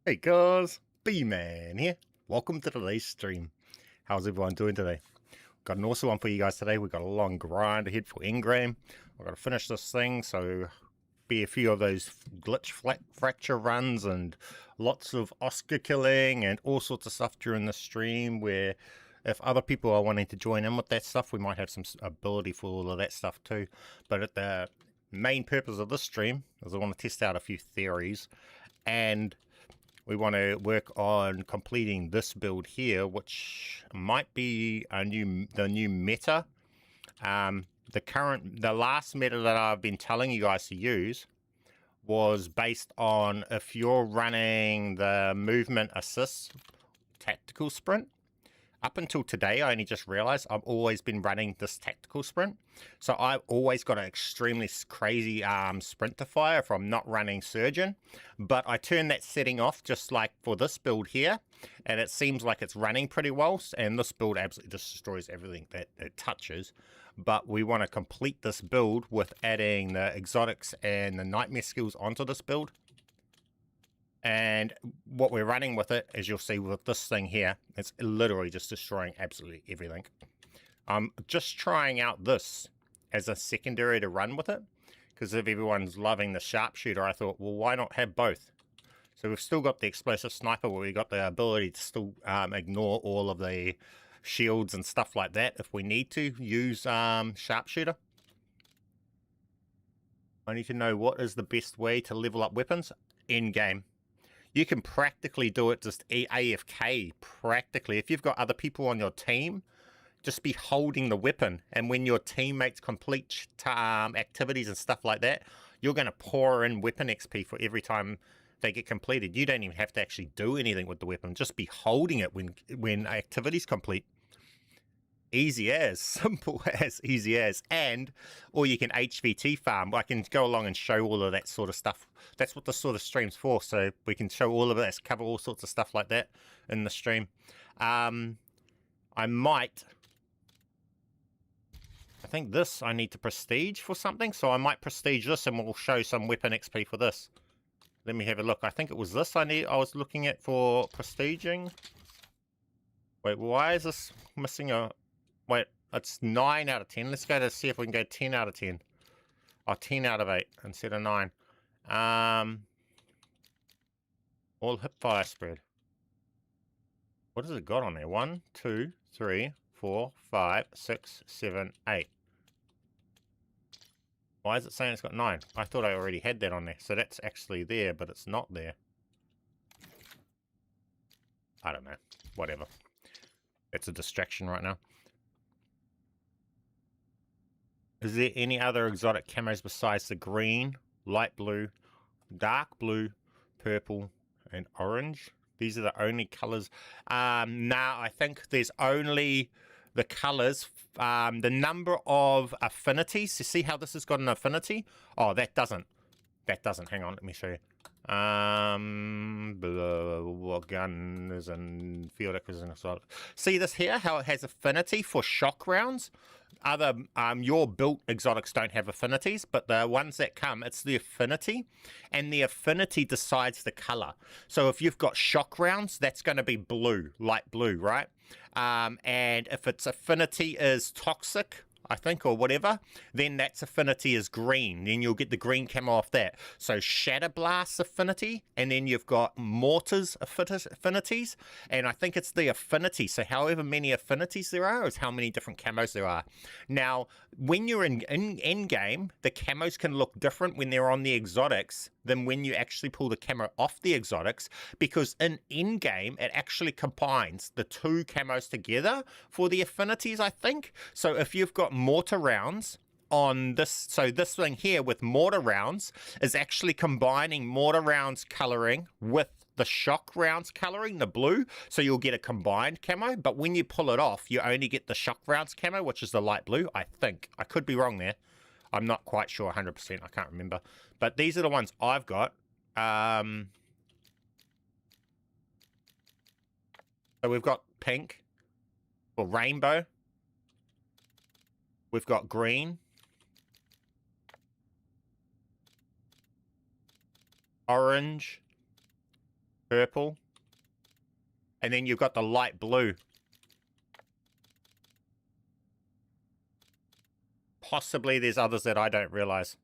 Hey guys, B-Man here. Welcome to today's stream. How's everyone doing today? Got an awesome one for you guys today. We've got a long grind ahead for Engram. I've got to finish this thing, so be a few of those glitch fracture runs and lots of Oscar killing and all sorts of stuff during the stream, where if other people are wanting to join in with that stuff, we might have some ability for all of that stuff too. But at the main purpose of this stream is I want to test out a few theories, and we want to work on completing this build here, which might be the new meta. The last meta that I've been telling you guys to use was based on if you're running the movement assist tactical sprint. Up until today, I only just realized I've always been running this tactical sprint. So I've always got an extremely crazy sprint to fire if I'm not running surgeon. But I turned that setting off just like for this build here. And it seems like it's running pretty well. And this build absolutely destroys everything that it touches. But we want to complete this build with adding the exotics and the nightmare skills onto this build. And what we're running with it, as you'll see with this thing here, it's literally just destroying absolutely everything. I'm just trying out this as a secondary to run with it, because if everyone's loving the sharpshooter, I thought, well, why not have both? So we've still got the explosive sniper, where we've got the ability to still ignore all of the shields and stuff like that if we need to use sharpshooter. I need to know what is the best way to level up weapons in game. You can practically do it just AFK, practically. If you've got other people on your team, just be holding the weapon. And when your teammates complete activities and stuff like that, you're going to pour in weapon XP for every time they get completed. You don't even have to actually do anything with the weapon. Just be holding it when activities complete. Easy as, simple as, easy as. And, or you can HVT farm. I can go along and show all of that sort of stuff. That's what this sort of stream's for, so we can show all of that, cover all sorts of stuff like that in the stream. I think this I need to prestige for something, so I might prestige this and we'll show some weapon XP for this. Let me have a look. I think it was this I was looking at for prestiging. Wait, why is this missing a... Wait, it's 9 out of 10. Let's go to see if we can go 10 out of 10. Oh, 10 out of 8 instead of 9. All hip fire spread. What has it got on there? 1, 2, 3, 4, 5, 6, 7, 8. Why is it saying it's got 9? I thought I already had that on there. So that's actually there, but it's not there. I don't know. Whatever. It's a distraction right now. Is there any other exotic camos besides the green, light blue, dark blue, purple, and orange? These are the only colors. Now, I think there's only the colors, the number of affinities. You see how this has got an affinity? Oh, that doesn't. That doesn't. Hang on, let me show you. Guns and PHEONIX and assault. See this here, how it has affinity for shock rounds? Other your built exotics don't have affinities, but the ones that come, it's the affinity, and the affinity decides the color. So if you've got shock rounds, that's going to be blue, light blue, right? And if its affinity is toxic, I think, or whatever, then that's affinity is green. Then you'll get the green camo off that. So Shatter Blast affinity, and then you've got Mortars affinities, and I think it's the affinity. So however many affinities there are is how many different camos there are. Now, when you're in game, the camos can look different when they're on the exotics than when you actually pull the camo off the exotics, because in game it actually combines the two camos together for the affinities, I think. So if you've got mortar rounds on this, so this thing here with mortar rounds is actually combining mortar rounds coloring with the shock rounds coloring, the blue, so you'll get a combined camo. But when you pull it off, you only get the shock rounds camo, which is the light blue, I think. I could be wrong there. I'm not quite sure 100%, I can't remember. But these are the ones I've got. So we've got pink, or rainbow. We've got green. Orange. purple, and then you've got the light blue. Possibly there's others that I don't realize.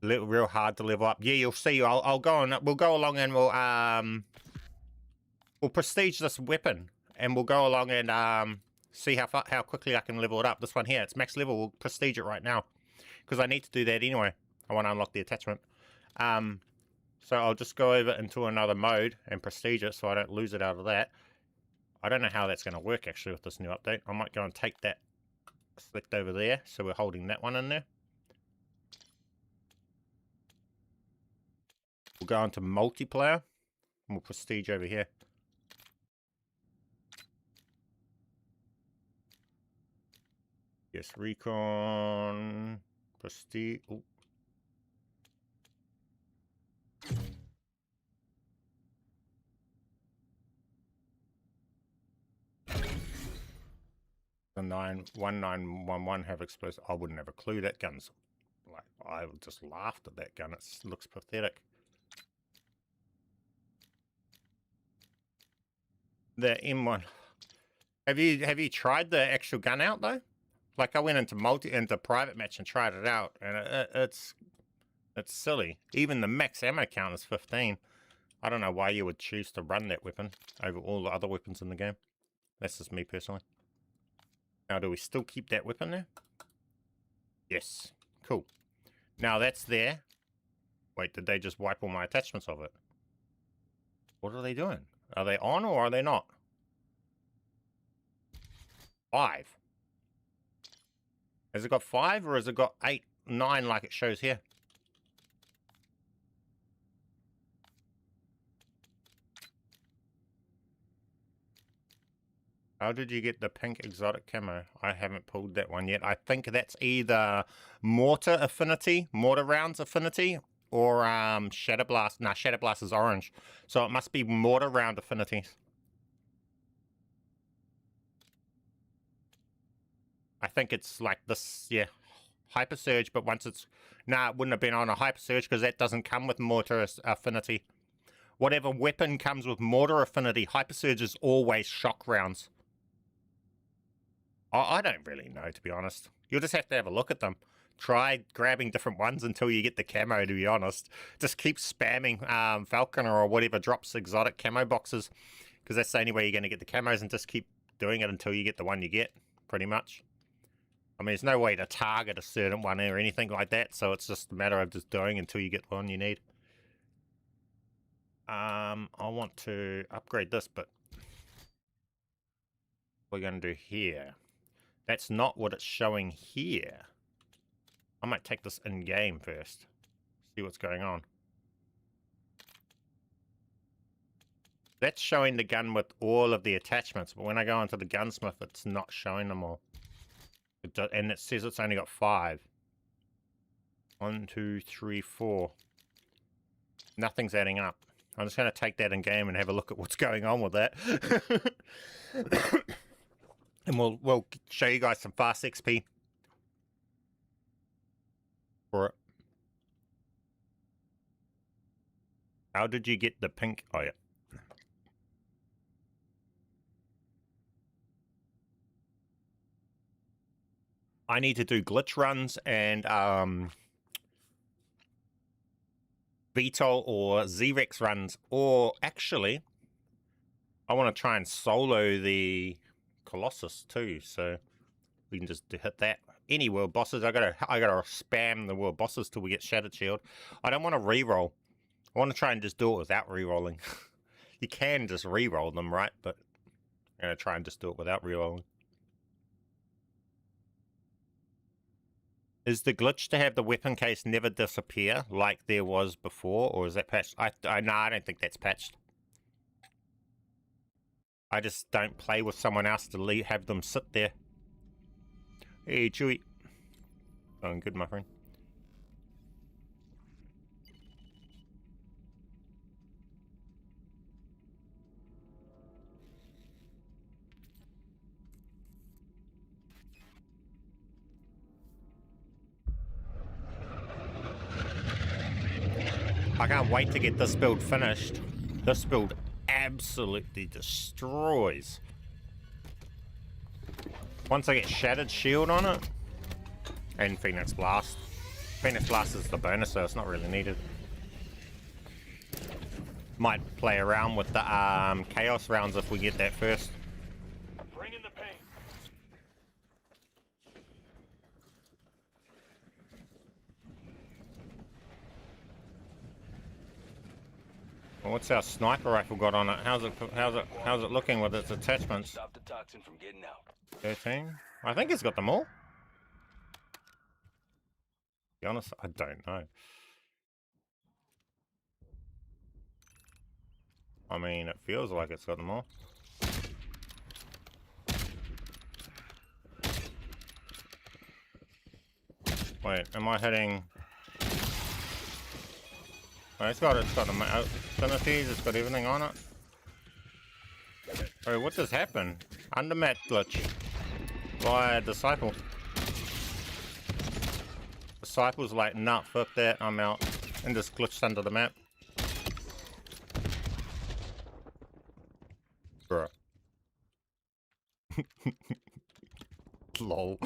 Real hard to level up. Yeah, you'll see. I'll go on. We'll go along and we'll prestige this weapon, and we'll go along and see how quickly I can level it up. This one here, it's max level. We'll prestige it right now because I need to do that anyway. I want to unlock the attachment. So I'll just go over into another mode and prestige it so I don't lose it out of that. I don't know how that's going to work actually with this new update. I might go and take that select over there, so we're holding that one in there. We'll go into multiplayer and we'll prestige over here. Yes, recon, prestige. Ooh. The 1911 have explosive. I wouldn't have a clue. That gun's like, I just laughed at that gun. It looks pathetic. The M1. Have you tried the actual gun out though? Like I went into private match and tried it out, and it's silly. Even the max ammo count is 15. I don't know why you would choose to run that weapon over all the other weapons in the game. That's just me personally. Now, do we still keep that weapon there? Yes. Cool. Now that's there. Wait, did they just wipe all my attachments of it? What are they doing? Are they on or are they not? 5. Has it got 5 or has it got 8, 9 like it shows here? How did you get the pink exotic camo? I haven't pulled that one yet. I think that's either mortar rounds affinity, or shatter blast. Nah, shatter blast is orange, so it must be mortar round affinities. I think it's like this, yeah, hyper surge. But once it's it wouldn't have been on a hyper surge because that doesn't come with mortar affinity. Whatever weapon comes with mortar affinity, hyper surge is always shock rounds. I don't really know, to be honest. You'll just have to have a look at them. Try grabbing different ones until you get the camo, to be honest. Just keep spamming Falconer or whatever drops exotic camo boxes, because that's the only way you're going to get the camos, and just keep doing it until you get the one you get, pretty much. I mean, there's no way to target a certain one or anything like that, so it's just a matter of just doing until you get the one you need. I want to upgrade this, but what we're going to do here. That's not what it's showing here. I might take this in-game first. See what's going on. That's showing the gun with all of the attachments, but when I go into the gunsmith, it's not showing them all. And it says it's only got 5. 1, 2, 3, 4. Nothing's adding up. I'm just going to take that in-game and have a look at what's going on with that. And we'll show you guys some fast XP for it. How did you get the pink? Oh, yeah. I need to do glitch runs and VTOL or ZREX runs, or actually, I want to try and solo the Colossus too, so we can just hit that. Any world bosses, I gotta spam the world bosses till we get Shattered Shield. I don't want to re-roll. I want to try and just do it without re-rolling. You can just re-roll them, right? But I'm gonna try and just do it without re-rolling. Is the glitch to have the weapon case never disappear like there was before, or is that patched? No, I don't think that's patched. I just don't play with someone else to have them sit there. Hey, Chewy. Going good, my friend. I can't wait to get this build finished. This build absolutely destroys. Once I get Shattered Shield on it, and Phoenix Blast. Phoenix Blast is the bonus, so it's not really needed. Might play around with the Chaos rounds if we get that first. Bring in the pain. Well, what's our sniper rifle got on it? How's it looking with its attachments? Stop the toxin from getting out. 13. I think it's got them all. To be honest, I don't know. I mean, it feels like it's got them all. Wait, am I hitting? Oh, it's got the affinities, it's got everything on it. Oh, what just happened? Undermat glitch by Disciple. Disciple's like, nah, fuck that, I'm out. And just glitched under the map. Bruh. Lol.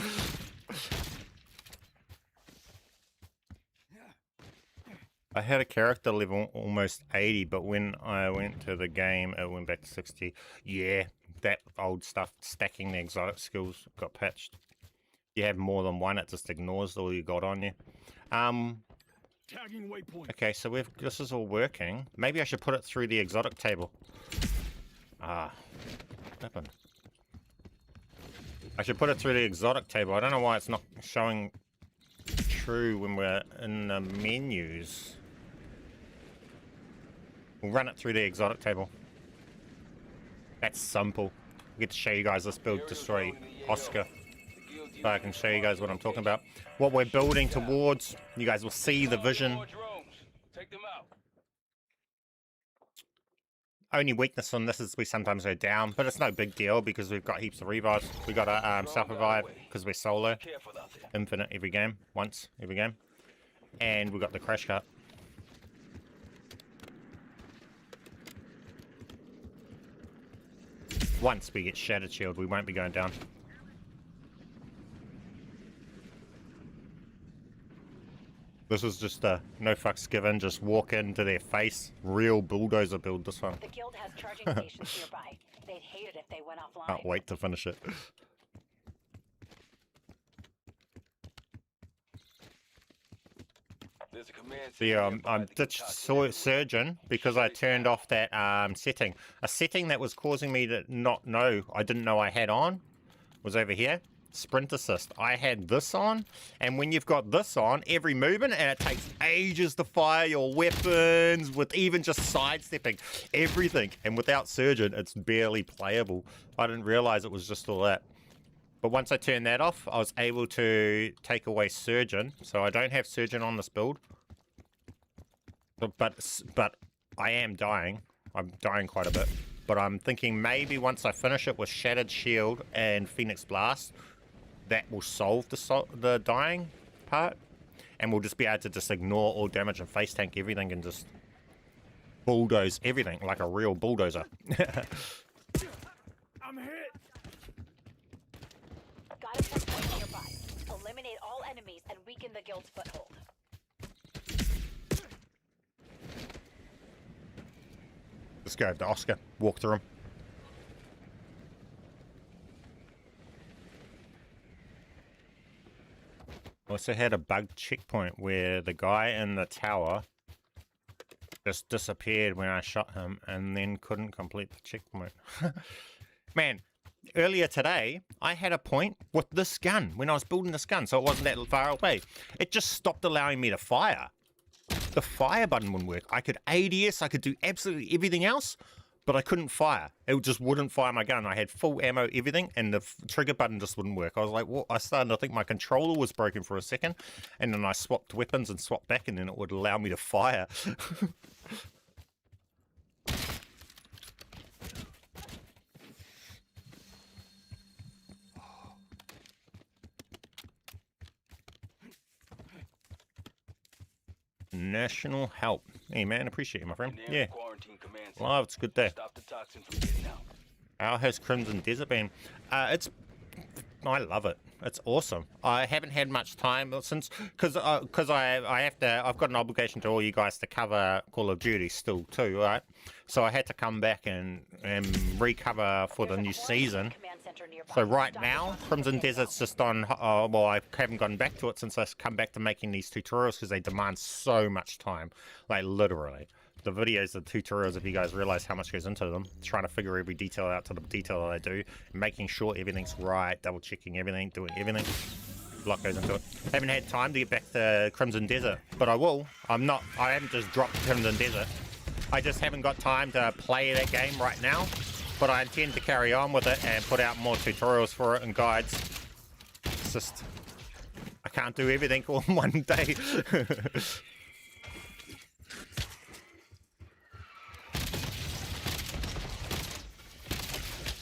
I had a character level almost 80, but when I went to the game, it went back to 60. Yeah, that old stuff, stacking the exotic skills, got patched. You have more than one, it just ignores all you got on you. Tagging waypoint. Okay, so this is all working. Maybe I should put it through the exotic table. What happened? I should put it through the exotic table. I don't know why it's not showing true when we're in the menus. We'll run it through the exotic table. That's simple. I get to show you guys this build destroy Oscar. So I can show you guys what I'm talking about. What we're building towards. You guys will see the vision. Take them out. Only weakness on this is we sometimes go down, but it's no big deal because we've got heaps of revives. We got a self-revive because we're solo. Infinite every game. Once every game. And we got the crash cut. Once we get Shattered Shield, we won't be going down. This is just a no fucks given, just walk into their face. Real bulldozer build, this one. The guild has charging stations nearby. They'd hate it if they went offline. Can't wait to finish it. I'm ditched Surgeon because I turned off that setting. A setting that was causing me to not know, I didn't know I had on, was over here. Sprint assist. I had this on, and when you've got this on, every movement, and it takes ages to fire your weapons with even just sidestepping everything. And without Surgeon, it's barely playable. I didn't realize it was just all that. But once I turned that off, I was able to take away Surgeon. So I don't have Surgeon on this build. But I am dying. I'm dying quite a bit. But I'm thinking maybe once I finish it with Shattered Shield and Phoenix Blast, that will solve the dying part. And we'll just be able to just ignore all damage and face tank everything and just bulldoze everything like a real bulldozer. I'm hit. Got a checkpoint nearby. Eliminate all enemies and weaken the guild's foothold. Let's go to Oscar. Walk through him. Also had a bugged checkpoint where the guy in the tower just disappeared when I shot him and then couldn't complete the checkpoint. Man, earlier today, I had a point with this gun when I was building this gun, so it wasn't that far away. It just stopped allowing me to fire. The fire button wouldn't work. I could ADS, I could do absolutely everything else, but I couldn't fire. It just wouldn't fire my gun. I had full ammo, everything, and the trigger button just wouldn't work. I was like, well, I started to think my controller was broken for a second, and then I swapped weapons and swapped back, and then it would allow me to fire. National help. Hey man, appreciate you, my friend. Near Yeah. quarantine command center. Well, it's good there. Stop the toxin from getting out. How has Crimson Desert been? I love it. It's awesome. I haven't had much time since, because I've got an obligation to all you guys to cover Call of Duty still too, right? So I had to come back and recover for the new season. So right now, Crimson Desert's just on, well, I haven't gone back to it since I've come back to making these tutorials because they demand so much time, like literally. The videos, the tutorials, if you guys realize how much goes into them, trying to figure every detail out to the detail that I do, making sure everything's right, double checking everything, doing everything. A lot goes into it. Haven't had time to get back to Crimson Desert, but I will. I haven't just dropped Crimson Desert. I just haven't got time to play that game right now, but I intend to carry on with it and put out more tutorials for it and guides. It's just, I can't do everything all in one day.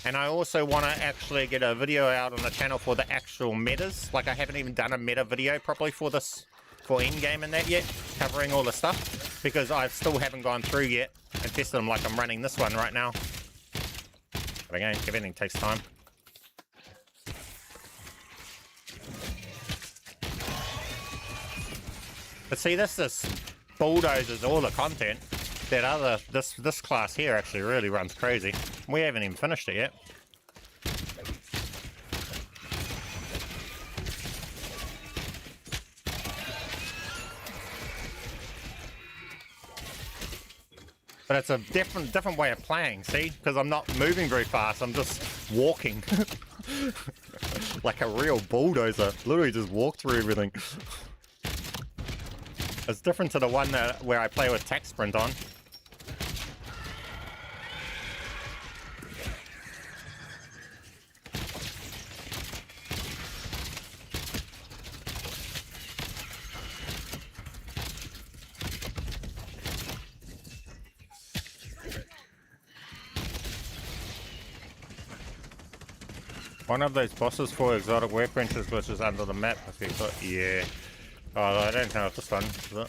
And I also want to actually get a video out on the channel for the actual metas. Like I haven't even done a meta video properly for this, for endgame and that yet, covering all the stuff, because I still haven't gone through yet and tested them like I'm running this one right now. But again, everything takes time. But see, this bulldozers all the content. That this class here actually really runs crazy. We haven't even finished it yet. But it's a different way of playing, see? Because I'm not moving very fast, I'm just walking. Like a real bulldozer. Literally just walk through everything. It's different to the one where I play with Tac Sprint on. One of those bosses for exotic workbenches glitches under the map. Yeah. Oh, I don't know if this one is it.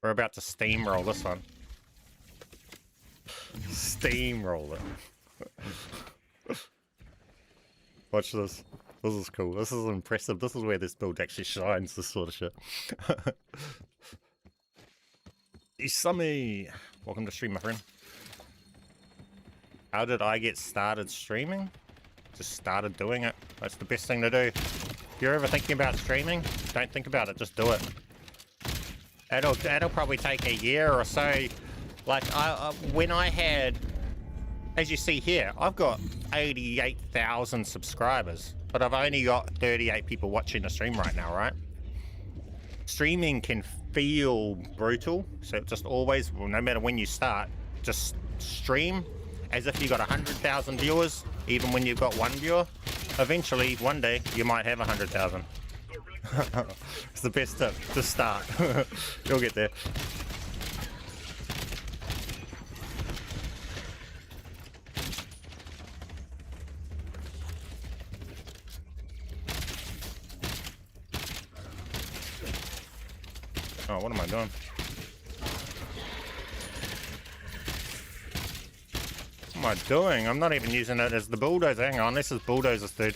We're about to steamroll this one. Steamroll it. Watch this. This is cool. This is impressive. This is where this build actually shines, this sort of shit. Isami! Welcome to stream, my friend. How did I get started streaming? Just started doing it. That's the best thing to do. If you're ever thinking about streaming, don't think about it, just do it. That'll probably take a year or so. Like, when I had, as you see here, I've got 88,000 subscribers, but I've only got 38 people watching the stream right now, right? Streaming can feel brutal, so just always, well, no matter when you start, just stream as if you got 100,000 viewers, even when you've got one viewer. Eventually, one day, you might have 100,000. It's the best tip, just start. You'll get there. Oh, what am I doing? What am I doing? I'm not even using it as the bulldozer. Hang on, this is bulldozers, dude.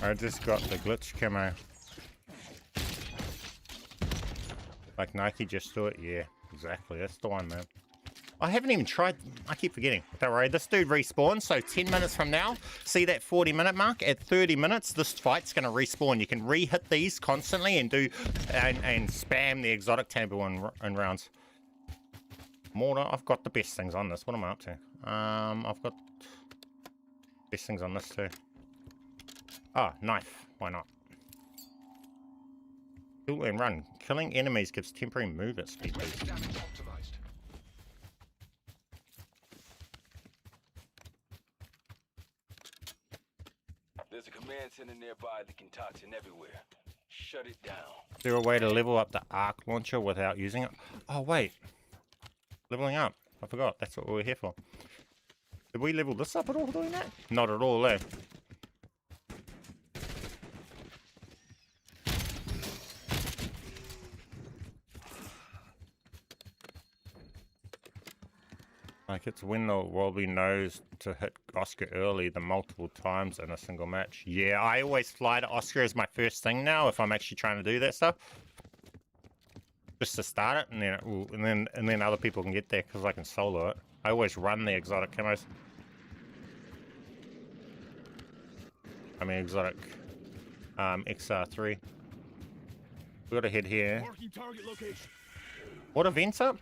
I just got the glitch camo. Like Nike just do it? Yeah, exactly. That's the one, man. I haven't even tried. I keep forgetting. Don't worry. This dude respawns, so 10 minutes from now, see that 40-minute mark? At 30 minutes, this fight's going to respawn. You can re-hit these constantly and do and spam the exotic table in rounds. Mortar, I've got the best things on this. What am I up to? I've got best things on this too. Ah, knife. Why not? Kill and run. Killing enemies gives temporary movement speed boost. There's a command center nearby that can toxin everywhere. Shut it down. Is there a way to level up the arc launcher without using it? Oh, wait. Leveling up. I forgot. That's what we were here for. Did we level this up at all doing that? Not at all, eh? Like, it's when the Wobbly knows to hit Oscar early the multiple times in a single match. Yeah, I always fly to Oscar as my first thing now if I'm actually trying to do that stuff. Just to start it, and then it will, and then other people can get there because I can solo it. I always run the exotic camos. I mean exotic XR3. We gotta head here. Marking target location. What event's up?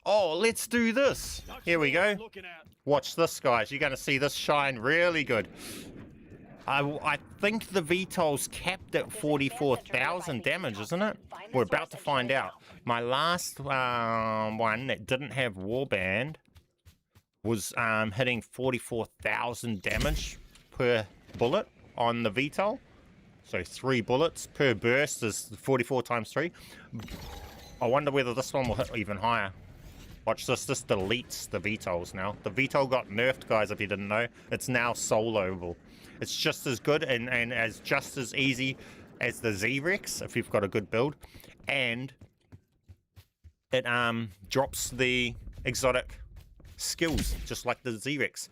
Oh, let's do this. Here we go. Watch this, guys. You're going to see this shine really good. I think the VTOL's capped at 44,000 damage, isn't it? We're about to find out. My last one that didn't have Warband was hitting 44,000 damage per bullet on the VTOL. So 3 bullets per burst is 44 times 3. I wonder whether this one will hit even higher. Watch this. This deletes the VTOLs now. The VTOL got nerfed, guys, if you didn't know. It's now soloable. It's just as good and as just as easy as the Z-Rex if you've got a good build. And it drops the exotic skills just like the Z-Rex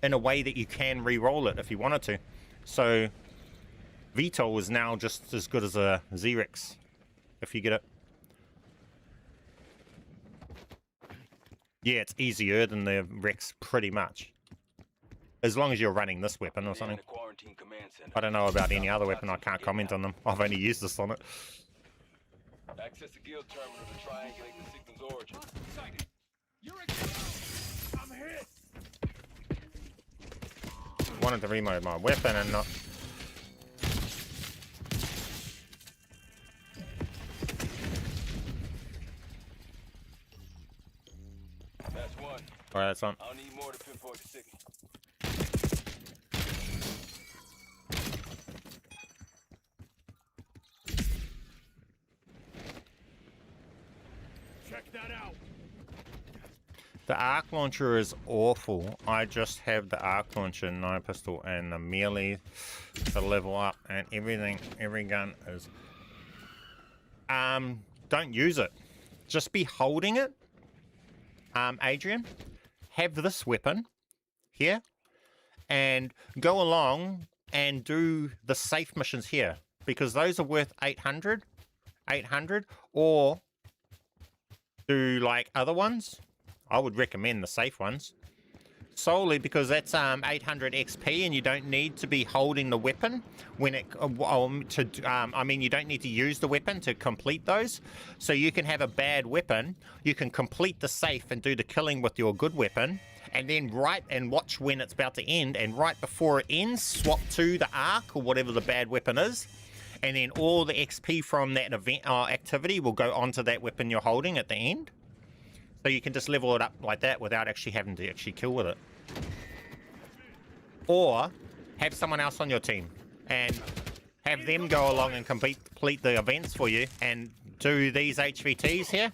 in a way that you can re-roll it if you wanted to. So VTOL is now just as good as a Z-Rex if you get it. Yeah, it's easier than the Rex, pretty much. As long as you're running this weapon or something. I don't know about any other weapon, I can't comment on them. I've only used this on it. Access the guild terminal to triangulate the signal's origin. I'm hit. Wanted to reload my weapon and not... That's one. Alright, that's on. I'll need more to pinpoint the signal. Check that out. The arc launcher is awful. I just have the arc launcher, 9 pistol, and the melee to level up, and everything, every gun is... don't use it. Just be holding it. Adrian, have this weapon here and go along and do the safe missions here because those are worth 800 or do like other ones. I would recommend the safe ones solely because that's 800 XP and you don't need to be holding the weapon when it I mean you don't need to use the weapon to complete those, so you can have a bad weapon, you can complete the safe and do the killing with your good weapon, and then watch when it's about to end, and right before it ends swap to the arc or whatever the bad weapon is, and then all the XP from that event activity will go onto that weapon you're holding at the end. So you can just level it up like that without actually having to actually kill with it. Or have someone else on your team and have them go along and complete the events for you and do these HVTs here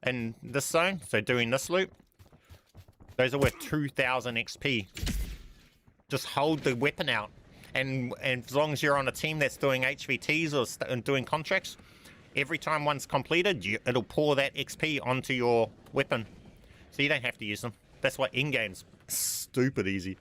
in this zone. So doing this loop. Those are worth 2,000 XP. Just hold the weapon out. And as long as you're on a team that's doing HVTs or doing contracts, every time one's completed, it'll pour that XP onto your weapon. So you don't have to use them. That's why in-game's stupid easy.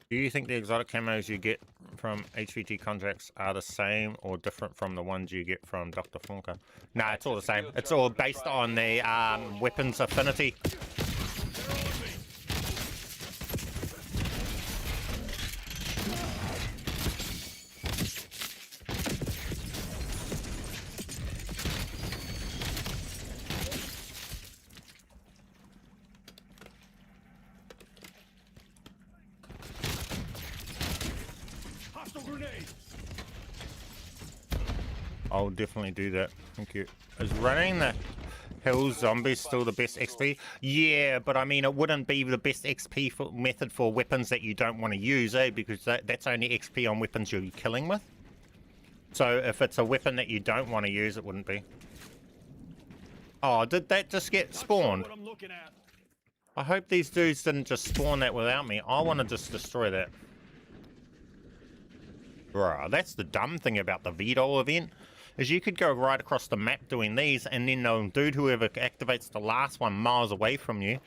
Do you think the exotic camos you get from HVT contracts are the same or different from the ones you get from Dr. Flunker? No, it's all the same. It's all based on the weapons affinity. grenade. I'll definitely do that. Thank you. Is running the hill zombies still the best XP? Yeah, but I mean, it wouldn't be the best XP method for weapons that you don't want to use, eh? Because that's only XP on weapons you're killing with. So if it's a weapon that you don't want to use, it wouldn't be. Oh, did that just get spawned? What I'm looking at. I hope these dudes didn't just spawn that without me. I want to just destroy that. Bruh, that's the dumb thing about the VTOL event, is you could go right across the map doing these, and then the dude, whoever activates the last one miles away from you,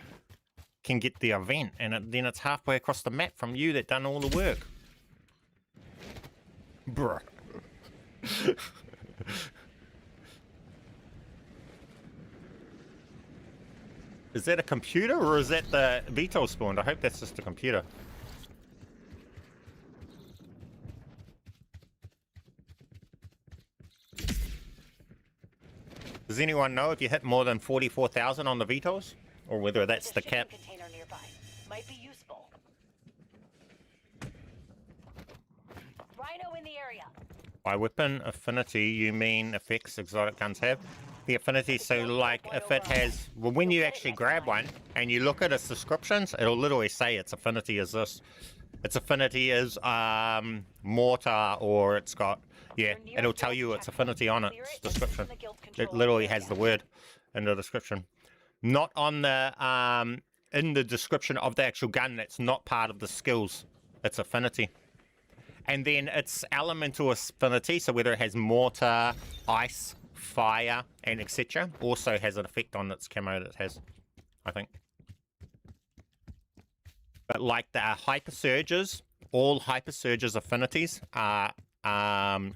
can get the event, and then it's halfway across the map from you that done all the work. Bruh. Is that a computer, or is that the VTOL spawned? I hope that's just a computer. Does anyone know if you hit more than 44,000 on the VTOLs? Or whether that's the cap? Container nearby. Might be useful. Rhino in the area. By weapon affinity, you mean effects exotic guns have? The affinity, so like if it has, well, when you actually grab one and you look at its descriptions, it'll literally say its affinity is this. Its affinity is mortar, or it's got, yeah, it'll tell you its affinity on its description. It literally has the word in the description. Not on the, in the description of the actual gun, that's not part of the skills. It's affinity. And then its elemental affinity, so whether it has mortar, ice, fire, and etc., also has an effect on its camo that it has, I think. But like the hyper surges, all hyper surges affinities are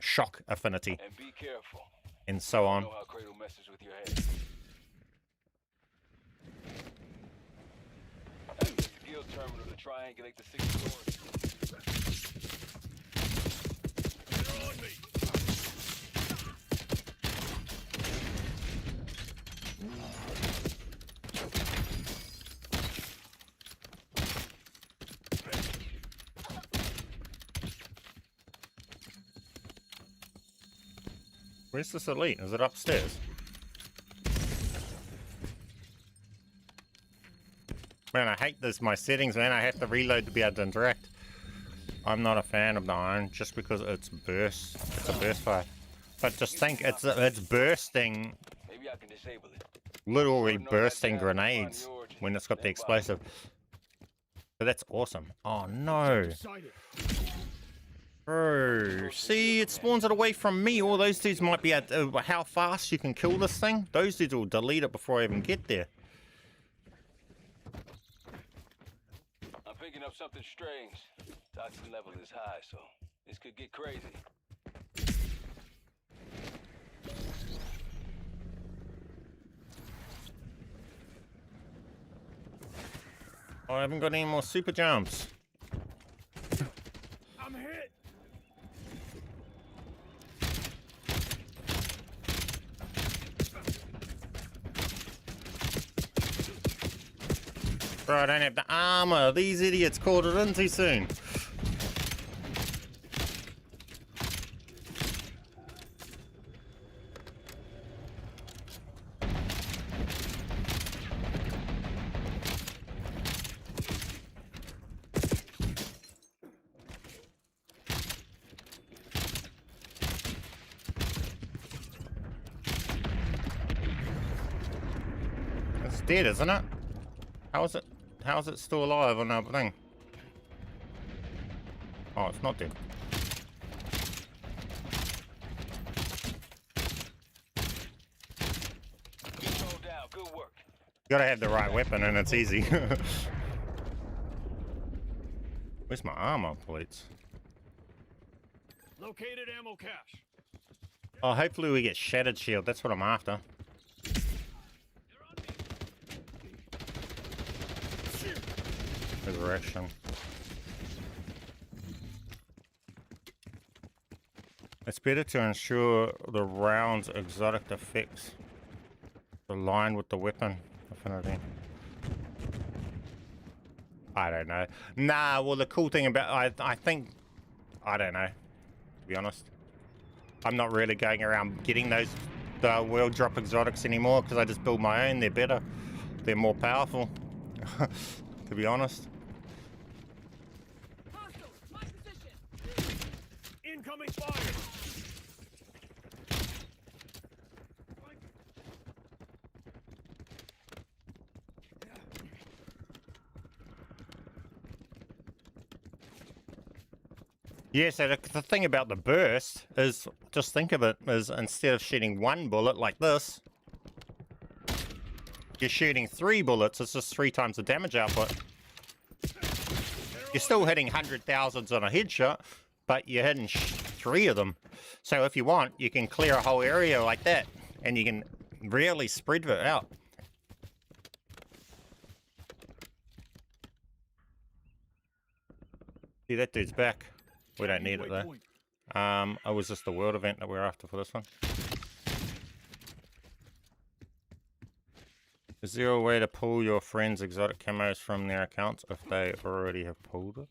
shock affinity. And be careful. And so on. You know how Cradle messes with your head. That's the skill terminal to triangulate the 6 doors. They're on me. Where's this elite? Is it upstairs? Man, I hate this. My settings, man. I have to reload to be able to interact. I'm not a fan of the iron just because it's burst. It's a burst fire. But just think, it's bursting, Maybe I can disable it. literally bursting grenades when it's got the explosive. So that's awesome. Oh no. Excited. Bro, see, it spawns it away from me. All those dudes might be at how fast you can kill this thing. Those dudes will delete it before I even get there. I'm picking up something strange. Toxin level is high, so this could get crazy. Oh, I haven't got any more super jumps. I'm hit. Bro, I don't have the armor. These idiots called it in too soon. It's dead, isn't it? How is it? How is it still alive on that thing? Oh, it's not dead. Control down. Good work. You gotta have the right weapon, and it's easy. Where's my armor plates? Located ammo cache. Oh, hopefully we get shattered shield. That's what I'm after. Resurrection. It's better to ensure the round's exotic effects align with the weapon affinity. I don't know. Nah, well the cool thing about I think I don't know. to be honest. I'm not really going around getting those world drop exotics anymore because I just build my own. They're better. They're more powerful, to be honest. Hostiles, my position. Incoming fire. Yeah, so the thing about the burst is, just think of it as instead of shooting one bullet like this, you're shooting 3 bullets. It's just 3 times the damage output. You're still hitting 100,000s on a headshot, but you're hitting 3 of them. So if you want, you can clear a whole area like that, and you can really spread it out. See, that dude's back. We don't need it though. It was just the world event that we're after for this one. Is there a way to pull your friends' exotic camos from their accounts if they already have pulled it?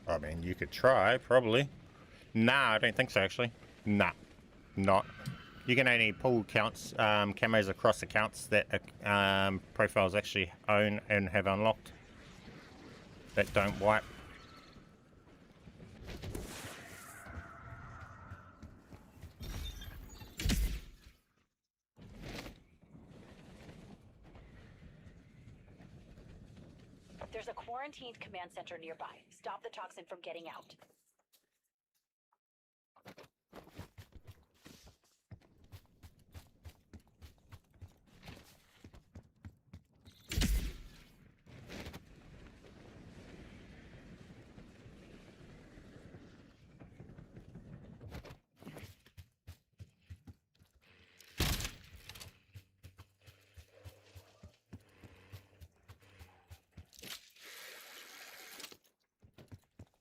I mean, you could try, probably. Nah, I don't think so, actually. Nah, not. You can only pull camos across accounts that profiles actually own and have unlocked. That don't wipe. There's a quarantined command center nearby. Stop the toxin from getting out.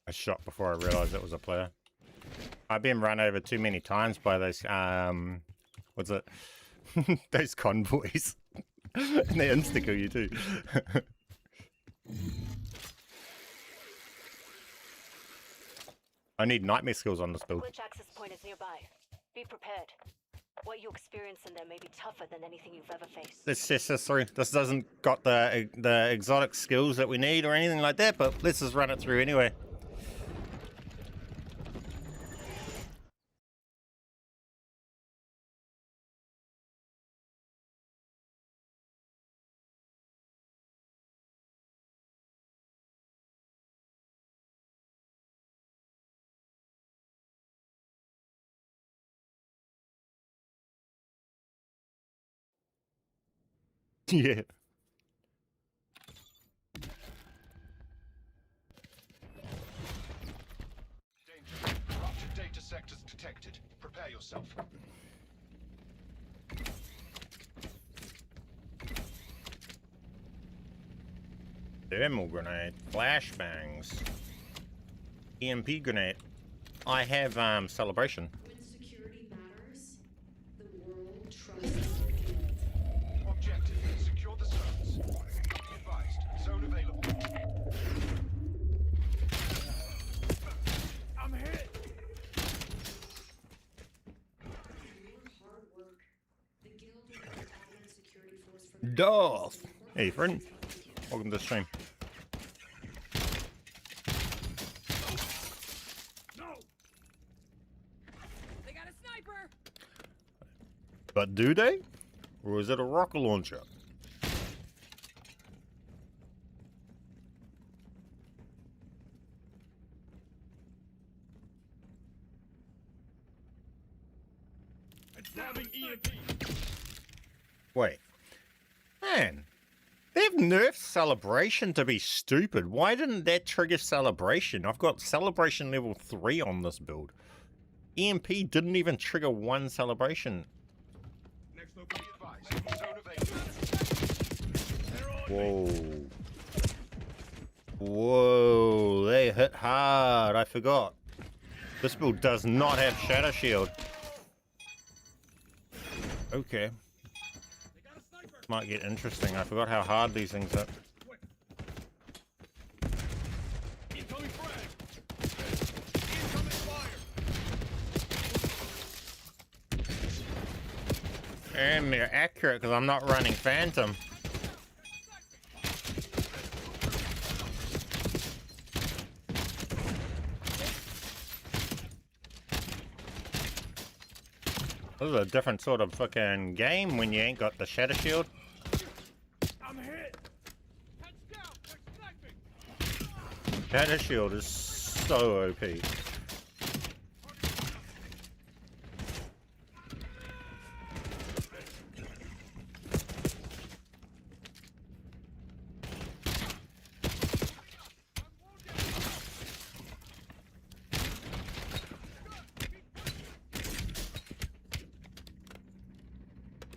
I shot before I realized it was a player. I've been run over too many times by those, what's it? Those convoys. And they insta-kill you too. I need nightmare skills on this build. Glitch access point is nearby. Be prepared. What you experience in there may be tougher than anything you've ever faced. Let's test this through. This doesn't got the exotic skills that we need or anything like that, but let's just run it through anyway. Yeah. Danger. Corrupted data sectors detected. Prepare yourself. Thermal grenade, flashbangs, EMP grenade. I have celebration. When security matters, the world trusts. Objective. Secure the zones. Be advised. Zone available. I'm hit. Your hard work. The guild and the Allied security force from Darth. Hey friend, welcome to the stream. No. They got a sniper. But do they? Or is it a rocket launcher? Grabbing EMP. Wait. Man, they've nerfed celebration to be stupid. Why didn't that trigger celebration? I've got celebration level 3 on this build. EMP didn't even trigger one celebration. Next location. Be advised. Zone available. Whoa. Whoa, they hit hard. I forgot. This build does not have Shadow Shield. Okay. Might get interesting. I forgot how hard these things hit. damn near accurate because I'm not running Phantom. This is a different sort of fucking game when you ain't got the shatter shield. I'm hit. Heads down. They're sniping. Shatter shield is so OP.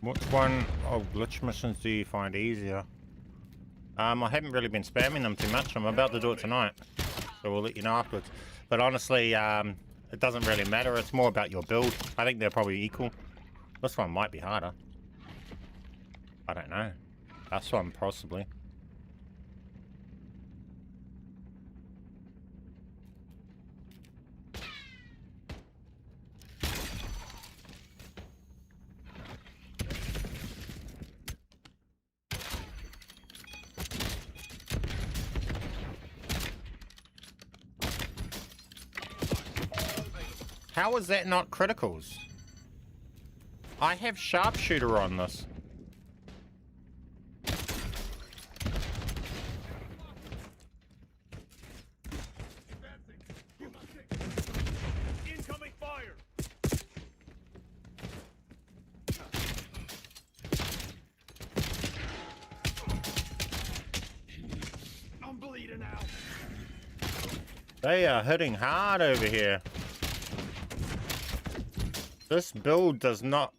Which one of glitch missions do you find easier? I haven't really been spamming them too much. I'm about to do it tonight, so we'll let you know afterwards. But honestly, it doesn't really matter. It's more about your build. I think they're probably equal. This one might be harder. I don't know. This one possibly. How is that not criticals? I have sharpshooter on this. Incoming fire. I'm bleeding out. They are hitting hard over here. This build does not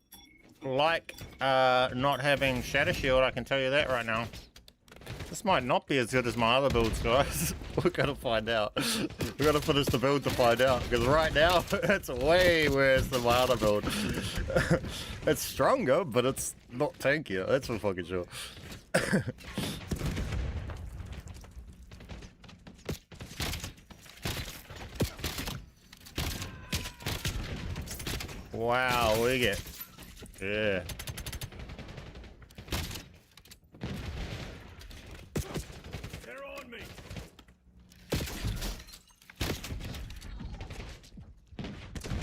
like not having shatter shield, I can tell you that right now. This might not be as good as my other builds, guys. We're gonna find out. We're gonna finish the build to find out, because right now it's way worse than my other build. It's stronger, but it's not tankier, that's for fucking sure. Wow, we get, yeah. They're on me.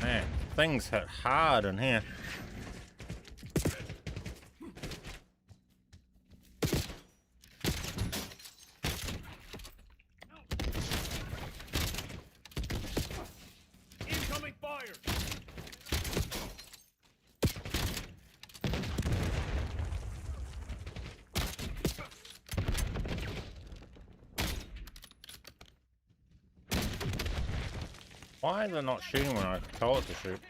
Man, things hit hard in here. Incoming fire. Why is it not shooting when I tell it to shoot?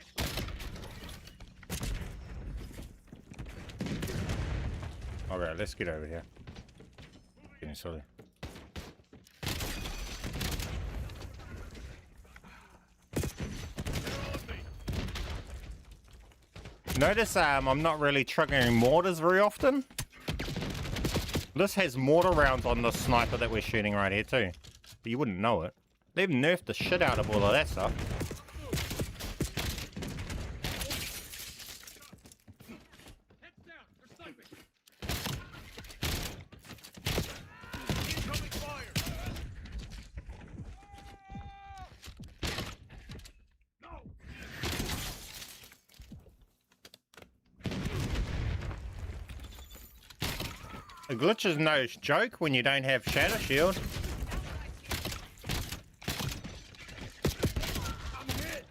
Alright, let's get over here. Getting silly. Notice I'm not really triggering mortars very often. This has mortar rounds on the sniper that we're shooting right here too. But you wouldn't know it. They've nerfed the shit out of all of that stuff. Heads down. They're sniping. Incoming fire. No. The glitch is no joke when you don't have shatter shield. I'm hit.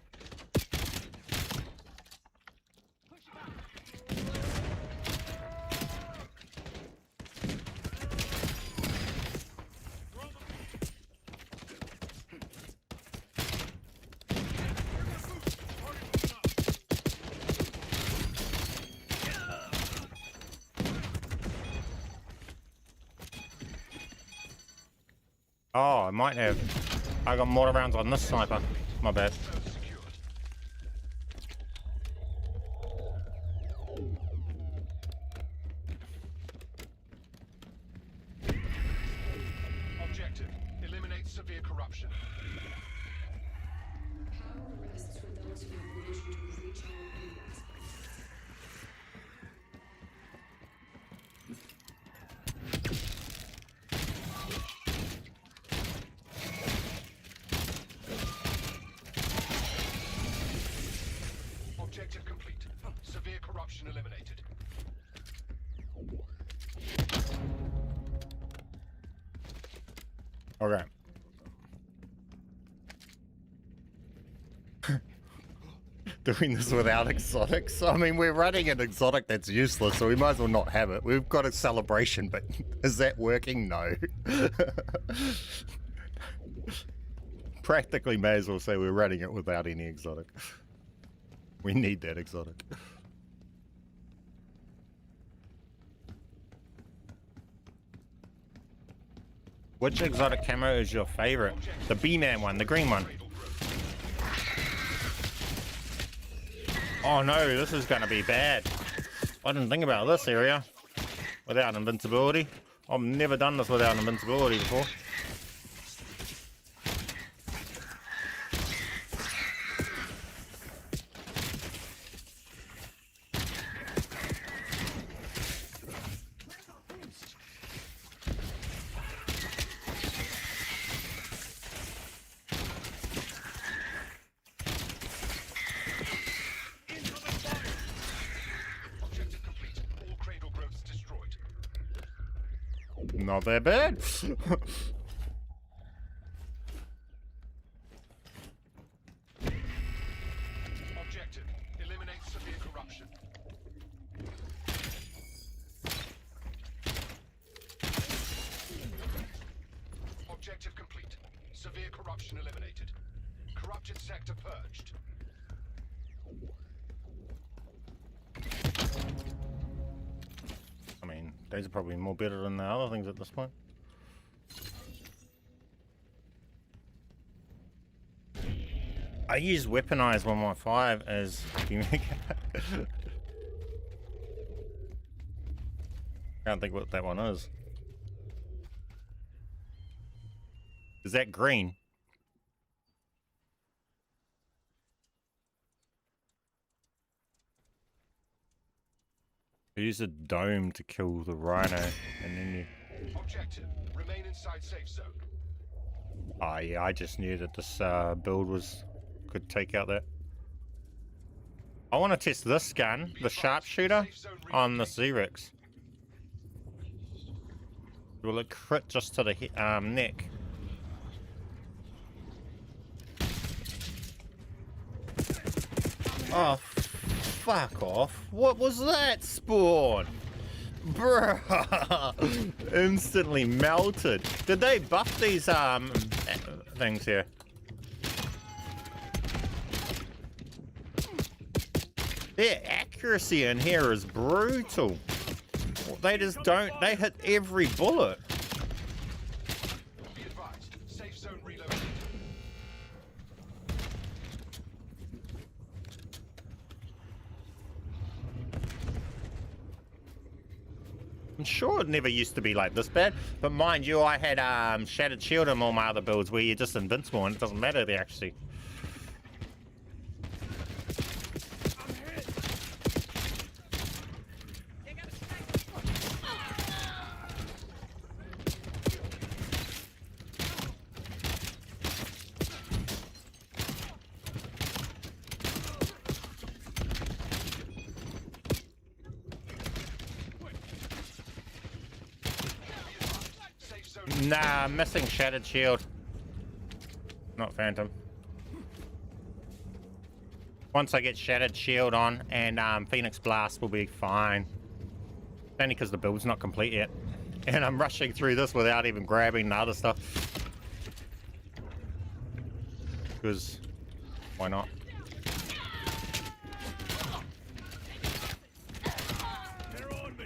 Oh, I might have. I got mortar rounds on this sniper. My bad. Objective: eliminate severe corruption. Power rests with those who have wish to reach our limits. Okay. Doing this without exotics? I mean, we're running an exotic that's useless, so we might as well not have it. We've got a celebration, but is that working? No. Practically may as well say we're running it without any exotic. We need that exotic. Which exotic camo is your favorite? The B-Man one, the green one. Oh no, this is gonna be bad. I didn't think about this area without invincibility. I've never done this without invincibility before. Objective complete. All cradle growths destroyed. Not that bad. Objective. Eliminate severe corruption. Objective complete. Severe corruption eliminated. Corrupted sector purged. I mean, these are probably more better than the other things at this point. I use weaponized 115 as can't think what that one is. Is that green? You use a dome to kill the rhino, and then you... Objective. Remain inside safe zone. Oh yeah, I just knew that this build could take out that. I want to test this gun, the sharpshooter, on the Xerix. Will it crit just to the neck? Oh, fuck off. What was that spawn? Bruh. Instantly melted. Did they buff these things here? Their accuracy in here is brutal. They just don't, they hit every bullet. Be advised. Safe zone reloaded. I'm sure it never used to be like this bad, but mind you, I had Shattered Shield in all my other builds where you're just invincible and it doesn't matter the accuracy. Nah, I'm missing Shattered Shield. Not Phantom. Once I get Shattered Shield on and Phoenix Blast will be fine. Only because the build's not complete yet. And I'm rushing through this without even grabbing the other stuff. Because, why not? They're on me.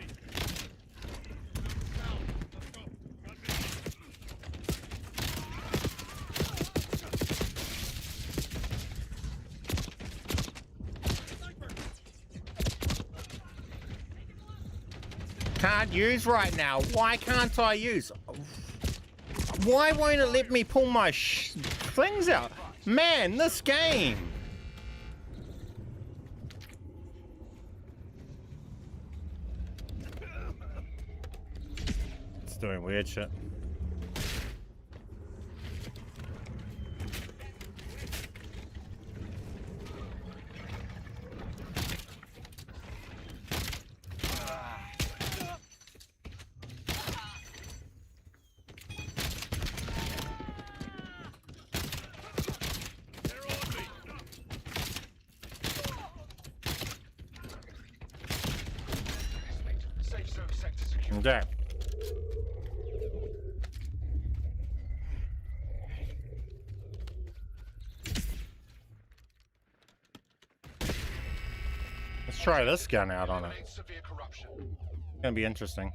Can't use right now. Why can't I use? Why won't it let me pull my things out? Man, this game. It's doing weird shit. sector secured. Okay. Let's try this gun out on it. Eliminate severe corruption. It's gonna be interesting.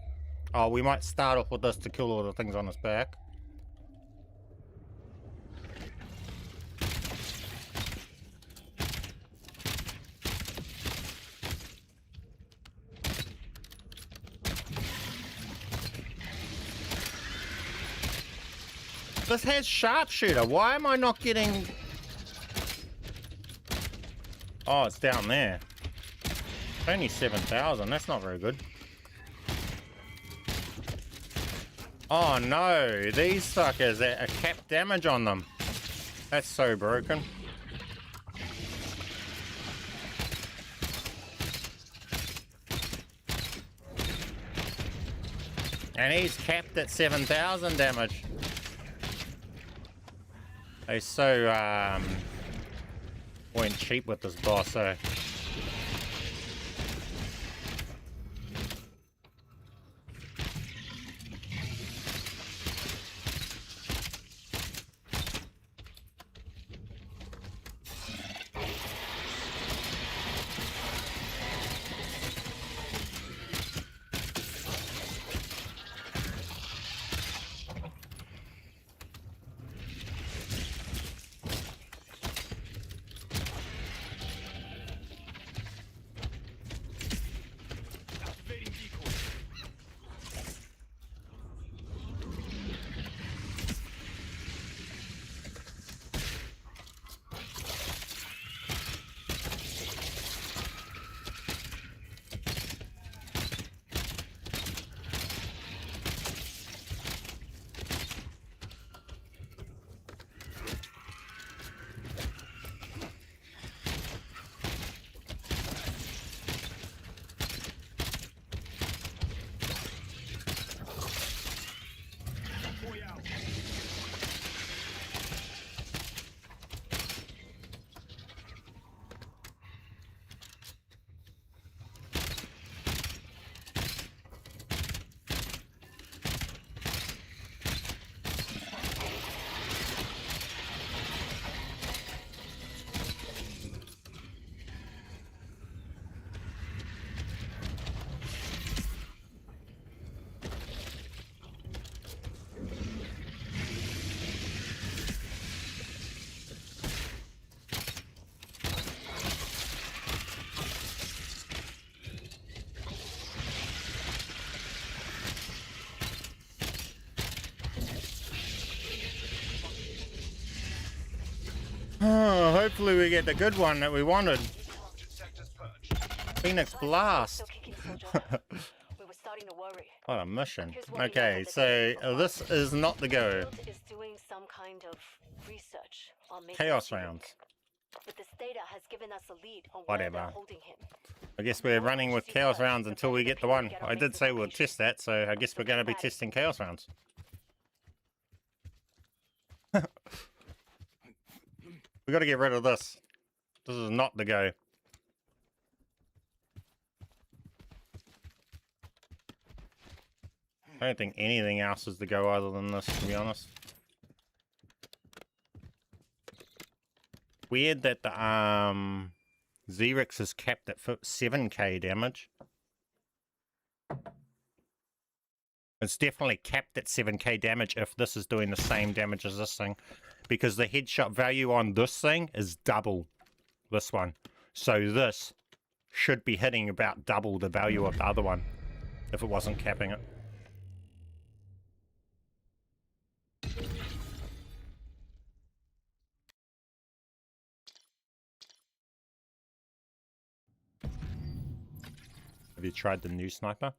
Oh, we might start off with this to kill all the things on his back. This has sharpshooter. Why am I not getting... Oh, it's down there. Only 7,000. That's not very good. Oh no, these suckers are cap damage on them. That's so broken. And he's capped at 7,000 damage. They so went cheap with this boss, so. Activating decoy. Boy out. Oh, hopefully we get the good one that we wanted. Corrupted sectors purged. Phoenix Blast. Still kicking, soldier. We were starting to worry. What a mission. Here's what we Okay, learned so that the this is not the go. Field is doing some kind of research on making Chaos us unique. rounds. But this data has given us a lead on where Whatever. they're holding him. I guess we're running with chaos rounds until we get the one. I did say we'll test that, so I guess we're going to be testing chaos rounds. We got to get rid of this. This is not the go. I don't think anything else is the go other than this, to be honest. Weird that the Xerix is capped at 7k damage. It's definitely capped at 7k damage if this is doing the same damage as this thing. Because the headshot value on this thing is double this one. So this should be hitting about double the value of the other one if it wasn't capping it. Have you tried the new sniper?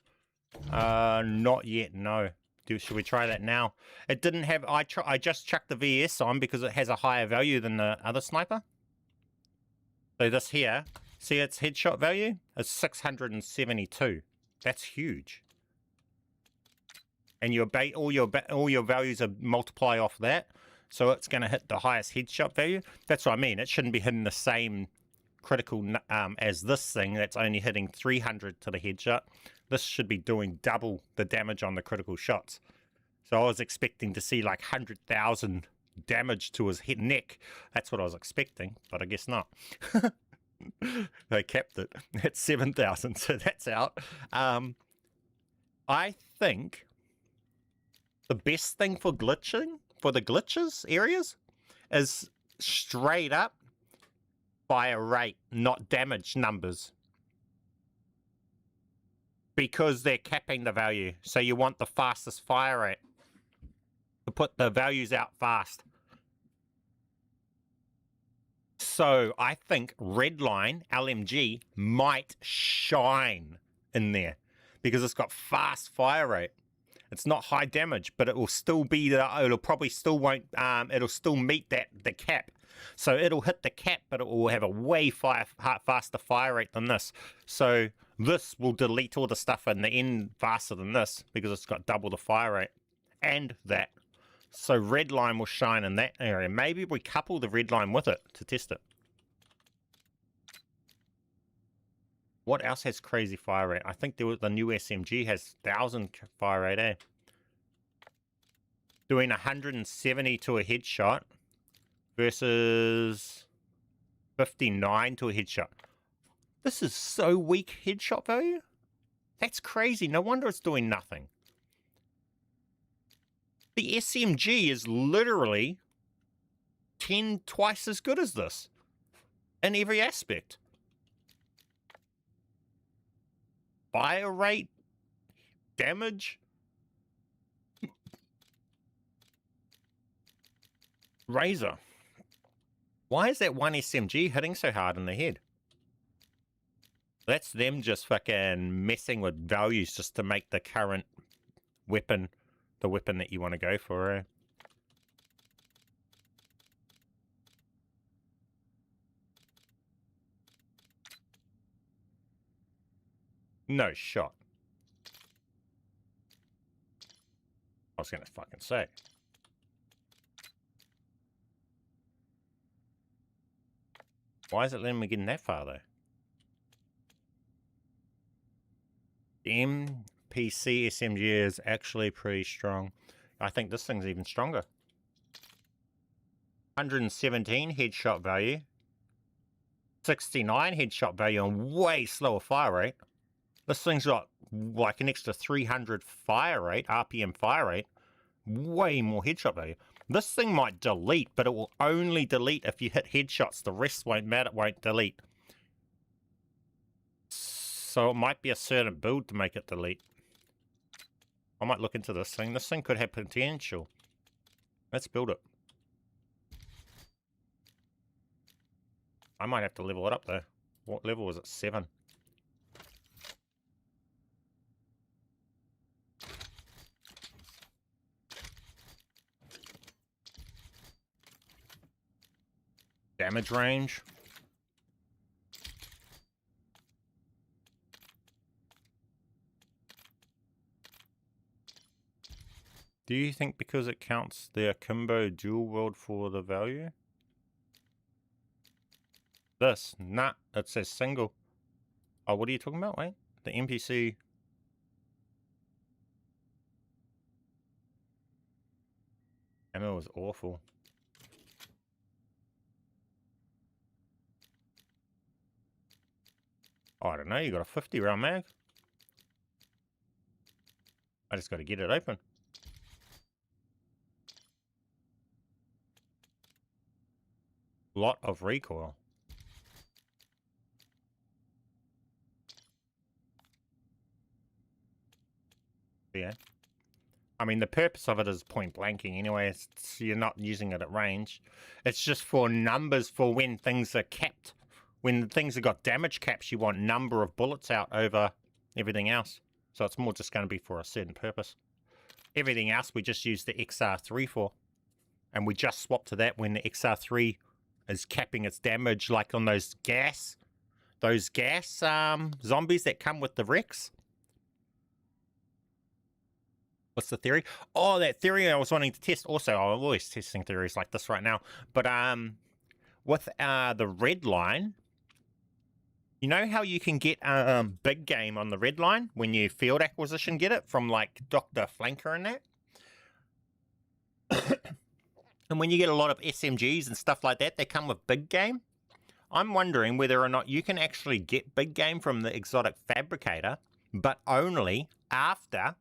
Not yet, no. Should we try that now? It didn't have... I just chucked the VS on because it has a higher value than the other sniper. So this here, see its headshot value? Is 672. That's huge. And all your values are multiply off that. So it's going to hit the highest headshot value. That's what I mean. It shouldn't be hitting the same critical as this thing that's only hitting 300 to the headshot. This should be doing double the damage on the critical shots. So I was expecting to see like 100,000 damage to his head neck. That's what I was expecting, but I guess not. They capped it at 7,000, so that's out. I think the best thing for glitching, for the glitches areas, is straight up fire rate, not damage numbers. Because they're capping the value. So you want the fastest fire rate. To put the values out fast. So I think Redline LMG might shine in there. Because it's got fast fire rate. It's not high damage, but it will still be it'll probably still won't it'll still meet the cap. So it'll hit the cap, but it will have a way faster fire rate than this. So this will delete all the stuff in the end faster than this because it's got double the fire rate. And that. So Redline will shine in that area. Maybe we couple the Redline with it to test it. What else has crazy fire rate? I think the new SMG has 1,000 fire rate, eh? Doing 170 to a headshot versus 59 to a headshot. This is so weak headshot value. That's crazy. No wonder it's doing nothing. The SMG is literally 10 twice as good as this in every aspect. Fire rate, damage, Razor. Why is that one SMG hitting so hard in the head? That's them just fucking messing with values just to make the current weapon the weapon that you want to go for, eh? No shot. I was gonna fucking say. Why is it letting me get in that far, though? The MPC SMG is actually pretty strong. I think this thing's even stronger. 117 headshot value. 69 headshot value and way slower fire rate. This thing's got like an extra 300 fire rate, RPM fire rate. Way more headshot value. This thing might delete, but it will only delete if you hit headshots. The rest won't matter, won't delete. So it might be a certain build to make it delete. I might look into this thing. This thing could have potential. Let's build it. I might have to level it up though. What level was it? 7. Damage range. Do you think because it counts the Akimbo dual world for the value? This, nah, it says single. Oh, what are you talking about? Wait, the NPC. Ammo was awful. Oh, I don't know, you got a 50 round mag. I just got to get it open. Lot of recoil. Yeah. I mean, the purpose of it is point blanking anyway. You're not using it at range. It's just for numbers for when things are capped. When things have got damage caps, you want number of bullets out over everything else. So it's more just going to be for a certain purpose. Everything else we just use the XR3 for. And we just swap to that when the XR3 is capping its damage, like on those gas zombies that come with the Rex. What's the theory? Oh, that theory I was wanting to test. Also, I'm always testing theories like this right now. But with the Redline, You know how you can get big game on the red line when you field acquisition get it from like Dr. Flanker and that? And when you get a lot of SMGs and stuff like that, they come with big game. I'm wondering whether or not you can actually get big game from the exotic fabricator, but only after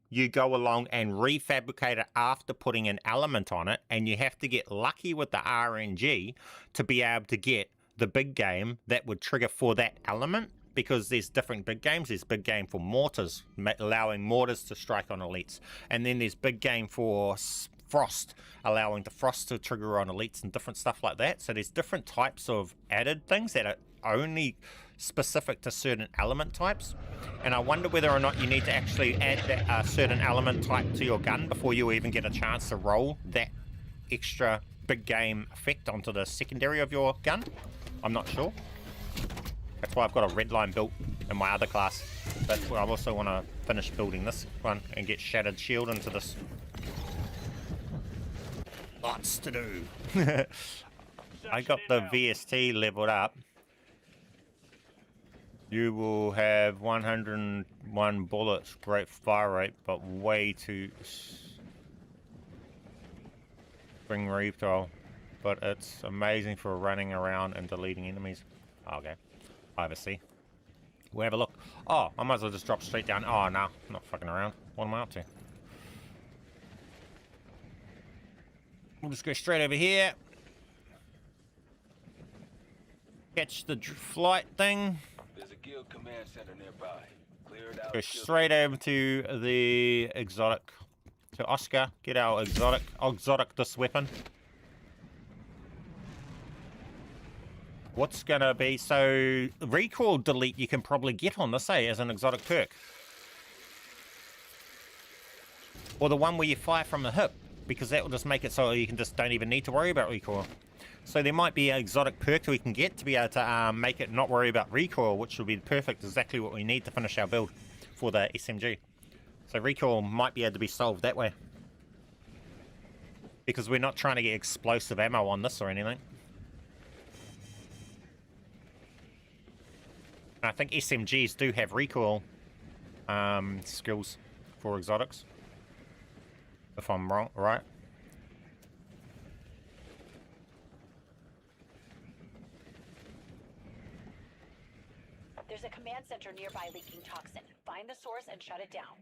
you go along and refabricate it after putting an element on it, and you have to get lucky with the RNG to be able to get the big game that would trigger for that element, because there's different big games. There's big game for mortars, allowing mortars to strike on elites, and then there's big game for frost, allowing the frost to trigger on elites and different stuff like that. So there's different types of added things that are only specific to certain element types, and I wonder whether or not you need to actually add that certain element type to your gun before you even get a chance to roll that extra big game effect onto the secondary of your gun. I'm not sure. That's why I've got a red line built in my other class, but I also want to finish building this one and get shattered shield into this. Lots to do. I got the VST leveled up. You will have 101 bullets, great fire rate, but way too spring recoil. But it's amazing for running around and deleting enemies. Okay, I have a C. We'll have a look. Oh, I might as well just drop straight down. Oh no, I'm not fucking around. What am I up to? We'll just go straight over here. Catch the flight thing. There's a guild command center nearby. Clear it out. Go straight over to the exotic. To Oscar. Get our exotic this weapon. What's gonna be, so recoil delete you can probably get on this, as an exotic perk. Or the one where you fire from the hip, because that will just make it so you can just don't even need to worry about recoil. So there might be an exotic perk we can get to be able to make it not worry about recoil, which will be perfect, exactly what we need to finish our build for the SMG. So recoil might be able to be solved that way, because we're not trying to get explosive ammo on this or anything. I think SMGs do have recoil skills for exotics, if I'm wrong, right? There's a command center nearby leaking toxin. Find the source and shut it down.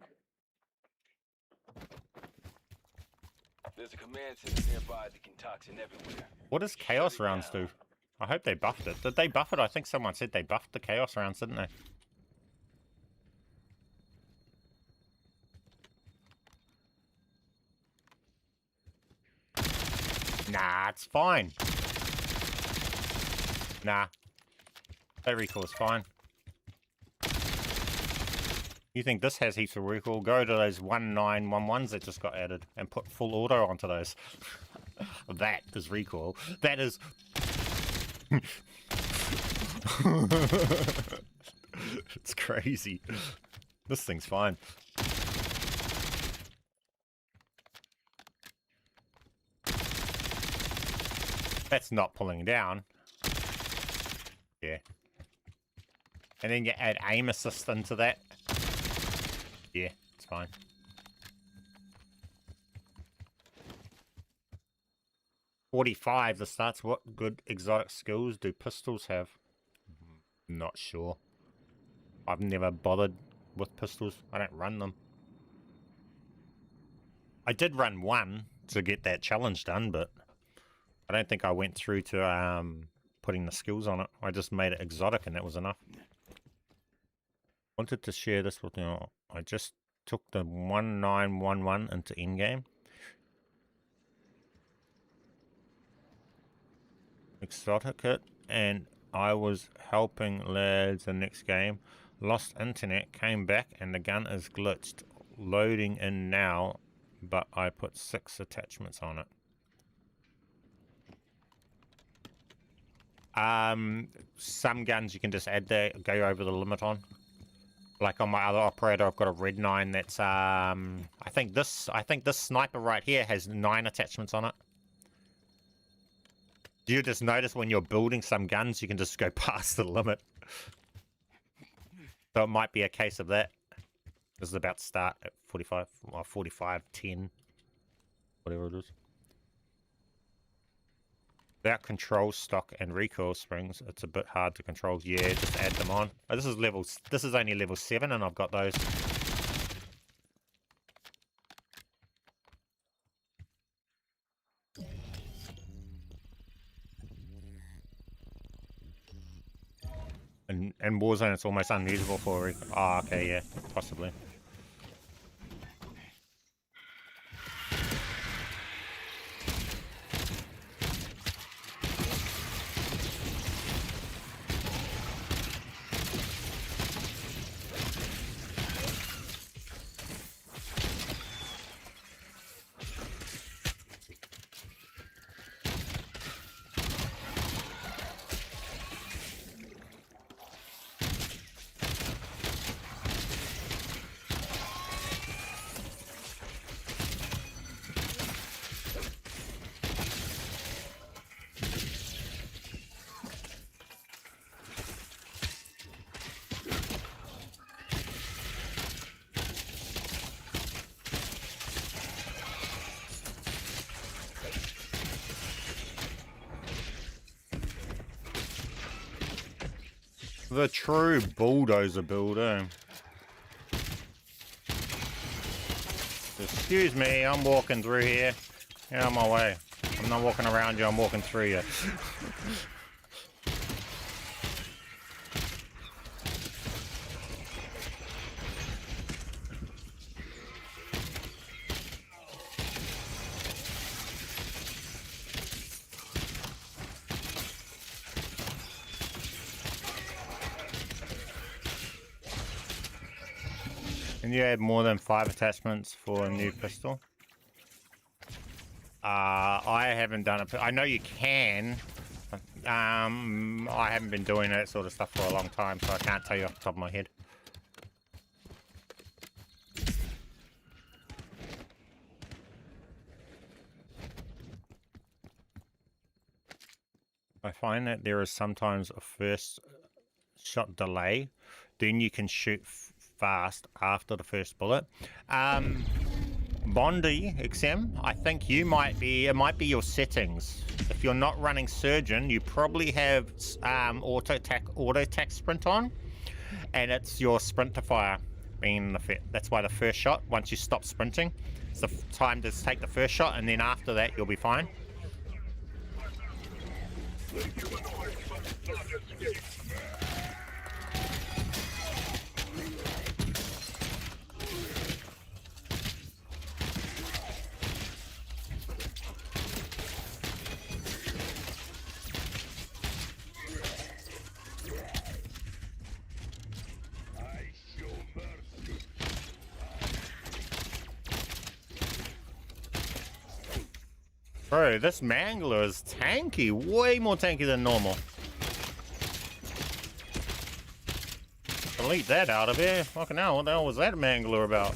There's a command center nearby that can toxin everywhere. What does chaos rounds do? I hope they buffed it. Did they buff it? I think someone said they buffed the chaos rounds, didn't they? Nah, it's fine. Nah. That recoil is fine. You think this has heaps of recoil? Go to those 1911s that just got added and put full auto onto those. That is recoil. That is... It's crazy. This thing's fine. That's not pulling down. Yeah. And then you add aim assist into that. Yeah, it's fine. .45 the starts. What good exotic skills do pistols have? Not sure. I've never bothered with pistols. I don't run them. I did run one to get that challenge done, but I don't think I went through to putting the skills on it. I just made it exotic and that was enough. Wanted to share this with you. I just took the 1911 into endgame. Exotic it, and I was helping lads the next game. Lost internet, came back, and the gun is glitched. Loading in now, but I put 6 attachments on it. Some guns you can just add that, go over the limit on. Like on my other operator, I've got a red 9 that's I think this sniper right here has 9 attachments on it. Do you just notice when you're building some guns, you can just go past the limit? So it might be a case of that. This is about to start at 45, or 45:10, whatever it is. Without control stock and recoil springs, it's a bit hard to control. Yeah, just add them on. Oh, this is only level 7, and I've got those. And Warzone, it's almost unusable for. Oh, okay, yeah, possibly. The true bulldozer builder. Excuse me, I'm walking through here. Get out of my way. I'm not walking around you, I'm walking through you. Can you add more than 5 attachments for a new pistol? I haven't done it. I know you can. I haven't been doing that sort of stuff for a long time, so I can't tell you off the top of my head. I find that there is sometimes a first shot delay, then you can shoot fast after the first bullet. Bondi XM, I think it might be your settings. If you're not running Surgeon, you probably have auto attack sprint on, and it's your sprint to fire being in effect. That's why the first shot, once you stop sprinting, it's the time to take the first shot, and then after that you'll be fine. Bro, this mangler is tanky, way more tanky than normal. Delete that out of here. Fucking hell, what the hell was that mangler about?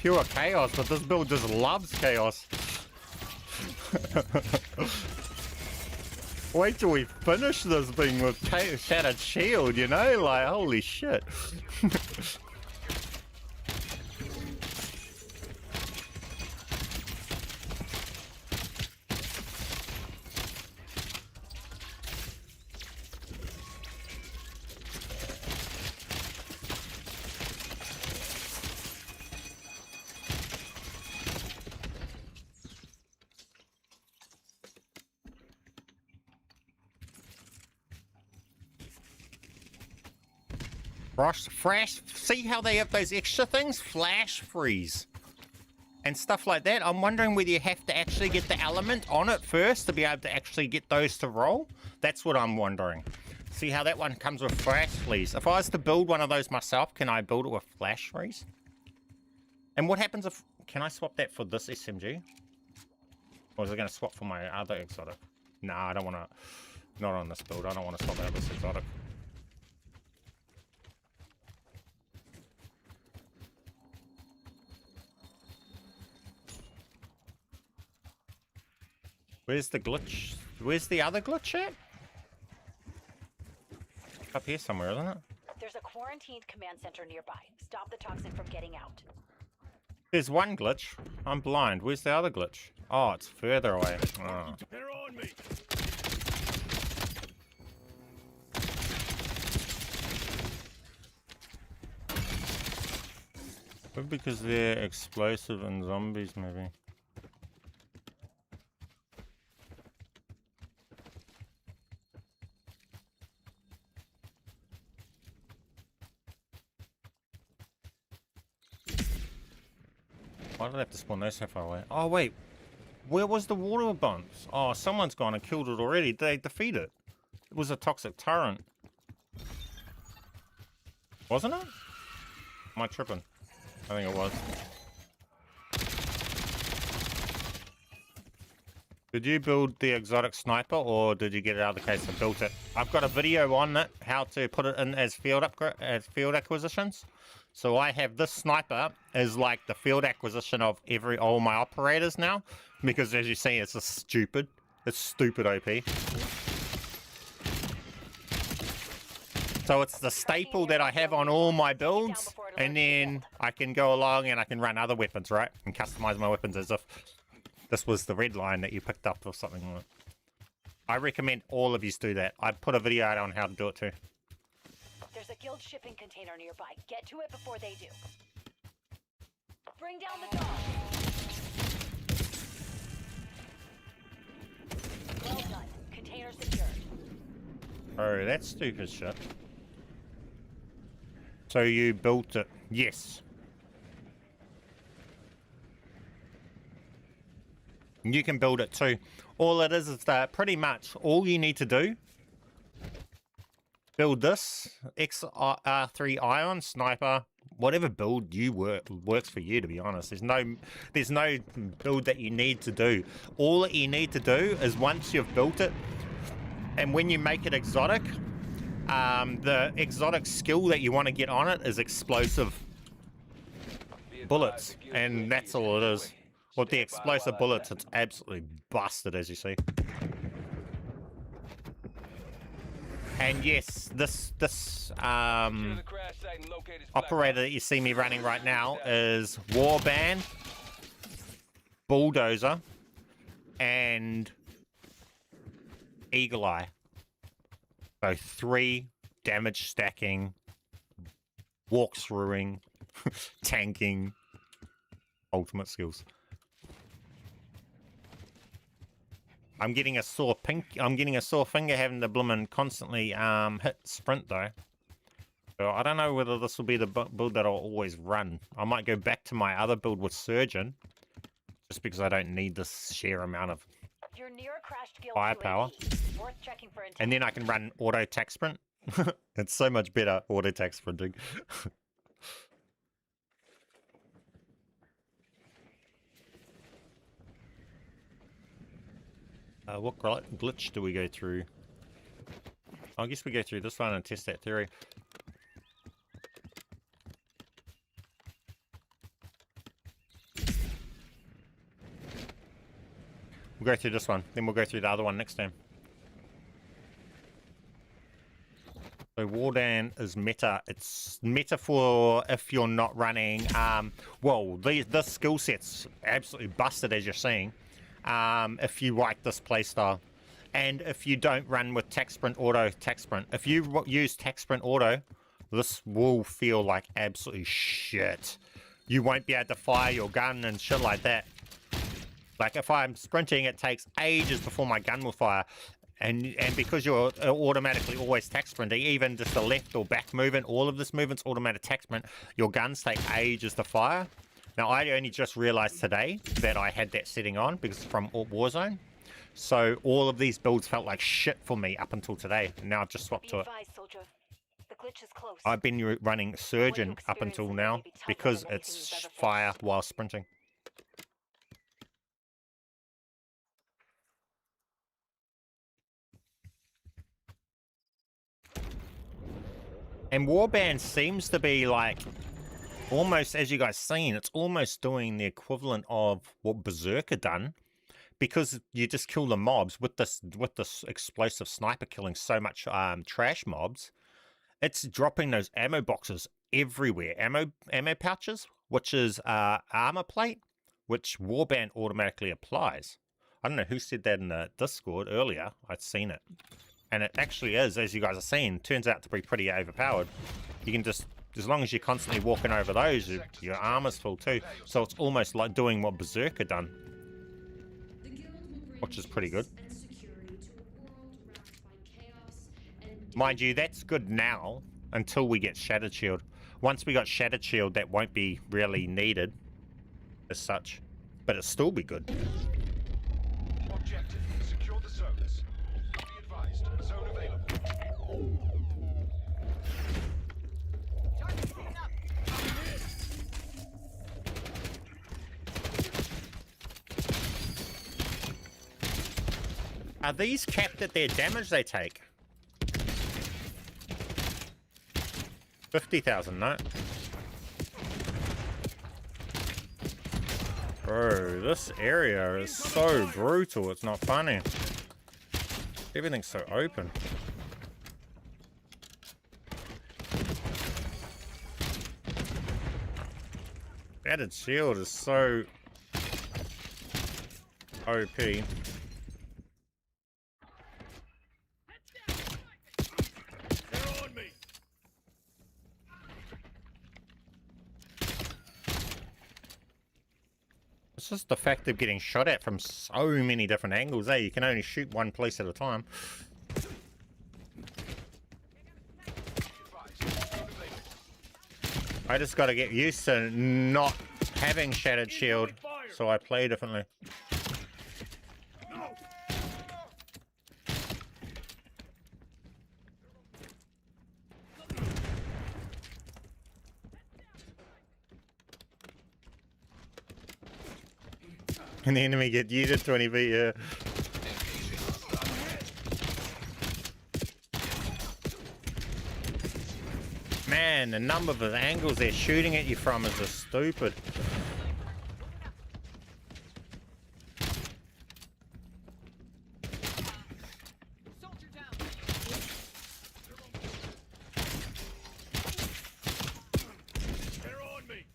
Pure chaos, but this build just loves chaos. Wait till we finish this thing with Shattered Shield, you know? Like, holy shit. Fresh, see how they have those extra things? Flash freeze. and stuff like that. I'm wondering whether you have to actually get the element on it first to be able to actually get those to roll. That's what I'm wondering. See how that one comes with flash freeze. If I was to build one of those myself, can I build it with flash freeze? And what happens if... Can I swap that for this SMG? Or is it going to swap for my other exotic? Nah, I don't want to... Not on this build. I don't want to swap out this exotic. Where's the glitch? Where's the other glitch at? Up here somewhere, isn't it? There's a quarantined command center nearby. Stop the toxin from getting out. There's one glitch. I'm blind. Where's the other glitch? Oh, it's further away. Oh. They're on me. Maybe because they're explosive and zombies, maybe. Why did I have to spawn those so far away? Oh, wait. Where was the water bombs? Oh, someone's gone and killed it already. Did they defeat it? It was a toxic torrent. Wasn't it? Am I tripping? I think it was. Did you build the exotic sniper or did you get it out of the case and built it? I've got a video on it, how to put it in as field acquisitions. So I have this sniper as like the field acquisition of all my operators now, because as you see, it's just stupid. It's stupid OP. So it's the staple that I have on all my builds, and then I can go along and I can run other weapons, right? And customize my weapons as if this was the red line that you picked up or something like that. I recommend all of you do that. I put a video out on how to do it too. There's a guild shipping container nearby. Get to it before they do. Bring down the dog. Well done. Container secured. Oh, that's stupid shit. So you built it. Yes. You can build it too. All it is that pretty much all you need to do, build this XR3 Ion Sniper, whatever build you works for you, to be honest. There's no build that you need to do. All that you need to do is once you've built it, and when you make it exotic, the exotic skill that you want to get on it is explosive bullets, and that's all it is. With the explosive bullets, it's absolutely busted, as you see. And yes, this operator that you see me running right now is Warband, Bulldozer, and Eagle Eye. So 3 damage stacking, walk-throughing, tanking, ultimate skills. I'm getting a sore finger having to bloomin' constantly hit sprint though. So I don't know whether this will be the build that I'll always run. I might go back to my other build with Surgeon, just because I don't need this sheer amount of You're near a crashed guild firepower. UAV. Worth checking for intel. And then I can run auto attack sprint. It's so much better auto attack sprinting. What glitch do we go through? I guess we go through this one and test that theory. We'll go through this one, then we'll go through the other one next time. So Wardan is meta. It's meta for if you're not running. Well, this skill set's absolutely busted, as you're seeing. If you like this playstyle, and if you don't run with tac sprint auto tac sprint, if you use tac sprint auto, this will feel like absolutely shit. You won't be able to fire your gun and shit like that. Like if I'm sprinting, it takes ages before my gun will fire, and because you're automatically always tac sprinting, even just the left or back movement, all of this movement's automatic tac sprint. Your guns take ages to fire. Now, I only just realized today that I had that setting on because from Warzone. So all of these builds felt like shit for me up until today. And now I've just swapped Be to it. advised, soldier. The glitch is close. I've been running Surgeon up experience until today now may be tougher because than anything it's you've ever fire faced. while sprinting. And Warband seems to be like almost, as you guys seen, it's almost doing the equivalent of what Berserker done, because you just kill the mobs with this explosive sniper killing so much trash mobs. It's dropping those ammo boxes everywhere, ammo pouches, which is armor plate, which Warband automatically applies. I don't know who said that in the Discord earlier. I'd seen it. And it actually is, as you guys are seeing, turns out to be pretty overpowered. You can just, as long as you're constantly walking over those, your armor's full too. So it's almost like doing what Berserker done, The guild will bring which is pretty good. peace and security to a world racked by chaos and Mind you, that's good now until we get Shattered Shield. Once we got Shattered Shield, that won't be really needed as such, but it'll still be good. Objective, secure the zones. Be advised, zone available. Are these capped at their damage they take? 50,000, no? Bro, this area is so brutal, it's not funny. Everything's so open. Added shield is so OP. They're on me. It's just the fact of getting shot at from so many different angles, eh? You can only shoot one place at a time. I just got to get used to not having Shattered Shield, so I play differently. And the enemy get yeeted 20 feet, yeah. Man, the number of angles they're shooting at you from is just stupid. They're on me.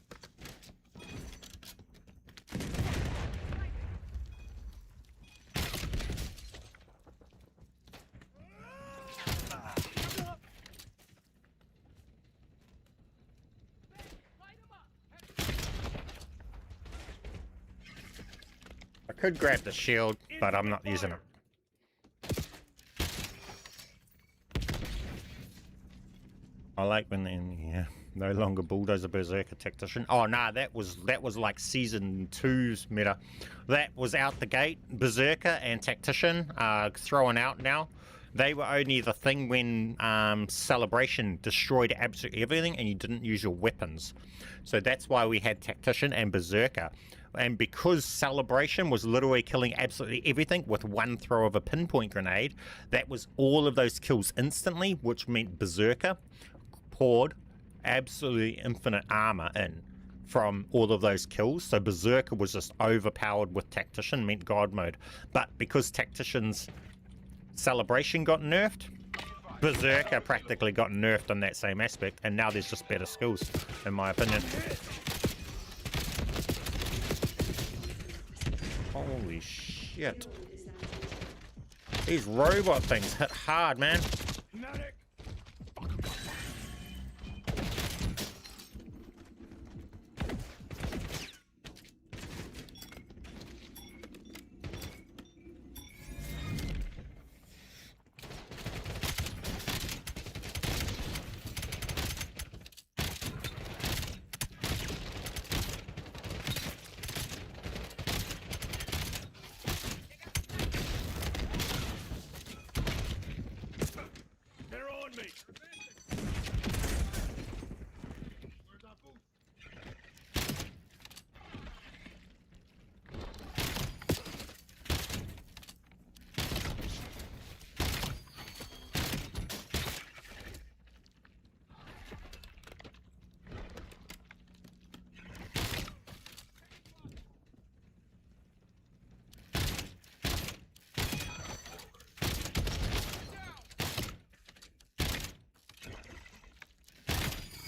I could grab the shield, but I'm not using it. I like when they're no longer Bulldozer Berserker Tactician. Oh nah, that was like season 2's meta. That was out the gate. Berserker and Tactician are thrown out now. They were only the thing when Celebration destroyed absolutely everything and you didn't use your weapons. So that's why we had Tactician and Berserker. And because Celebration was literally killing absolutely everything with one throw of a pinpoint grenade, that was all of those kills instantly, which meant Berserker poured absolutely infinite armor in from all of those kills. So Berserker was just overpowered with Tactician, meant God mode. But because Tactician's Celebration got nerfed, Berserker practically got nerfed on that same aspect, and now there's just better skills, in my opinion. Holy shit. These robot things hit hard, man. Medic.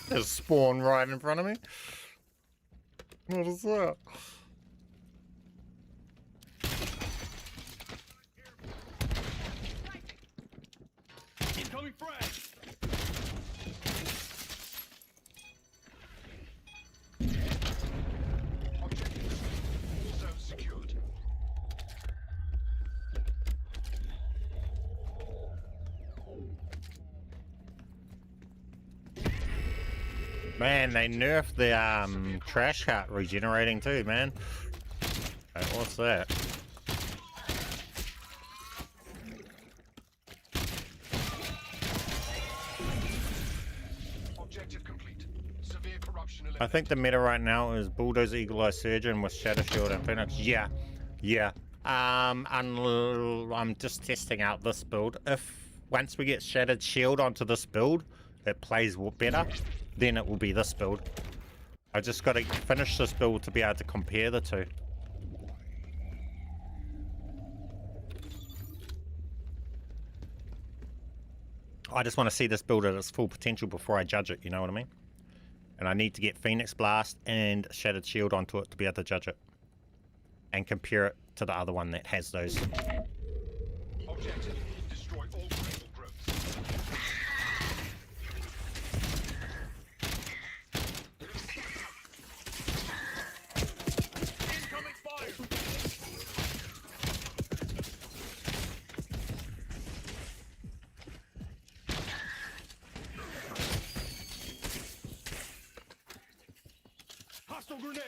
Just spawn right in front of me. What is that? Incoming frag! Objectives. All zones secured. Man, they nerfed the trash cart regenerating too, man. Hey, what's that? Objective complete. Severe corruption I eliminated. think the meta right now is Bulldozer, Eagle Eye Surgeon with Shadow Shield and Phoenix. Yeah. I'm just testing out this build. If once we get Shattered Shield onto this build, it plays better, then it will be this build. I just got to finish this build to be able to compare the two. I just want to see this build at its full potential before I judge it, you know what I mean? And I need to get Phoenix Blast and Shattered Shield onto it to be able to judge it. And compare it to the other one that has those. Objective. Destroy all critical growths. Incoming fire! Hostile grenade!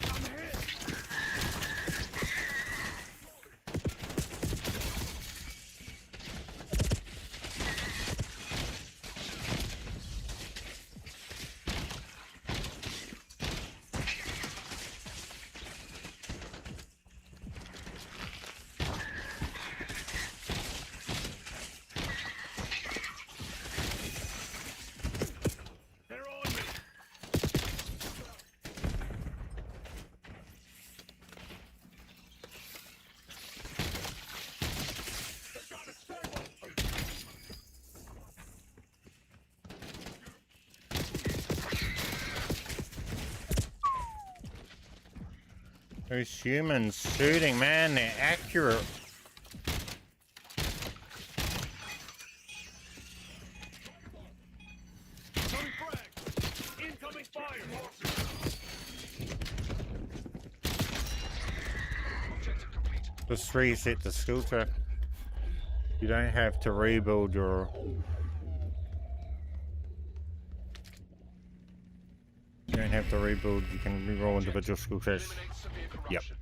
I'm hit! They're on me! They got a stable! Those humans shooting, man, they're accurate. Incoming frag! Incoming fire! Objective complete. Just reset the skill track. You don't have to rebuild your... You don't have to rebuild, you can reroll individual skill tracks. Eliminate severe Yep. corruption.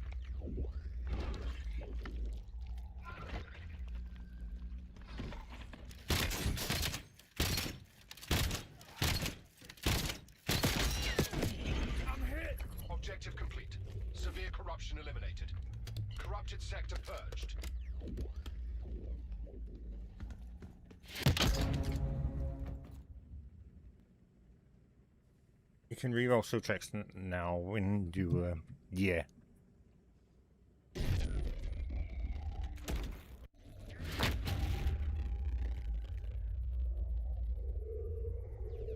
I'm hit! Objective complete. Severe corruption eliminated. Corrupted sector purged. You can reroll skill tracks now when you, yeah.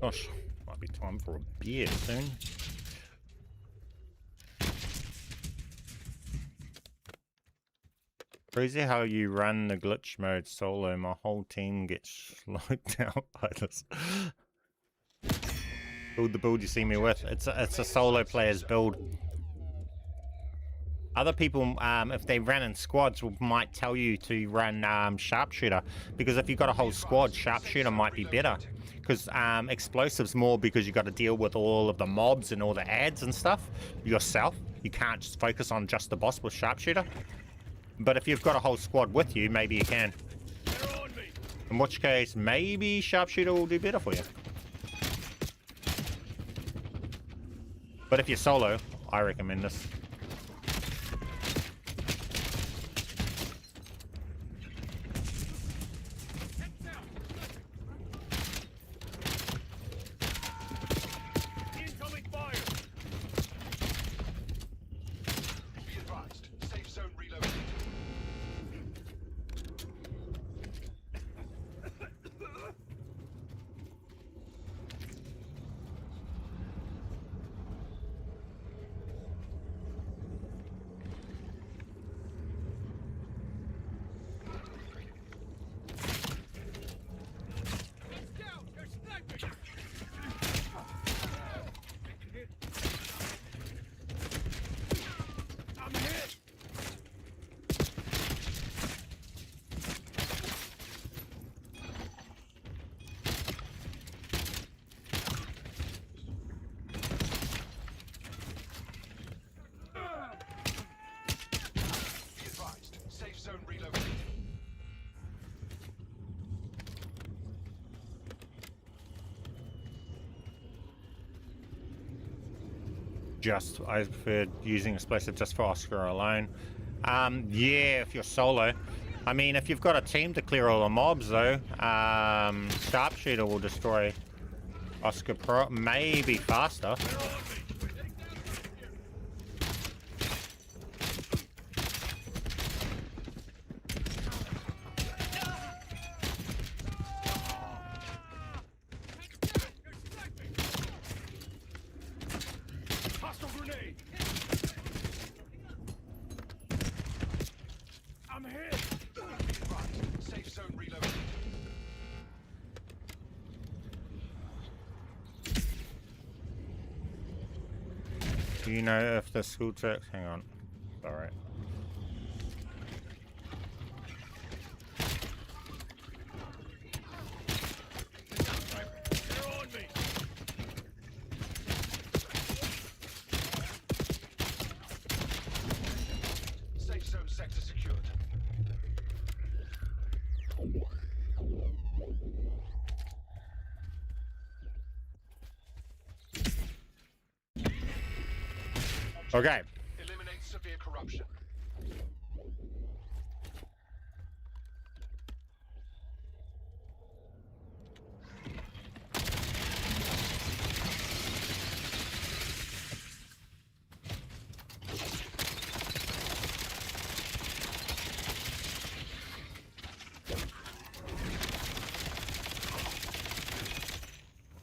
Gosh, might be time for a beer soon. Crazy how you run the glitch mode solo, my whole team gets slowed down by this. Build the build you see me with. It's a solo player's build. Other people, if they run in squads, might tell you to run sharpshooter, because if you've got a whole squad, sharpshooter might be better. Because explosives more, because you got to deal with all of the mobs and all the ads and stuff yourself. You can't just focus on just the boss with sharpshooter. But if you've got a whole squad with you, maybe you can. They're on me! In which case, maybe sharpshooter will do better for you. But if you're solo, I recommend this. Incoming fire! Be advised. Safe zone relocated. I prefer using explosive just for Oscar alone. Yeah, if you're solo. I mean, if you've got a team to clear all the mobs, though, Sharpshooter will destroy Oscar Pro, maybe faster. Hostile grenade. I'm hit. Right. Safe zone reloaded. Do you know if the school tricks? Hang on. Alright. They're on me. Safe zone sector secured. Okay. Eliminate severe corruption.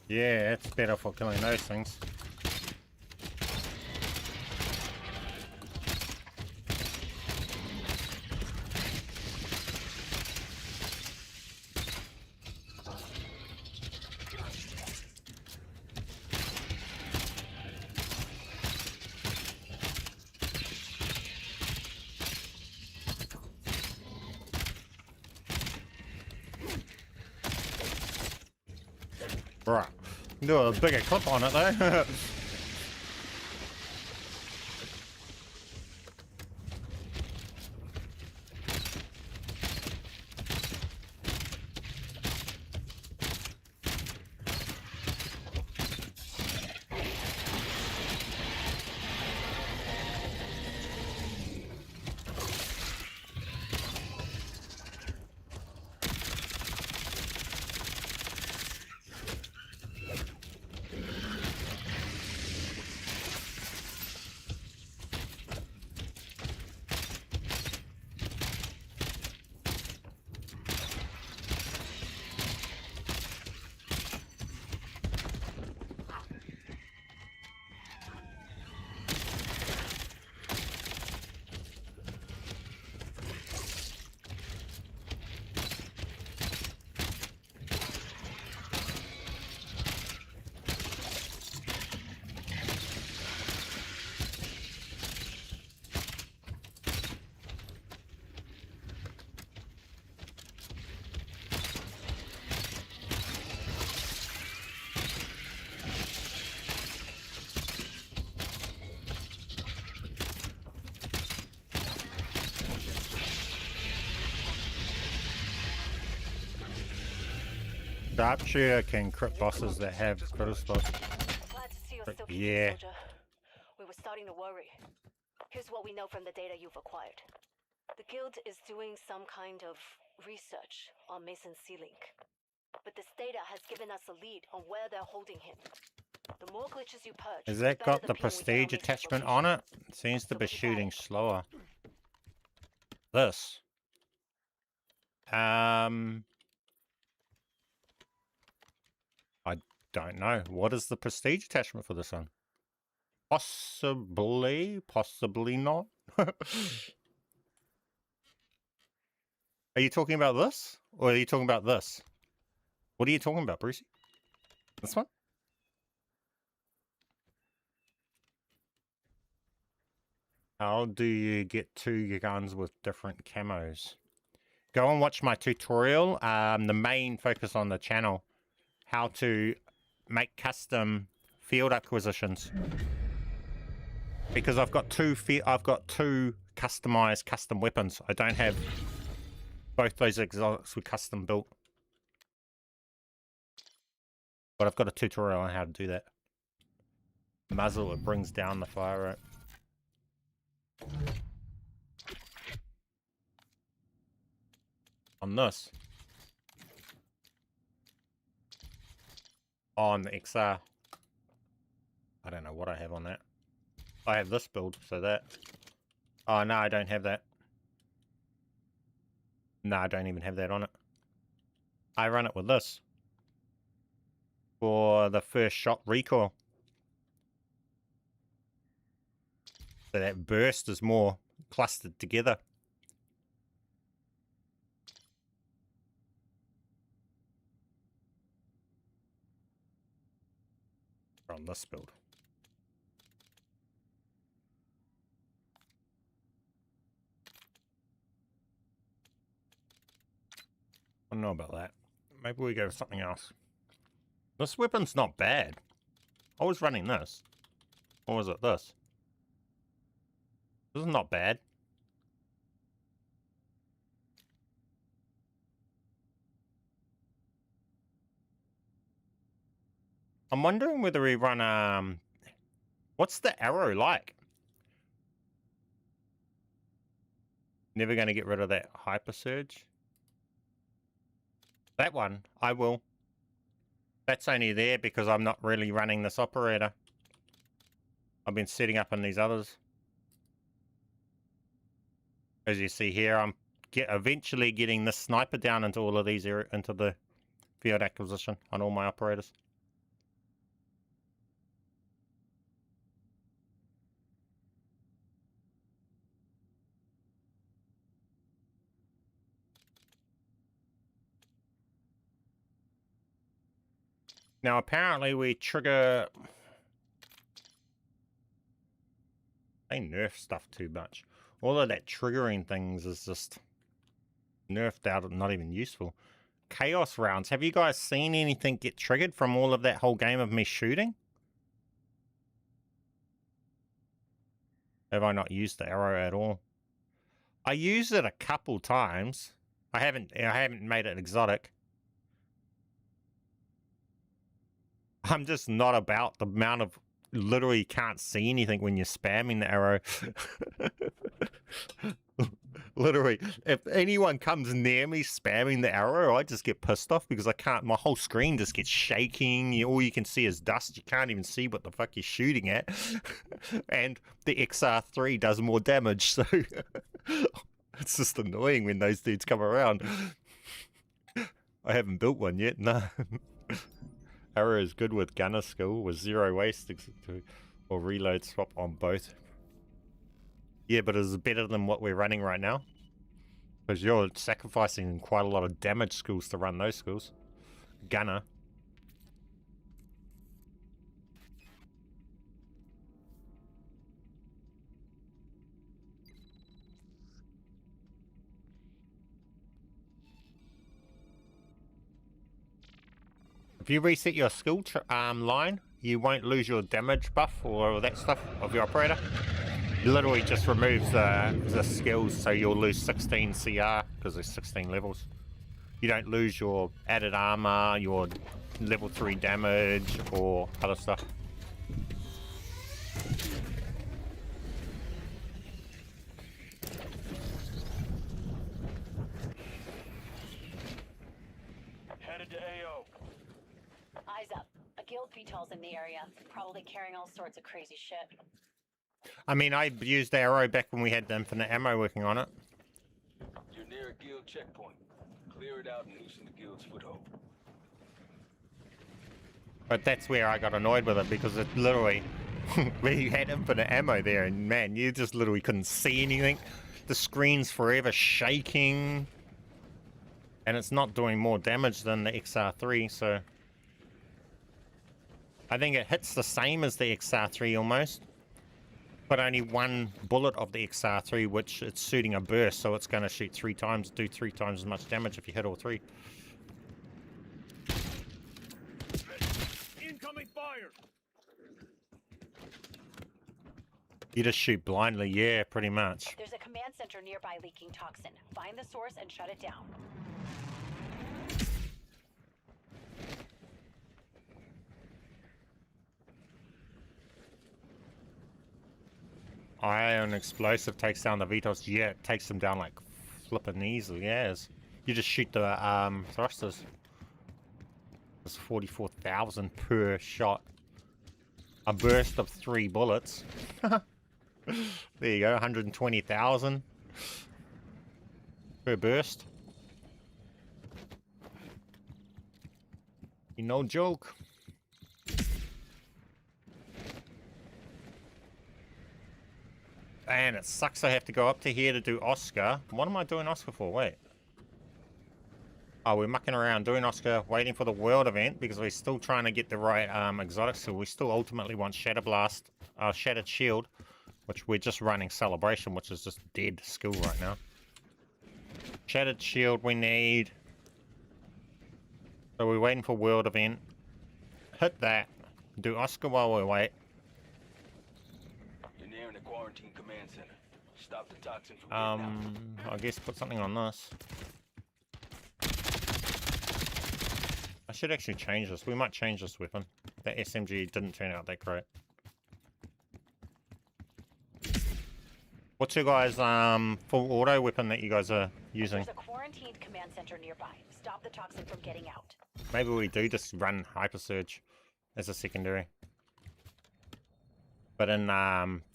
Yeah, it's better for killing those things. Right. Do a bigger clip on it though. Sharpshooter can crit bosses that have critical spots. Glad to see you're still Yeah. keeping, soldier. We were starting to worry. Here's what we know from the data you've acquired. The guild is doing some kind of research on Mason Sea-Link. But this data has given us a lead on where they're holding him. The more glitches you purge, Has the that better got the ping we get on prestige Mason's attachment location. on it? It seems to be shooting slower. This. I don't know. What is the prestige attachment for this one? Possibly not. Are you talking about this? Or are you talking about this? What are you talking about, Brucey? This one? How do you get two guns with different camos? Go and watch my tutorial. The main focus on the channel. How to make custom field acquisitions. Because I've got two customized custom weapons. I don't have both those exotics were custom built. But I've got a tutorial on how to do that. muzzle, it brings down the fire rate. On this. On the XR. I don't know what I have on that. I have this build, so that. Oh, no, I don't have that. No, I don't even have that on it. I run it with this. For the first shot recoil. So that burst is more clustered together. On this build. I don't know about that. Maybe we go with something else. This weapon's not bad. I was running this. Or was it this? This is not bad. I'm wondering whether we run, what's the arrow like? Never going to get rid of that hyper surge. That one, I will. That's only there because I'm not really running this operator. I've been setting up on these others. As you see here, I'm eventually getting this sniper down into all of these into the field acquisition on all my operators. Now apparently we trigger... They nerf stuff too much. All of that triggering things is just nerfed out and not even useful. Chaos rounds. Have you guys seen anything get triggered from all of that whole game of me shooting? Have I not used the arrow at all? I used it a couple times. I haven't made it exotic. I'm just not about the amount of... Literally can't see anything when you're spamming the arrow. Literally, if anyone comes near me spamming the arrow, I just get pissed off because I can't... My whole screen just gets shaking. All you can see is dust. You can't even see what the fuck you're shooting at. And the XR3 does more damage, so... It's just annoying when those dudes come around. I haven't built one yet, no. Arrow is good with gunner skill with 0 waste or reload swap on both. Yeah, but it's better than what we're running right now. Because you're sacrificing quite a lot of damage skills to run those skills. Gunner. If you reset your skill line, you won't lose your damage buff or that stuff of your operator. It literally just removes the skills, so you'll lose 16 CR because there's 16 levels. You don't lose your added armor, your level 3 damage, or other stuff. Headed to AO. Eyes up. A guild VTOL's in the area, probably carrying all sorts of crazy shit. I mean, I used the arrow back when we had the infinite ammo working on it. You're near a guild checkpoint. Clear it out and loosen the guild's foothold. But that's where I got annoyed with it, because it literally, we had infinite ammo there, and man, you just literally couldn't see anything. The screen's forever shaking, and it's not doing more damage than the XR3, so... I think it hits the same as the XR3 almost, but only one bullet of the XR3, which it's shooting a burst, so it's going to shoot 3 times, do 3 times as much damage if you hit all 3. Incoming fire! You just shoot blindly, yeah, pretty much. There's a command center nearby leaking toxin. Find the source and shut it down. Iron explosive takes down the VTOLs. Yeah, it takes them down like flipping easily. Yes. You just shoot the thrusters. It's 44,000 per shot. A burst of 3 bullets. There you go, 120,000 per burst. No joke. And it sucks I have to go up to here to do Oscar. What am I doing Oscar for? Wait. Oh, we're mucking around doing Oscar, waiting for the world event because we're still trying to get the right exotics. So we still ultimately want Shatter Blast, Shattered Shield, which we're just running Celebration, which is just dead skill right now. Shattered Shield we need. So we're waiting for world event. Hit that. Do Oscar while we wait. You're nearing the quarantine command center. Stop the toxin from getting out. I guess put something on this. I should actually change this. We might change this weapon. That SMG didn't turn out that great. What's your guys' full auto weapon that you guys are using? There's a quarantined command center nearby. Stop the toxin from getting out. Maybe we do just run Hyper Surge as a secondary. But in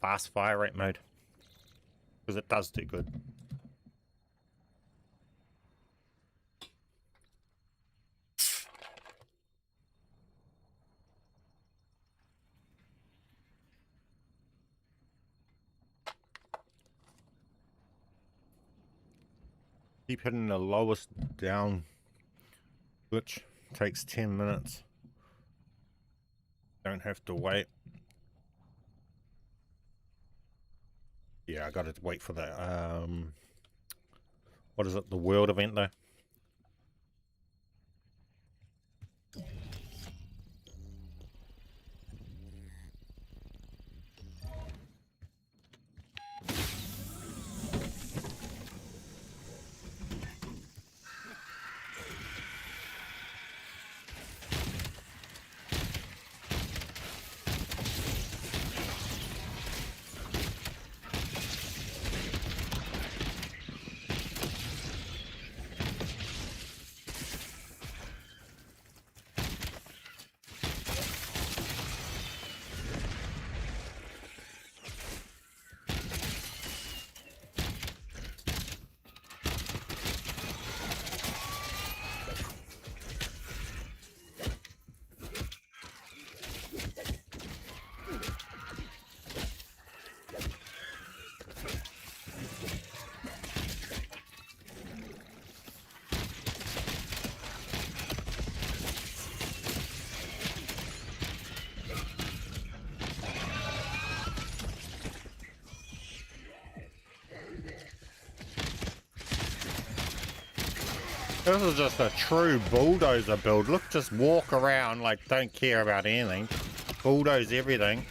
fast fire rate mode. Because it does do good. Keep hitting the lowest down, which takes 10 minutes. Don't have to wait. Yeah, I gotta wait for that. What is it? The world event though. This is just a true bulldozer build. Look, just walk around like don't care about anything. Bulldoze everything.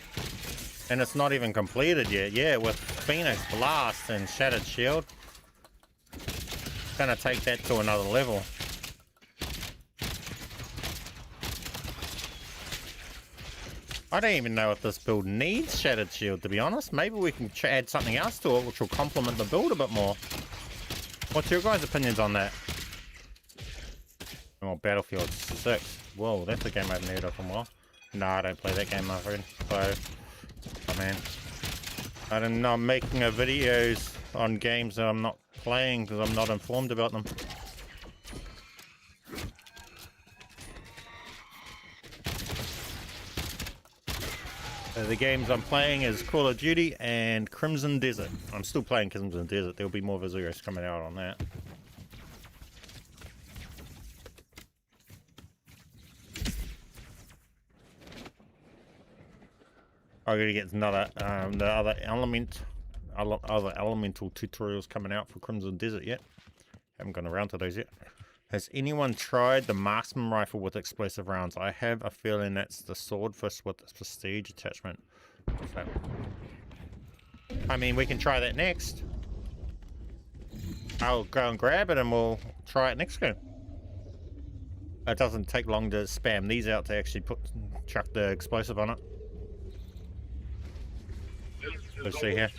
And it's not even completed yet. Yeah, with Phoenix Blast and Shattered Shield. Gonna take that to another level. I don't even know if this build needs Shattered Shield, to be honest. Maybe we can add something else to it which will complement the build a bit more. What's your guys' opinions on that? Oh, Battlefield 6. Whoa, that's a game I haven't heard of for a while. No, I don't play that game, my friend. So, oh man. I'm not making videos on games that I'm not playing because I'm not informed about them. The games I'm playing is Call of Duty and Crimson Desert. I'm still playing Crimson Desert. There'll be more videos coming out on that. I'm gonna get another the other elemental tutorials coming out for Crimson Desert yet. Haven't gone around to those yet. Has anyone tried the marksman rifle with explosive rounds? I have a feeling that's the swordfish with the prestige attachment. So, I mean, we can try that next. I'll go and grab it and we'll try it next game. It doesn't take long to spam these out to actually chuck the explosive on it. Let's see here.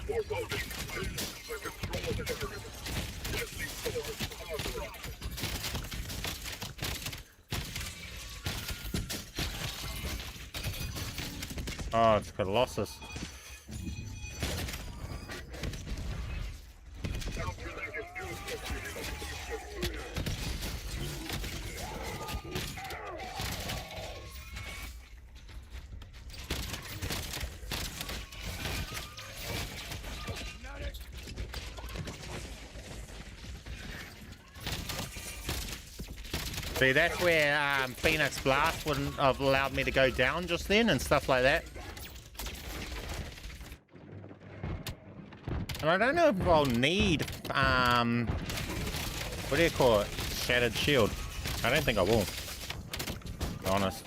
Oh, it's Colossus. See, that's where Phoenix Blast wouldn't have allowed me to go down just then and stuff like that. And I don't know if I'll need, what do you call it? Shattered Shield. I don't think I will, to be honest.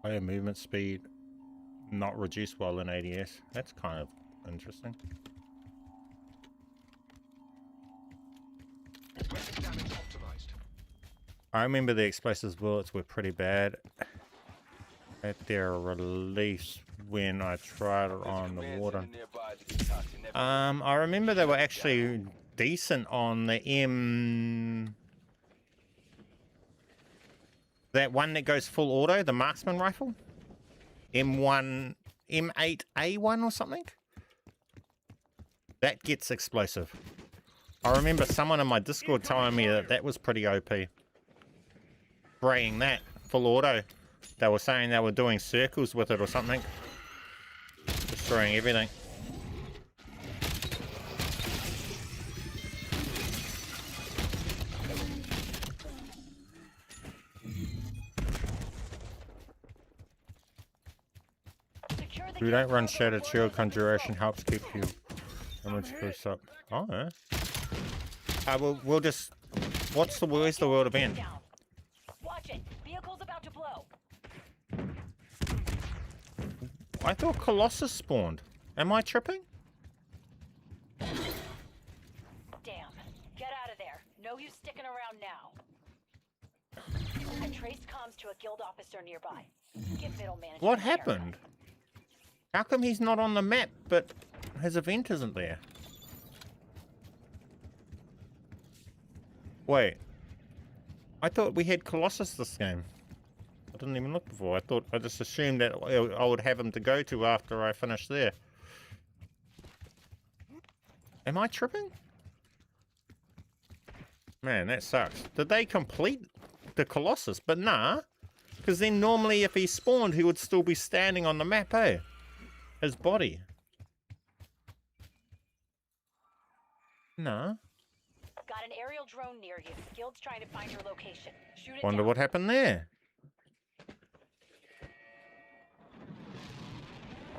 Higher movement speed, not reduced while in ADS. That's kind of interesting. Weapon damage optimized. I remember the explosives bullets were pretty bad at their release when I tried it on the water. I remember they were actually decent on the that one that goes full auto, the marksman rifle, M8A1 or something. That gets explosive. I remember someone in my Discord telling me that that was pretty OP. Spraying that full auto. They were saying they were doing circles with it or something. Destroying everything. We don't run Shattered Shield. Conjuration helps keep you damage boost up. Oh, yeah. We'll just. Where's the world event? Watch it. Vehicle's about to blow. I thought Colossus spawned. Am I tripping? Damn. Get out of there. No use sticking around now. I traced comms to a guild officer nearby. Give middle management. What happened? How come he's not on the map, but his event isn't there? Wait. I thought we had Colossus this game. I didn't even look before. I just assumed that I would have him to go to after I finish there. Am I tripping? Man, that sucks. Did they complete the Colossus? But nah. Because then normally if he spawned, he would still be standing on the map, eh? His body. Nah. Got an aerial drone near you. Guild's trying to find your location. Shoot it Wonder down. what happened there.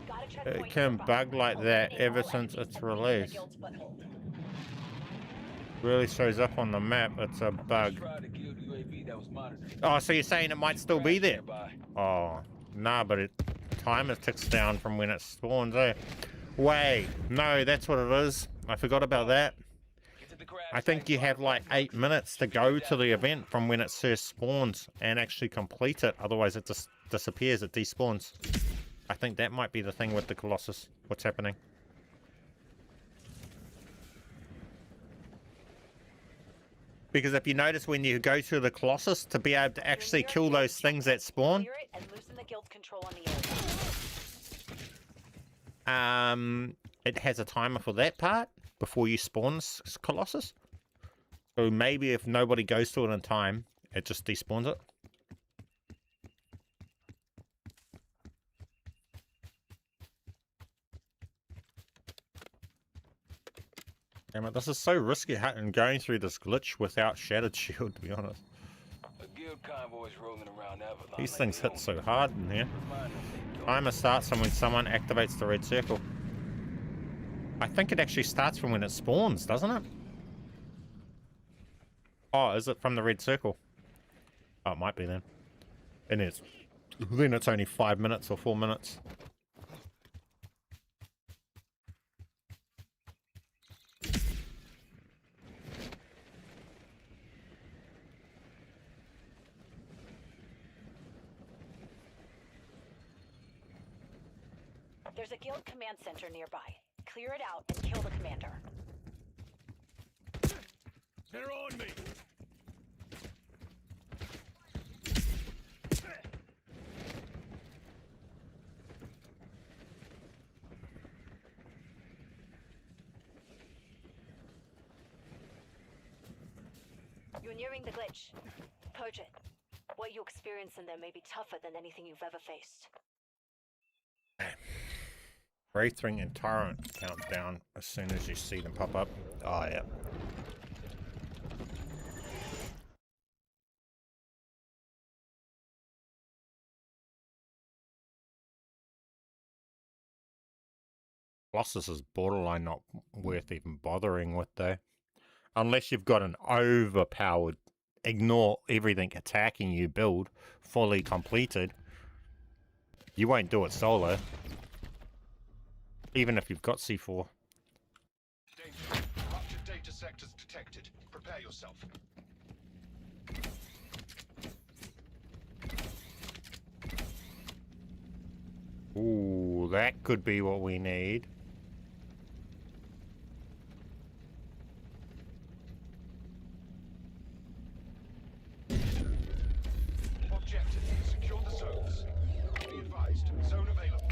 Got a It checkpoint can nearby. bug like that Eliminate ever all since enemies its and leave the release. guild's foothold. Really shows up on the map. It's a bug. Oh, so you're saying it might still be there? Oh, nah, but it timer ticks down from when it spawns, eh? Wait, no, that's what it is. I forgot about that. I think you have like 8 minutes to go to the event from when it first spawns and actually complete it. Otherwise it just disappears, it despawns. I think that might be the thing with the Colossus. What's happening? Because if you notice when you go to the Colossus, to be able to actually kill those things that spawn, Clear it and loosen the guild's control on the area. it has a timer for that part before you spawn Colossus. So maybe if nobody goes to it in time, it just despawns it. Damn it, this is so risky and going through this glitch without Shattered Shield, to be honest. These things hit so hard in here. Timer starts from when someone activates the red circle. I think it actually starts from when it spawns, doesn't it? Oh, is it from the red circle? Oh, it might be then. And then it's only 5 minutes or 4 minutes. There's a guild command center nearby. Clear it out and kill the commander. They're on me. You're nearing the glitch. Purge it. What you experience in there may be tougher than anything you've ever faced. Wraithwing and Tyrant countdown as soon as you see them pop up. Oh, yeah. Colossus is borderline not worth even bothering with, though. Unless you've got an overpowered, ignore everything attacking you build, fully completed. You won't do it solo. Even if you've got C4. Danger. Ruptured data sectors detected. Prepare yourself. Ooh, that could be what we need. Objective. Secure the zones. Be advised. Zone available.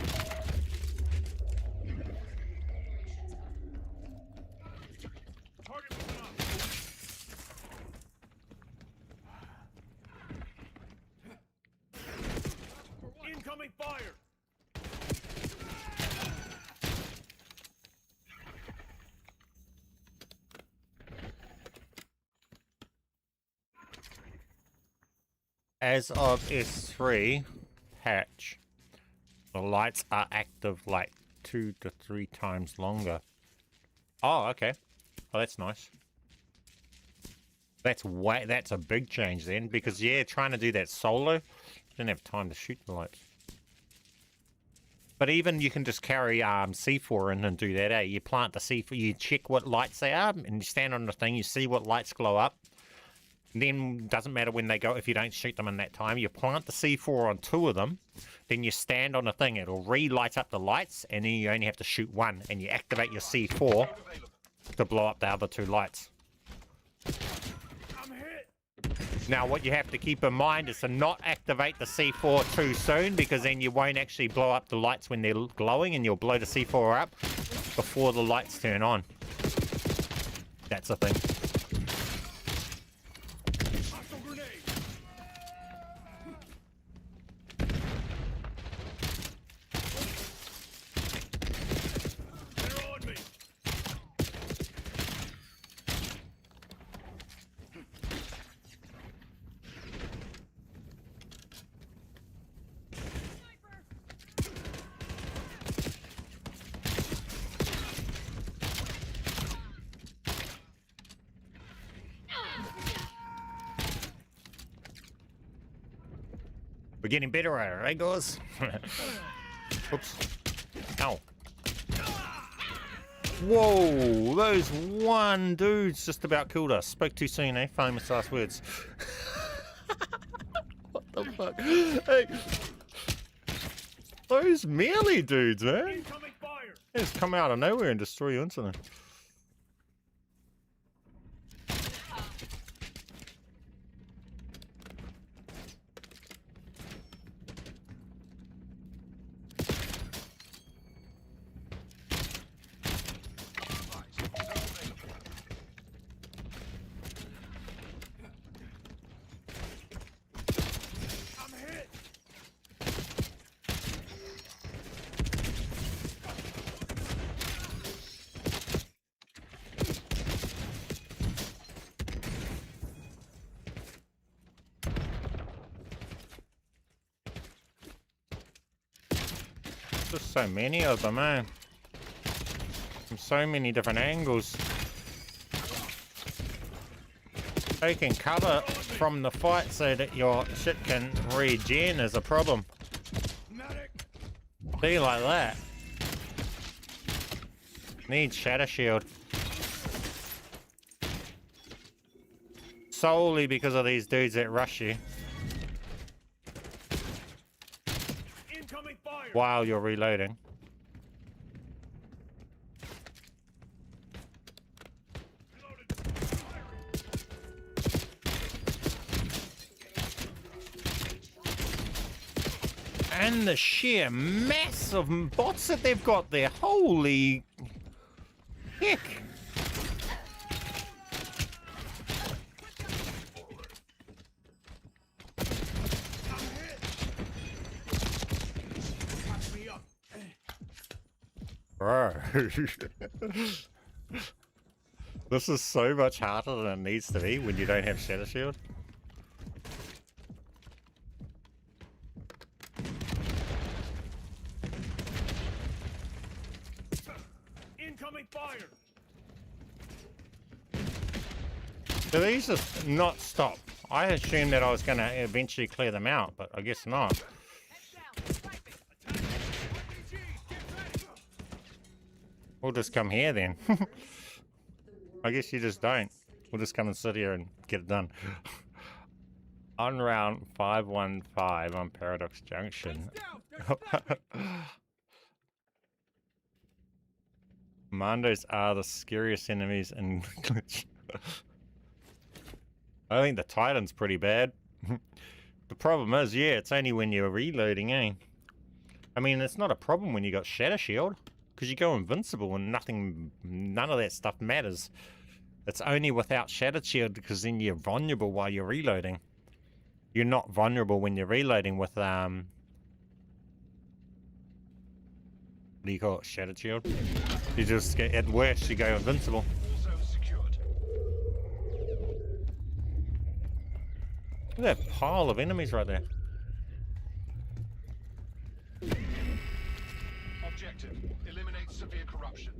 Target moving up. Incoming fire. As of S3 hatch, the lights are active like 2 to 3 times longer. Oh, okay. Oh, that's nice. That's a big change then, because yeah, trying to do that solo, didn't have time to shoot the lights. But even you can just carry C4 in and do that, eh? You plant the C4, you check what lights they are, and you stand on the thing, you see what lights glow up. Then doesn't matter when they go if you don't shoot them in that time. You plant the C4 on 2 of them, then you stand on a thing, it'll re-light up the lights, and then you only have to shoot 1, and you activate your C4 to blow up the other 2 lights. I'm hit. Now what you have to keep in mind is to not activate the C4 too soon, because then you won't actually blow up the lights when they're glowing, and you'll blow the C4 up before the lights turn on. That's the thing. Hostile grenade. They're on me. We're getting better at it, right, guys? Oops. Ow. Whoa, those 1 dudes just about killed us. Spoke too soon, eh? Famous last words. What the fuck? Hey. Those melee dudes, man. Incoming fire. They just come out of nowhere and destroy you instantly. I'm hit. Just so many of them, eh? From so many different angles. Taking cover from the fight so that your shit can regen is a problem. Medic. Be like that. Need Shatter Shield. Solely because of these dudes that rush you Incoming fire. while you're reloading. And the sheer mass of bots that they've got there. Holy heck. Bro. This is so much harder than it needs to be when you don't have Shatter Shield. Incoming fire! Do these just not stop? I assumed that I was going to eventually clear them out, but I guess not. We'll just come here then. I guess you just don't. We'll just come and sit here and get it done. On round 515 on Paradox Junction. Commandos are the scariest enemies in Glitch. I think the Titan's pretty bad. The problem is, yeah, it's only when you're reloading, eh? I mean, it's not a problem when you got Shatter Shield, because you go invincible and none of that stuff matters. It's only without Shatter Shield, because then you're vulnerable while you're reloading. You're not vulnerable when you're reloading with, what do you call it, Shatter Shield? You just get, at worst, you go invincible. All zones secured. Look at that pile of enemies right there. Objective: eliminate severe corruption.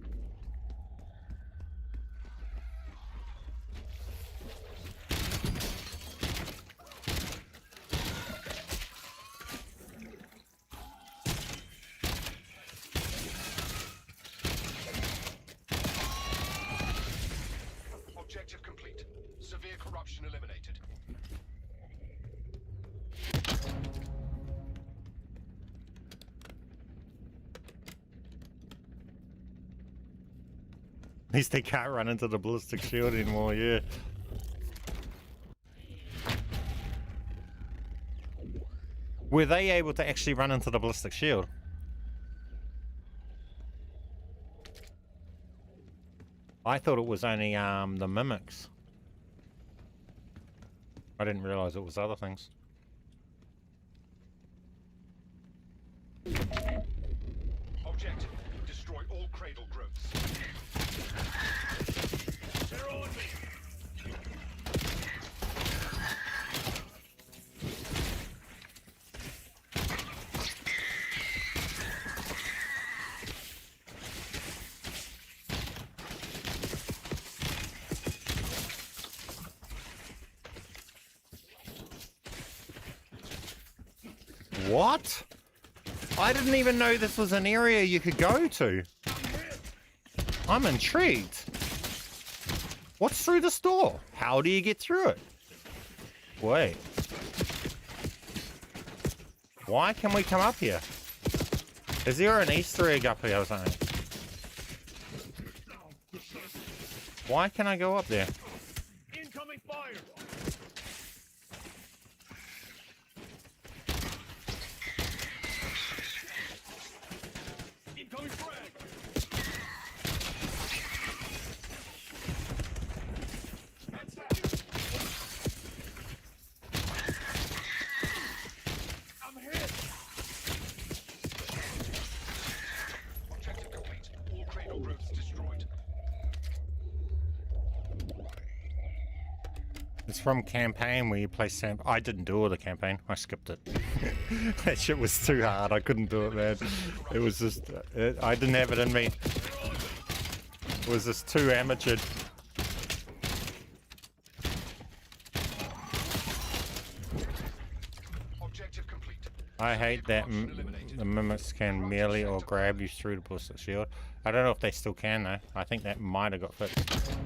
Objective complete. Severe corruption eliminated. At least they can't run into the ballistic shield anymore, yeah. Were they able to actually run into the ballistic shield? I thought it was only the mimics. I didn't realize it was other things. Objective: destroy all cradle growths. They're on me! What? I didn't even know this was an area you could go to. I'm intrigued. What's through this door? How do you get through it? Wait. Why can we come up here? Is there an Easter egg up here or something? Why can I go up there? Incoming fire! Incoming frag! Heads down! I'm hit! Objective complete. All cradle growths destroyed. It's from campaign where you play Sam. I didn't do all the campaign. I skipped it. That shit was too hard. I couldn't do it, man. It was just... I didn't have it in me. It was just too amateur. Objective complete. I hate that the mimics can melee or grab you through the ballistic shield. I don't know if they still can though. I think that might have got fixed.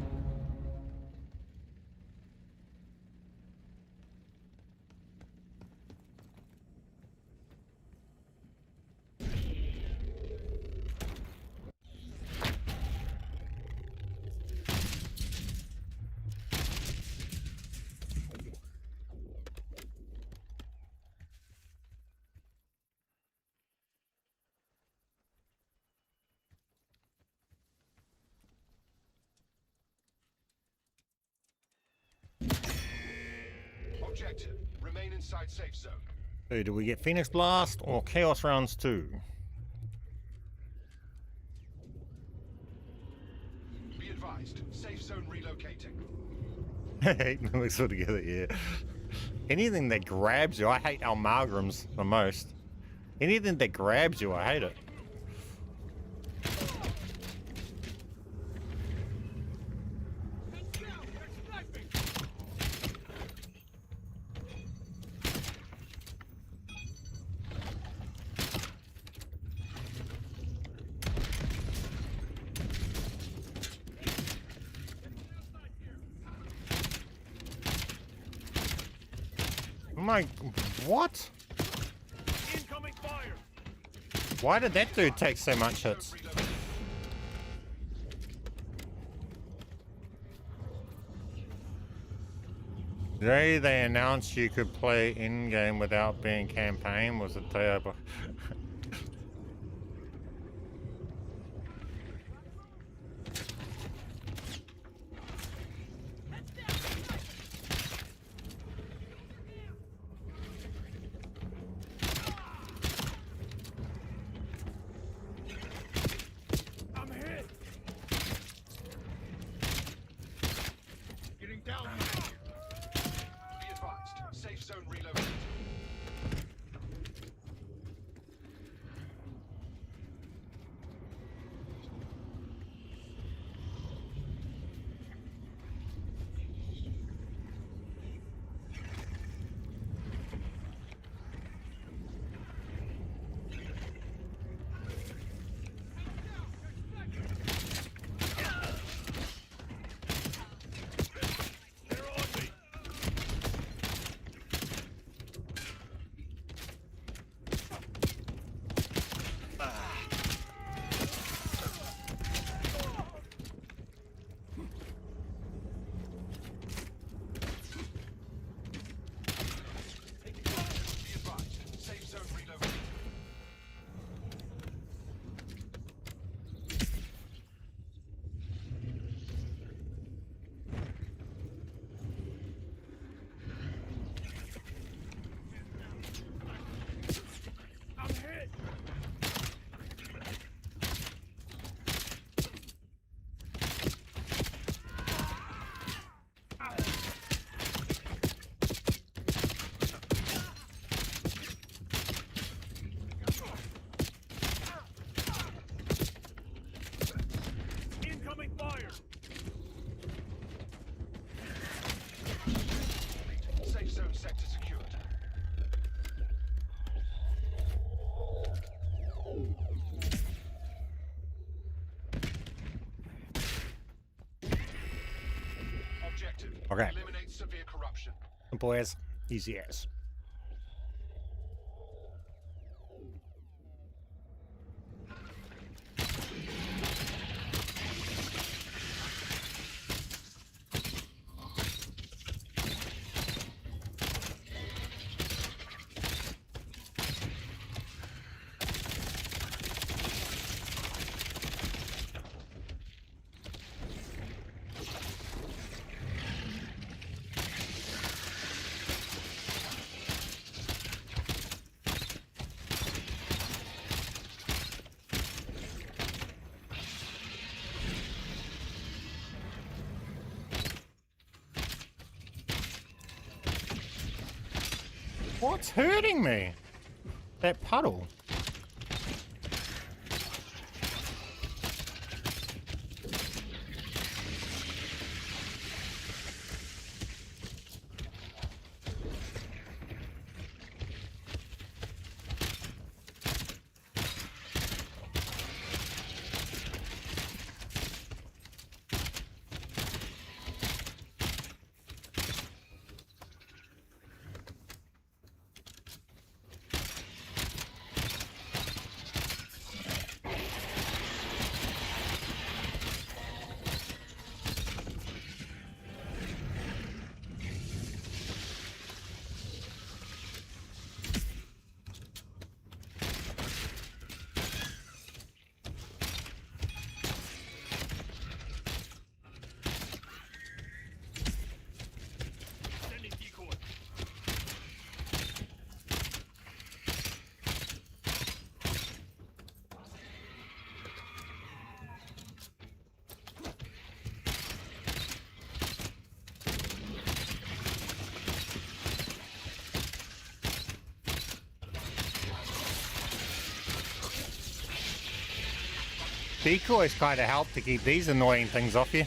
objective. Remain inside safe zone. So do we get Phoenix Blast or Chaos Rounds 2? Be advised. Safe zone relocating. Mix all together, yeah. Anything that grabs you, I hate Almagrams the most. Anything that grabs you, I hate it. My, what? Incoming fire! Why did that dude take so much hits? The day they announced you could play in-game without being campaign was the day I... I'm hit! Getting down now! Be advised. Safe zone relocating. They're on me! Be advised. Safe zone relocating. I'm hit! Incoming fire! Safe zone sector secured. Objective. Okay. Eliminate severe corruption. Simple as, easy as. What's hurting me? That puddle. Decoys kind of help to keep these annoying things off you.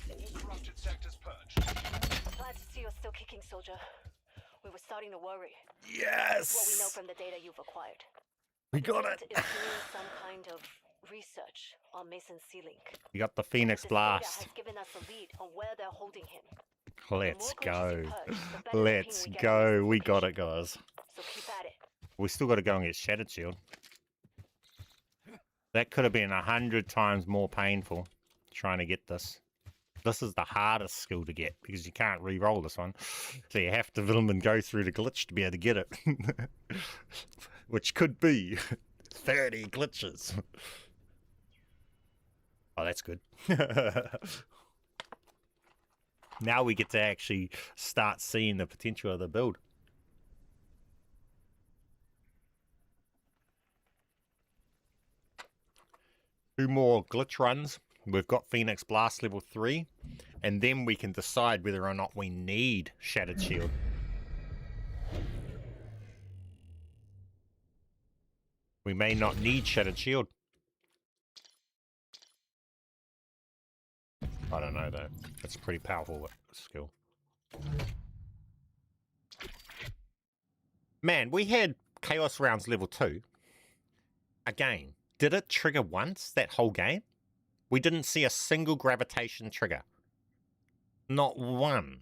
All corrupted sectors purged. Glad to see you're still kicking, soldier. We were starting to worry. Yes! What we know from the data you've acquired. We got Guild it! is doing some kind of research on Mason's Sea-Link. We got the Phoenix This Blast. data has given us a lead on where they're holding him. Let's go. The Let's ping we get go. on We Mason's got it, location. guys. So keep at it. We still got to go and get Shattered Shield. That could have been 100 times more painful trying to get this. This is the hardest skill to get because you can't re-roll this one. So you have to film and go through the glitch to be able to get it. Which could be 30 glitches. Oh, that's good. Now we get to actually start seeing the potential of the build. Two more glitch runs. We've got Phoenix Blast level 3, and then we can decide whether or not we need Shattered Shield. We may not need Shattered Shield. I don't know though. It's a pretty powerful skill. Man, we had Chaos Rounds level 2. Again, did it trigger once that whole game? We didn't see a single gravitation trigger. Not one.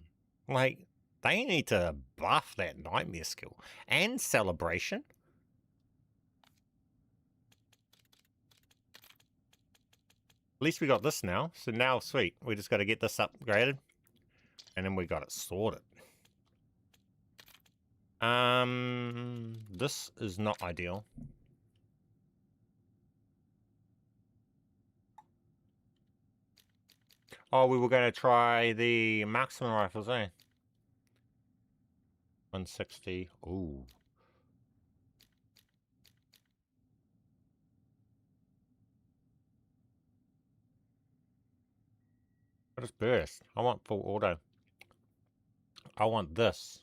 Like, they need to buff that nightmare skill. And celebration. At least we got this now. So now, sweet. We just got to get this upgraded. And then we got it sorted. This is not ideal. Oh, we were going to try the marksman rifles, eh? 160. Ooh. What is burst? I want full auto. I want this.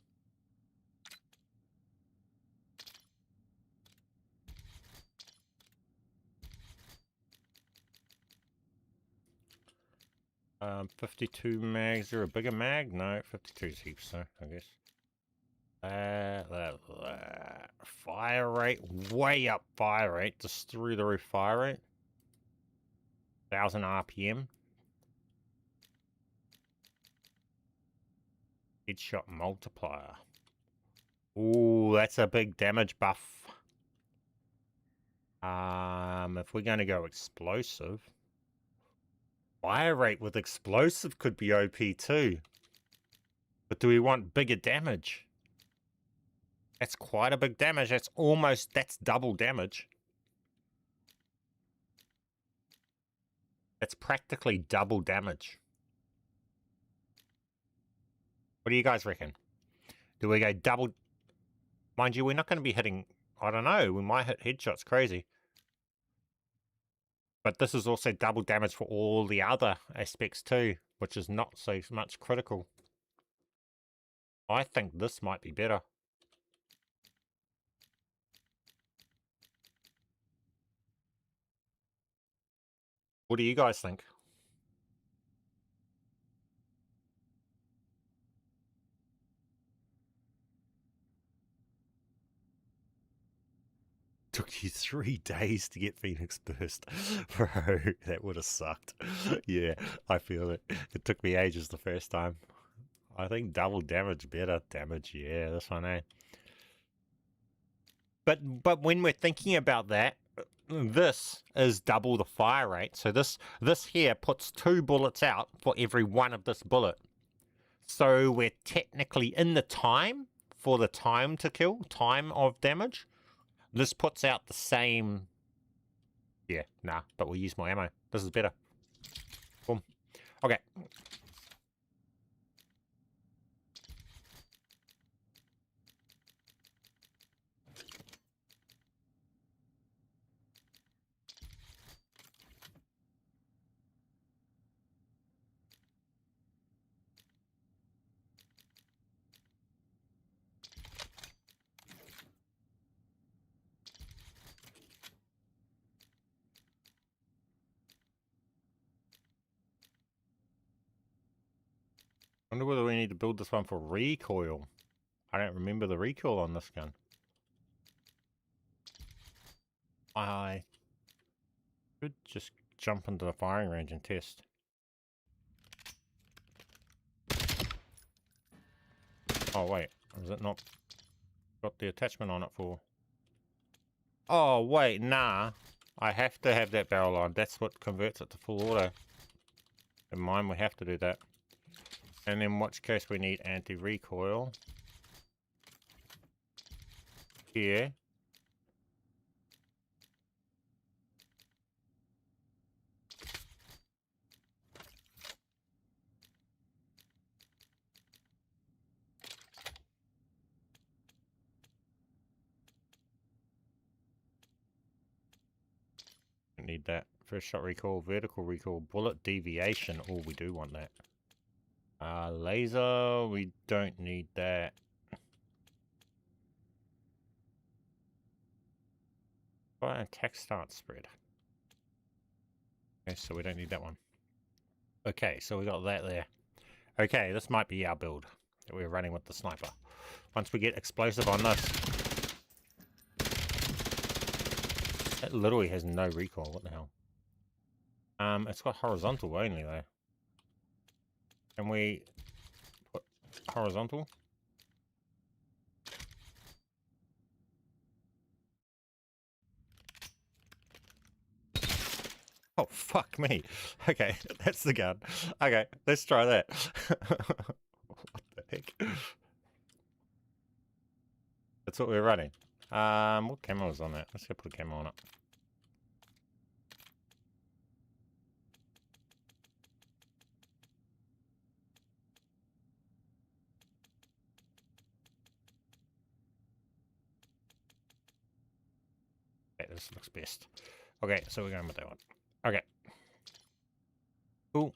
Um, 52 mags. Is there a bigger mag? No, 52 is heaps, so I guess. Fire rate, way up fire rate, just through the roof fire rate. 1000 RPM. Headshot multiplier. Ooh, that's a big damage buff. If we're going to go explosive, fire rate with explosive could be OP too. But do we want bigger damage? That's quite a big damage. That's double damage. That's practically double damage. What do you guys reckon? Do we go double? Mind you, we're not going to be hitting, I don't know, we might hit headshots crazy. But this is also double damage for all the other aspects too, which is not so much critical. I think this might be better. What do you guys think? Took you 3 days to get Phoenix Burst. Bro, that would have sucked. Yeah, I feel it. It took me ages the first time. I think double damage better. Damage, yeah, this one, eh? But when we're thinking about that, this is double the fire rate. So this here puts 2 bullets out for every one of this bullet. So we're technically in the time for the time to kill, time of damage. This puts out the same. Yeah, nah, but we'll use more ammo. This is better. Boom. Okay. Wonder whether we need to build this one for recoil. I don't remember the recoil on this gun. I could just jump into the firing range and test. Oh wait, is it not got the attachment on it for? Oh wait, nah. I have to have that barrel on. That's what converts it to full auto. In mine, we have to do that. And in which case we need anti-recoil. Here. Don't need that. First shot recoil, vertical recoil, bullet deviation. Oh, we do want that. Laser, we don't need that. Fire attack start spread. Okay, so we don't need that one. Okay, so we got that there. Okay, this might be our build that we're running with the sniper. Once we get explosive on this. It literally has no recoil, what the hell? It's got horizontal only though. Can we put horizontal? Oh, fuck me. Okay, that's the gun. Okay, let's try that. What the heck? That's what we're running. What camo is on that? Let's go put a camo on it. Okay, this looks best. Okay, so we're going with that one. Okay. Cool.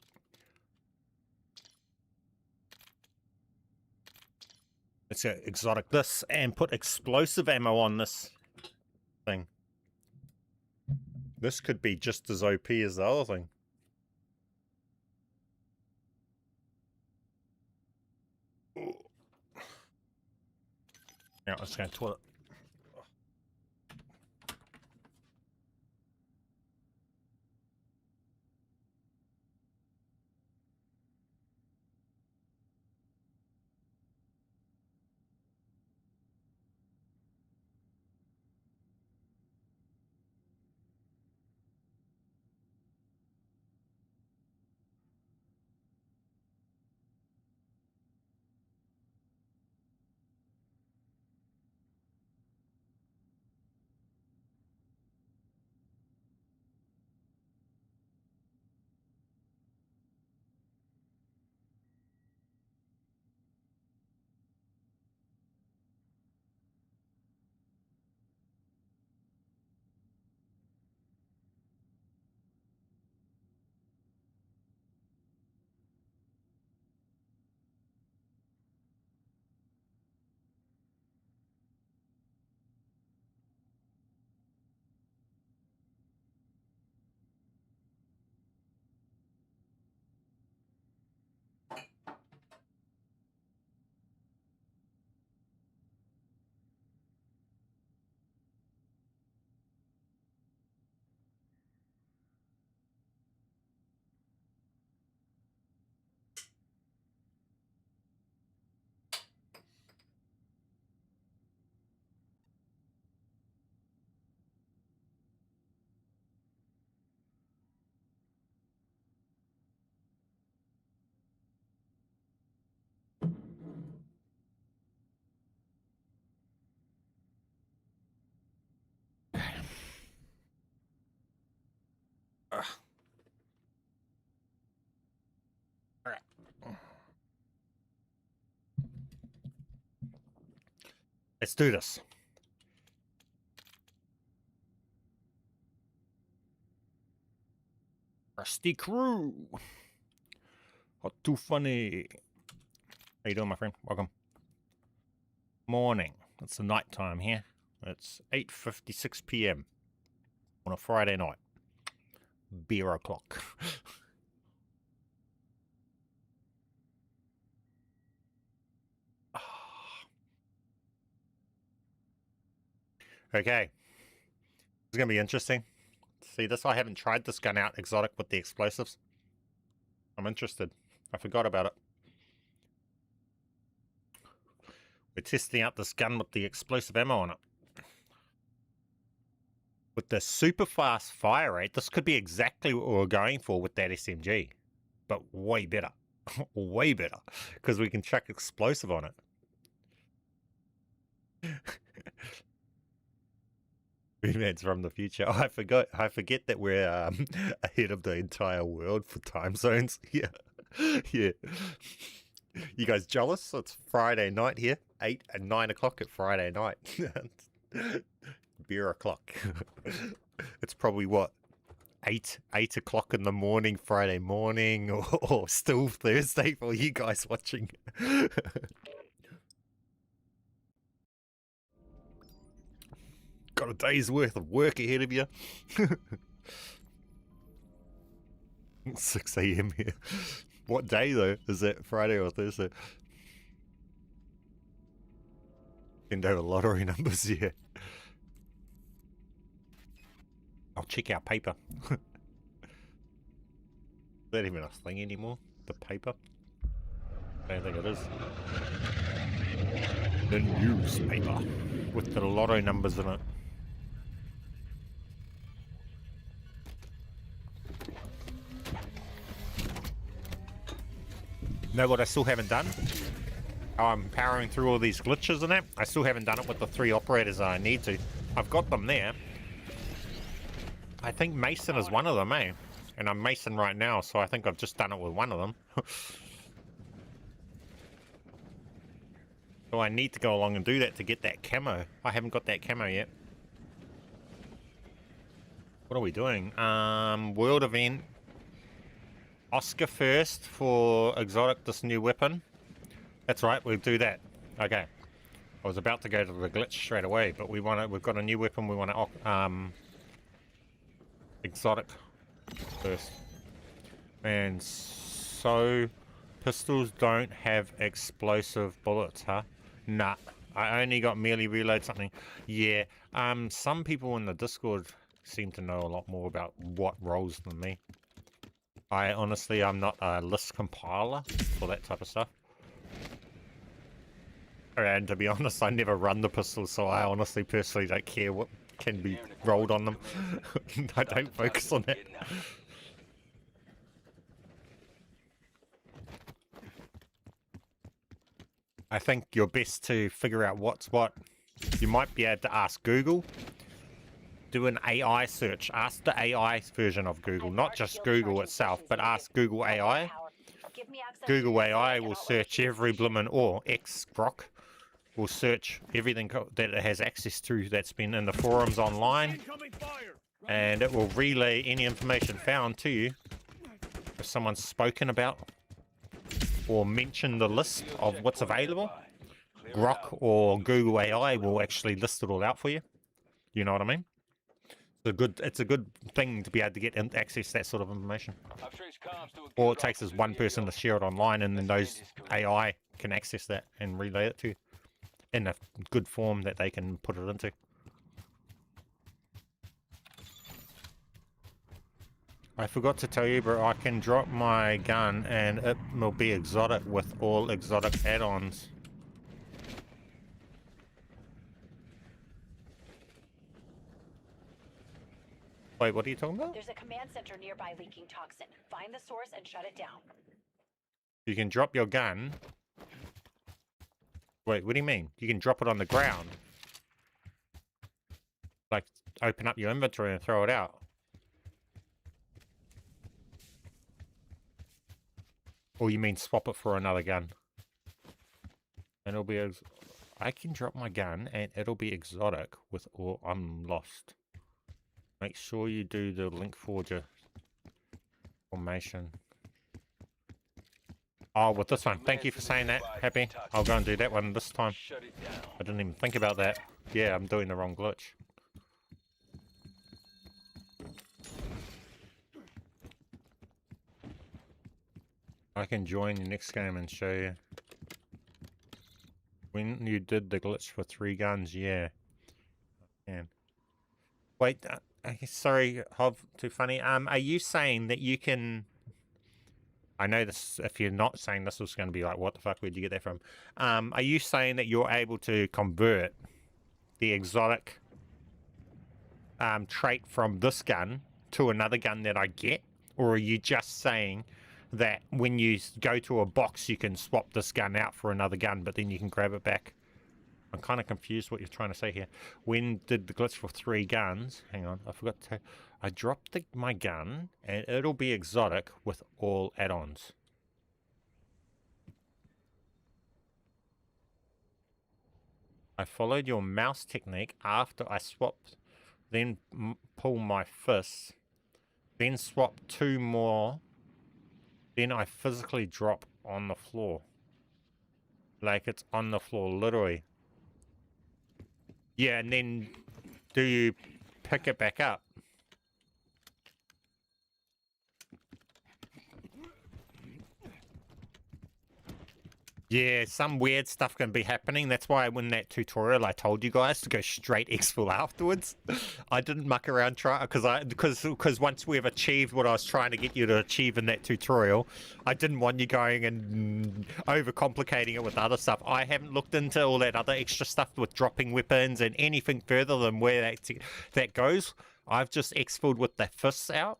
Let's go exotic this and put explosive ammo on this thing. This could be just as OP as the other thing. Now let's go toilet. Alright. Let's do this. Rusty crew. Not too funny. How you doing, my friend? Welcome. Morning. It's the night time here. It's 8:56 p.m. on a Friday night. Beer o'clock. Okay. It's going to be interesting. See this? I haven't tried this gun out exotic with the explosives. I'm interested. I forgot about it. We're testing out this gun with the explosive ammo on it. With the super fast fire rate, this could be exactly what we're going for with that SMG. But way better. Way better. Because we can chuck explosive on it. Redman's from the future. Oh, I forget that we're ahead of the entire world for time zones. Yeah. Yeah. You guys jealous? It's Friday night here. 8 and 9 o'clock at Friday night. Beer o'clock. It's probably what? 8 o'clock in the morning, Friday morning, or still Thursday for you guys watching. Got a day's worth of work ahead of you. 6 a.m. here. What day though? Is that Friday or Thursday? Send over lottery numbers, yeah. I'll check our paper. Is that even a thing anymore? The paper? I don't think it is. The newspaper with the lotto numbers in it. Know what I still haven't done? I'm powering through all these glitches and that. I still haven't done it with the 3 operators I need to. I've got them there. I think Mason is one of them, eh? And I'm Mason right now, so I think I've just done it with one of them. So I need to go along and do that to get that camo. I haven't got that camo yet. What are we doing? World event. Oscar first for exotic, this new weapon. That's right, we'll do that. Okay. I was about to go to the glitch straight away, but we've got a new weapon we want to exotic first. And so pistols don't have explosive bullets, huh? Nah. I only got merely reload something. Yeah. Some people in the Discord seem to know a lot more about what roles than me. I'm not a list compiler for that type of stuff. And to be honest, I never run the pistols, so I honestly personally don't care what can be rolled on them. I don't focus on that. I think you're best to figure out what's what. You might be able to ask Google. Do an AI search. Ask the AI version of Google, not just Google itself, but ask Google AI. Google AI will search every bloomin' or X-Grok will search everything that it has access to that's been in the forums online, and it will relay any information found to you if someone's spoken about or mentioned the list of what's available. Grok or Google AI will actually list it all out for you. You know what I mean? It's a good thing to be able to get access to that sort of information. All it takes is one person to share it online, and then those AI can access that and relay it to you in a good form that they can put it into. I forgot to tell you, bro, I can drop my gun and it will be exotic with all exotic add-ons. Wait, what are you talking about? There's a command center nearby leaking toxin. Find the source and shut it down. You can drop your gun. Wait, what do you mean? You can drop it on the ground. Like, open up your inventory and throw it out. Or you mean swap it for another gun? And it'll be... I can drop my gun and it'll be exotic with or I'm lost. Make sure you do the link forger formation. Oh, with this one. Thank you for saying that, Happy. I'll go and do that one this time. I didn't even think about that. Yeah, I'm doing the wrong glitch. I can join your next game and show you. When you did the glitch for 3 guns, yeah. Man. Wait, sorry, Hov, too funny. Are you saying that you can... I know this, if you're not saying this, was going to be like, what the fuck, where'd you get that from? Are you saying that you're able to convert the exotic trait from this gun to another gun that I get? Or are you just saying that when you go to a box, you can swap this gun out for another gun, but then you can grab it back? I'm kind of confused what you're trying to say here. When did the glitch for 3 guns? Hang on, I forgot to... I dropped my gun, and it'll be exotic with all add-ons. I followed your mouse technique after I swapped, then pull my fists, then swap 2 more, then I physically drop on the floor. Like it's on the floor, literally. Yeah, and then do you pick it back up? Yeah, some weird stuff can be happening. That's why in that tutorial I told you guys to go straight exfil afterwards. I didn't muck around because once we've achieved what I was trying to get you to achieve in that tutorial, I didn't want you going and overcomplicating it with other stuff. I haven't looked into all that other extra stuff with dropping weapons and anything further than where that goes. I've just exfiled with the fists out.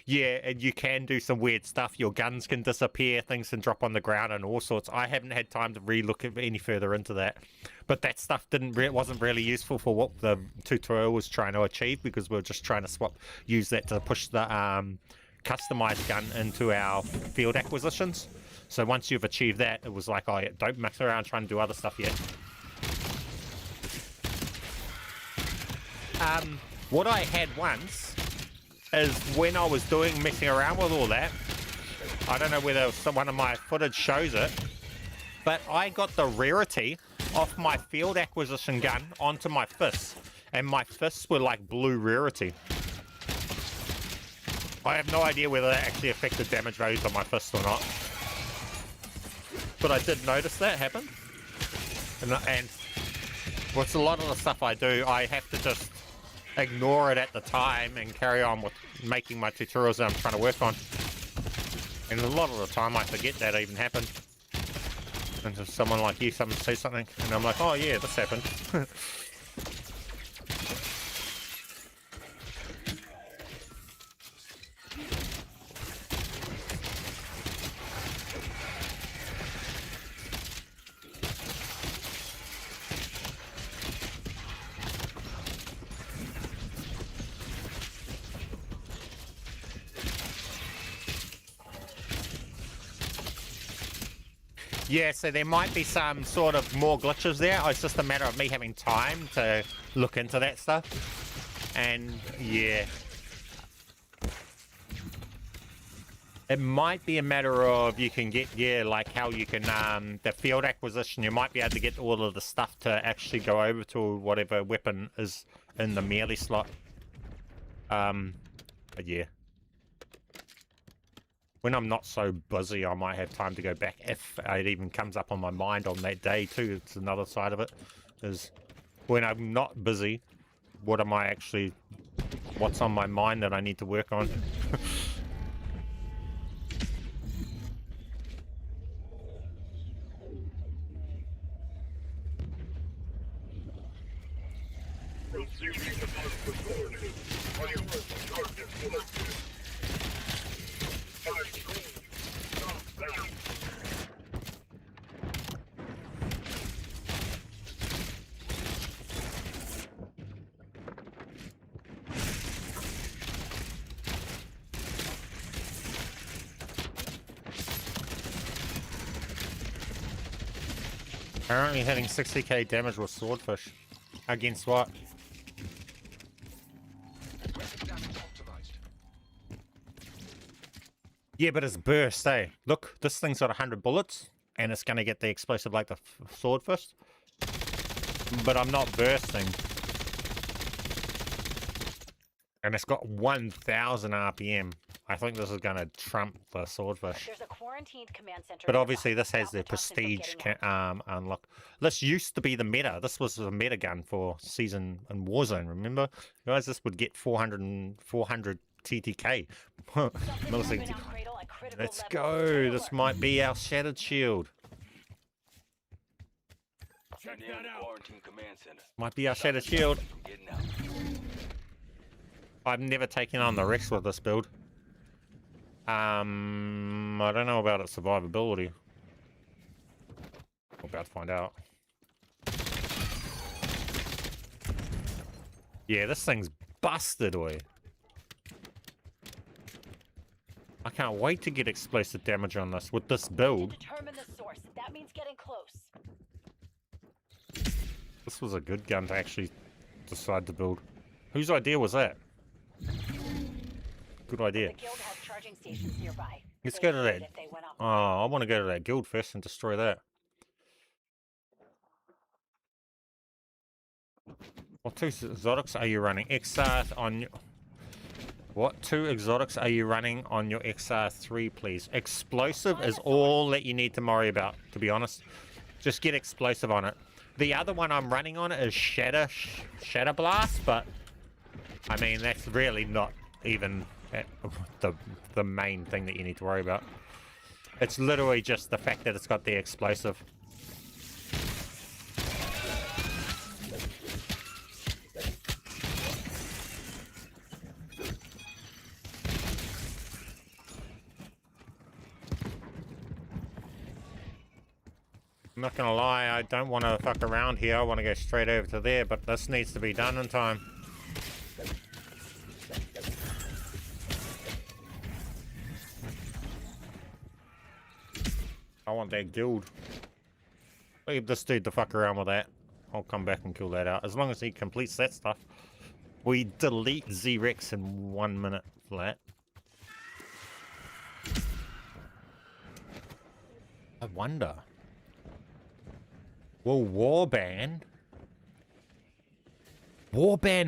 Yeah, and you can do some weird stuff. Your guns can disappear, things can drop on the ground and all sorts. I haven't had time to re-look any further into that. But that stuff wasn't really useful for what the tutorial was trying to achieve, because we were just trying to use that to push the customized gun into our field acquisitions. So once you've achieved that, it was like, oh, yeah, don't mess around trying to do other stuff yet. What I had once is when I was messing around with all that, I don't know whether one of my footage shows it, but I got the rarity off my field acquisition gun onto my fists, and my fists were like blue rarity. I have no idea whether that actually affected damage values on my fists or not, but I did notice that happen. And what's a lot of the stuff I do, I have to just ignore it at the time and carry on with making my tutorials that I'm trying to work on. And a lot of the time I forget that even happened. And just someone like you, someone says something, and I'm like, oh yeah, this happened. Yeah, so there might be some sort of more glitches there. It's just a matter of me having time to look into that stuff. And yeah, it might be a matter of you can get, yeah, like how you can, the field acquisition, you might be able to get all of the stuff to actually go over to whatever weapon is in the melee slot. But yeah. When I'm not so busy, I might have time to go back if it even comes up on my mind on that day too. It's another side of it, is when I'm not busy, what's on my mind that I need to work on. Apparently hitting 60k damage with swordfish. Against what? Yeah, but it's burst, eh? Look, this thing's got 100 bullets, and it's going to get the explosive like the swordfish. But I'm not bursting. And it's got 1000 RPM. I think this is going to trump the swordfish. There's a quarantined command center. But nearby. obviously this has Stop the the toxin from prestige getting out. unlock. This used to be the meta. This was the meta gun for season in Warzone, remember? Guys, this would get 400 TTK. Something Millisecond. moving out cradle at critical Let's levels. go. Stay This alert. might be our shattered shield. Check Near that the out. quarantine command center. Might be our Stop shattered the shield. toxin from getting out. I've never taken on the Rex with this build. I don't know about its survivability. We're about to find out. Yeah, this thing's busted, oi. I can't wait to get explosive damage on this with this build. Determine the source. That means getting close. This was a good gun to actually decide to build. Whose idea was that? Good idea. The guild has charging stations nearby. Let's They'd go to hate that. it if they went up. Oh, I want to go to that guild first and destroy that. What two exotics are you running? XR on your... What two exotics are you running on your XR3, please? Explosive is all that you need to worry about, to be honest. Just get explosive on it. The other one I'm running on is Shatter Blast, but I mean, that's really not even the main thing that you need to worry about. It's literally just the fact that it's got the explosive. I'm not gonna lie, I don't want to fuck around here. I want to go straight over to there, but this needs to be done in time. I want that guild. Leave this dude to fuck around with that. I'll come back and kill that out. As long as he completes that stuff. We delete Z-Rex in 1 minute flat. I wonder. Will Warband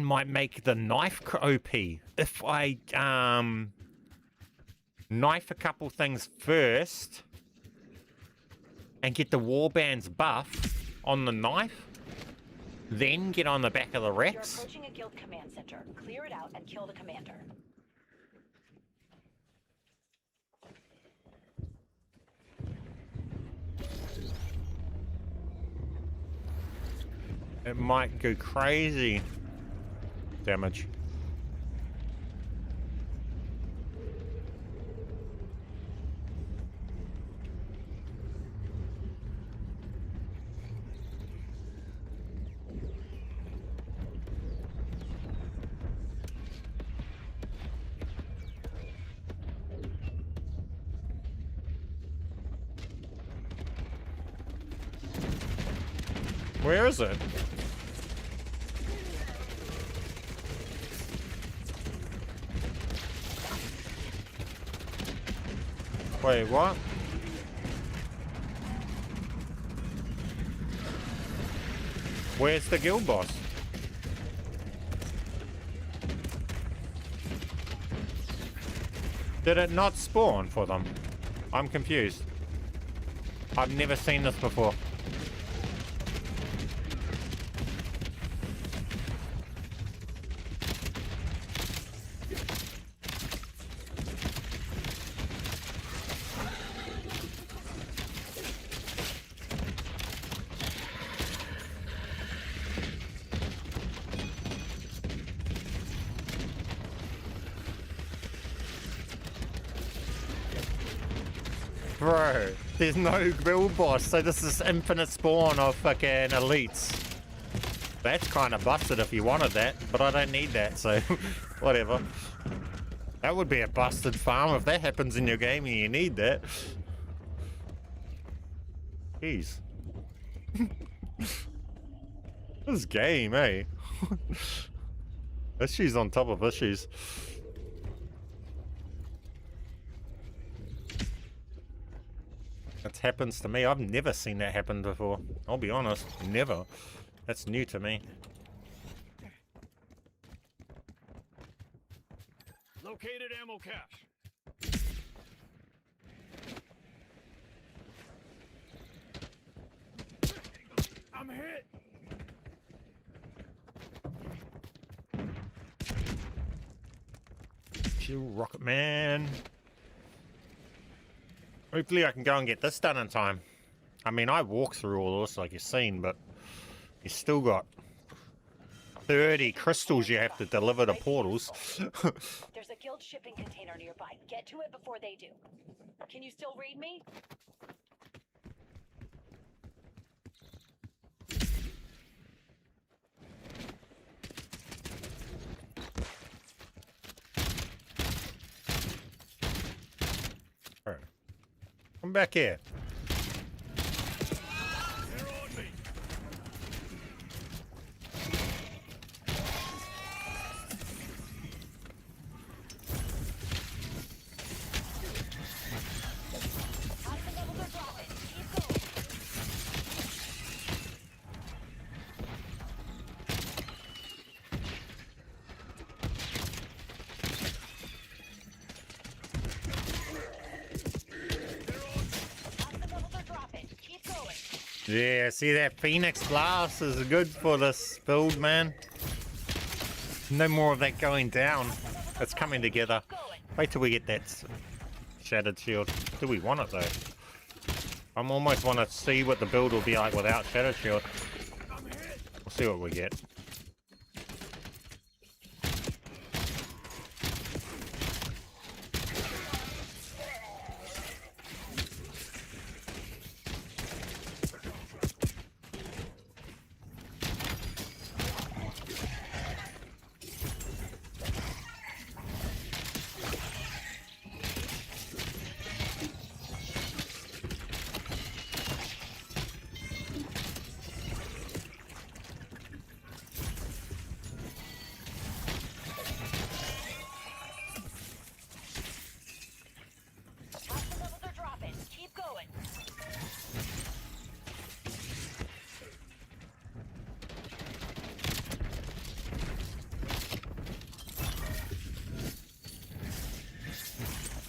might make the knife OP if I knife a couple things first and get the Warband's buff on the knife, then get on the back of the You're Rex. approaching a guild command center. Clear it out and kill the commander. It might go crazy damage. Where is it? Wait, what? Where's the guild boss? Did it not spawn for them? I'm confused. I've never seen this before. Bro, there's no build boss, so this is infinite spawn of fucking elites. That's kind of busted if you wanted that, but I don't need that, so whatever. That would be a busted farm if that happens in your game and you need that. Jeez. This game, eh? Issues on top of issues. That happens to me. I've never seen that happen before. I'll be honest, never. That's new to me. Located ammo cache. hit. Chill, Rocket Man. Hopefully I can go and get this done in time. I mean, I walk through all this like you've seen, but you still got 30 crystals you have to deliver to portals. There's a guild shipping container nearby. Get to it before they do. Can you still read me? Alright. Come back here. They're on me. Toxin levels are dropping. Keep going. Toxin levels are dropping. Keep going. Yeah, see that Phoenix blast is good for this build, man. No more of that going down. It's coming together. Wait till we get that shattered shield. Do we want it though? I'm almost want to see what the build will be like without shattered shield. We'll see what we get. Toxin levels are dropping. Keep going.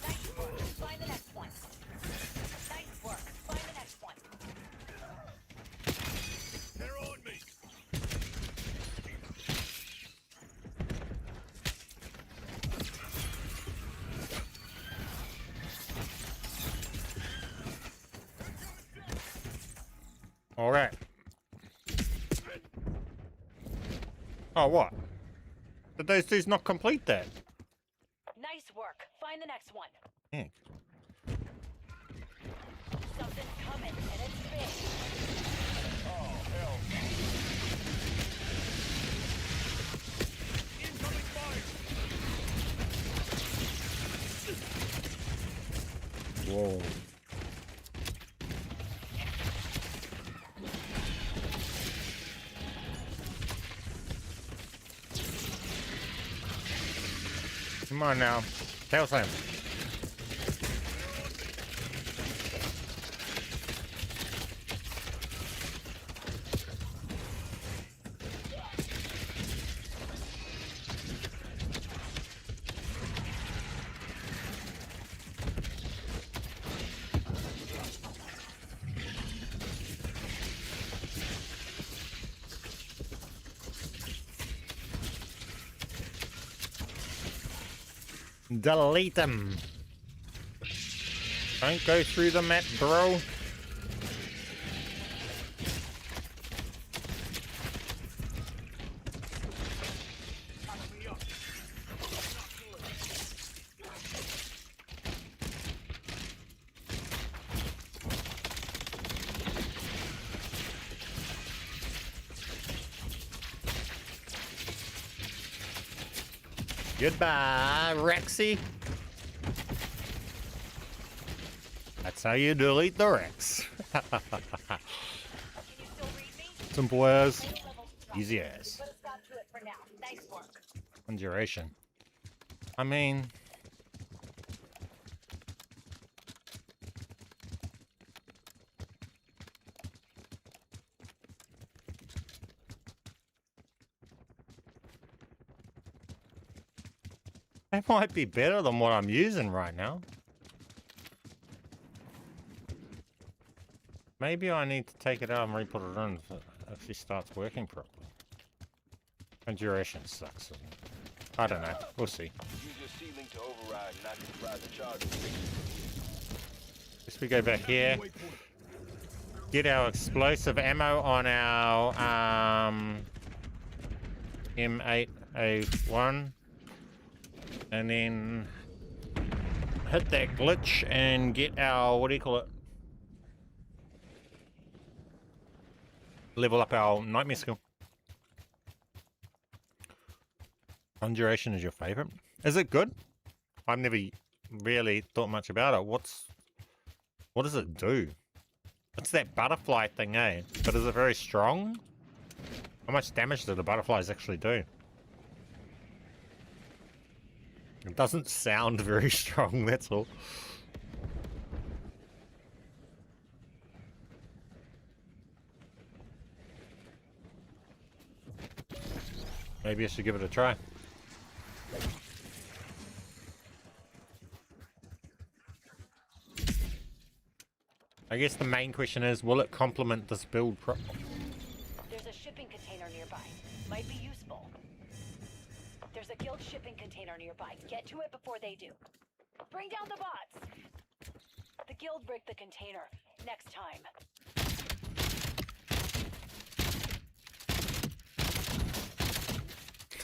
Nice work. Find the next one. Nice work. Find the next one. They're on me. All right. Oh, what? Did those dudes not complete that? Nice work. Find the next one. Heck. Something's coming, and it's big. Incoming fire. Whoa. Come on now. Tail slam. Delete them. Don't go through the map, bro. Goodbye, Rexy. That's how you delete the Rex. Can you still read me? Simple as, Levels dropping. easy as. Put a stop to it for now. Nice work. Duration. I mean, that might be better than what I'm using right now. Maybe I need to take it out and re-put it in. actually starts working properly. And duration sucks. Doesn't it? I don't know. We'll see. Use your ceiling to override and I can provide the charge. Guess we go back here. Get our explosive ammo on our M8A1. And then hit that glitch and get our, what do you call it? Level up our nightmare skill. Conjuration is your favorite? Is it good? I've never really thought much about it. What does it do? It's that butterfly thing, eh? But is it very strong? How much damage do the butterflies actually do? It doesn't sound very strong, that's all. Maybe I should give it a try. I guess the main question is, will it complement this build properly? There's a shipping container nearby. Might be useful. There's a guild shipping container nearby. Get to it before they do. Bring down the bots! The guild rigged the container. Next time.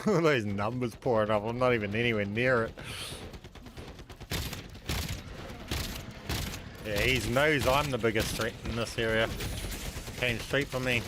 All those numbers pouring up, I'm not even anywhere near it. Yeah, he knows I'm the biggest threat in this area. Came straight for me.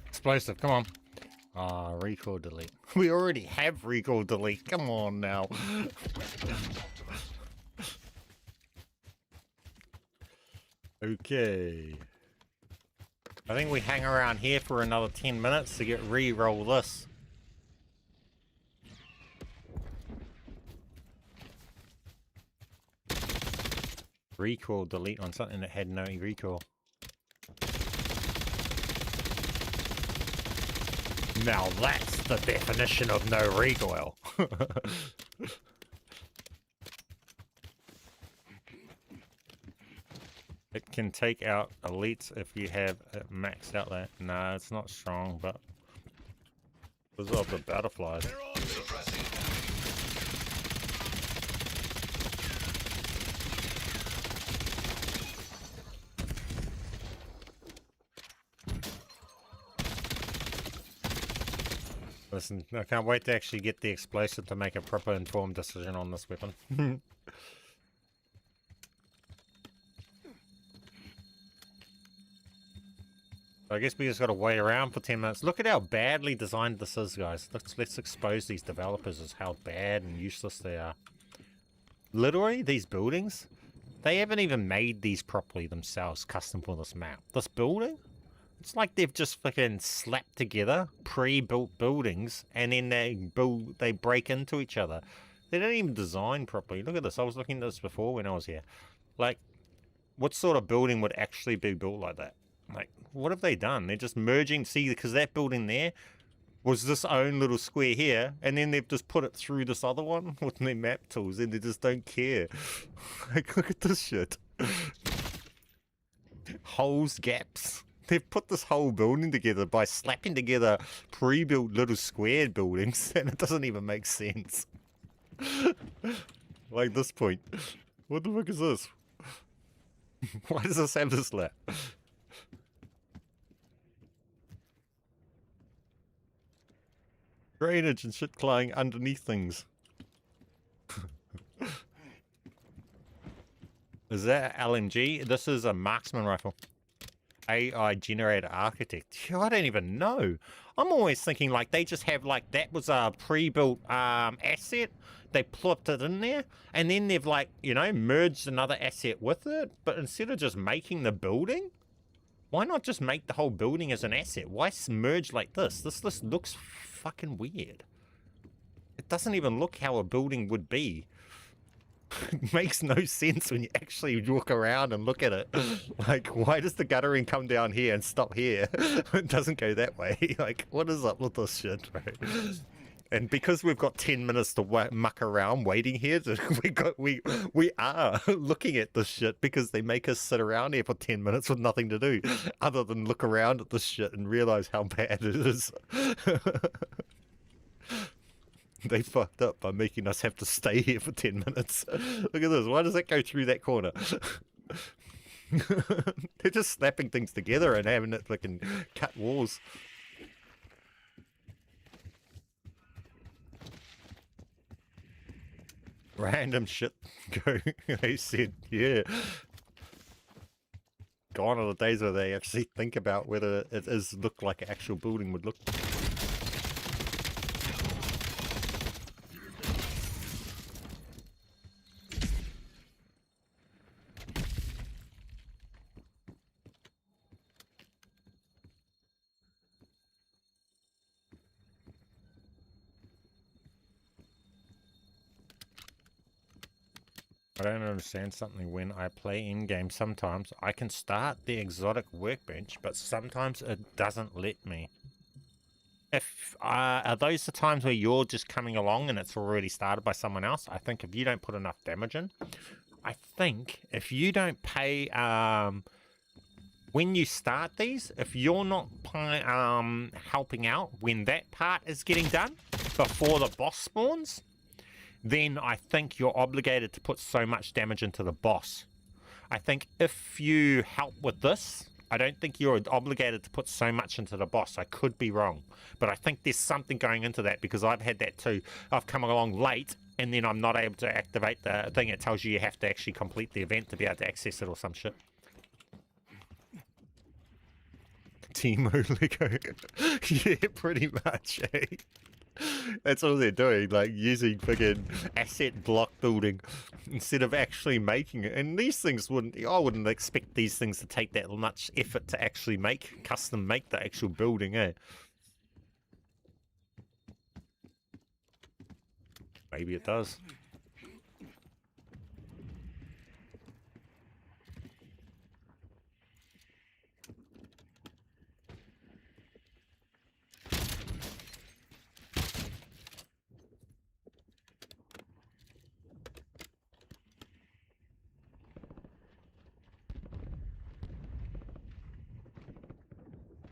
Explosive, come on. Ah, recall delete. We already have recall delete. Come on now. Okay. I think we hang around here for another 10 minutes to get re-roll this. Recall delete on something that had no recall. Now that's the definition of no recoil. It can take out elites if you have it maxed out there. No, it's not strong, but because of the butterflies. Listen, I can't wait to actually get the explosive to make a proper informed decision on this weapon. I guess we just gotta wait around for 10 minutes. Look at how badly designed this is, guys. Let's expose these developers as how bad and useless they are. Literally, these buildings, they haven't even made these properly themselves, custom for this map. This building? It's like they've just fucking slapped together pre-built buildings and then they break into each other. They don't even design properly. Look at this. I was looking at this before when I was here. Like, what sort of building would actually be built like that? Like, what have they done? They're just merging. See, because that building there was this own little square here, and then they've just put it through this other one with their map tools, and they just don't care. Like, look at this shit. Holes, gaps. They've put this whole building together by slapping together pre-built little square buildings, and it doesn't even make sense. Like this point. What the fuck is this? Why does this have this lap? Drainage and shit lying underneath things. Is that LMG? This is a marksman rifle. AI generated architect. I don't even know. I'm always thinking like they just have like that was a pre-built asset. They put it in there and then they've like, you know, merged another asset with it. But instead of just making the building, why not just make the whole building as an asset? Why merge like this? This looks fucking weird. It doesn't even look how a building would be. It makes no sense when you actually walk around and look at it. Like, why does the guttering come down here and stop here? It doesn't go that way. Like, what is up with this shit, bro? And because we've got 10 minutes to muck around waiting here, we are looking at this shit because they make us sit around here for 10 minutes with nothing to do other than look around at this shit and realize how bad it is. They fucked up by making us have to stay here for 10 minutes. Look at this. Why does that go through that corner? They're just snapping things together and having it fucking cut walls. Random shit go. They said, yeah. Gone are the days where they actually think about whether it is look like an actual building would look. I don't understand something. When I play in-game, sometimes I can start the exotic workbench, but sometimes it doesn't let me. If are those the times where you're just coming along and it's already started by someone else? I think if you don't put enough damage in, I think if you don't pay, when you start these, if you're not helping out when that part is getting done before the boss spawns, then I think you're obligated to put so much damage into the boss. I think if you help with this, I don't think you're obligated to put so much into the boss. I could be wrong, but I think there's something going into that because I've had that too. I've come along late and then I'm not able to activate the thing. It tells you have to actually complete the event to be able to access it or some shit. Teemo Lego. Yeah, pretty much, eh? That's all they're doing, like using friggin' asset block building instead of actually making it. And these things I wouldn't expect these things to take that much effort to actually custom make the actual building, eh? Maybe it does.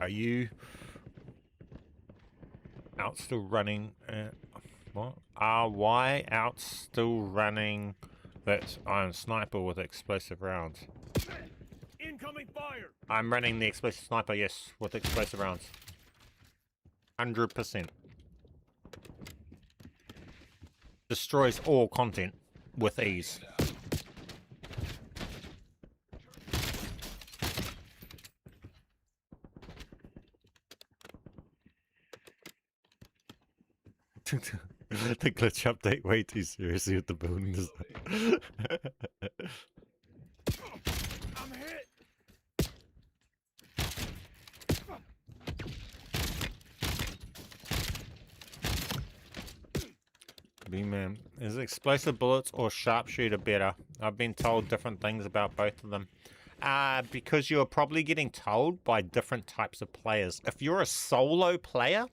Are you out still running? What? Why out still running that iron sniper with explosive rounds? Incoming fire! I'm running the explosive sniper, yes, with explosive rounds. 100%. Destroys all content with ease. The glitch update way too seriously with the building design. I'm hit! B-man, is explosive bullets or sharpshooter better? I've been told different things about both of them. Because you're probably getting told by different types of players. If you're a solo player,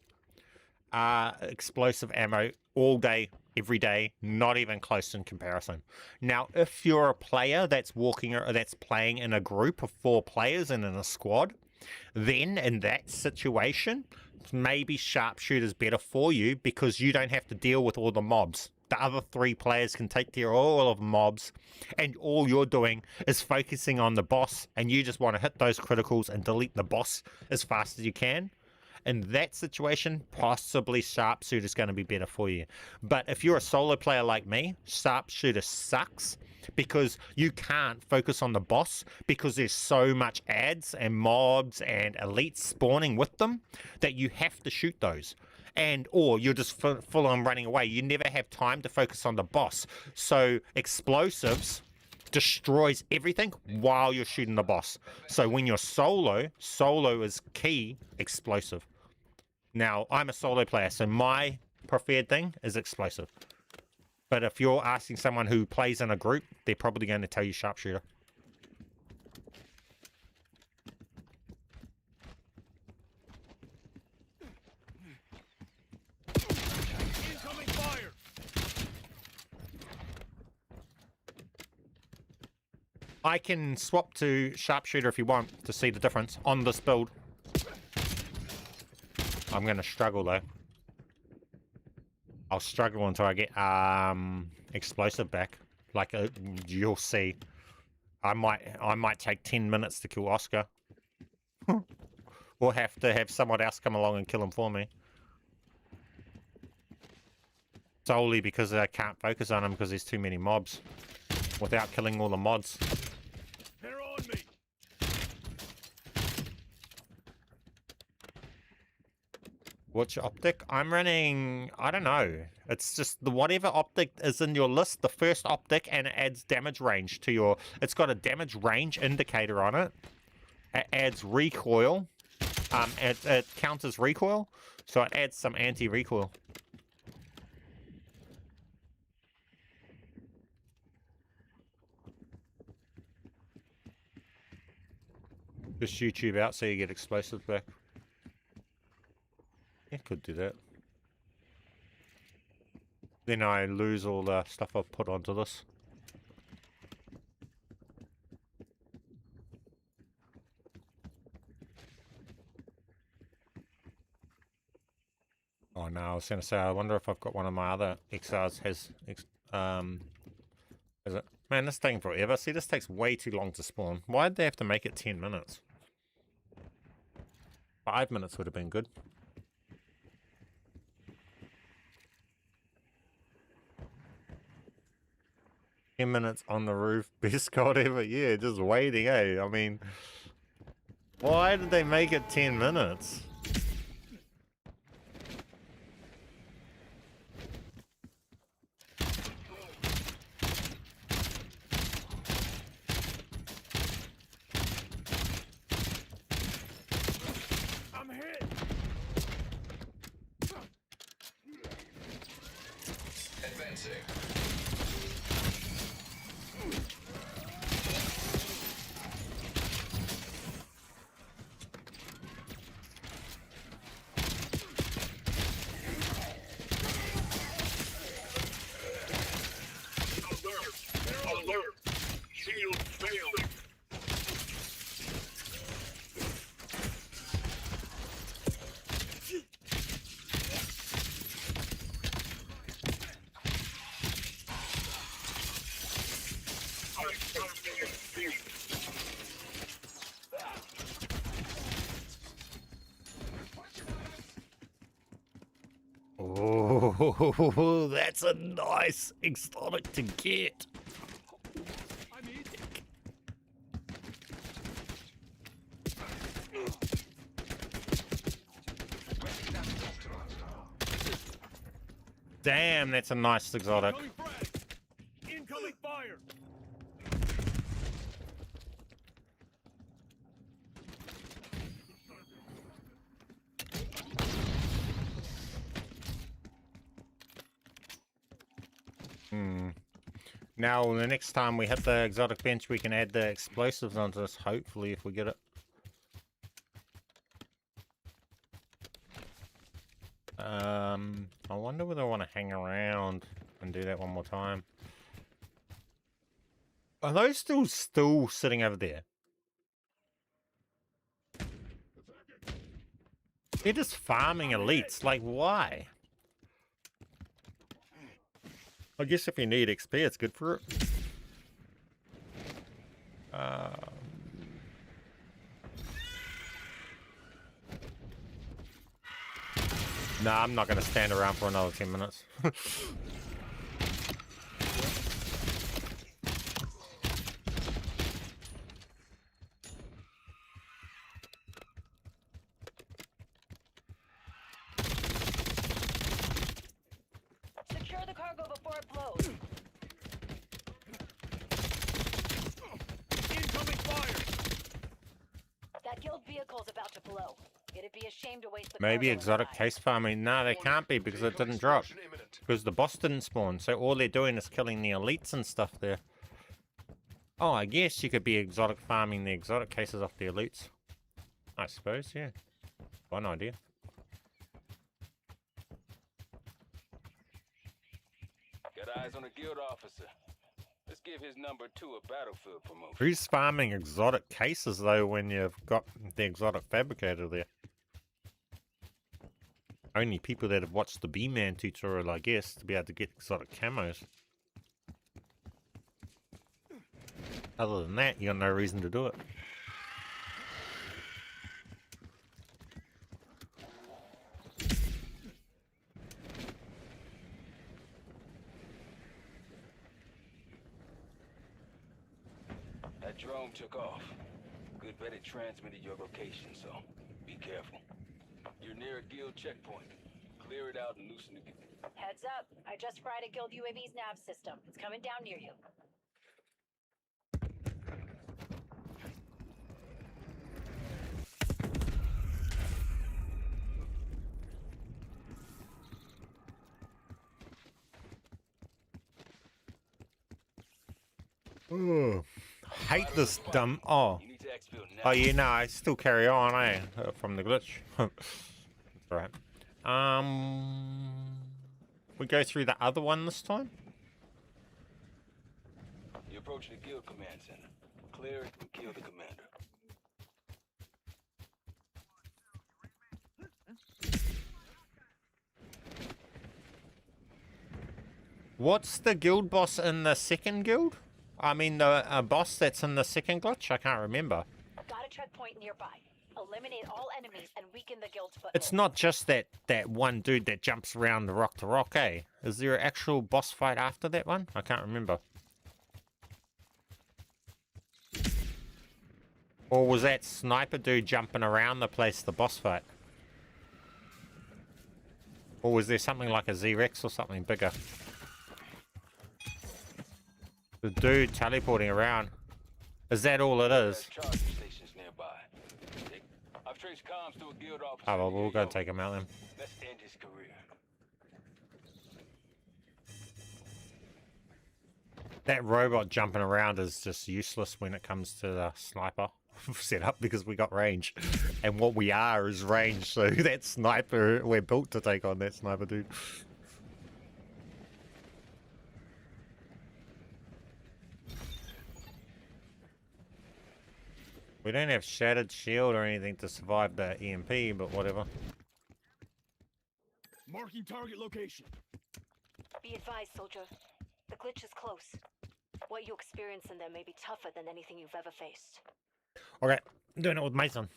explosive ammo all day, every day, not even close in comparison. Now, if you're a player that's playing in a group of 4 players and in a squad, then in that situation, maybe sharpshooter's better for you because you don't have to deal with all the mobs. The other 3 players can take care of all of the mobs, and all you're doing is focusing on the boss, and you just want to hit those criticals and delete the boss as fast as you can. In that situation, possibly sharpshooter is going to be better for you. But if you're a solo player like me, sharpshooter sucks because you can't focus on the boss because there's so much ads and mobs and elites spawning with them that you have to shoot those. And or you're just full on running away. You never have time to focus on the boss. So explosives destroys everything while you're shooting the boss. So when you're solo is key explosive. Now, I'm a solo player, so my preferred thing is explosive. But if you're asking someone who plays in a group, they're probably going to tell you sharpshooter. Incoming fire! I can swap to sharpshooter if you want to see the difference on this build. I'm going to struggle though. I'll struggle until I get explosive back. Like you'll see. I might take 10 minutes to kill Oscar. Or have to have someone else come along and kill him for me. Solely because I can't focus on him because there's too many mobs. Without killing all the mods. They're on me! Which optic? I'm running, I don't know. It's just the whatever optic is in your list, the first optic, and it adds damage range to your, it's got a damage range indicator on it. It adds recoil. It counts as recoil, so it adds some anti-recoil. Just YouTube out so you get explosives back. Yeah, could do that. Then I lose all the stuff I've put onto this. Oh no, I was going to say, I wonder if I've got one of my other XRs has, is it? Man, this is taking forever. See, this takes way too long to spawn. Why did they have to make it 10 minutes? 5 minutes would have been good. Minutes on the roof, best god ever. Yeah, just waiting, eh? I mean, why did they make it 10 minutes? I'm hit! Advancing. Oh, that's a nice exotic to get. Damn, that's a nice exotic. Incoming frag! Incoming fire! Now, the next time we hit the exotic bench, we can add the explosives onto this, hopefully, if we get it. I wonder whether I want to hang around and do that one more time. Are those still sitting over there? They're just farming elites. Like, why? I guess if you need XP, it's good for it. Nah, I'm not going to stand around for another 10 minutes. Secure the cargo before it blows. Incoming fire! That guild vehicle's about to blow. It'd be a shame to waste the Maybe cargo and exotic die. case farming. No, they can't be because it didn't drop. Explosion imminent. Because the boss didn't spawn. So all they're doing is killing the elites and stuff there. Oh, I guess you could be exotic farming the exotic cases off the elites. I suppose, yeah. One idea. Got eyes on a guild officer. Let's give his number 2 a battlefield promotion. Who's farming exotic cases, though, when you've got the exotic fabricator there? Only people that have watched the B-Man tutorial, I guess, to be able to get exotic camos. Other than that, you got no reason to do it. That drone took off. Good bet it transmitted your location, so be careful. You're near a guild checkpoint. Clear it out and loosen the... Heads up. I just fried a guild UAV's nav system. It's coming down near you. Ugh. Hate this dumb... Oh. You need to exfil now. Oh, yeah, no, I still carry on, eh? From the glitch. Alright. We go through the other one this time? You approach the guild command center. Clear it and kill the commander. What's the guild boss in the second guild? I mean, the boss that's in the second glitch? I can't remember. Got a checkpoint nearby. Eliminate all enemies and weaken the guild's foothold. It's not just that one dude that jumps around the rock to rock, eh? Is there an actual boss fight after that one? I can't remember. Or was that sniper dude jumping around the place the boss fight? Or was there something like a Z-Rex or something bigger? The dude teleporting around. Is that all it is? Charging stations nearby. I've traced comms to a guild officer. Oh, well, we'll near go you. take him out then. Let's end his career. That robot jumping around is just useless when it comes to the sniper setup because we got range. And what we are is range, so that sniper, we're built to take on that sniper dude. We don't have Shattered Shield or anything to survive the EMP, but whatever. Marking target location. Be advised, soldier. The glitch is close. What you experience in there may be tougher than anything you've ever faced. Okay, I'm doing it with Mason.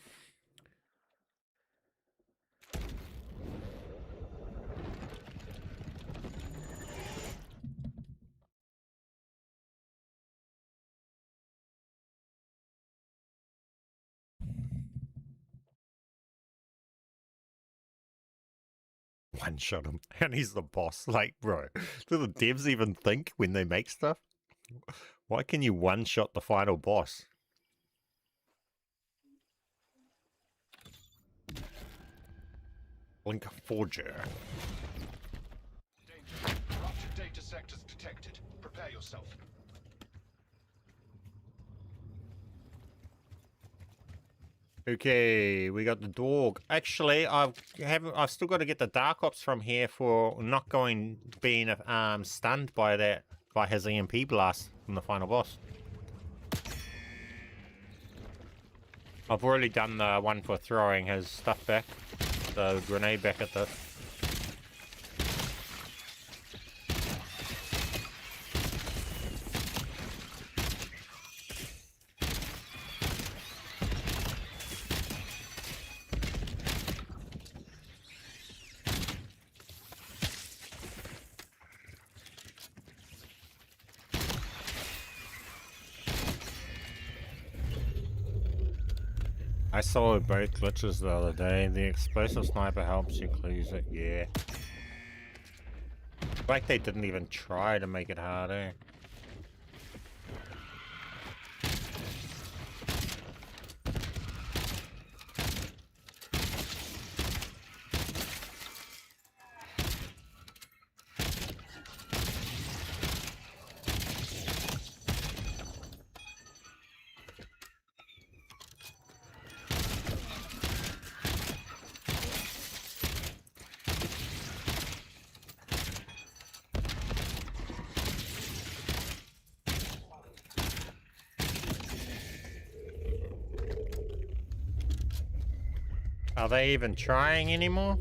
One shot him, and he's the boss. Like, bro, do the devs even think when they make stuff? Why can you one shot the final boss? Blink Forger. Danger. Corrupted data sectors detected. Prepare yourself. Okay, we got the dog. Actually, I've still got to get the Dark Ops from here for not being stunned by his EMP blast from the final boss. I've already done the one for throwing his stuff back, the grenade back at the. I saw both glitches the other day. The explosive sniper helps you clears it, yeah. Like they didn't even try to make it hard, eh? Are they even trying anymore?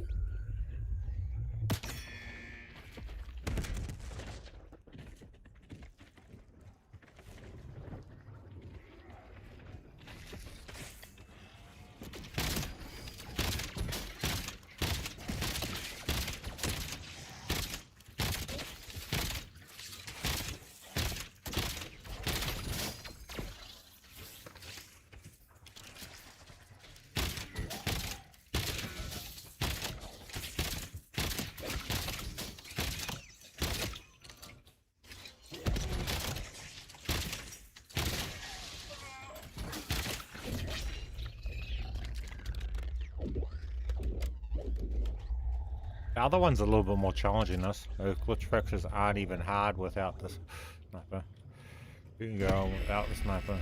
The other one's a little bit more challenging. This glitch fixes aren't even hard without this sniper. You can go without the sniper.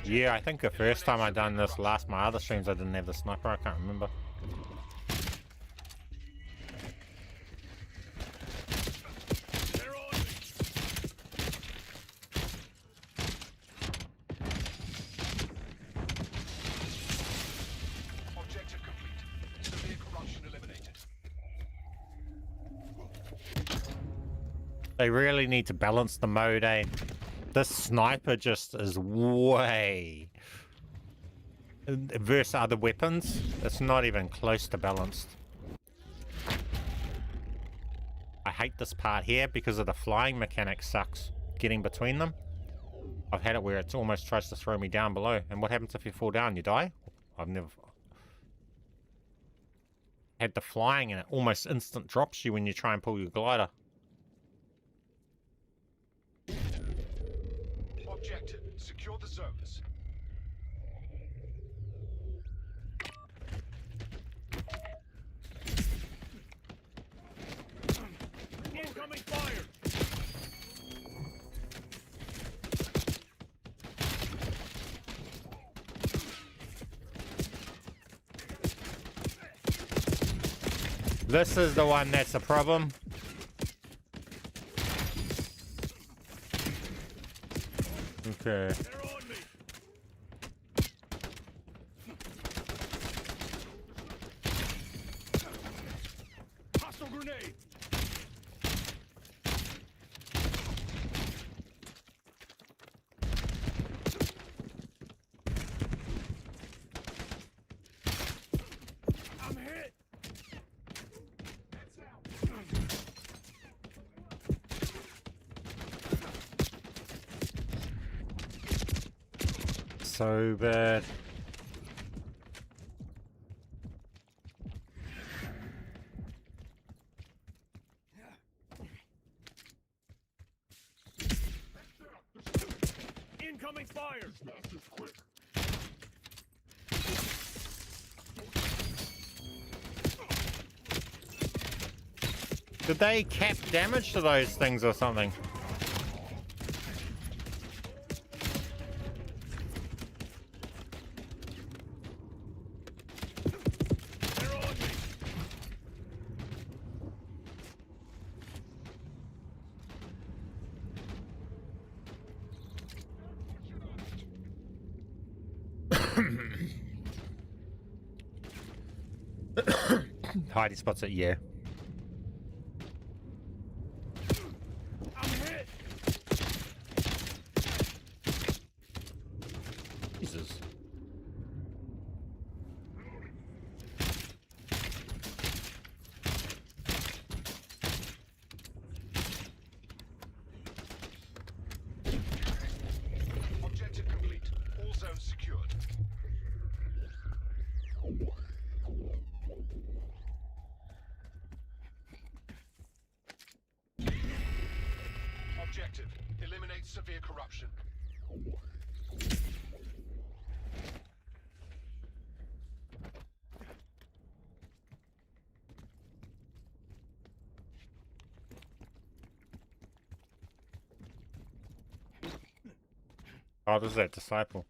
Yeah, I think the first time I done this last my other streams I didn't have the sniper. I can't remember. They're on me. Objective complete. Severe corruption eliminated. They really need to balance the mode, eh? This sniper just is way versus other weapons. It's not even close to balanced. I hate this part here because of the flying mechanic sucks. Getting between them. I've had it where it almost tries to throw me down below. And what happens if you fall down? You die? I've never had the flying and it almost instant drops you when you try and pull your glider. Objective, secure the zones. Incoming fire. This is the one that's a problem. Okay. They're on me. Hostile grenade. I'm hit. So bad. Incoming fire. Did they cap damage to those things or something? They're on me. Hidey spots it, yeah. I'm hit. Jesus. Objective complete. All zones secured. Objective, eliminate severe corruption. Oh, there's that disciple.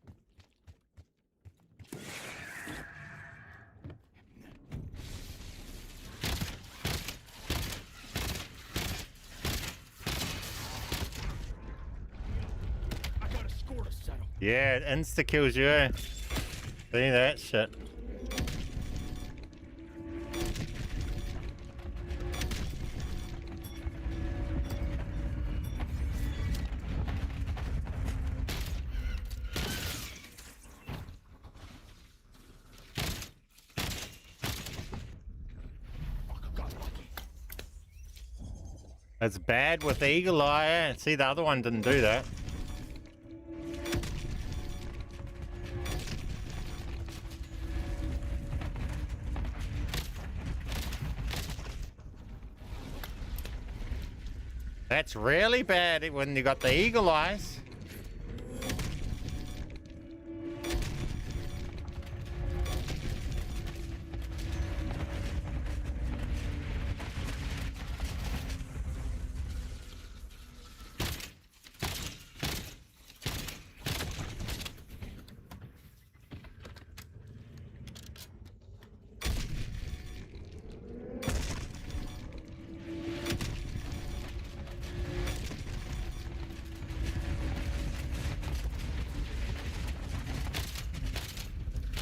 I got a score to settle. Yeah, it insta kills you. Eh? See that shit. It's bad with the eagle eye. Eh? See, the other one didn't do that. That's really bad when you got the eagle eyes.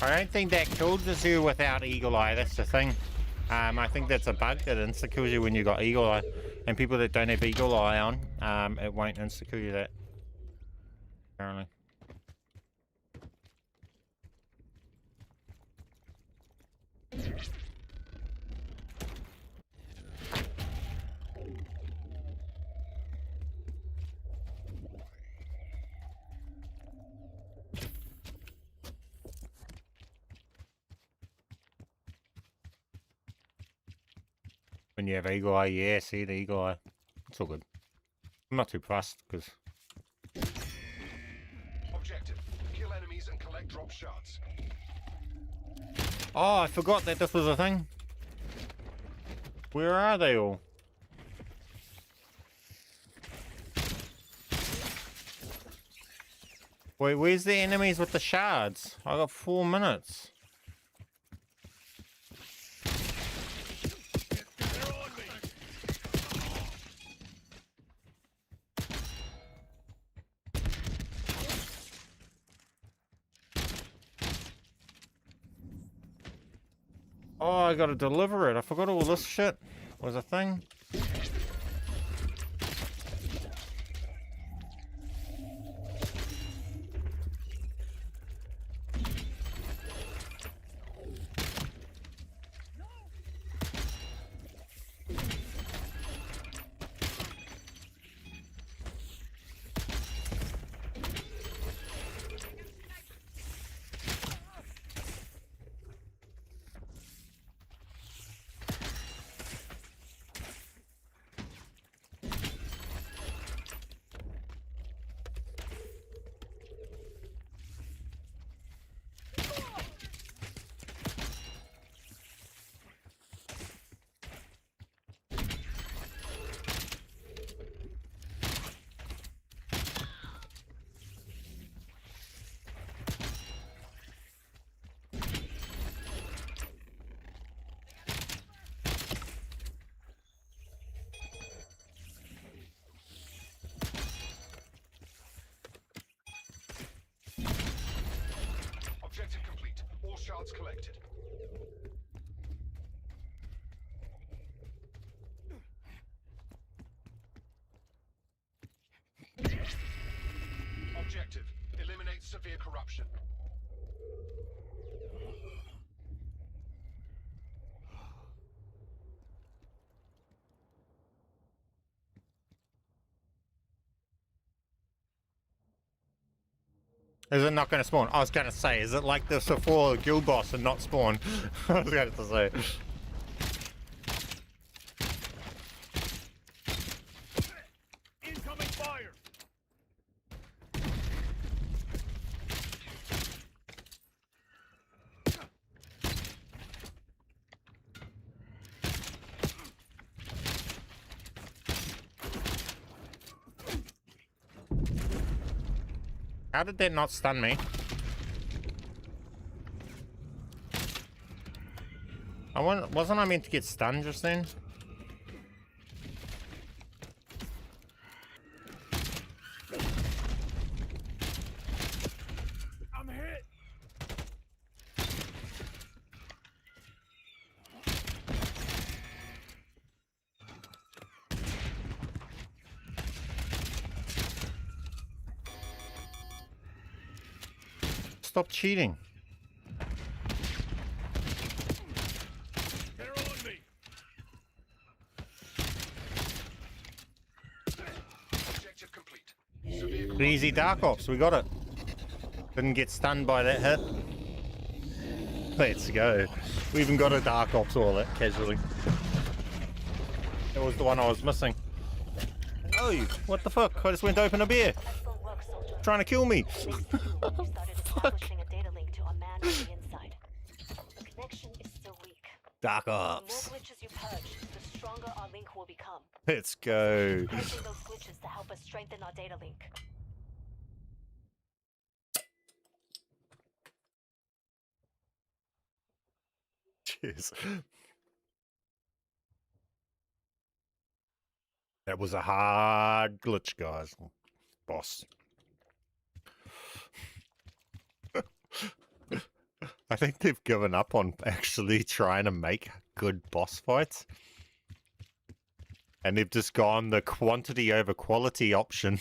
I don't think that kills the zoo without eagle eye, that's the thing. I think that's a bug that insta-kills you when you got eagle eye. And people that don't have eagle eye on, it won't insta-kill you that. Apparently. When you have eagle eye, yeah, see the eagle eye. It's all good. I'm not too fussed, because... Objective, kill enemies and collect drop shards. Oh, I forgot that this was a thing. Where are they all? Wait, where's the enemies with the shards? I got 4 minutes. They're on me. Oh, I gotta deliver it. I forgot all this shit was a thing. Objective complete. All shards collected. Objective, eliminate severe corruption. Is it not going to spawn? I was going to say, is it like this before guild boss and not spawn? I was going to say. Incoming fire. How did that not stun me? Wasn't I meant to get stunned just then? I'm hit. Stop cheating. They're on me. Objective complete. Severe Easy Dark Ops, we got it. Didn't get stunned by that hit. Let's go. We even got a Dark Ops all it casually. That was the one I was missing. Oh, what the fuck? I just went to open a beer. Excellent work, soldier. Trying to kill me. You started establishing a data link to a man on the inside. The connection is still weak. Dark The more Ops. glitches you purge, the stronger our link will become. Let's go. Purging those glitches to help us strengthen our data link. Cheers. That was a hard glitch, guys. Boss. I think they've given up on actually trying to make good boss fights. And they've just gone the quantity over quality option.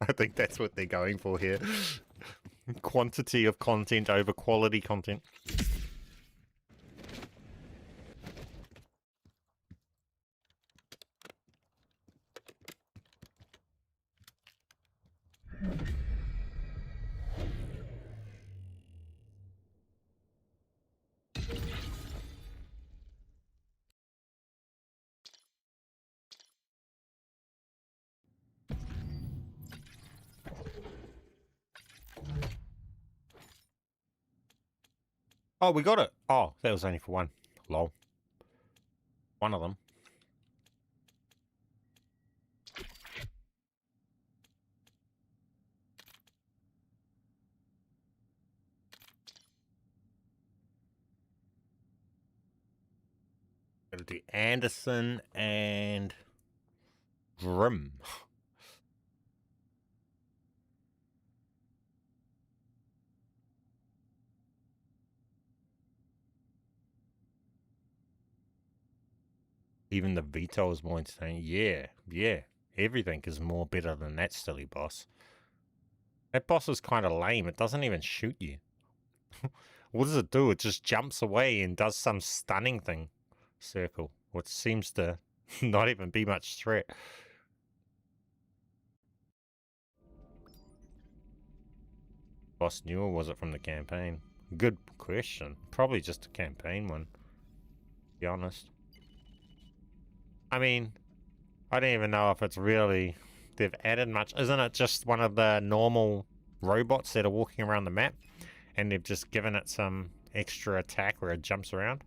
I think that's what they're going for here. Quantity of content over quality content. Oh, we got it. Oh, that was only for one. Lol. One of them. Gotta do Anderson and Grim. Even the veto is more insane. Yeah, yeah. Everything is more better than that silly boss. That boss is kind of lame. It doesn't even shoot you. What does it do? It just jumps away and does some stunning thing. Circle, which seems to not even be much threat. Boss new, or was it from the campaign? Good question. Probably just a campaign one, to be honest. I mean, I don't even know if it's really, they've added much. Isn't it just one of the normal robots that are walking around the map? And they've just given it some extra attack where it jumps around?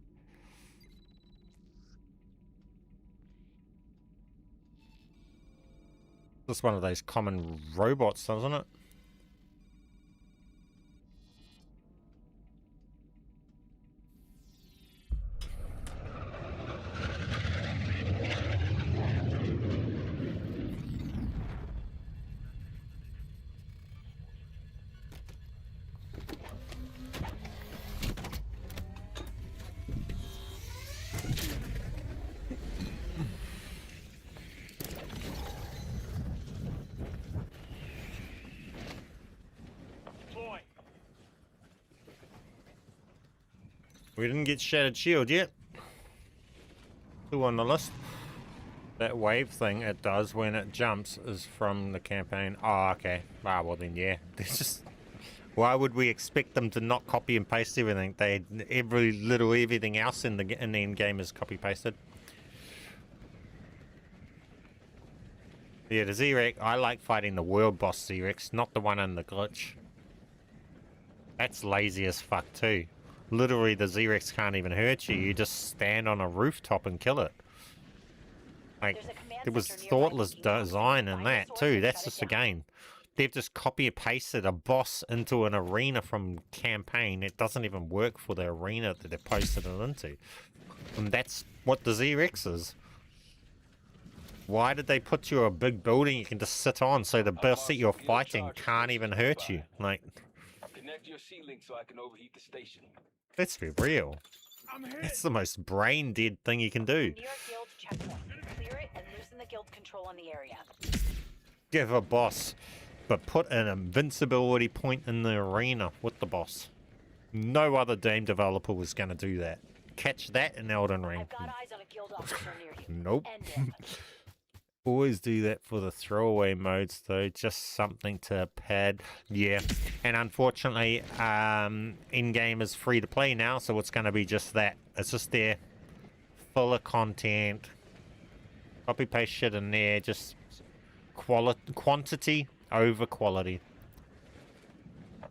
Just one of those common robots, doesn't it? Boy. We didn't get Shattered Shield yet. Who on the list? That wave thing it does when it jumps is from the campaign. Oh, okay. Ah, well then, yeah. There's just... Why would we expect them to not copy and paste everything? Everything else in the end game is copy pasted. Yeah, the Z-Rex, I like fighting the world boss Z-Rex, not the one in the glitch. That's lazy as fuck too. Literally, the Z-Rex can't even hurt you. You just stand on a rooftop and kill it. Like, there was thoughtless design in that too. That's just a game. they've just copy and pasted a boss into an arena from campaign. It doesn't even work for the arena that they posted it into. And that's what the ZRX is. Why did they put you a big building you can just sit on so the boss that you're fighting can't even hurt you? Like, Connect your C-link so I can overheat the station. let's be real. I'm hit. That's the most brain dead thing you can do. Near guild checkpoint. Clear it and loosen the guild control on the area. Give a boss, but put an invincibility point in the arena with the boss. No other game developer was going to do that. Catch that in Elden Ring. I've got eyes on a guild officer near you. Nope. End it. Always do that for the throwaway modes, though. Just something to pad. Yeah. And unfortunately, in-game is free to play now, so it's going to be just that. It's just there. Full of content. Copy-paste shit in there. Just quantity over quality.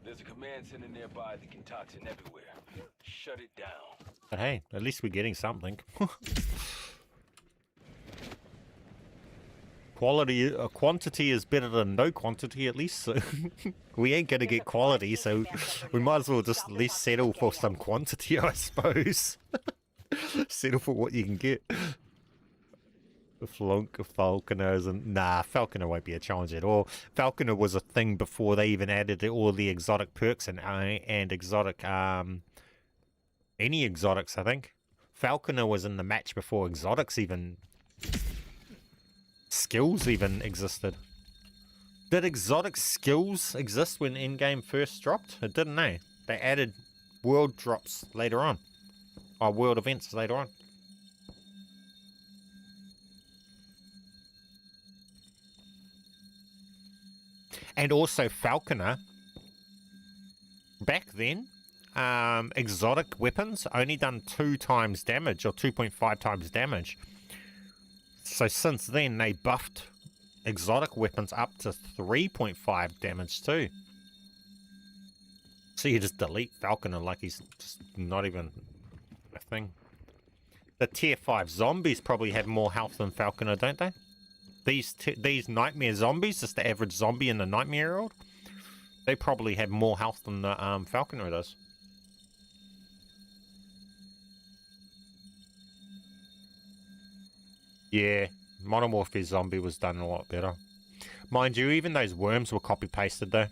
There's a command center nearby that can toxin everywhere. Shut it down. But hey, at least we're getting something. Quantity is better than no quantity, at least. So we ain't gonna get quality, so we might as well just at least settle for some quantity, I suppose. Settle for what you can get. Falconers and nah, Falconer won't be a challenge at all. Falconer was a thing before they even added all the exotic perks and exotic any exotics. I think Falconer was in the match before exotics even. Skills even existed. Did exotic skills exist when in-game first dropped? It didn't, eh? They added world drops later on. Or world events later on. And also Falconer, back then, exotic weapons only done 2 times damage or 2.5 times damage. So since then, they buffed exotic weapons up to 3.5 damage too. So you just delete Falconer like he's just not even a thing. The tier 5 zombies probably have more health than Falconer, don't they? These nightmare zombies, just the average zombie in the nightmare world, they probably have more health than the Falconer does. Yeah, Modern Warfare Zombie was done a lot better. Mind you, even those worms were copy-pasted though.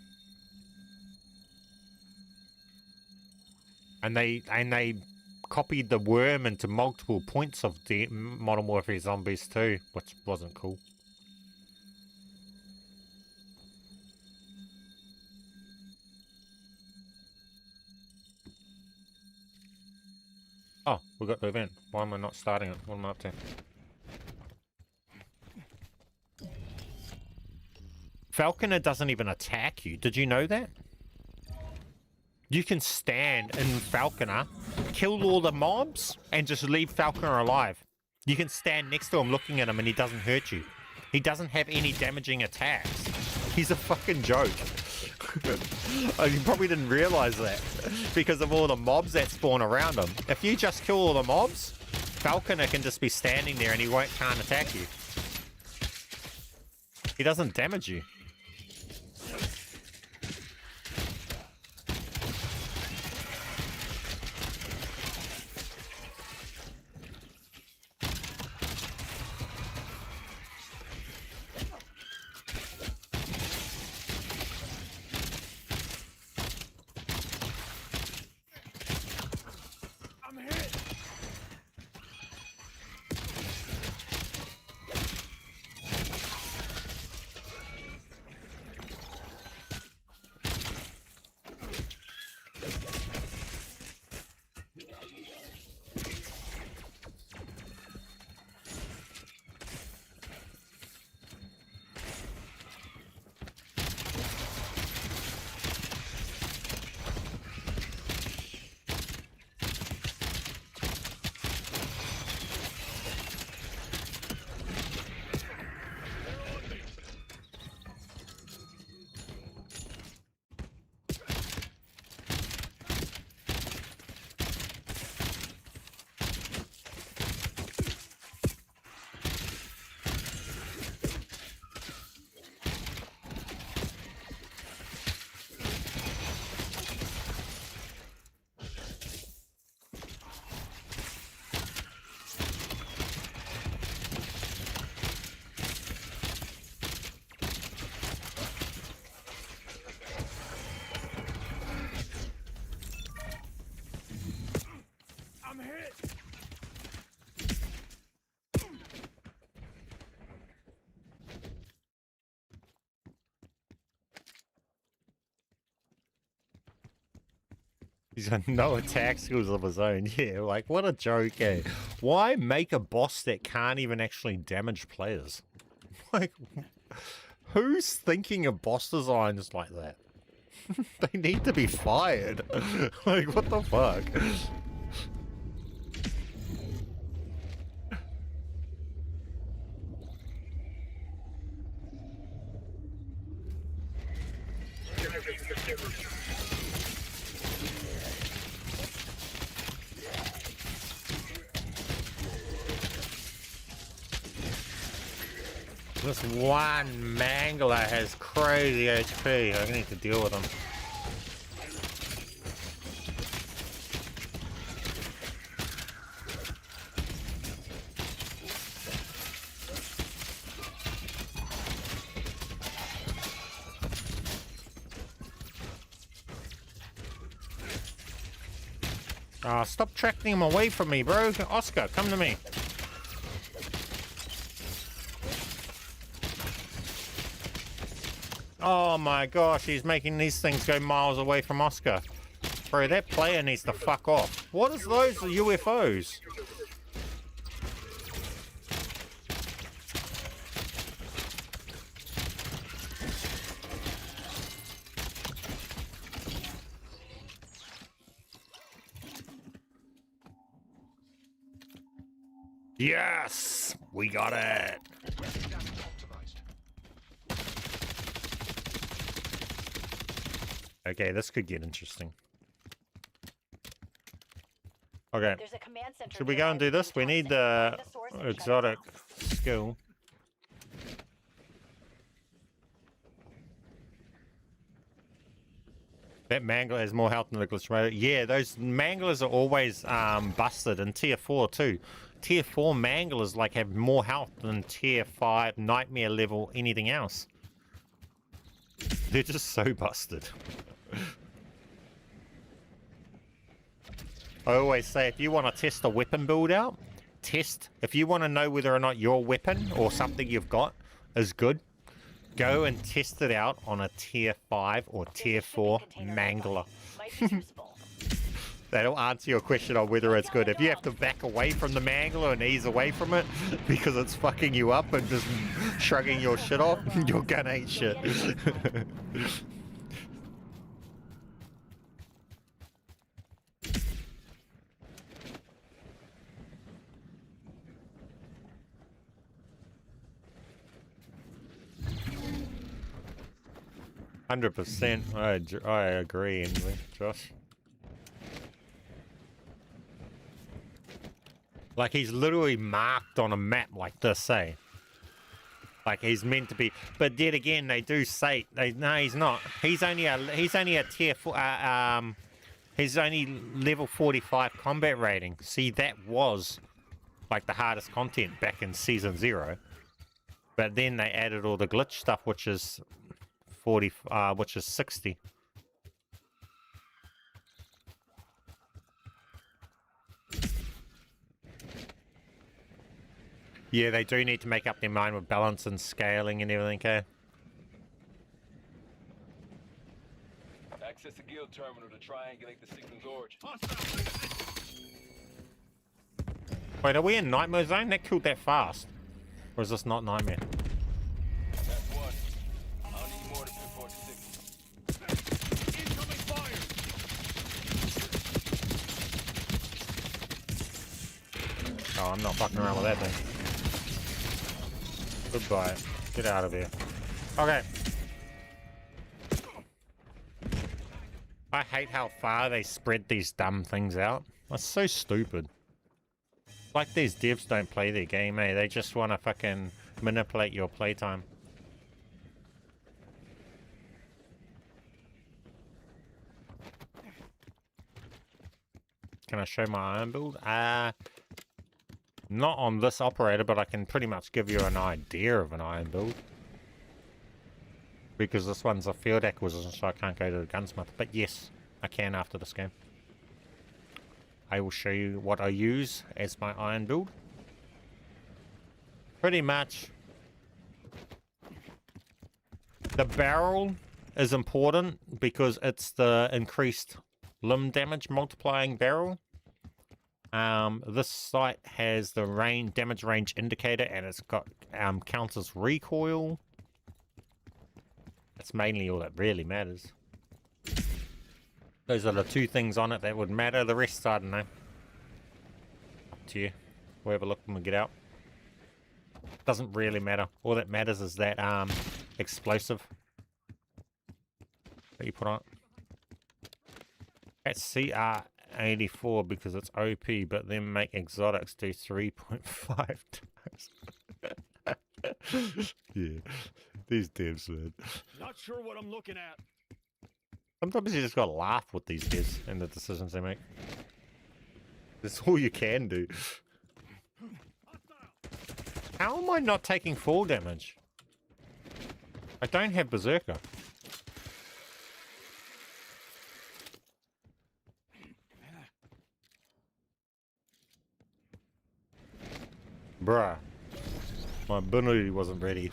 And they copied the worm into multiple points of the Modern Warfare Zombies too, which wasn't cool. Oh, we got the event. Why am I not starting it? What am I up to? Falconer doesn't even attack you. Did you know that? You can stand in Falconer, kill all the mobs, and just leave Falconer alive. You can stand next to him looking at him and he doesn't hurt you. He doesn't have any damaging attacks. He's a fucking joke. You probably didn't realize that because of all the mobs that spawn around him. If you just kill all the mobs, Falconer can just be standing there and he can't attack you. He doesn't damage you. He's got no attack skills of his own. Yeah, like, what a joke, eh? Why make a boss that can't even actually damage players? Like, who's thinking of boss designs like that? They need to be fired. Like, what the fuck? This one mangler has crazy HP. I need to deal with him. Oh, stop tracking him away from me, bro. Oscar, come to me. Oh my gosh, he's making these things go miles away from Oscar. Bro, that player needs to fuck off. What is those UFOs? Yes! We got it! Okay, this could get interesting. Okay. There's a command center. Should we go and do this? We need the exotic skill. That mangler has more health than the glitch radar. Yeah, those manglers are always busted in tier 4 too. Tier 4 manglers like have more health than tier 5 nightmare level anything else. They're just so busted. I always say if you want to test a weapon build out, if you want to know whether or not your weapon or something you've got is good, go and test it out on a tier 5 or tier 4 mangler. That'll answer your question on whether it's good. If you have to back away from the mangler and ease away from it because it's fucking you up and just shrugging your shit off, you're gonna eat shit. 100%. I agree, anyway, Josh. Like, he's literally marked on a map like this, eh? Like, he's meant to be. But yet again, they do say... no, he's not. He's only a tier 4... he's only level 45 combat rating. See, that was, like, the hardest content back in Season 0. But then they added all the glitch stuff, which is... 60. Yeah, they do need to make up their mind with balance and scaling and everything, okay? Access the guild terminal to triangulate the signal's origin. Wait, are we in Nightmare Zone? That killed that fast. Or is this not Nightmare? That's one. I'll need more to pinpoint the signal. Incoming fire! Oh, I'm not fucking around with that thing. Goodbye. Get out of here. Okay. I hate how far they spread these dumb things out. That's so stupid. Like these devs don't play their game, eh? They just want to fucking manipulate your playtime. Can I show my iron build? Not on this operator, but I can pretty much give you an idea of an iron build. Because this one's a field acquisition, so I can't go to the gunsmith. But yes, I can after this game. I will show you what I use as my iron build. Pretty much. The barrel is important because it's the increased limb damage multiplying barrel. This sight has the damage range indicator, and it's got counts as recoil. That's mainly all that really matters. Those are the two things on it that would matter. The rest, I don't know. Up to you. We'll have a look when we get out. Doesn't really matter. All that matters is that explosive that you put on it. That's CR84 because it's OP, but then make exotics do 3.5 times. Yeah, these devs, man. Not sure what I'm looking at. Sometimes you just gotta laugh with these devs and the decisions they make. That's all you can do. How am I not taking fall damage? I don't have Berserker. Bruh. My ability wasn't ready.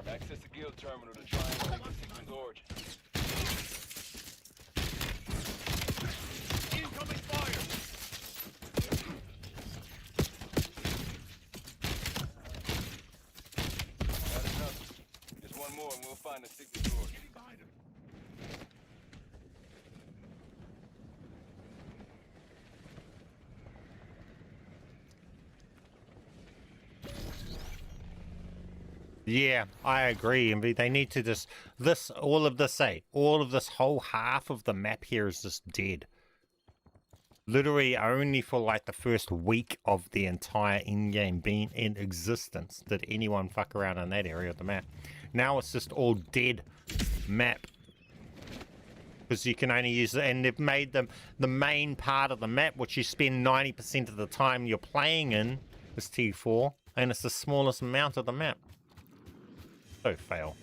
Access the guild terminal to try and check the signal's origin. Incoming fire! Got enough. Just one more and we'll find the signal's origin. Behind him. Yeah, I agree, Envy. They need to just all of this whole half of the map here is just dead. Literally only for like the first week of the entire in-game being in existence did anyone fuck around in that area of the map. Now it's just all dead map. Because you can only use it, and they've made them the main part of the map, which you spend 90% of the time you're playing in, is T4, and it's the smallest amount of the map. So fail.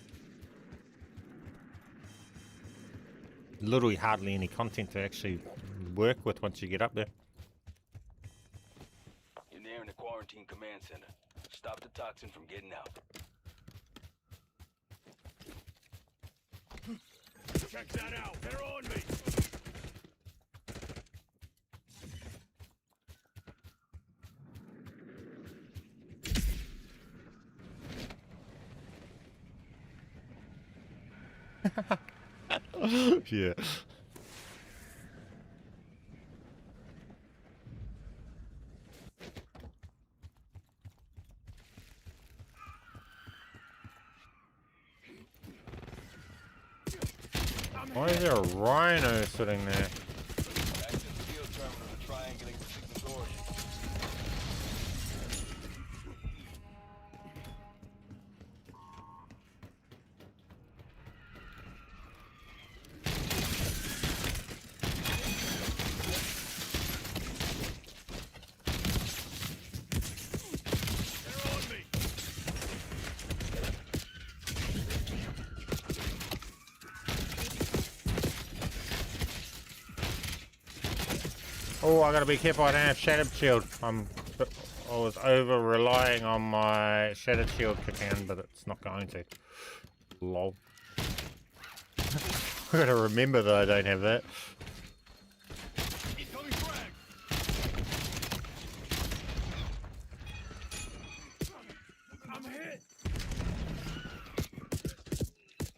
Literally hardly any content to actually work with once you get up there. You're nearing the quarantine command center. Stop the toxin from getting out. Check that out. They're on me. Yeah. Why is there a rhino sitting there? Access the guild terminal to triangulate the signal's origin. They're on me. Oh, I gotta be careful. I don't have Shattered Shield. I was over relying on my Shattered Shield command, but it's not going to. Lol. I gotta remember that I don't have that. Incoming frag. I'm hit.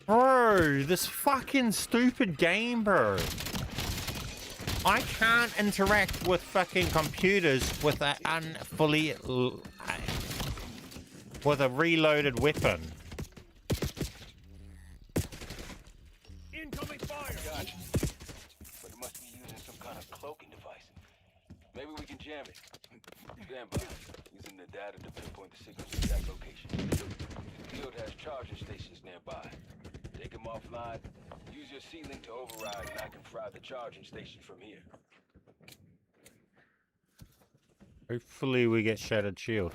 Bro, this fucking stupid game, bro. I can't interact with fucking computers with a with a reloaded weapon. Incoming fire. Gotcha. But it must be using some kind of cloaking device. Maybe we can jam it. Stand by. Using the data to pinpoint the signal's exact location. The guild has charging stations nearby. Take them offline. Use your C-Link to override, and I can fry the charging station from here. Hopefully we get Shattered Shield.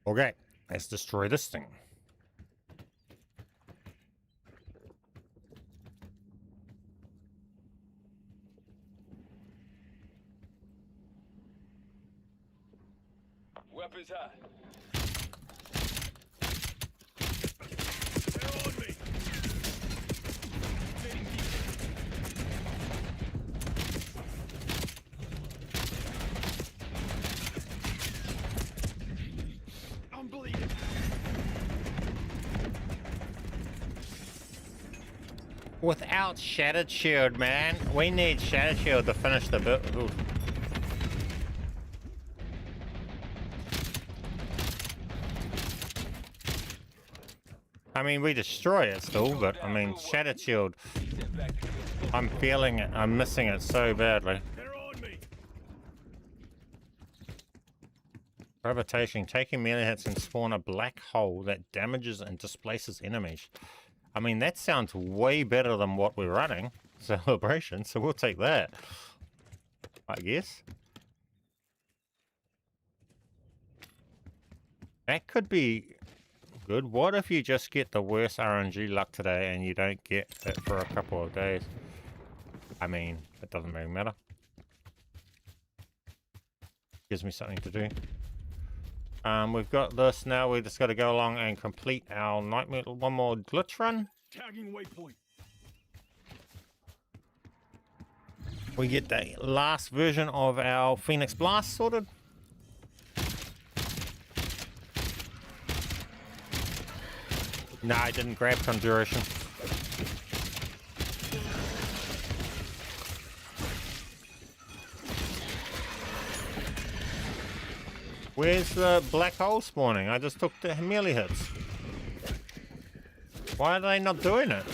Okay, let's destroy this thing. Weapons high. They're on me. I'm bleeding. Without Shattered Shield, man. We need Shattered Shield to finish the build. Ooh. I mean, we destroy it still, but I mean, Shattered Shield. I'm feeling it. I'm missing it so badly. They're on me. Gravitation. Taking melee hits and spawn a black hole that damages and displaces enemies. I mean, that sounds way better than what we're running. Celebration, so we'll take that, I guess. That could be good. What if you just get the worst RNG luck today and you don't get it for a couple of days? I mean, it doesn't really matter. Gives me something to do. We've got this now. We just got to go along and complete our nightmare. One more glitch run. Tagging waypoint. We get the last version of our Phoenix Blast sorted. No, I didn't grab Conjuration. Where's the black hole spawning? I just took the melee hits. Why are they not doing it?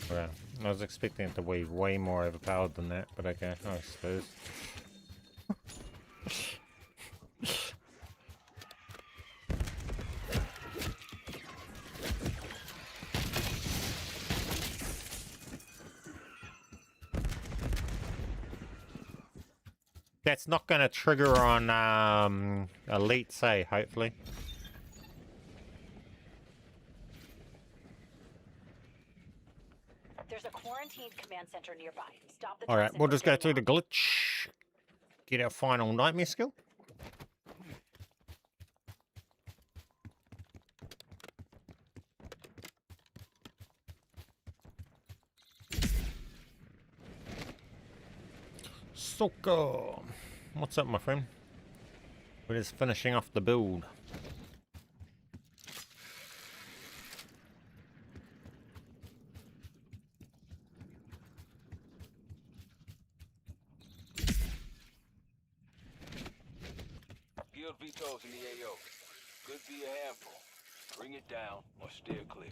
Well, I was expecting it to be way more overpowered than that, but okay, I suppose. That's not going to trigger on Elite, say, hopefully. There's a quarantined command center nearby. Stop the Alright, we'll just go through transmitter the glitch. Get our final nightmare skill. Soccer. What's up, my friend? We're just finishing off the build. Guild vetoes in the AO. Could be a handful. Bring it down or steer clear.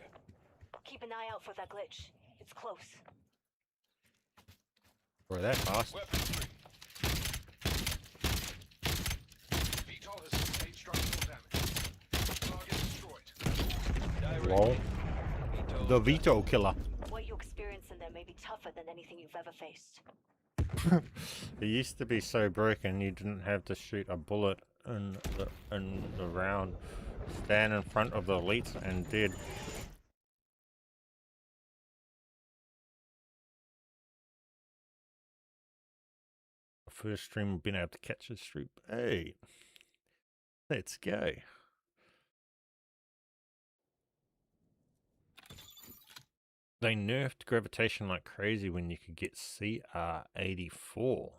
Keep an eye out for that glitch. It's close. We're that fast. Weapons free. VTOL has sustained structural damage. Target destroyed. Direct Lol. hit. Vetoes The veto killer. What you experience in there may be tougher than anything you've ever faced. It used to be so broken you didn't have to shoot a bullet in the round. Stand in front of the elites and dead. First stream been able to catch a streak. Hey, let's go. They nerfed gravitation like crazy when you could get CR84.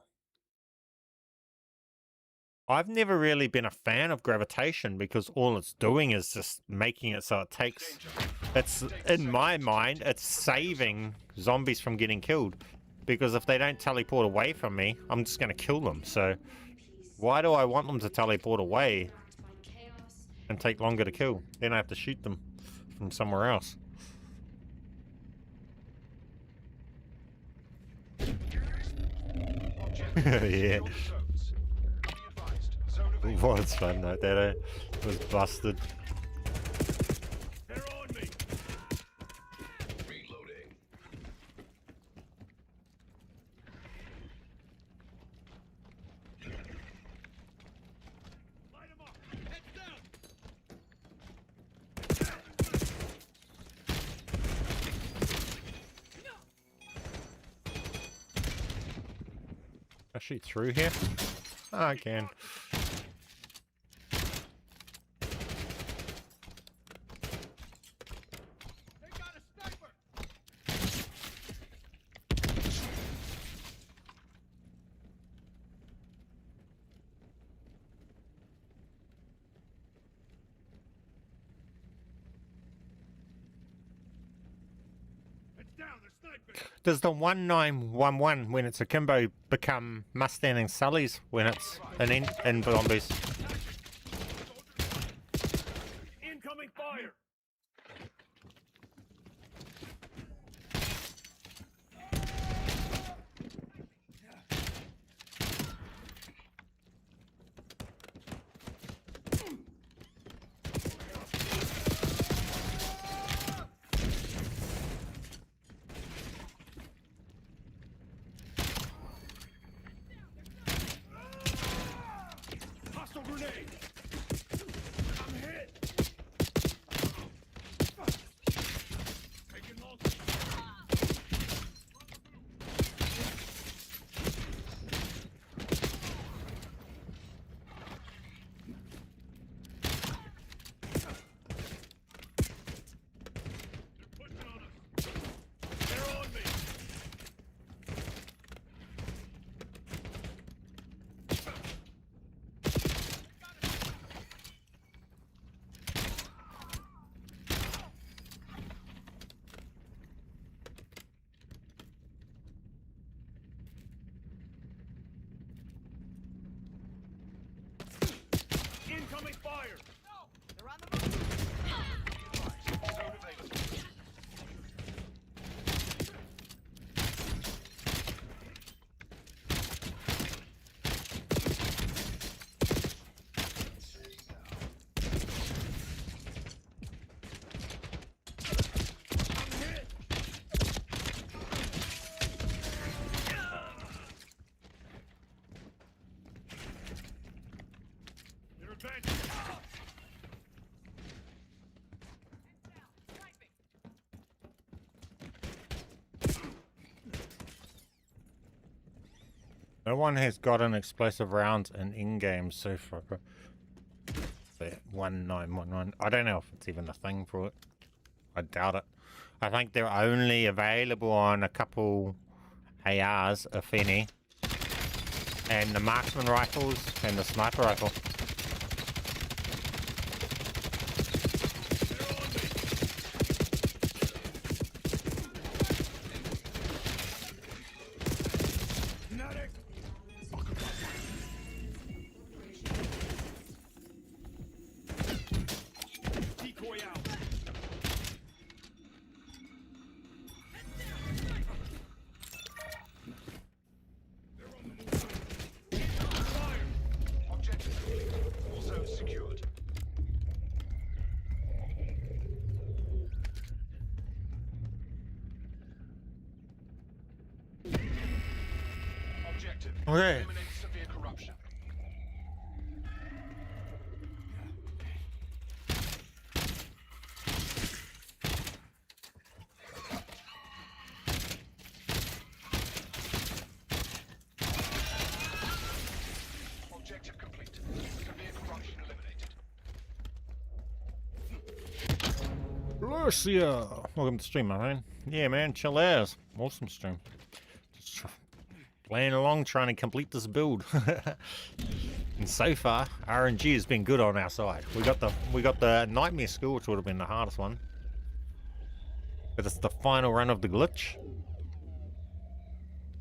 I've never really been a fan of gravitation because all it's doing is just making it so it takes... It's, in my mind, it's saving zombies from getting killed. Because if they don't teleport away from me, I'm just going to kill them. So why do I want them to teleport away and take longer to kill? Then I have to shoot them from somewhere else. Yeah. It was fun like that, eh? It was busted. They're on me. I shoot through here? Oh, I can. Does the 1911 when it's akimbo become Mustang and Sully's when it's in zombies? Incoming fire! Hostile grenade! I'm hit! Taking loss. They're pushing on us. They're on me. Incoming fire! Zone available. They're advancing. No one has gotten explosive rounds in-game so far. That 1911. I don't know if it's even a thing for it. I doubt it. I think they're only available on a couple ARs, if any, and the marksman rifles and the sniper rifle. Medic! Decoy out. They're on the move. Fire! Objective complete. All zones secured. Objective. Okay. Eliminate severe corruption. Objective complete. Severe corruption eliminated. Lucia! Welcome to the stream, my man. Yeah, man, chill as. Awesome stream. Just playing along, trying to complete this build. And so far, RNG has been good on our side. We got the nightmare school, which would have been the hardest one. But it's the final run of the glitch.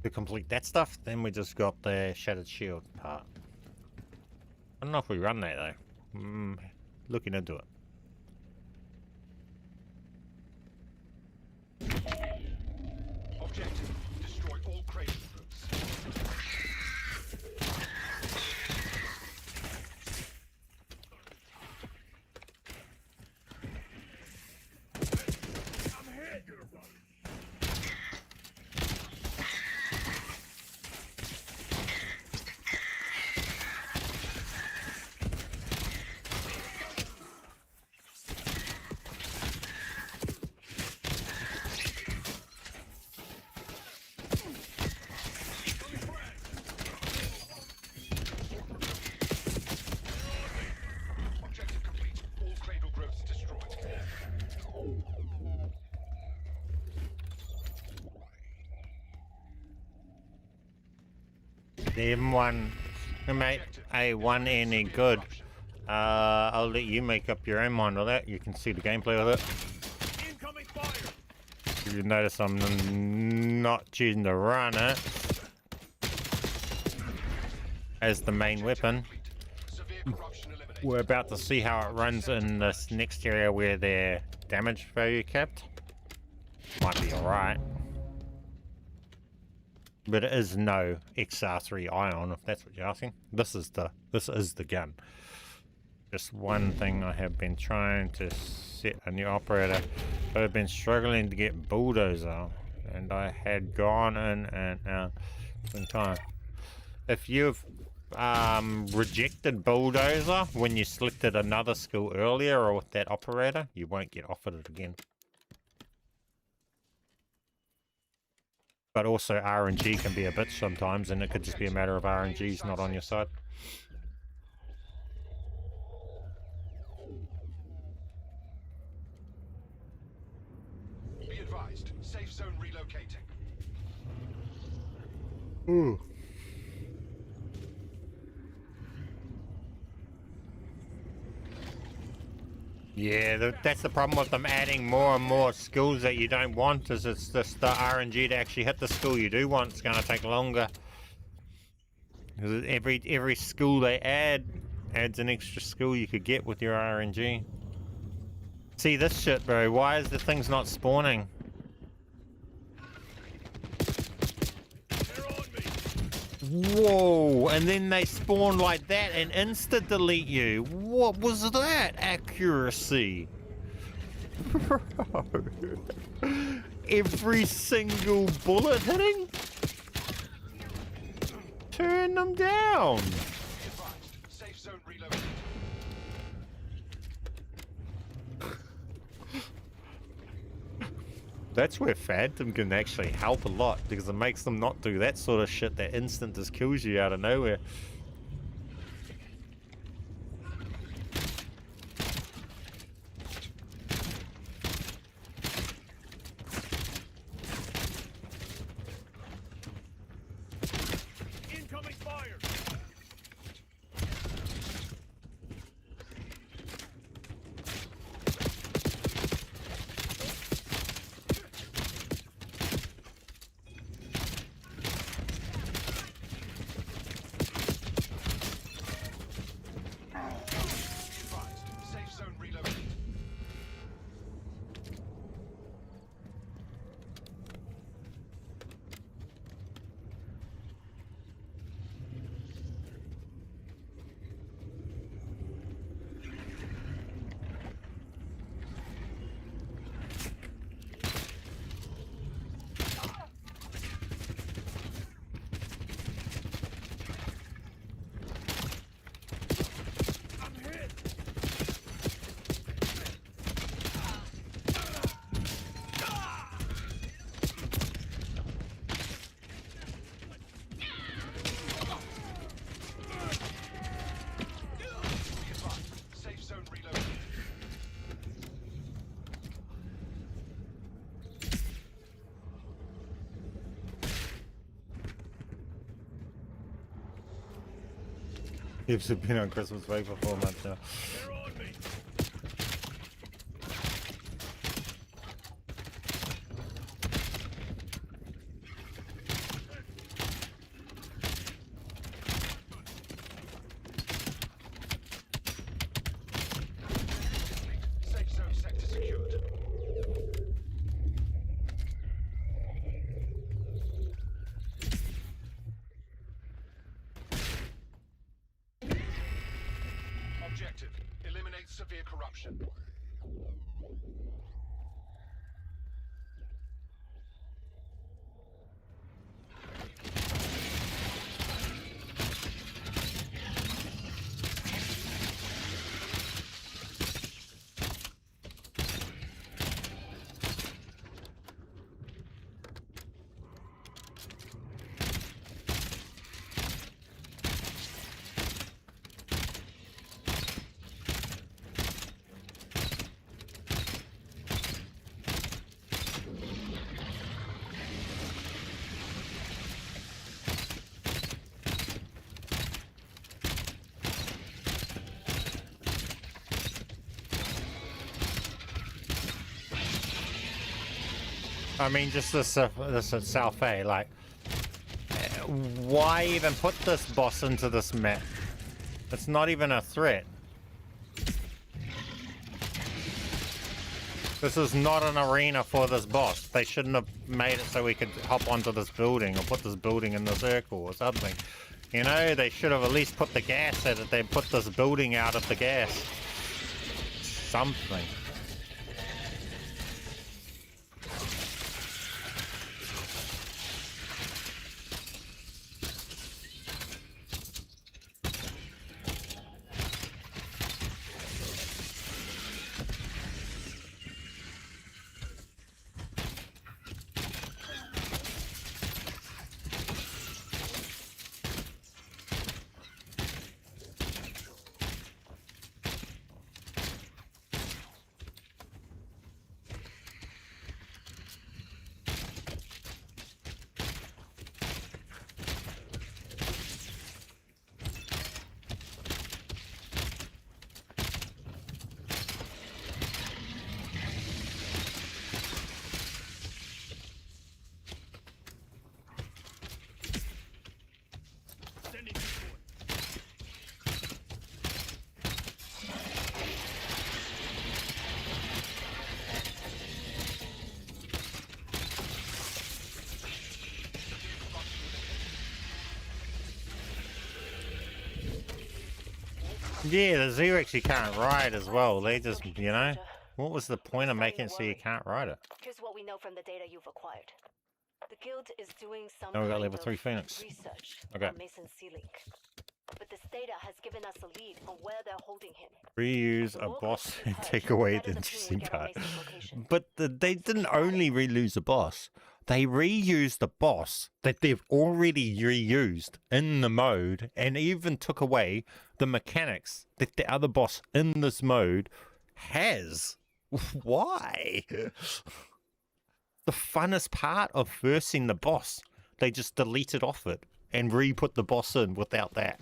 To complete that stuff, then we just got the shattered shield part. I don't know if we run that though. Looking into it. Objective. Destroy all crazy groups. I'm hit! The M1, mate, A1 any good. I'll let you make up your own mind with that. You can see the gameplay with it. Incoming fire! You notice I'm not choosing to run it as the main weapon. Severe corruption eliminated. We're about to see how it runs in this next area where their damage value capped. Might be alright. But it is no XR3 ion, if that's what you're asking. This is the gun. Just one thing I have been trying to set a new operator, but I've been struggling to get Bulldozer, and I had gone in and out in time. If you've rejected Bulldozer when you selected another skill earlier or with that operator, you won't get offered it again. But also RNG can be a bitch sometimes, and it could just be a matter of RNG's not on your side. Be advised, safe zone relocating. Ooh. Yeah, that's the problem with them adding more and more skills that you don't want, is it's just the RNG to actually hit the skill you do want. It's going to take longer. Because every skill they add adds an extra skill you could get with your RNG. See this shit, bro. Why is the things not spawning? They're on me! Whoa, and then they spawn like that and insta-delete you. What was that accuracy? Bro. Every single bullet hitting? Turn them down. Be advised, safe zone relocating. That's where Phantom can actually help a lot, because it makes them not do that sort of shit that instant just kills you out of nowhere. Incoming fire! Gibbs have been on Christmas break for 4 months now. They're on me! Safe zone sector secured. Objective, eliminate severe corruption. I mean, just this itself, eh? Like, why even put this boss into this map? It's not even a threat. This is not an arena for this boss. They shouldn't have made it so we could hop onto this building or put this building in the circle or something. You know, they should have at least put the gas at it. They put this building out of the gas. Something. Sending support. Yeah, the Xerex you can't ride as well. They just, you know, what was the point of making it so you can't ride it? Here's what we know from the data you've acquired. The guild is doing some Oh, we got kind level of 3 Phoenix. research Okay. on Mason Sea-Link. But this data has given us a lead on where they're holding him. Reuse a boss and take away the interesting part. But they didn't only reuse the boss. They reused the boss that they've already reused in the mode and even took away the mechanics that the other boss in this mode has. Why? The funnest part of versing the boss, they just deleted off it and re-put the boss in without that.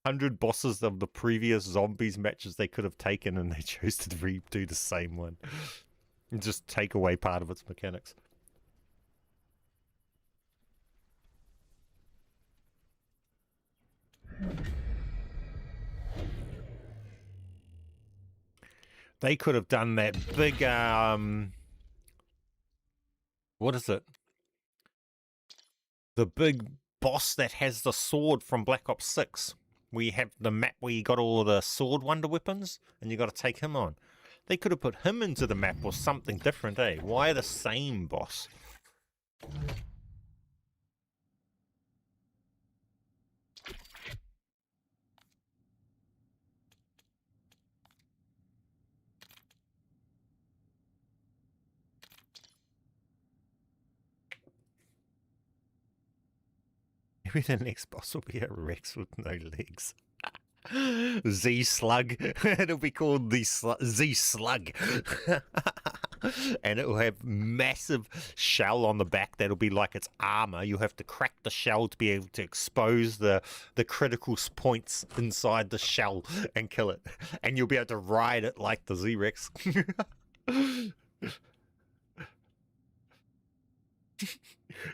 Hundred bosses of the previous zombies matches they could have taken, and they chose to redo the same one and just take away part of its mechanics. They could have done that big what is it? The big boss that has the sword from Black Ops 6. We have the map where you got all the sword wonder weapons and you got to take him on. They could have put him into the map or something different, eh? Why the same boss? Maybe the next boss will be a Rex with no legs. Z Slug. It'll be called the Z Slug. And it will have massive shell on the back that'll be like its armor. You'll have to crack the shell to be able to expose the critical points inside the shell and kill it. And you'll be able to ride it like the Z-Rex.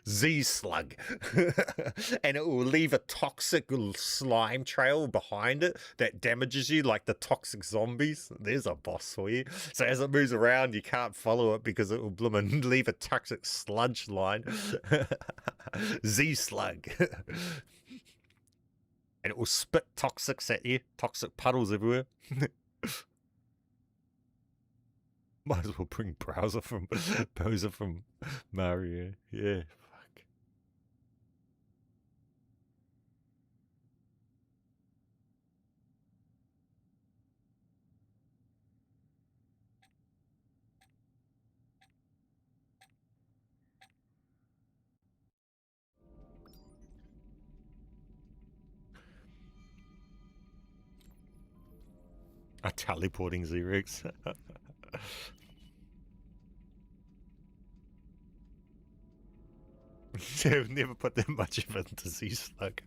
Z-Slug. And it will leave a toxic slime trail behind it that damages you like the toxic zombies. There's a boss for you. So as it moves around, you can't follow it because it will bloomin' leave a toxic sludge line. Z-Slug. And it will spit toxics at you. Toxic puddles everywhere. Might as well bring Bowser from Mario. Yeah, fuck. A teleporting Xerex. They've never put that much of it into Z-Slug.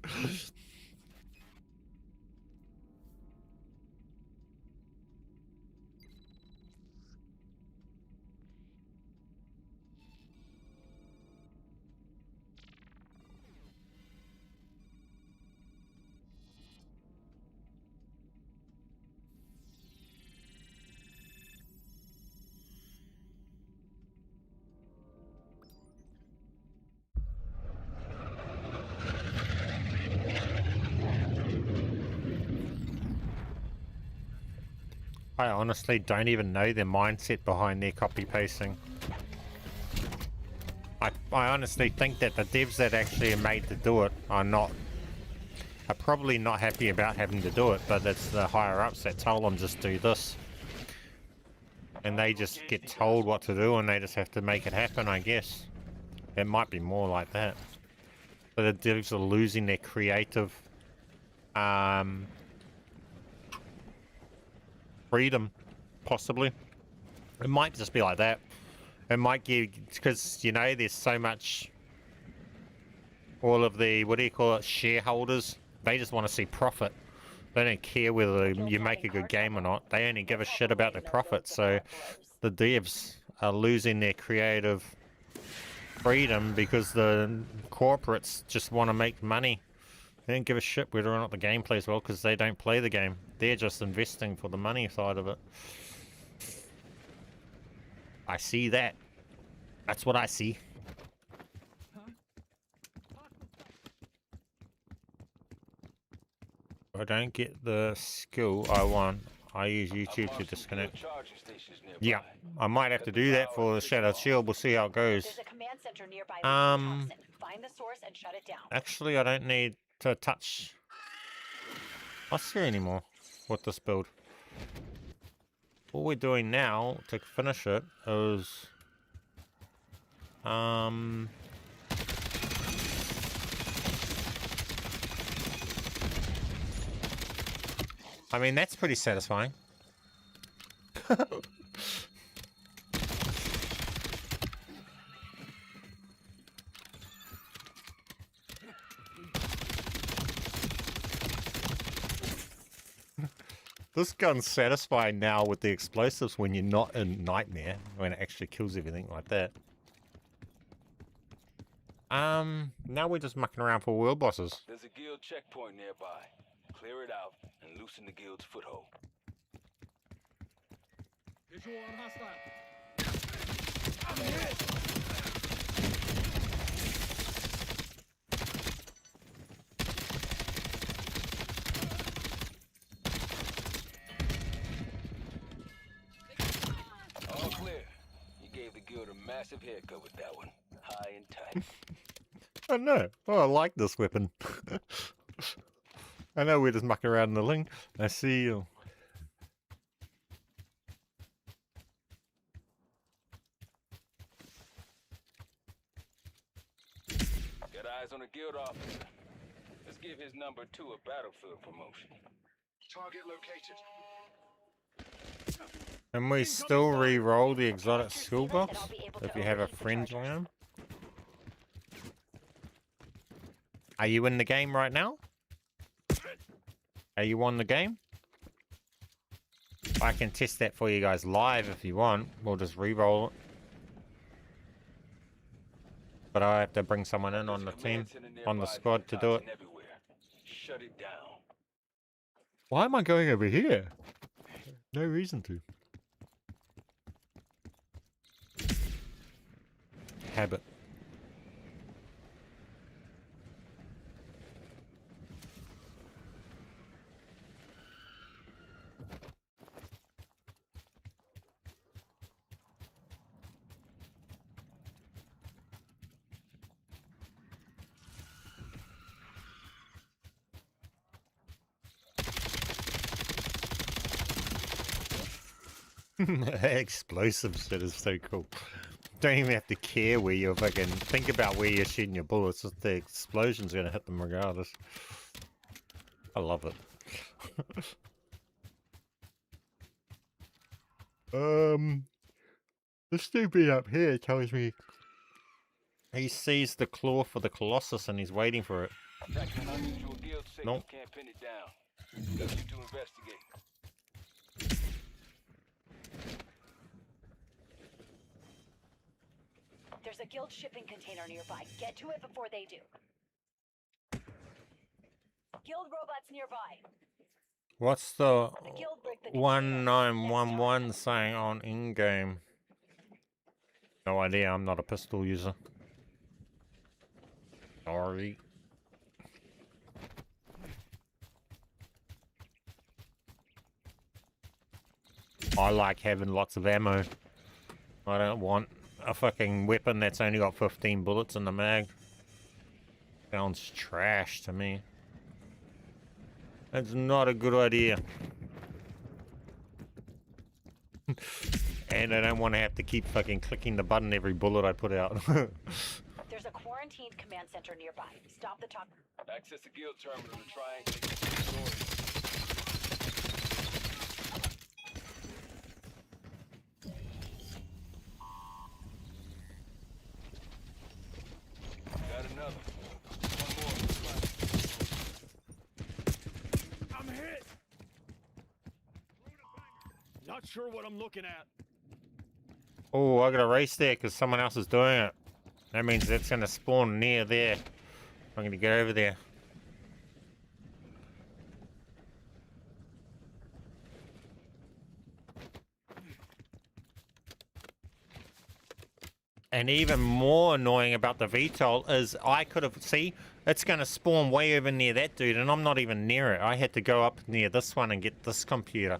I honestly don't even know their mindset behind their copy pasting. I honestly think that the devs that actually are made to do it are probably not happy about having to do it, but it's the higher ups that tell them just do this. And they just get told what to do and they just have to make it happen, I guess. It might be more like that. But the devs are losing their creative freedom, possibly. It might just be like that. It might give, because, you know, there's so much, all of the, what do you call it, shareholders, they just want to see profit. They don't care whether you make a good game or not. They only give a shit about the profit. So the devs are losing their creative freedom because the corporates just want to make money. They don't give a shit whether or not the game plays well because they don't play the game. They're just investing for the money side of it. I see that. That's what I see. If I don't get the skill I want, I use YouTube to disconnect. Yeah, I might have to do that for the Shattered Shield. We'll see how it goes. There's a command center nearby with toxin. Find the source and shut it down. Actually, I don't need to touch Oscar anymore with this build. What we're doing now to finish it is I mean, that's pretty satisfying. This gun's satisfying now with the explosives when you're not in Nightmare, when it actually kills everything like that. Now we're just mucking around for world bosses. There's a guild checkpoint nearby. Clear it out and loosen the guild's foothold. Visual on hostile. All clear. You gave the guild a massive haircut with that one. High and tight. I know. Oh, I like this weapon. I know we're just mucking around in the link. I see you. Got eyes on a guild officer. Let's give his number 2 a battlefield promotion. Target located. Can we still re-roll the exotic skill box if you have a friend around? Are you in the game right now? Are you on the game? I can test that for you guys live if you want. We'll just re-roll it. But I have to bring someone in on the team, on the squad to do it. Shut it down. Why am I going over here? No reason to. Habit. Explosives, that is so cool. Don't even have to care where you're fucking, think about where you're shooting your bullets, just the explosion's gonna hit them regardless. I love it. This dude up here tells me he sees the claw for the Colossus and he's waiting for it. Attacking an unusual guild signal. Nope. Can't pin it down. Left you to investigate. There's a guild shipping container nearby. Get to it before they do. Guild robots nearby. What's the The guild bricked the container. 1911 saying on in-game? No idea, I'm not a pistol user. Sorry. I like having lots of ammo. I don't want a fucking weapon that's only got 15 bullets in the mag. Sounds trash to me. That's not a good idea. And I don't want to have to keep fucking clicking the button every bullet I put out. There's a quarantined command center nearby. Stop the talk. Access the guild terminal to triangulate the story. Got another. One more. I'm hit. Not sure what I'm looking at. Oh, I got a race there because someone else is doing it. That means it's going to spawn near there. I'm going to get over there. And even more annoying about the VTOL is I could have, see, it's going to spawn way over near that dude and I'm not even near it. I had to go up near this one and get this computer.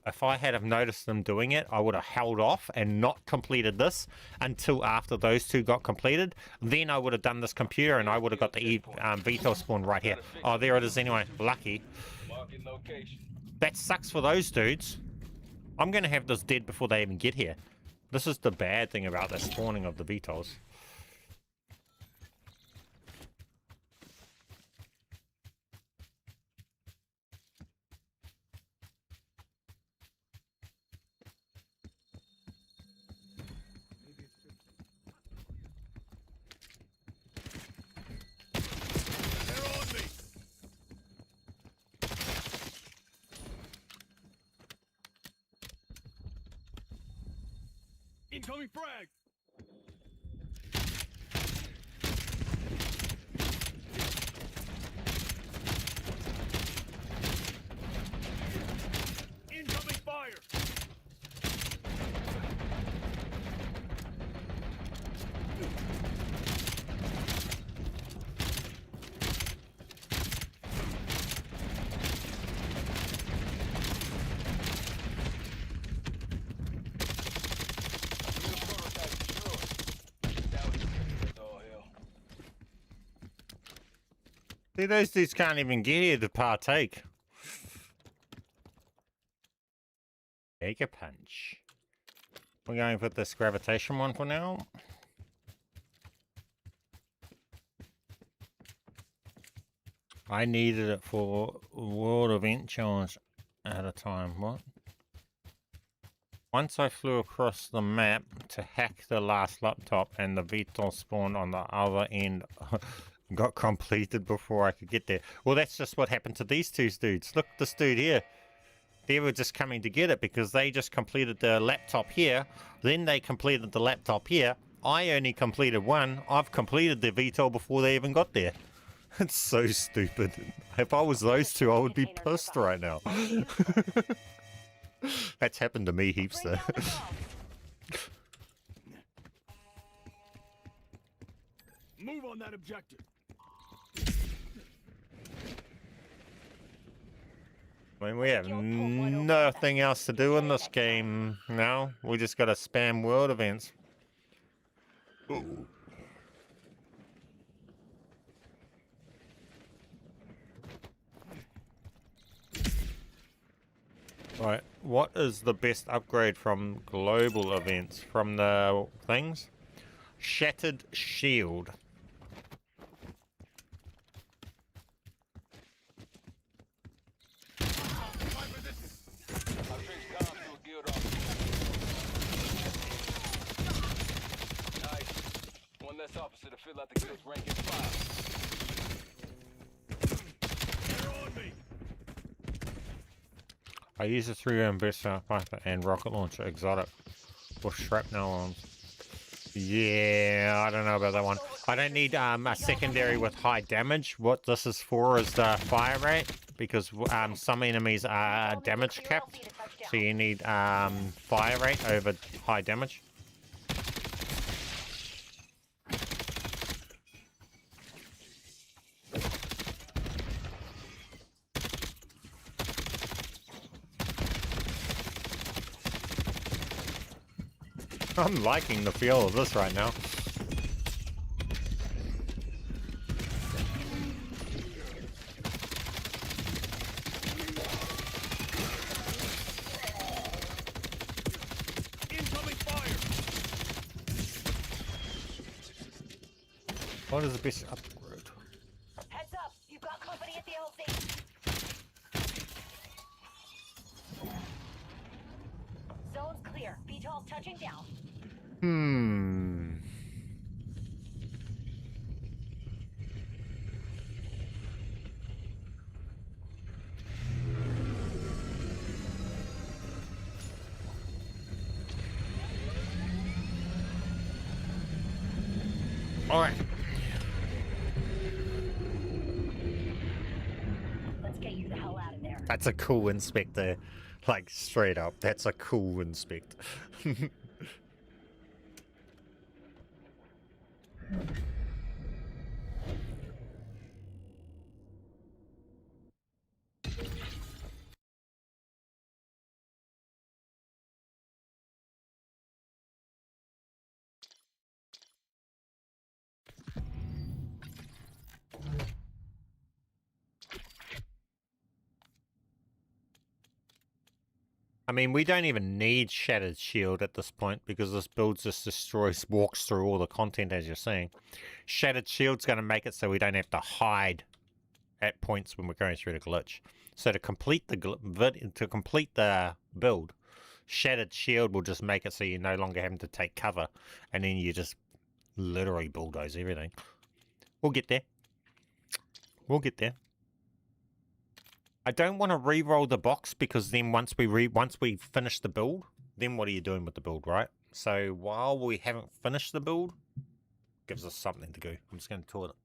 If I had have noticed them doing it, I would have held off and not completed this until after those two got completed. Then I would have done this computer and I would have got the VTOL spawn right here. Oh, there it is anyway. Lucky. Marking location. That sucks for those dudes. I'm going to have this dead before they even get here. This is the bad thing about the spawning of the VTOLs. They're on me. Incoming frag. Incoming fire. See, those dudes can't even get here to partake. Take a punch. We're going for this gravitation one for now. I needed it for World Event Challenge at a time. What? Once I flew across the map to hack the last laptop and the VTOL spawned on the other end got completed before I could get there. Well, that's just what happened to these two dudes. Look, this dude here. They were just coming to get it because they just completed the laptop here. Then they completed the laptop here. I only completed one. I've completed the VTOL before they even got there. It's so stupid. If I was those two, I would be pissed right now. That's happened to me heaps though. Move on that objective. I mean, we have nothing else to do in this game now. We just gotta spam world events. Ooh. Right, what is the best upgrade from global events? From the things? Shattered Shield. Less officer to fill out the guild's rank and file. They're on me. I use a 3-gun burst sniper and rocket launcher exotic with shrapnel arms. Yeah, I don't know about that one. I don't need a secondary with high damage. What this is for is the fire rate, because some enemies are damage capped, so you need fire rate over high damage. I'm liking the feel of this right now. Incoming fire! What is the best upgrade? Heads up! You've got company at the LZ. Zone's clear. VTOL touching down. Alright. Let's get you the hell out of there. That's a cool inspector. Like, straight up. That's a cool inspector. I mean, we don't even need Shattered Shield at this point because this build just walks through all the content as you're seeing. Shattered Shield's going to make it so we don't have to hide at points when we're going through the glitch. So to complete the build, Shattered Shield will just make it so you're no longer having to take cover, and then you just literally bulldoze everything. We'll get there. We'll get there. I don't want to re-roll the box because then once we finish the build, then what are you doing with the build, right? So while we haven't finished the build, gives us something to do. I'm just going to tour it.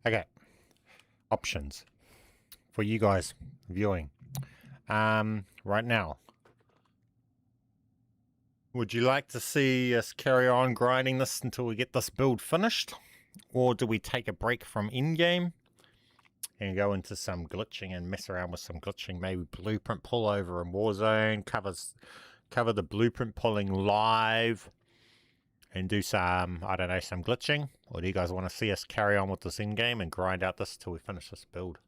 Okay, options for you guys viewing. Right now, would you like to see us carry on grinding this until we get this build finished? Or do we take a break from in-game and go into some glitching and mess around with some glitching? Maybe blueprint pull over in Warzone, cover the blueprint pulling live and do some, I don't know, some glitching? Or do you guys want to see us carry on with this in-game and grind out this till we finish this build?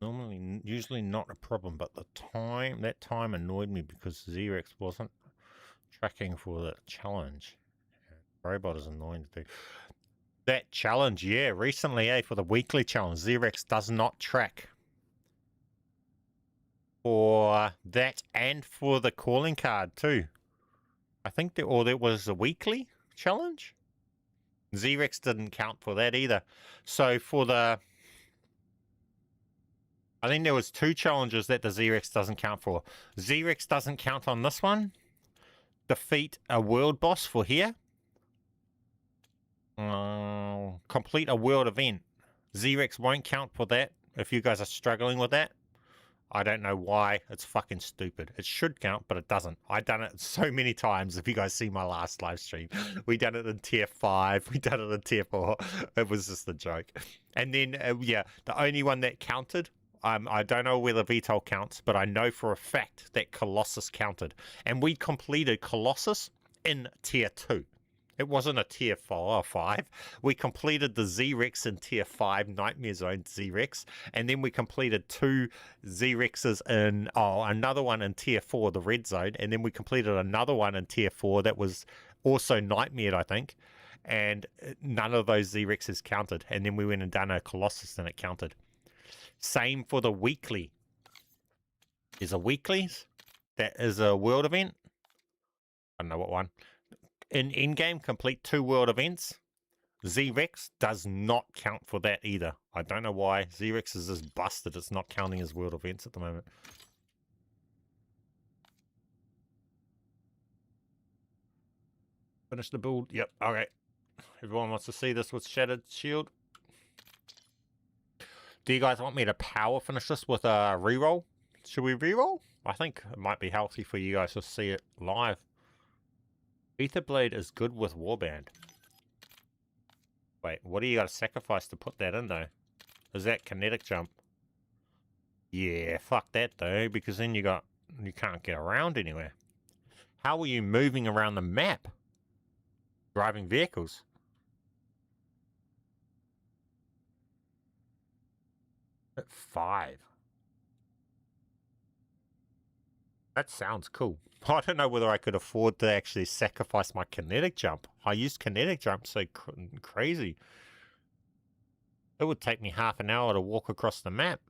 Usually not a problem, but that time annoyed me because Xerex wasn't tracking for the challenge. Robot is annoying to do. That challenge, yeah, recently, for the weekly challenge, Xerex does not track for that and for the calling card too. I think there was a weekly challenge. Xerex didn't count for that either. So for the, I think there was 2 challenges that the Xerex doesn't count for. Xerex doesn't count on this one. Defeat a world boss for here. Complete a world event. Xerex won't count for that if you guys are struggling with that. I don't know why. It's fucking stupid. It should count, but it doesn't. I've done it so many times. If you guys see my last live stream, we done it in tier 5. We done it in tier 4. It was just a joke. And then, yeah, the only one that counted, I don't know whether VTOL counts, but I know for a fact that Colossus counted. And we completed Colossus in tier 2. It wasn't a tier 4 or 5. We completed the Z-Rex in tier 5, Nightmare Zone Z-Rex, and then we completed 2 Z-Rexes in, another one in tier 4, the Red Zone, and then we completed another one in tier 4 that was also Nightmare, I think, and none of those Z-Rexes counted, and then we went and done a Colossus and it counted. Same for the weekly. There's a weeklies. That is a world event. I don't know what one. In in-game, complete 2 world events. Z-Rex does not count for that either. I don't know why. Z-Rex is just busted. It's not counting as world events at the moment. Finish the build. Yep, okay. Everyone wants to see this with Shattered Shield. Do you guys want me to power finish this with a reroll? Should we reroll? I think it might be healthy for you guys to see it live. Etherblade is good with Warband. Wait, what do you got to sacrifice to put that in though? Is that kinetic jump? Yeah, fuck that though, because then you can't get around anywhere. How are you moving around the map? Driving vehicles? At 5. That sounds cool. I don't know whether I could afford to actually sacrifice my kinetic jump. I used kinetic jump so crazy. It would take me half an hour to walk across the map.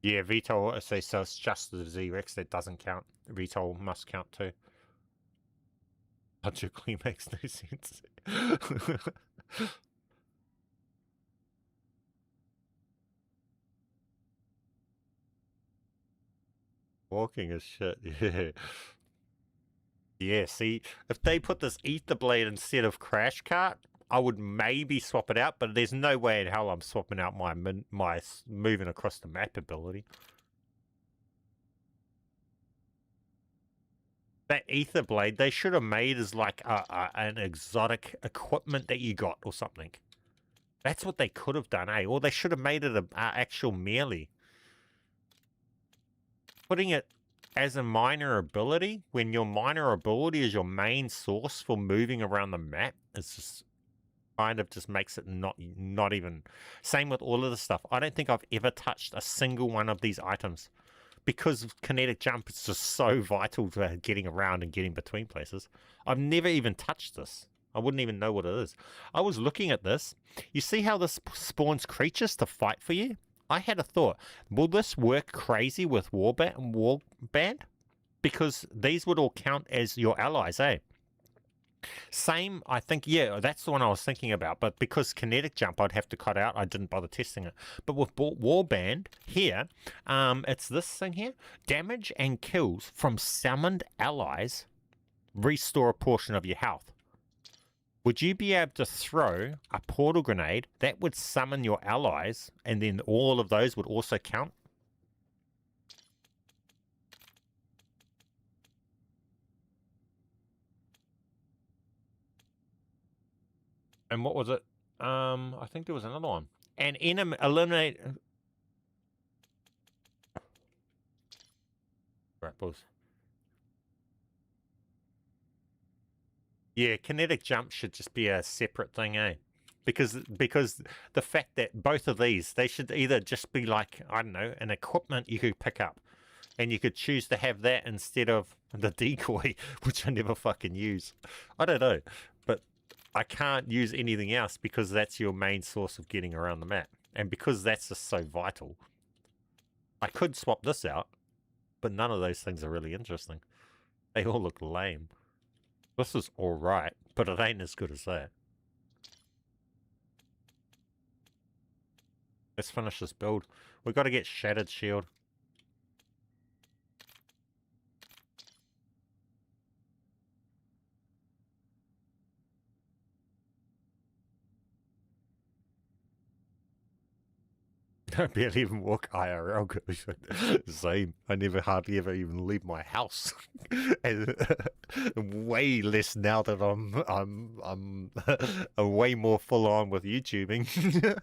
Yeah, VTOL, so it's just the Z-Rex that doesn't count. VTOL must count too. Logically makes no sense. Walking is shit, yeah. Yeah, see, if they put this Ether Blade instead of Crash Cart, I would maybe swap it out, but there's no way in hell I'm swapping out my moving across the map ability. That Ether Blade, they should have made as like an exotic equipment that you got or something. That's what they could have done, eh? Or they should have made it an actual melee. Putting it as a minor ability, when your minor ability is your main source for moving around the map, it's just kind of just makes it not even. Same with all of the stuff. I don't think I've ever touched a single one of these items because kinetic jump is just so vital to getting around and getting between places. I've never even touched this. I wouldn't even know what it is. I was looking at this. You see how this spawns creatures to fight for you? I had a thought. Will this work crazy with Warband? Because these would all count as your allies, eh? Same, I think, yeah, that's the one I was thinking about. But because kinetic jump I'd have to cut out, I didn't bother testing it. But with Warband here, it's this thing here. Damage and kills from summoned allies restore a portion of your health. Would you be able to throw a portal grenade that would summon your allies and then all of those would also count? And what was it? I think there was another one. And eliminate... Grapples. Yeah, kinetic jump should just be a separate thing, eh? Because the fact that both of these, they should either just be like, I don't know, an equipment you could pick up. And you could choose to have that instead of the decoy, which I never fucking use. I don't know. But I can't use anything else because that's your main source of getting around the map. And because that's just so vital. I could swap this out, but none of those things are really interesting. They all look lame. This is alright, but it ain't as good as that. Let's finish this build. We've got to get Shattered Shield. I barely even walk IRL. Same. I never hardly ever even leave my house. And way less now that I'm way more full on with YouTubing.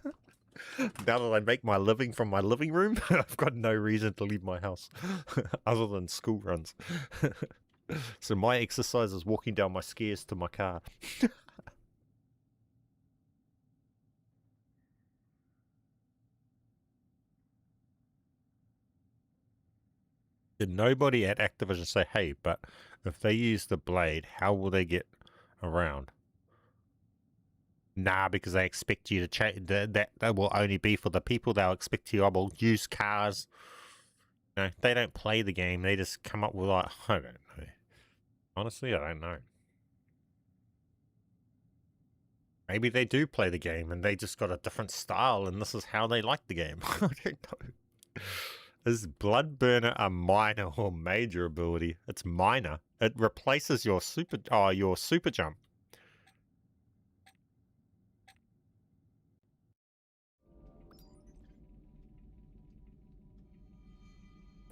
Now that I make my living from my living room, I've got no reason to leave my house other than school runs. So my exercise is walking down my stairs to my car. Did nobody at Activision say, hey, but if they use the blade, how will they get around? Nah, because they expect you to change. That will only be for the people. They'll expect you to use cars. No, they don't play the game. They just come up with like, I don't know. Honestly, I don't know. Maybe they do play the game and they just got a different style and this is how they like the game. I don't know. Is Bloodburner a minor or major ability? It's minor. It replaces your super jump.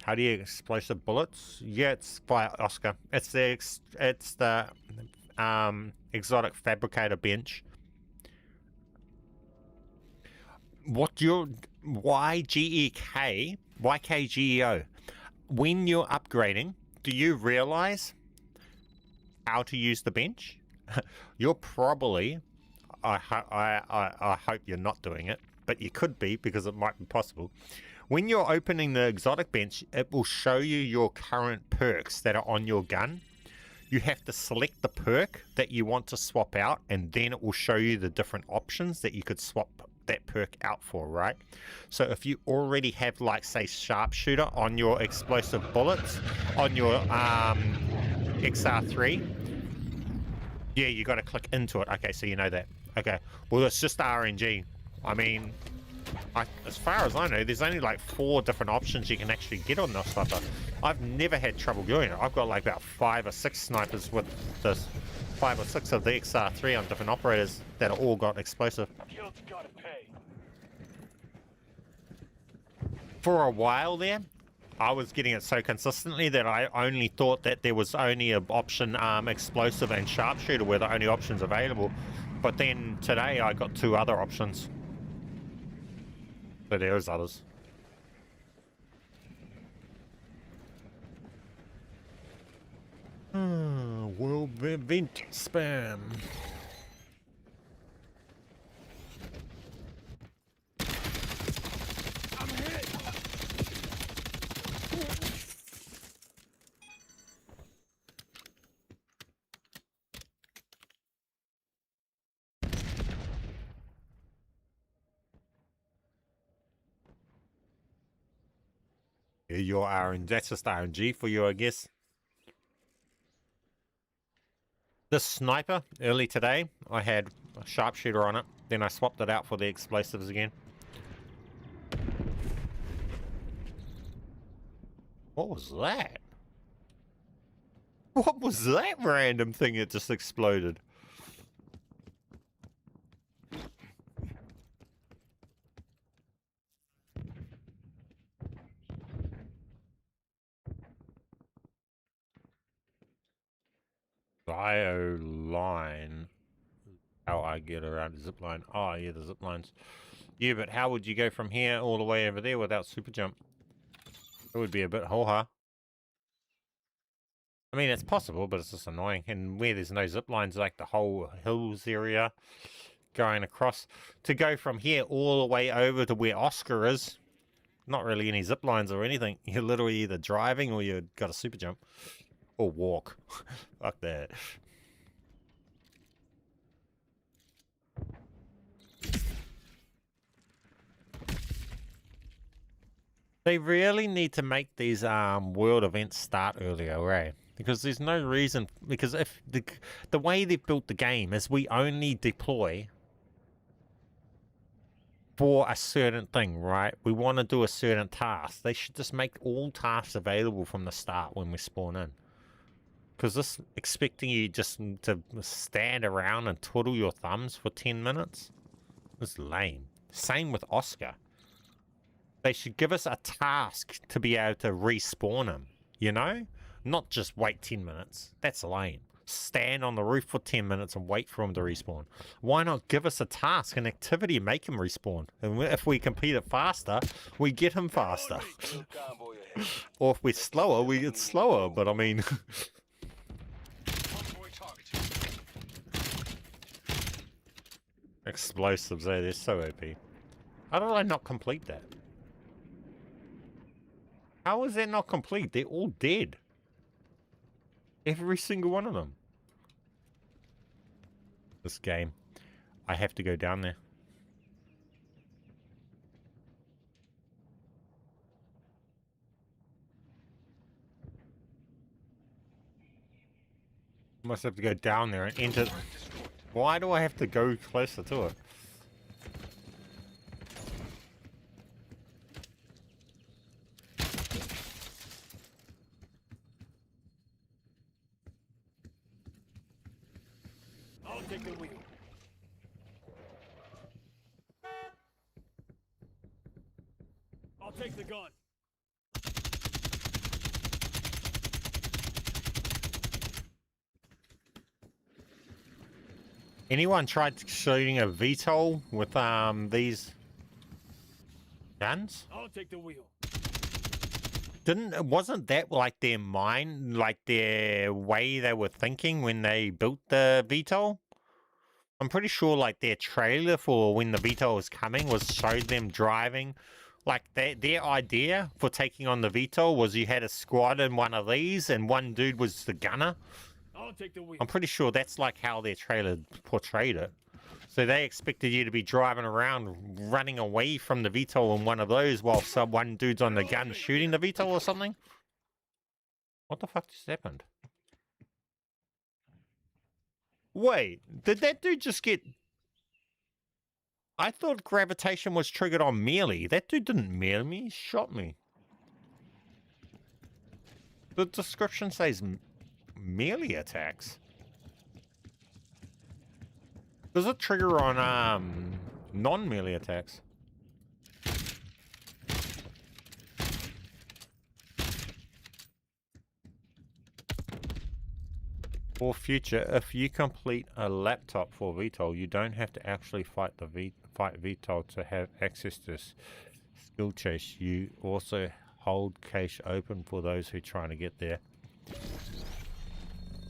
How do you explosive bullets? Yeah, it's by Oscar. It's the exotic fabricator bench. What your YKGEO? When you're upgrading, do you realize how to use the bench? You're probably. I hope you're not doing it, but you could be because it might be possible. When you're opening the exotic bench, it will show you your current perks that are on your gun. You have to select the perk that you want to swap out, and then it will show you the different options that you could swap that perk out for, right? So if you already have, like, say, sharpshooter on your explosive bullets, on your XR3, yeah, you got to click into it. Okay, so you know that. Okay, well, it's just RNG. I mean, as far as I know, there's only like 4 different options you can actually get on this sniper. I've never had trouble doing it. I've got like about 5 or 6 snipers with this, 5 or 6 of the XR3 on different operators that are all got explosive. Guild's gotta pay. For a while there, I was getting it so consistently that I only thought that there was only an option explosive and sharpshooter were the only options available. But then today I got 2 other options. But there's others. Will vent spam. I'm hit. Your RNG, that's just RNG for you, I guess. This sniper, early today, I had a sharpshooter on it. Then I swapped it out for the explosives again. What was that? What was that random thing that just exploded? Bio line. How I get around the zip line. Oh, yeah, the zip lines. Yeah, but how would you go from here all the way over there without super jump? It would be a bit ho-ha. I mean, it's possible, but it's just annoying. And where there's no zip lines, like the whole hills area going across. To go from here all the way over to where Oscar is, not really any zip lines or anything. You're literally either driving or you've got a super jump. Or walk. Fuck that. They really need to make these world events start earlier, right? Because there's no reason. Because if the way they've built the game is we only deploy for a certain thing, right? We want to do a certain task. They should just make all tasks available from the start when we spawn in. Because this expecting you just to stand around and twiddle your thumbs for 10 minutes is lame. Same with Oscar. They should give us a task to be able to respawn him, you know? Not just wait 10 minutes. That's lame. Stand on the roof for 10 minutes and wait for him to respawn. Why not give us a task, an activity, make him respawn? And if we complete it faster, we get him faster. Little convoy ahead. Or if we're slower, we get slower. But I mean... Convoy targeted. Explosives, they're so OP. How did I not complete that? How is that not complete? They're all dead. Every single one of them. This game. I have to go down there. Must have to go down there and enter. Why do I have to go closer to it? I'll take the wheel. I'll take the gun. Anyone tried shooting a VTOL with these guns? I'll take the wheel. Wasn't that like their mind, like their way they were thinking when they built the VTOL? I'm pretty sure like their trailer for when the VTOL was coming was showed them driving. Like their idea for taking on the VTOL was you had a squad in one of these and one dude was the gunner. I'll take the wheel. I'm pretty sure that's like how their trailer portrayed it. So they expected you to be driving around, running away from the VTOL in one of those while one dude's on the gun shooting the VTOL or something. What the fuck just happened? Wait, did that dude just get... I thought gravitation was triggered on melee. That dude didn't melee me, he shot me. The description says melee attacks. Does it trigger on non-melee attacks? For future, if you complete a laptop for VTOL, you don't have to actually fight VTOL to have access to skill chase. You also hold cache open for those who are trying to get there.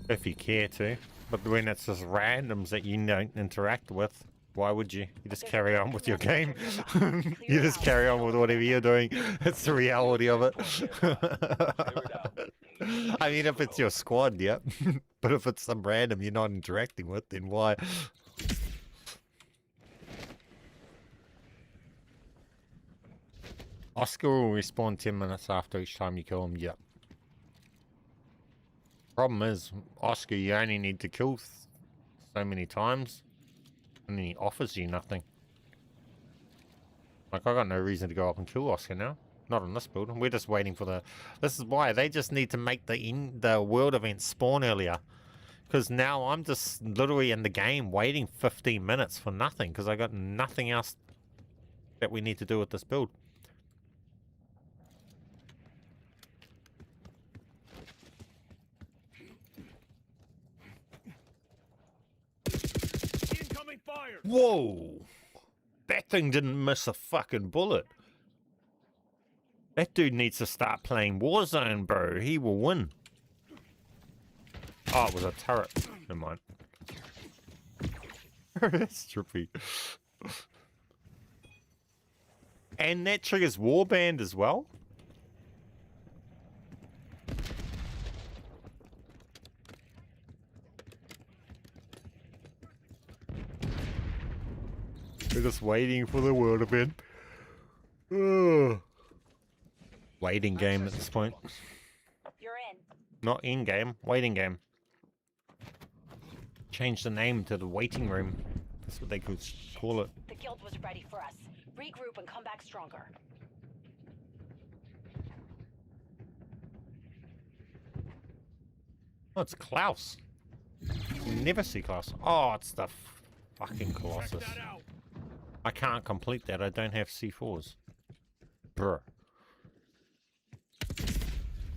If you care to. But when it's just randoms that you don't interact with, why would you? You just carry on with your game. You just carry on with whatever you're doing. It's the reality of it. I mean, if it's your squad, yep. But if it's some random you're not interacting with, then why? Oscar will respawn 10 minutes after each time you kill him, yep. Problem is, Oscar, you only need to kill so many times, and then he offers you nothing. Like, I got no reason to go up and kill Oscar now. Not in this build. We're just waiting for the... This is why. They just need to make the world event spawn earlier. Because now I'm just literally in the game waiting 15 minutes for nothing. Because I got nothing else that we need to do with this build. Incoming fire. Whoa! That thing didn't miss a fucking bullet. That dude needs to start playing Warzone, bro. He will win. Oh, it was a turret. Never mind. That's trippy. And that triggers Warband as well? We're just waiting for the world event. Ugh. Waiting game at this point. You're in. Not in game, waiting game. Change the name to the waiting room. That's what they could call it. The guild was ready for us. Regroup and come back stronger. Oh, it's Klaus. You never see Klaus. Oh, it's the fucking Colossus. Check that out. I can't complete that. I don't have C4s. Brr.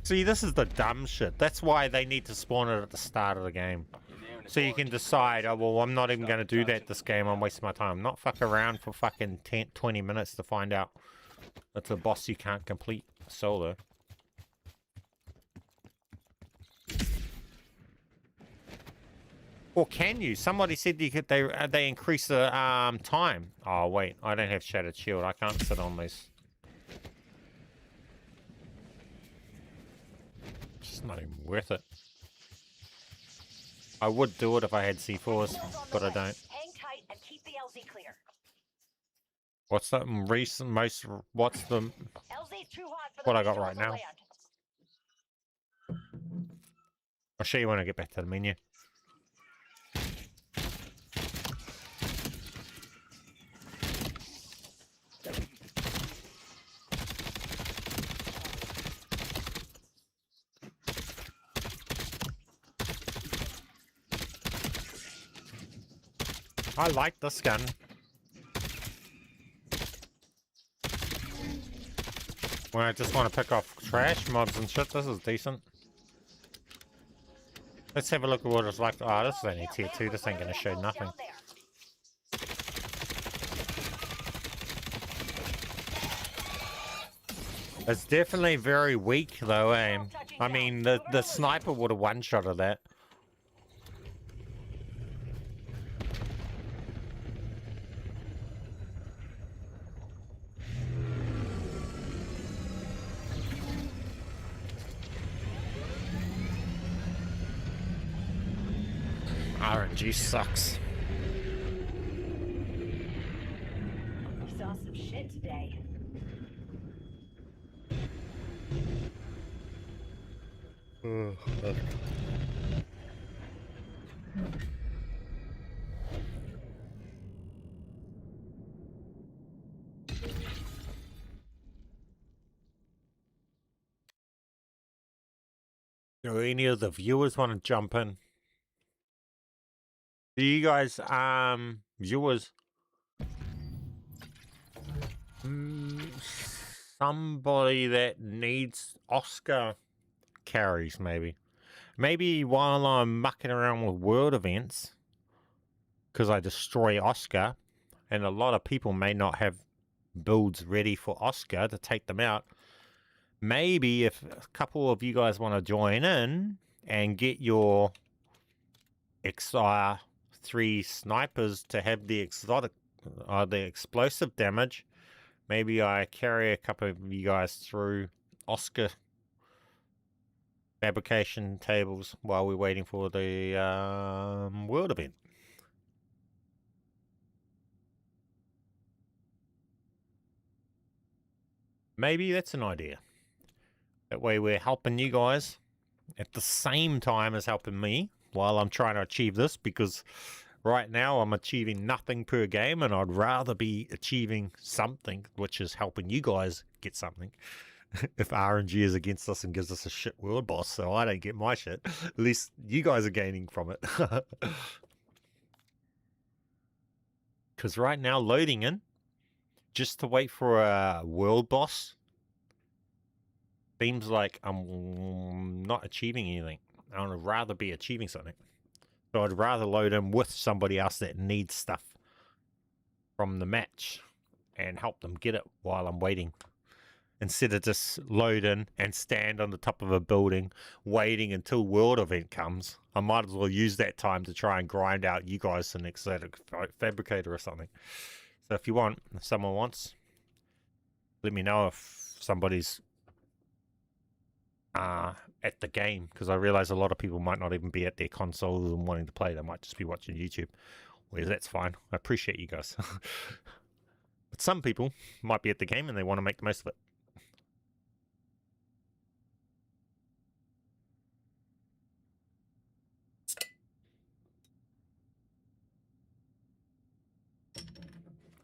See, this is the dumb shit. That's why they need to spawn it at the start of the game. So you can decide, oh, well, I'm not even going to do that this game. I'm wasting my time. Not fuck around for fucking 10, 20 minutes to find out it's a boss you can't complete solo. Or can you? Somebody said you could. They increase the time. Oh wait, I don't have Shattered Shield. I can't sit on these. It's not even worth it. I would do it if I had C4s, but I don't. Hang tight and keep the LZ clear. What's the recent most? What's the LZ's too hot for the what I got visuals right to now? land. I'll show you when I get back to the menu. I like this gun. When I just want to pick off trash mobs and shit, this is decent. Let's have a look at what it's like. Oh, this is only tier 2. This ain't gonna show nothing. It's definitely very weak though, eh? I mean, the sniper would have one-shotted that. RNG sucks. We saw some shit today. Do any of the viewers want to jump in? Do you guys, viewers, somebody that needs Oscar carries, maybe while I'm mucking around with world events, because I destroy Oscar, and a lot of people may not have builds ready for Oscar to take them out. Maybe if a couple of you guys want to join in and get your XR3 snipers to have the exotic, the explosive damage, maybe I carry a couple of you guys through Oscar fabrication tables while we're waiting for the world event. Maybe that's an idea. That way we're helping you guys at the same time as helping me while I'm trying to achieve this, because right now I'm achieving nothing per game and I'd rather be achieving something which is helping you guys get something. If RNG is against us and gives us a shit world boss so I don't get my shit, at least you guys are gaining from it. Because right now loading in just to wait for a world boss seems like I'm not achieving anything. I would rather be achieving something. So I'd rather load in with somebody else that needs stuff from the match and help them get it while I'm waiting. Instead of just load in and stand on the top of a building waiting until world event comes. I might as well use that time to try and grind out you guys an exotic fabricator or something. So if you want, if someone wants, let me know if somebody's at the game, because I realize a lot of people might not even be at their consoles and wanting to play. They might just be watching YouTube. Well, that's fine. I appreciate you guys. But some people might be at the game and they want to make the most of it.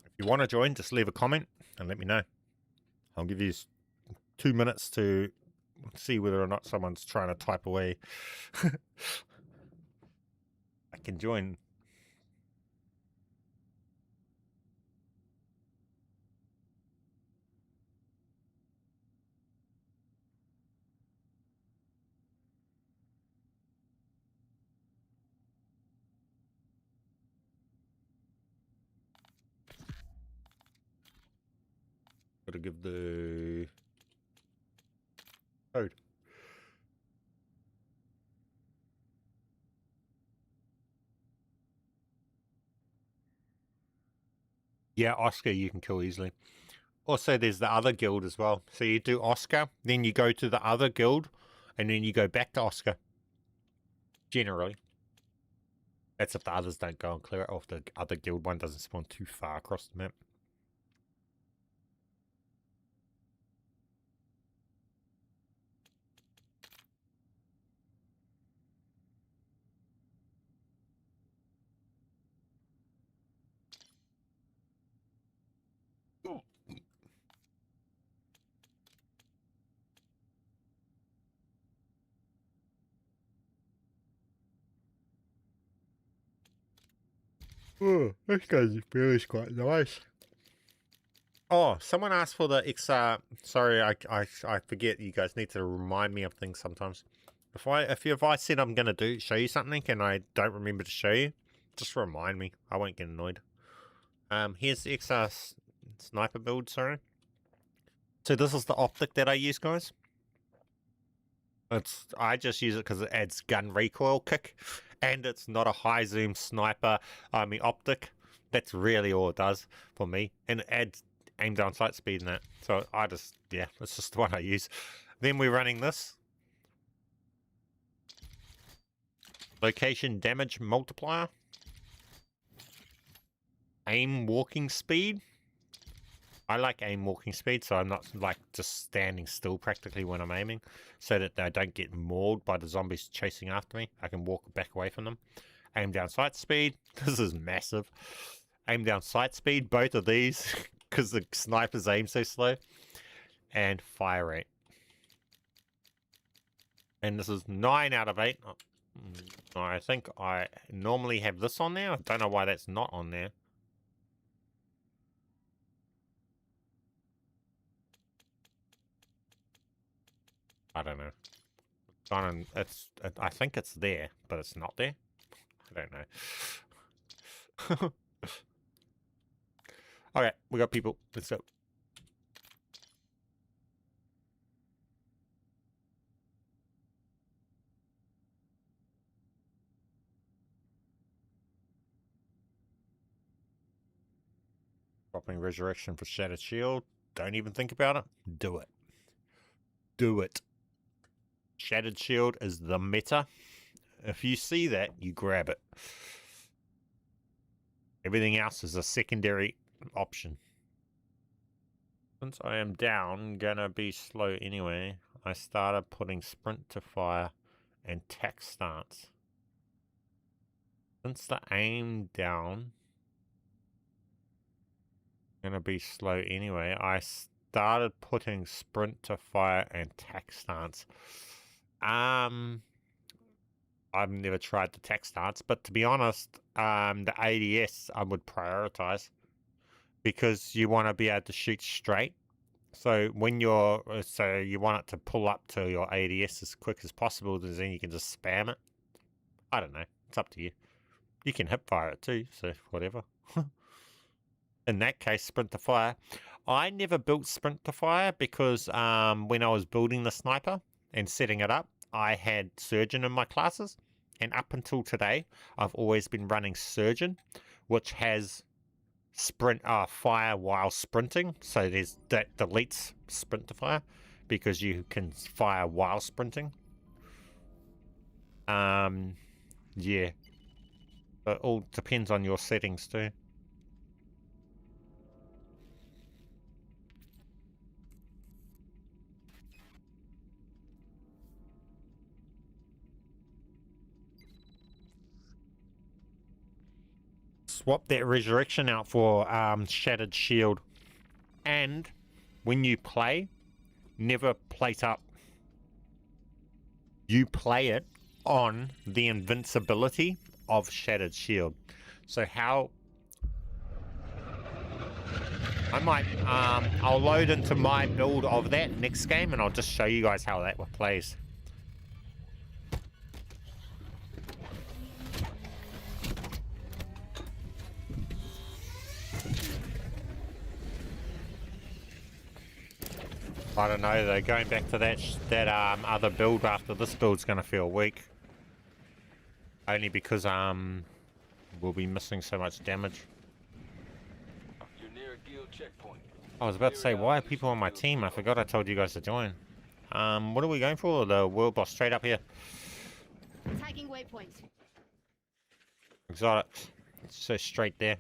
If you want to join, just leave a comment and let me know. I'll give you 2 minutes to see whether or not someone's trying to type away. I can join. Gotta give the code. Yeah, Oscar you can kill easily. Also, there's the other guild as well. So you do Oscar, then you go to the other guild, and then you go back to Oscar. Generally. That's if the others don't go and clear it off. The other guild one doesn't spawn too far across the map. Oh, this guy's really quite nice. Oh, someone asked for the XR. Sorry, I forget. You guys need to remind me of things sometimes. If I said I'm gonna show you something and I don't remember to show you, just remind me. I won't get annoyed. Here's the XR sniper build. Sorry. So this is the optic that I use, guys. I just use it because it adds gun recoil kick, and it's not a high zoom sniper optic. That's really all it does for me, and it adds aim down sight speed in that. So I just, yeah, it's just the one I use. Then we're running this location damage multiplier, aim walking speed. I like aim walking speed, so I'm not like just standing still practically when I'm aiming, so that I don't get mauled by the zombies chasing after me. I can walk back away from them. Aim down sight speed. This is massive. Aim down sight speed, both of these, because the snipers aim so slow. And fire rate. And this is 9 out of 8. I think I normally have this on there. I don't know why that's not on there. I don't know. I think it's there, but it's not there. I don't know. Okay, we got people. Let's go. Dropping resurrection for Shattered Shield. Don't even think about it. Do it. Do it. Shattered Shield is the meta. If you see that, you grab it. Everything else is a secondary option. Since I am down, gonna be slow anyway, I started putting sprint to fire and tack stance. Since the aim down, gonna be slow anyway, I started putting sprint to fire and tack stance. I've never tried the tack stance, but to be honest, the ADS I would prioritize, because you want to be able to shoot straight. So when you want it to pull up to your ADS as quick as possible, then you can just spam it. I don't know. It's up to you. You can hip fire it too, so whatever. In that case, sprint to fire. I never built sprint to fire because when I was building the sniper and setting it up, I had surgeon in my classes, and up until today, I've always been running surgeon, which has sprint fire while sprinting. So that deletes sprint to fire because you can fire while sprinting. Yeah, it all depends on your settings too. Swap that resurrection out for Shattered Shield. And when you play, never plate up. You play it on the invincibility of Shattered Shield. So how... I might... I'll load into my build of that next game and I'll just show you guys how that plays. I don't know though, going back to that other build after this build's gonna feel weak. Only because we'll be missing so much damage. You're near a guild checkpoint. I was about to say, why are people on my team? I forgot I told you guys to join. What are we going for? The world boss straight up here. Tagging waypoint. Exotics. So straight there.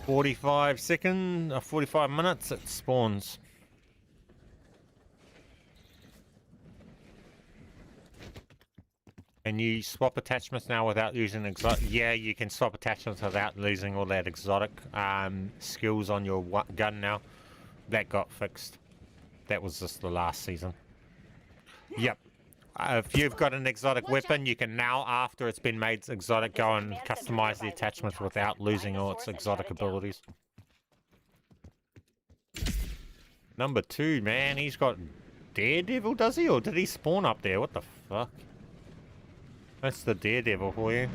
"45 seconds, 45 minutes, it spawns. Can you swap attachments now without using exotic? Yeah, you can swap attachments without losing all that exotic skills on your gun now. That got fixed. That was just the last season. Yep. If you've got an exotic weapon, you can now, after it's been made exotic, go and customize the attachments without losing all its exotic abilities. Number 2, man, he's got Daredevil, does he? Or did he spawn up there? What the fuck? That's the Daredevil for you.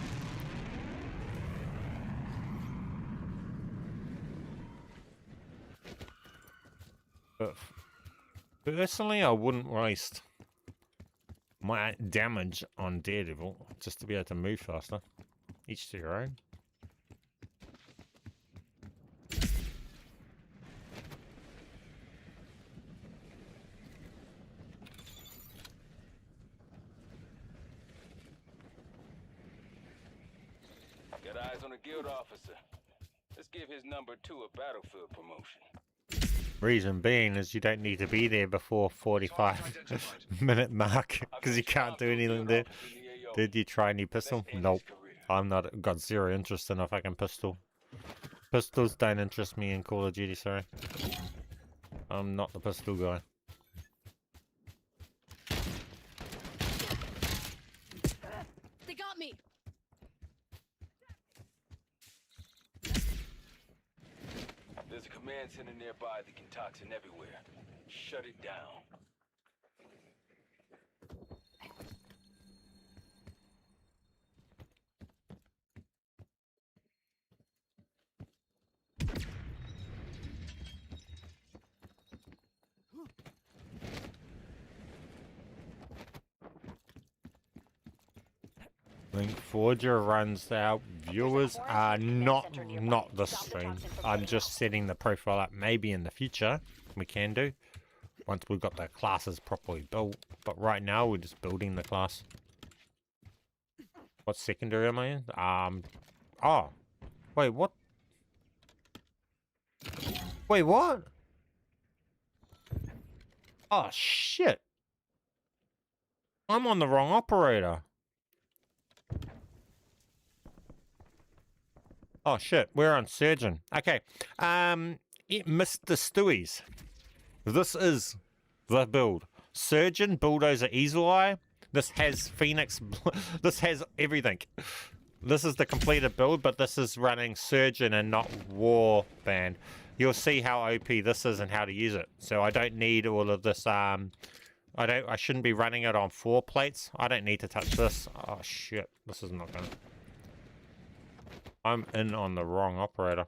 But personally, I wouldn't waste my damage on Daredevil just to be able to move faster. Each to your own. Got eyes on a guild officer. Let's give his number 2 a battlefield promotion. Reason being is you don't need to be there before 45-minute mark because you can't do anything there. Did you try any pistol? Nope. I'm not got zero interest in a fucking pistol. Pistols don't interest me in Call of Duty, sorry. I'm not the pistol guy. They got me. There's a command center nearby that can toxin everywhere. Shut it down. Link Forger runs out. Viewers are not the stream. I'm just setting the profile up. Maybe in the future we can do once we've got the classes properly built. But right now we're just building the class. What secondary am I in? Oh, wait, what? Wait, what? Oh shit! I'm on the wrong operator. Oh shit, we're on Surgeon. Okay, Mr. Stewies. This is the build. Surgeon, Bulldozer, Eagle Eye. This has Phoenix. This has everything. This is the completed build, but this is running Surgeon and not Warband. You'll see how OP this is and how to use it. So I don't need all of this. I shouldn't be running it on 4 plates. I don't need to touch this. Oh shit, this is not gonna. I'm in on the wrong operator.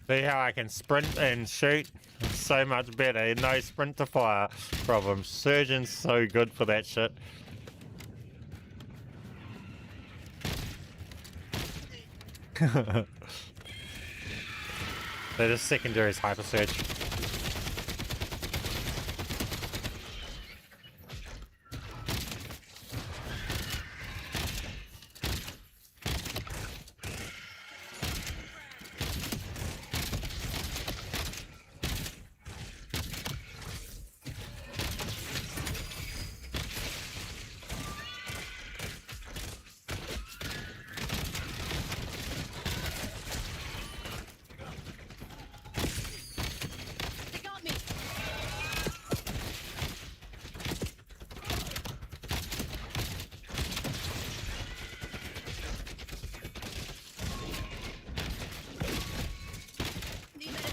See how I can sprint and shoot? It's so much better. No sprint to fire problem. Surgeon's so good for that shit. That is secondary is hyper surge.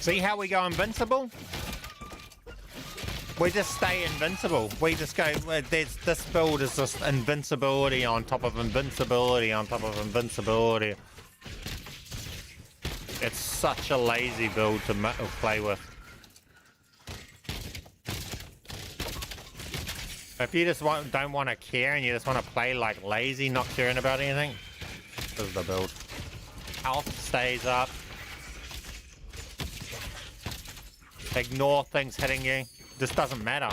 See how we go invincible? We just stay invincible. We just go, this build is just invincibility on top of invincibility on top of invincibility. It's such a lazy build to play with. If you just don't want to care and you just want to play like lazy, not caring about anything, this is the build. Health stays up. Ignore things hitting you. This doesn't matter.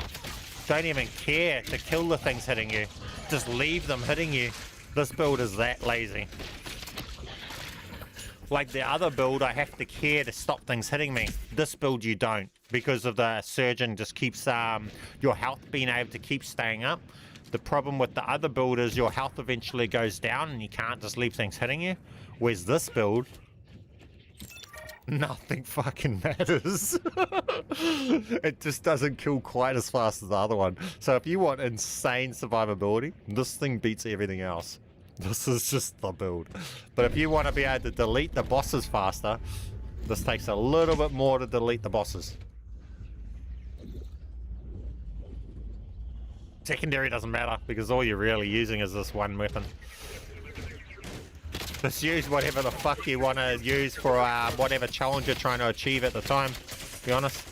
Don't even care to kill the things hitting you. Just leave them hitting you. This build is that lazy. Like the other build, I have to care to stop things hitting me. This build you don't, because of the surgeon just keeps your health being able to keep staying up. The problem with the other build is your health eventually goes down and you can't just leave things hitting you. Whereas this build, nothing fucking matters. It just doesn't kill quite as fast as the other one. So if you want insane survivability, this thing beats everything else. This is just the build. But if you want to be able to delete the bosses faster, this takes a little bit more to delete the bosses. Secondary doesn't matter because all you're really using is this one weapon. Just use whatever the fuck you want to use for whatever challenge you're trying to achieve at the time, to be honest.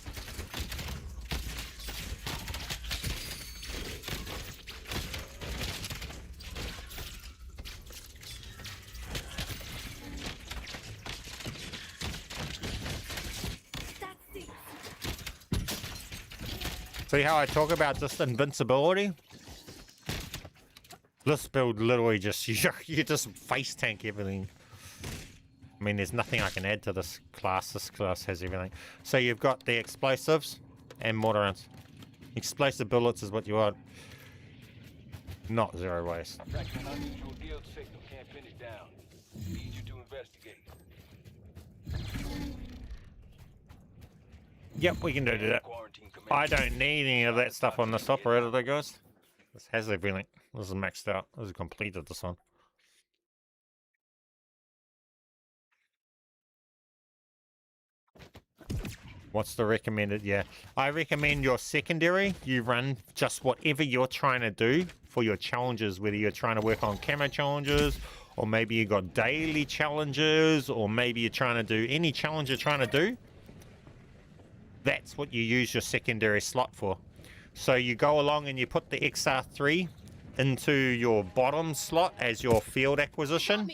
See how I talk about just invincibility? This build literally just, you just face tank everything. I mean, there's nothing I can add to this class. This class has everything. So you've got the explosives and mortar rounds. Explosive bullets is what you want. Not zero waste. Tracking an unusual guild signal. Can't pin it down. Need you to investigate. Yep, we can do that. I don't need any of that stuff on this operator though, guys. This has everything. This is maxed out. This is completed, this one. What's the recommended? Yeah, I recommend your secondary. You run just whatever you're trying to do for your challenges, whether you're trying to work on camo challenges, or maybe you got daily challenges, or maybe you're trying to do any challenge you're trying to do. That's what you use your secondary slot for. So you go along and you put the XR3 into your bottom slot as your field acquisition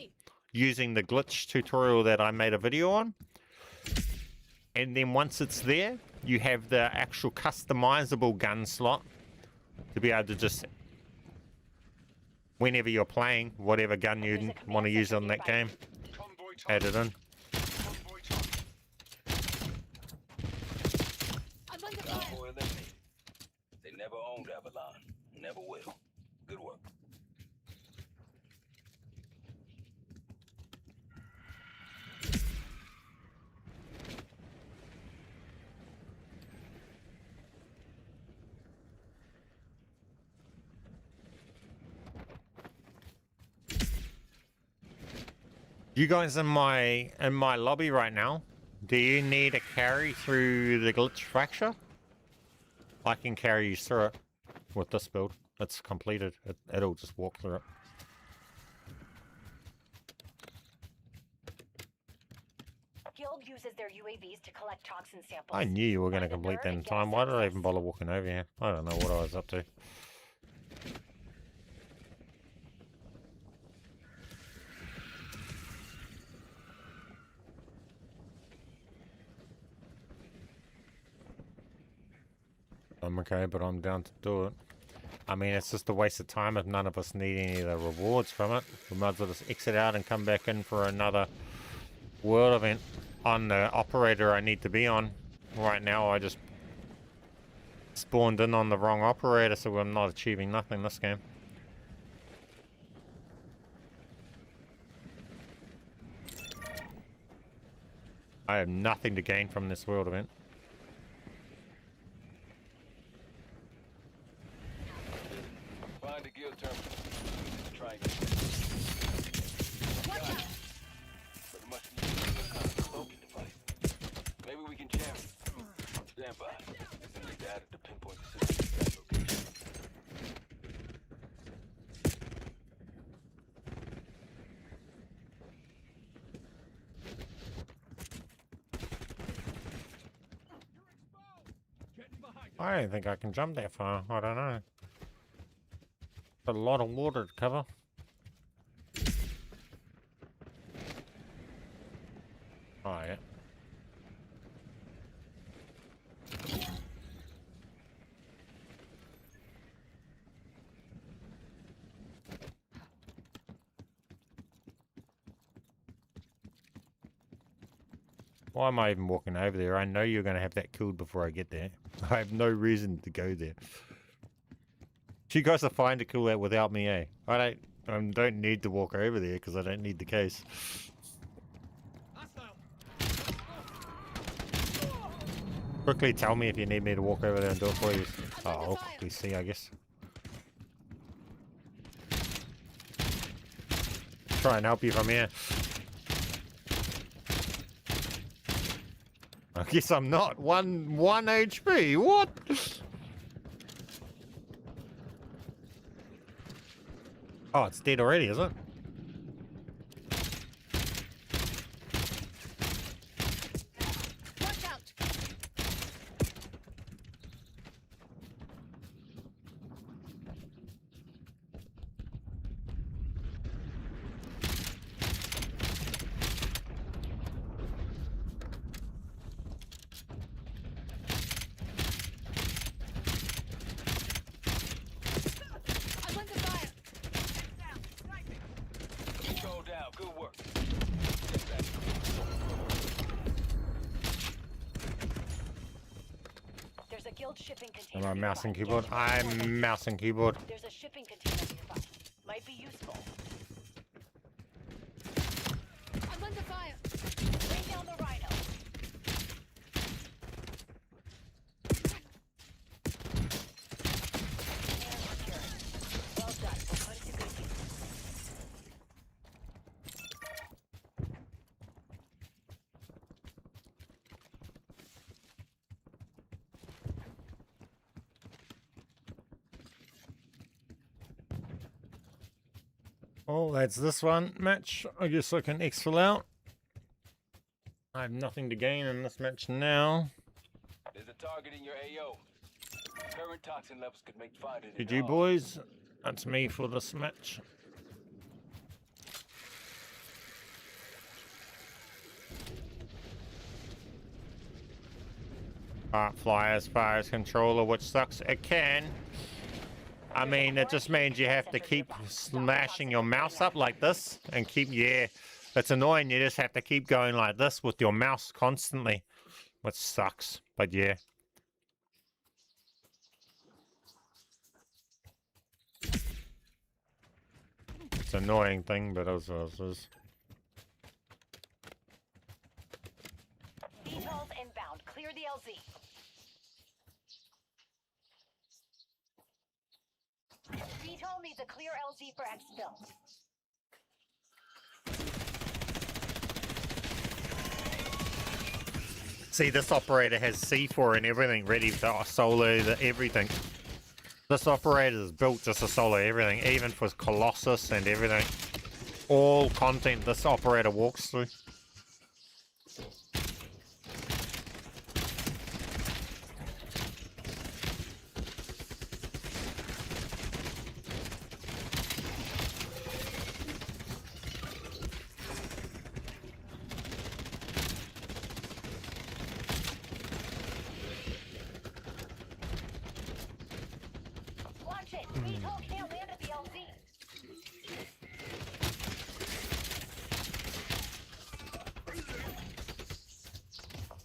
using the glitch tutorial that I made a video on. And then once it's there, you have the actual customizable gun slot to be able to just, whenever you're playing, whatever gun you want to use on that game, add it in. Convoy eliminated. They never owned Avalon. Never will. Good work. You guys in my lobby right now, do you need a carry through the glitch fracture? I can carry you through it with this build. It's completed. It'll just walk through it. Guild uses their UAVs to collect toxin samples. I knew you were going to complete that in time. Why did I even bother walking over here? I don't know what I was up to. I'm okay, but I'm down to do it. I mean, it's just a waste of time if none of us need any of the rewards from it. We might as well just exit out and come back in for another world event on the operator I need to be on. Right now, I just spawned in on the wrong operator, so I'm not achieving nothing this game. I have nothing to gain from this world event. Find the guild terminal. Try and get but it must be some kind of cloaking device. Maybe we can check. Stand by. Using the data to pinpoint the system's exact location. Getting behind you. I don't think I can jump that far. I don't know. A lot of water to cover. Oh, yeah. Why am I even walking over there? I know you're going to have that killed before I get there. I have no reason to go there. You guys are fine to kill that without me, eh? I don't need to walk over there because I don't need the case. Hostile. Quickly tell me if you need me to walk over there and do it for you. Oh, I'll quickly see, I guess. Try and help you from here. I guess I'm not. One HP. What? Oh, it's dead already, is it? Watch out! I'm under fire! Control down. Good work. There's a guild shipping container. Am I nearby. mouse and Get keyboard? to it before they I'm mouse and keyboard. There's a shipping container nearby. Might be useful. I'm under fire. Bring down the rhino. Well done. We'll put it to good use. Oh, that's this one match. I guess I can exfil out. I have nothing to gain in this match now. There's a target in your AO. Current toxin levels could make finding it GG hard. boys. That's me for this match. Can't fly as far as controller, which sucks. It can. I mean, it just means you have to keep smashing your mouse up like this and keep, yeah, it's annoying. You just have to keep going like this with your mouse constantly, which sucks, but yeah. It's an annoying thing, but it is. VTOLs inbound. Clear the LZ. VTOL needs a clear LZ for exfil. See, this operator has C4 and everything ready to solo everything. This operator is built just to solo everything, even for Colossus and everything. All content this operator walks through. Watch it. VTOL can't land at the LZ.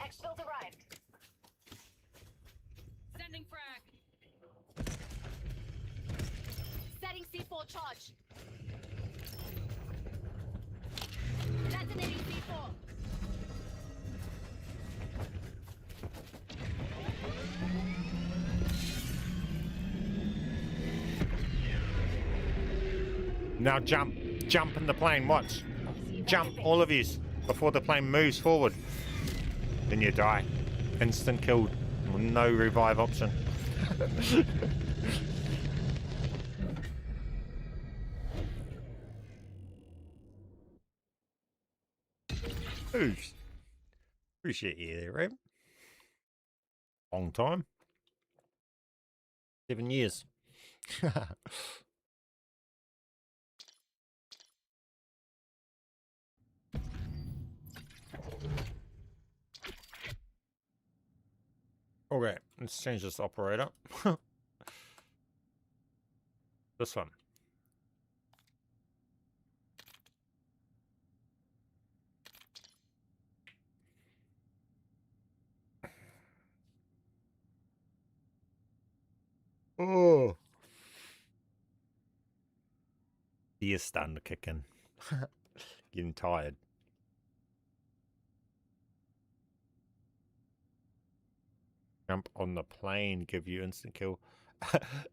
Exfil's arrived. Sending frag. Setting C4 charge. Detonating C4. Now jump. Jump in the plane. Watch. Jump, all of you, before the plane moves forward. Then you die. Instant killed. No revive option. Oof. Appreciate you there, Ram. Long time. 7 years. Okay, let's change this operator. This one. Oh. He is starting to kick in. Getting tired. Jump on the plane, give you instant kill.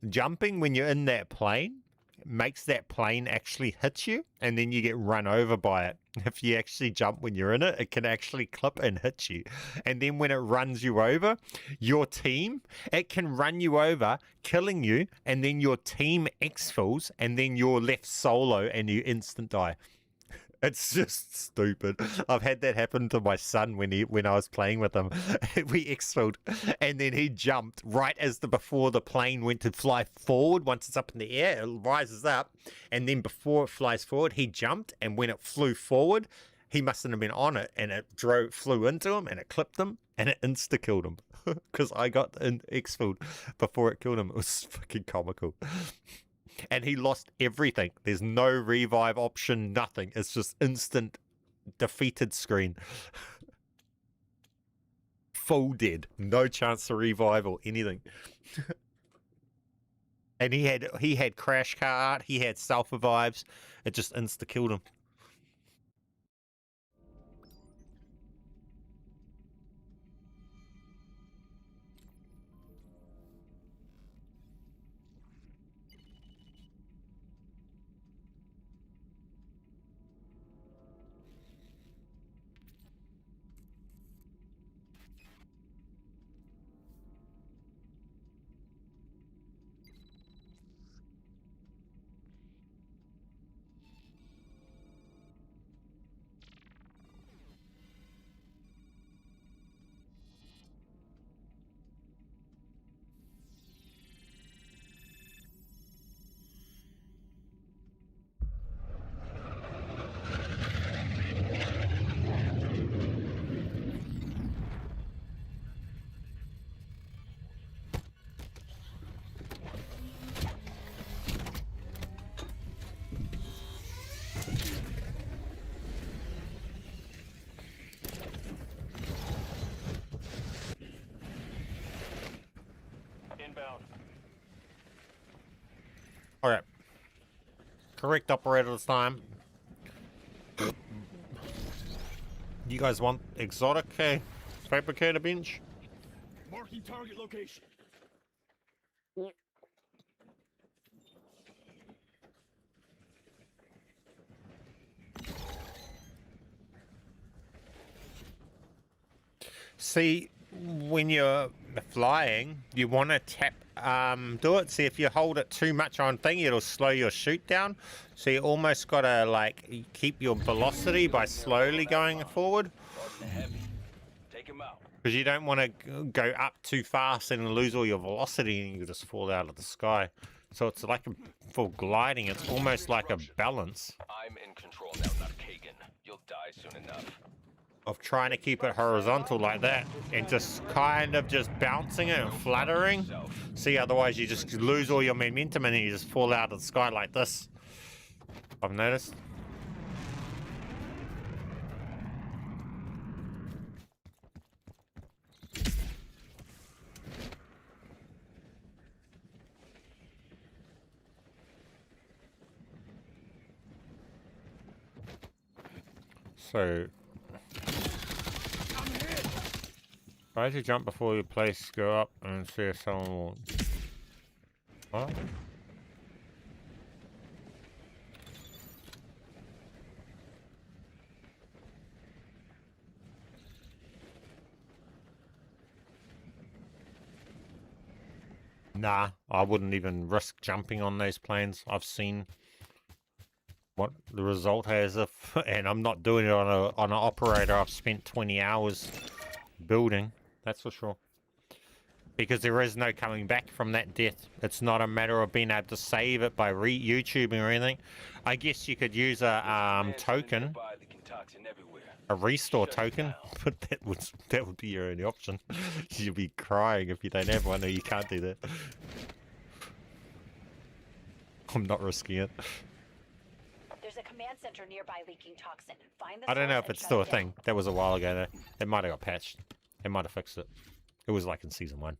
Jumping when you're in that plane makes that plane actually hit you, and then you get run over by it. If you actually jump when you're in it, it can actually clip and hit you. And then when it runs you over, your team, it can run you over, killing you, and then your team exfils, and then you're left solo and you instant die. It's just stupid. I've had that happen to my son when I was playing with him. We exfilled, and then he jumped right as before the plane went to fly forward. Once it's up in the air, it rises up, and then before it flies forward, he jumped, and when it flew forward, he mustn't have been on it, and it flew into him, and it clipped him, and it insta killed him because I got exfilled before it killed him. It was fucking comical. And he lost everything. There's no revive option, nothing. It's just instant defeated screen. Full dead. No chance to revive or anything. And he had crash cart, he had self revives. It just insta killed him. Inbound. Okay. Correct operator this time. You guys want exotic fabricator bench? Marking target location. See, when you're flying, you want to tap, do it. See, if you hold it too much on thing, it'll slow your shoot down. So you almost got to, like, keep your velocity by slowly going forward. Take him out. Because you don't want to go up too fast and lose all your velocity and you just fall out of the sky. So it's like for gliding, it's almost like a balance I'm in control now, not Kagan. You'll die soon enough. of trying to keep it horizontal like that and just kind of just bouncing it and fluttering. See, otherwise you just lose all your momentum and you just fall out of the sky like this. I've noticed. So, try to jump before your place go up and see if someone will... What? Nah, I wouldn't even risk jumping on those planes. I've seen what the result has if, and I'm not doing it on an operator I've spent 20 hours building, that's for sure. Because there is no coming back from that death. It's not a matter of being able to save it by YouTubing or anything. I guess you could use a token, a restore token, but that would be your only option. You'll be crying if you don't have one, or you can't do that. I'm not risking it. There's a command center nearby leaking toxin. Find the I don't know source if and it's shut still a it down. thing. That was a while ago though. It might have got patched. It might have fixed it. It was like in season 1.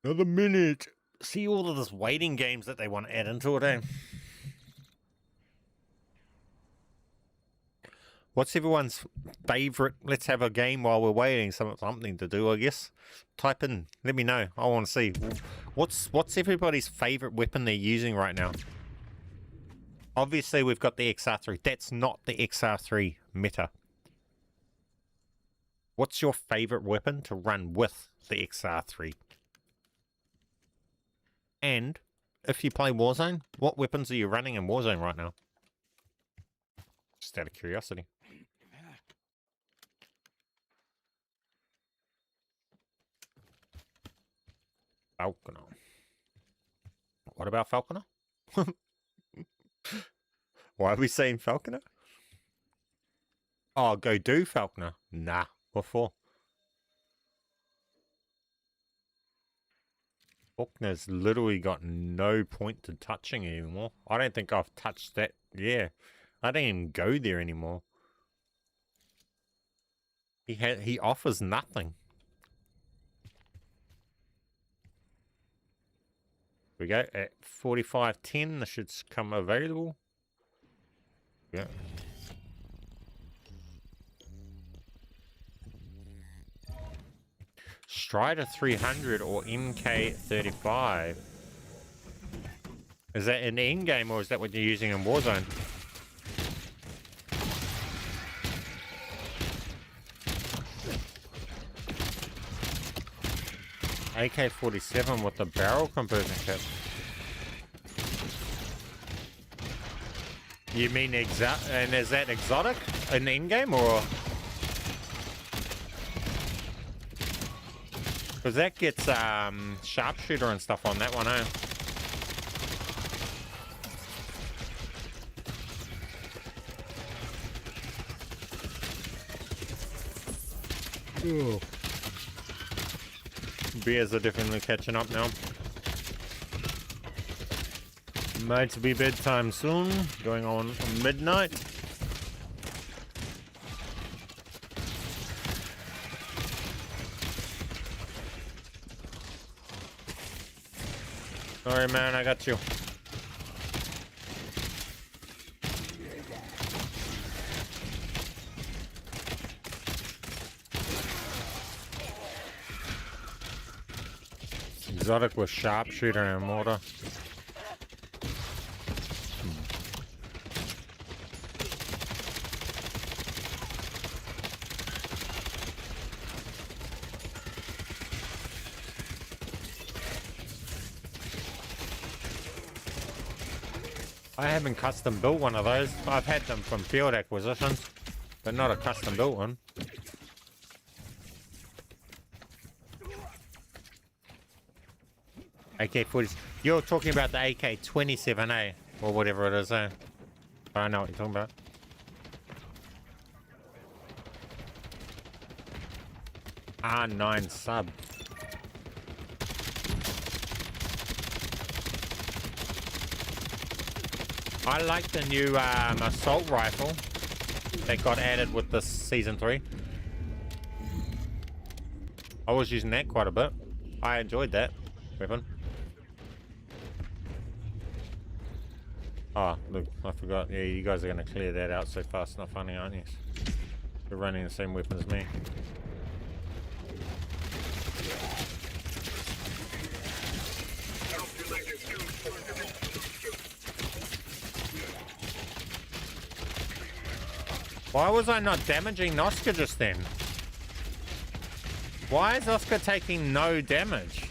Another minute. See all of this waiting games that they want to add into it, eh? What's everyone's favorite? Let's have a game while we're waiting. Something to do, I guess. Type in. Let me know. I want to see. What's everybody's favorite weapon they're using right now? Obviously, we've got the XR3. That's not the XR3 meta. What's your favorite weapon to run with the XR3? And if you play Warzone, what weapons are you running in Warzone right now? Just out of curiosity. Falconer. What about Falconer? Why are we saying Falconer? Oh, go do Falconer. Nah, what for? Falconer's literally got no point to touching anymore. I don't think I've touched that. Yeah, I don't even go there anymore. He offers nothing. We go at 45.10. This should come available. Yeah. Strider 300 or MK35. Is that in the end game or is that what you're using in Warzone? AK-47 with the barrel conversion kit. You mean and is that exotic in the end game or? Because that gets sharpshooter and stuff on that one, eh? Ooh. Beers are definitely catching up now. Might be bedtime soon, going on midnight. Sorry man, I got you. Exotic with sharpshooter and mortar. I haven't custom built one of those. I've had them from field acquisitions, but not a custom built one. AK-40. You're talking about the AK-27A or whatever it is, eh? I know what you're talking about. R9 sub. I like the new assault rifle that got added with this season 3. I was using that quite a bit. I enjoyed that weapon. Oh, look, I forgot. Yeah, you guys are going to clear that out so fast. Not funny, aren't you? You're running the same weapon as me. Why was I not damaging Oscar just then? Why is Oscar taking no damage?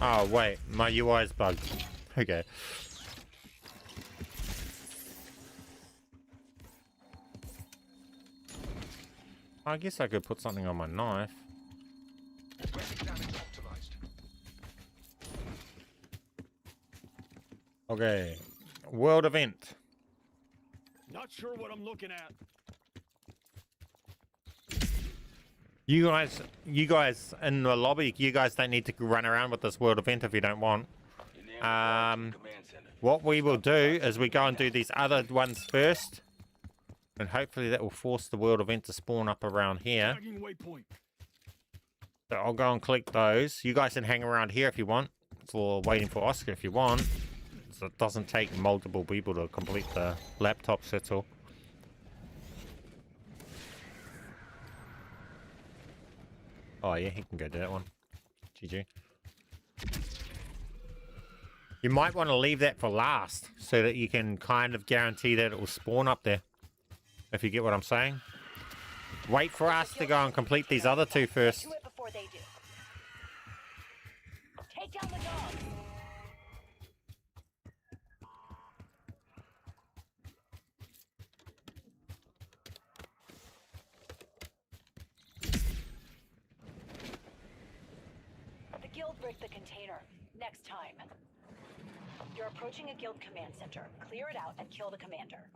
Oh, wait. My UI is bugged. Okay. I guess I could put something on my knife. Weapon damage optimized. Okay. World event. Not sure what I'm looking at. You guys in the lobby, you guys don't need to run around with this world event if you don't want. What we will do is we go and do these other ones first. And hopefully that will force the world event to spawn up around here. Tagging waypoint. So I'll go and collect those. You guys can hang around here if you want. For waiting for Oscar if you want. So it doesn't take multiple people to complete the laptop settle. Oh yeah, he can go do that one. GG. You might want to leave that for last, so that you can kind of guarantee that it will spawn up there. If you get what I'm saying. Wait for us to go and complete these other two first. Do it before they do. Take down the dog. The guild bricked the container. Next time. You're approaching a guild command center. Clear it out and kill the commander.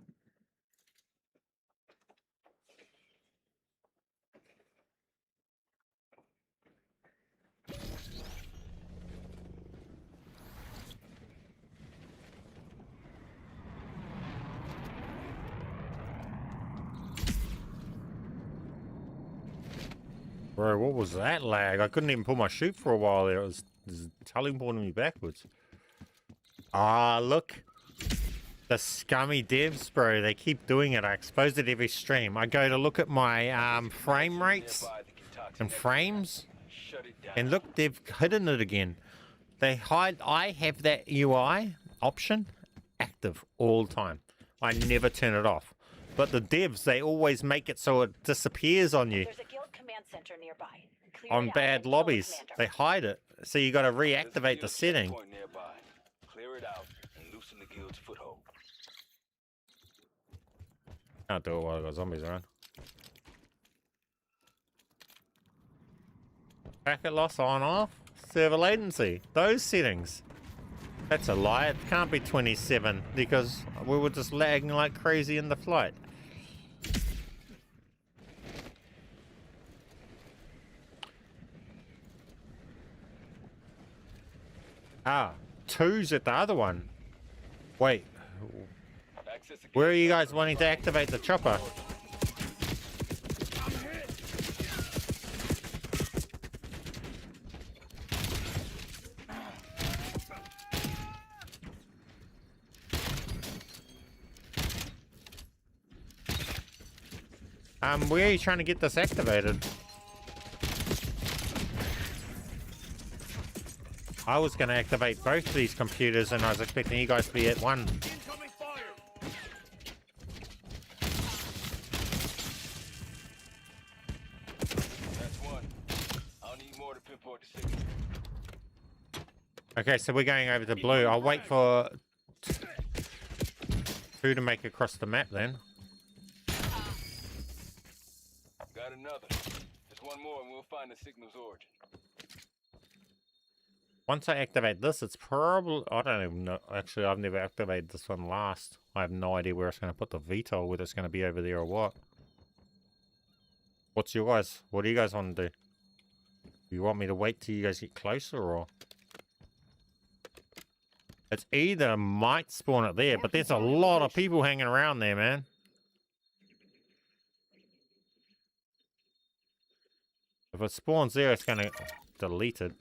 Bro, what was that lag? I couldn't even pull my chute for a while there. It was teleporting me backwards. Ah, look. The scummy devs, bro. They keep doing it. I expose it every stream. I go to look at my frame rates and frames. And look, they've hidden it again. They hide. I have that UI option active all the time. I never turn it off. But the devs, they always make it so it disappears on you. There's a guild command center nearby. Clear On it out bad and kill the lobbies. commander. They hide it. So you got to reactivate the setting. Clear it out and loosen the guild's foothold. Can't do it while I've got zombies around. Packet loss on off. Server latency. Those settings. That's a lie. It can't be 27 because we were just lagging like crazy in the flight. Ah, 2's at the other one. Wait, where are you guys wanting to activate the chopper? Where are you trying to get this activated? I was going to activate both of these computers and I was expecting you guys to be at one. Incoming fire. That's one. I'll need more to pinpoint the signal. Okay, so we're going over to blue. I'll wait for 2 to make across the map then. Got another. Just one more and we'll find the signal's origin. Once I activate this, it's probably... I don't even know. Actually, I've never activated this one last. I have no idea where it's going to put the VTOL, whether it's going to be over there or what. What's your guys? What do you guys want to do? You want me to wait till you guys get closer, or... It's either might spawn it there, but there's a lot of people hanging around there, man. If it spawns there, it's going to delete it.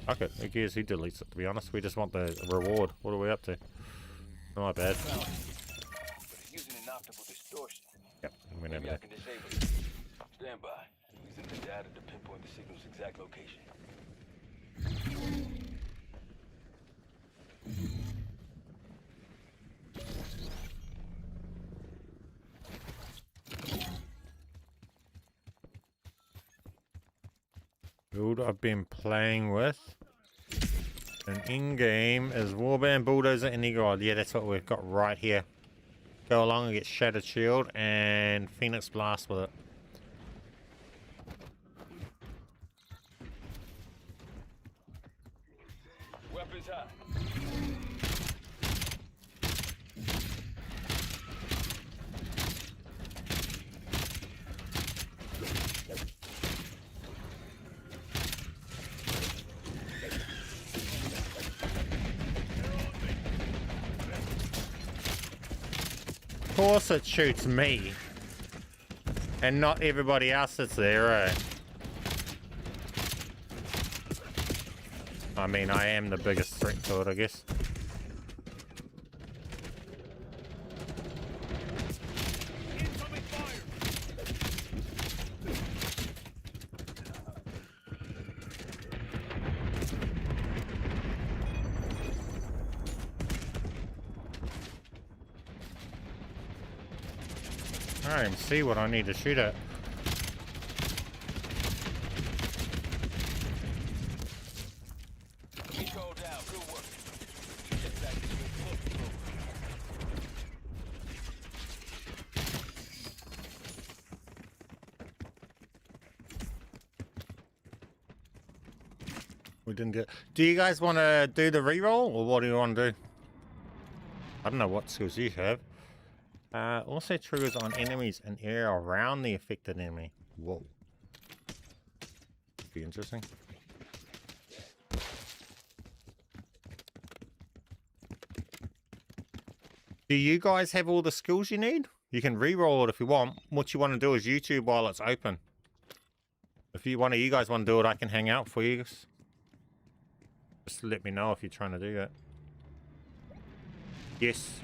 Okay, who cares who deletes it, to be honest. We just want the reward. What are we up to? Not bad. But it's using an optical distortion. Yep, we know Maybe I that. can disable it. Stand by. Using the data to pinpoint the signal's exact location. build I've been playing with. And in-game is Warband, Bulldozer, and Eagle. Yeah, that's what we've got right here. Go along and get Shattered Shield and Phoenix Blast with it. Weapons high. Of course it shoots me. And not everybody else that's there, right? I mean, I am the biggest threat to it, I guess. Incoming fire! I don't even see what I need to shoot at. Control down. Good work. Get back to your foot. We didn't get. Do you guys want to do the reroll, or what do you want to do? I don't know what skills you have. Also triggers on enemies and area around the affected enemy. Whoa. Be interesting. Do you guys have all the skills you need? You can re-roll it if you want. What you want to do is YouTube while it's open. If you guys want to do it, I can hang out for you. Just let me know if you're trying to do that. Yes.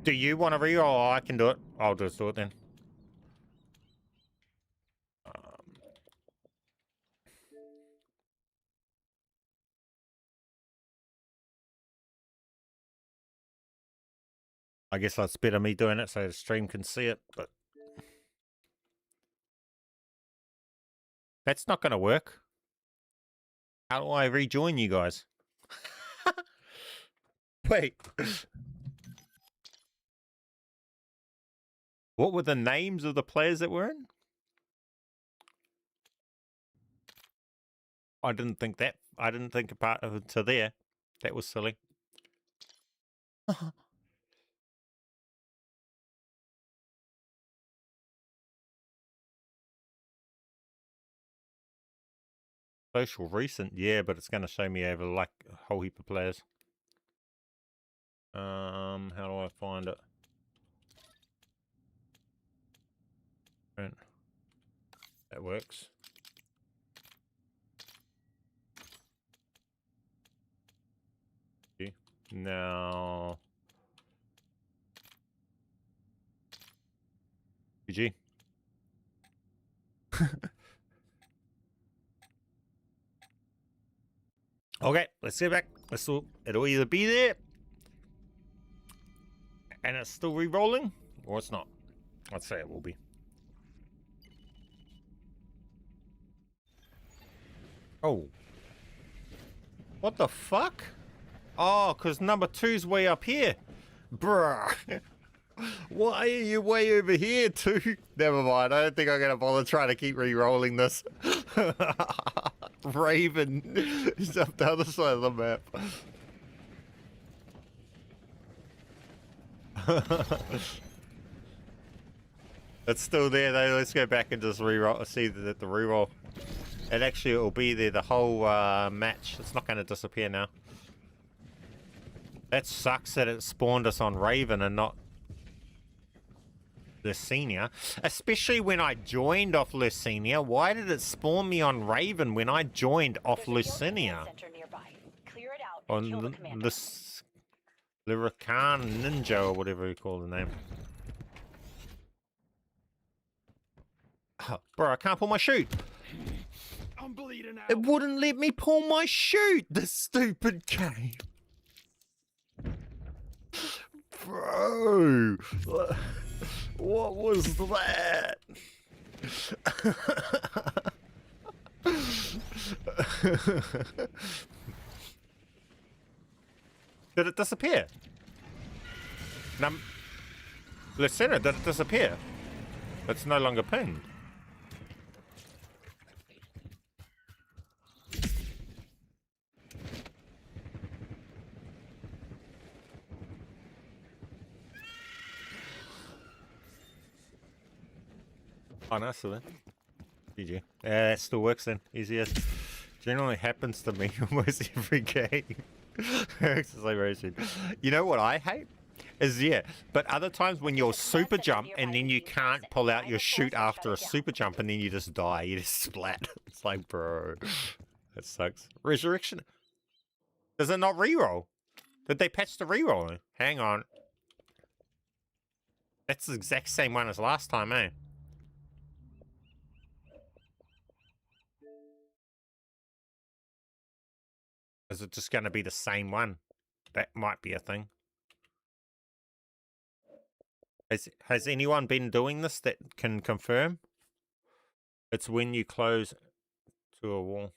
Do you want to re-roll? Oh, I can do it. I'll just do it then. I guess that's better me doing it so the stream can see it, but that's not going to work. How do I rejoin you guys? Wait. What were the names of the players that were in? I didn't think apart of it to there. That was silly. Social recent, yeah, but it's going to show me over like a whole heap of players. How do I find it? Right. That works. Okay. Now, GG. Okay, let's get back. It'll either be there and it's still re-rolling, or it's not. I'd say it will be. Oh. What the fuck? Oh, because number 2's way up here. Bruh. Why are you way over here too? Never mind, I don't think I'm going to bother trying to keep re-rolling this. Raven is up the other side of the map. It's still there though. Let's go back and just re-roll. See the re-roll. And actually it will be there the whole match. It's not going to disappear now. That sucks that it spawned us on Raven and not Lucinia. Especially when I joined off Lucinia. Why did it spawn me on Raven when I joined off Lucinia? Clear it out and kill the commander. This Lyrican Ninja or whatever you call the name. Oh, bro, I can't pull my chute. I'm bleeding out. It wouldn't let me pull my chute, this stupid game. Bro, what was that? Did it disappear? Lucina, did it disappear? It's no longer pinned. Oh, no, still there. GG. Yeah, that still works then. Easy as. Generally happens to me almost every game. You know what I hate? Is, yeah, but other times when you're super jump and then you can't pull out your shoot after a super jump and then you just die, you just splat. It's like, bro, that sucks. Resurrection. Does it not reroll? Did they patch the reroll? Hang on. That's the exact same one as last time, eh? Is it just going to be the same one? That might be a thing. Has anyone been doing this that can confirm? It's when you close to a wall.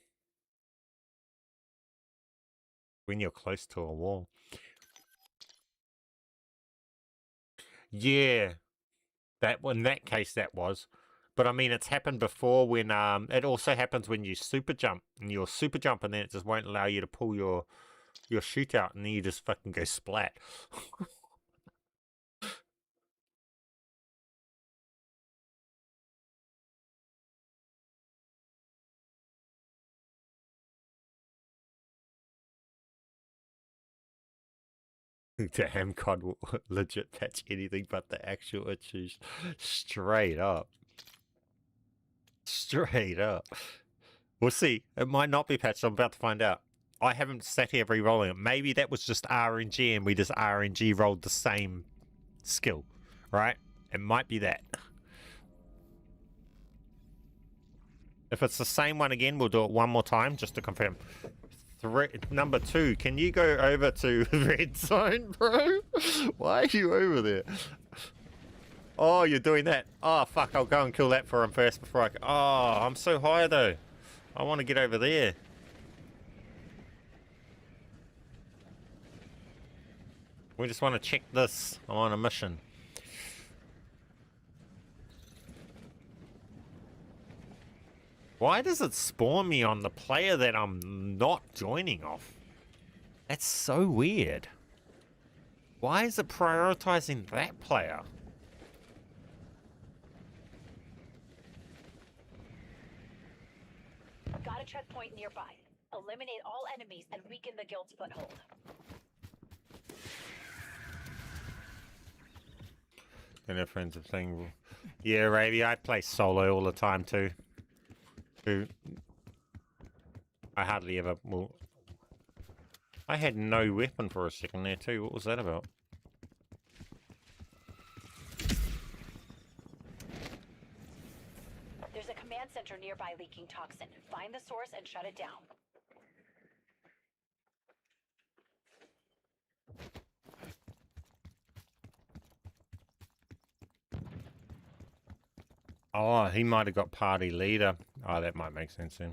When you're close to a wall. Yeah. In that case that was. But I mean, it's happened before when it also happens when you super jump and you'll super jump and then it just won't allow you to pull your shoot out and then you just fucking go splat. Damn, COD will legit patch anything but the actual issues. Straight up. Straight up. We'll see. It might not be patched. I'm about to find out. I haven't sat here re-rolling it. Maybe that was just RNG and we just RNG rolled the same skill, right? It might be that. If it's the same one again, we'll do it one more time just to confirm. Number 2, can you go over to red zone, bro? Why are you over there? Oh, you're doing that. Oh, fuck, I'll go and kill that for him first before I... Oh, I'm so high, though. I want to get over there. We just want to check this. I'm on a mission. Why does it spawn me on the player that I'm not joining off? That's so weird. Why is it prioritizing that player? Got a checkpoint nearby. Eliminate all enemies and weaken the guild's foothold. And their friends are saying, yeah, Ravi, I play solo all the time too. I hardly ever... Well, I had no weapon for a second there too. What was that about? There's a command center nearby leaking toxin. Find the source and shut it down. Oh, he might have got party leader. Oh, that might make sense then.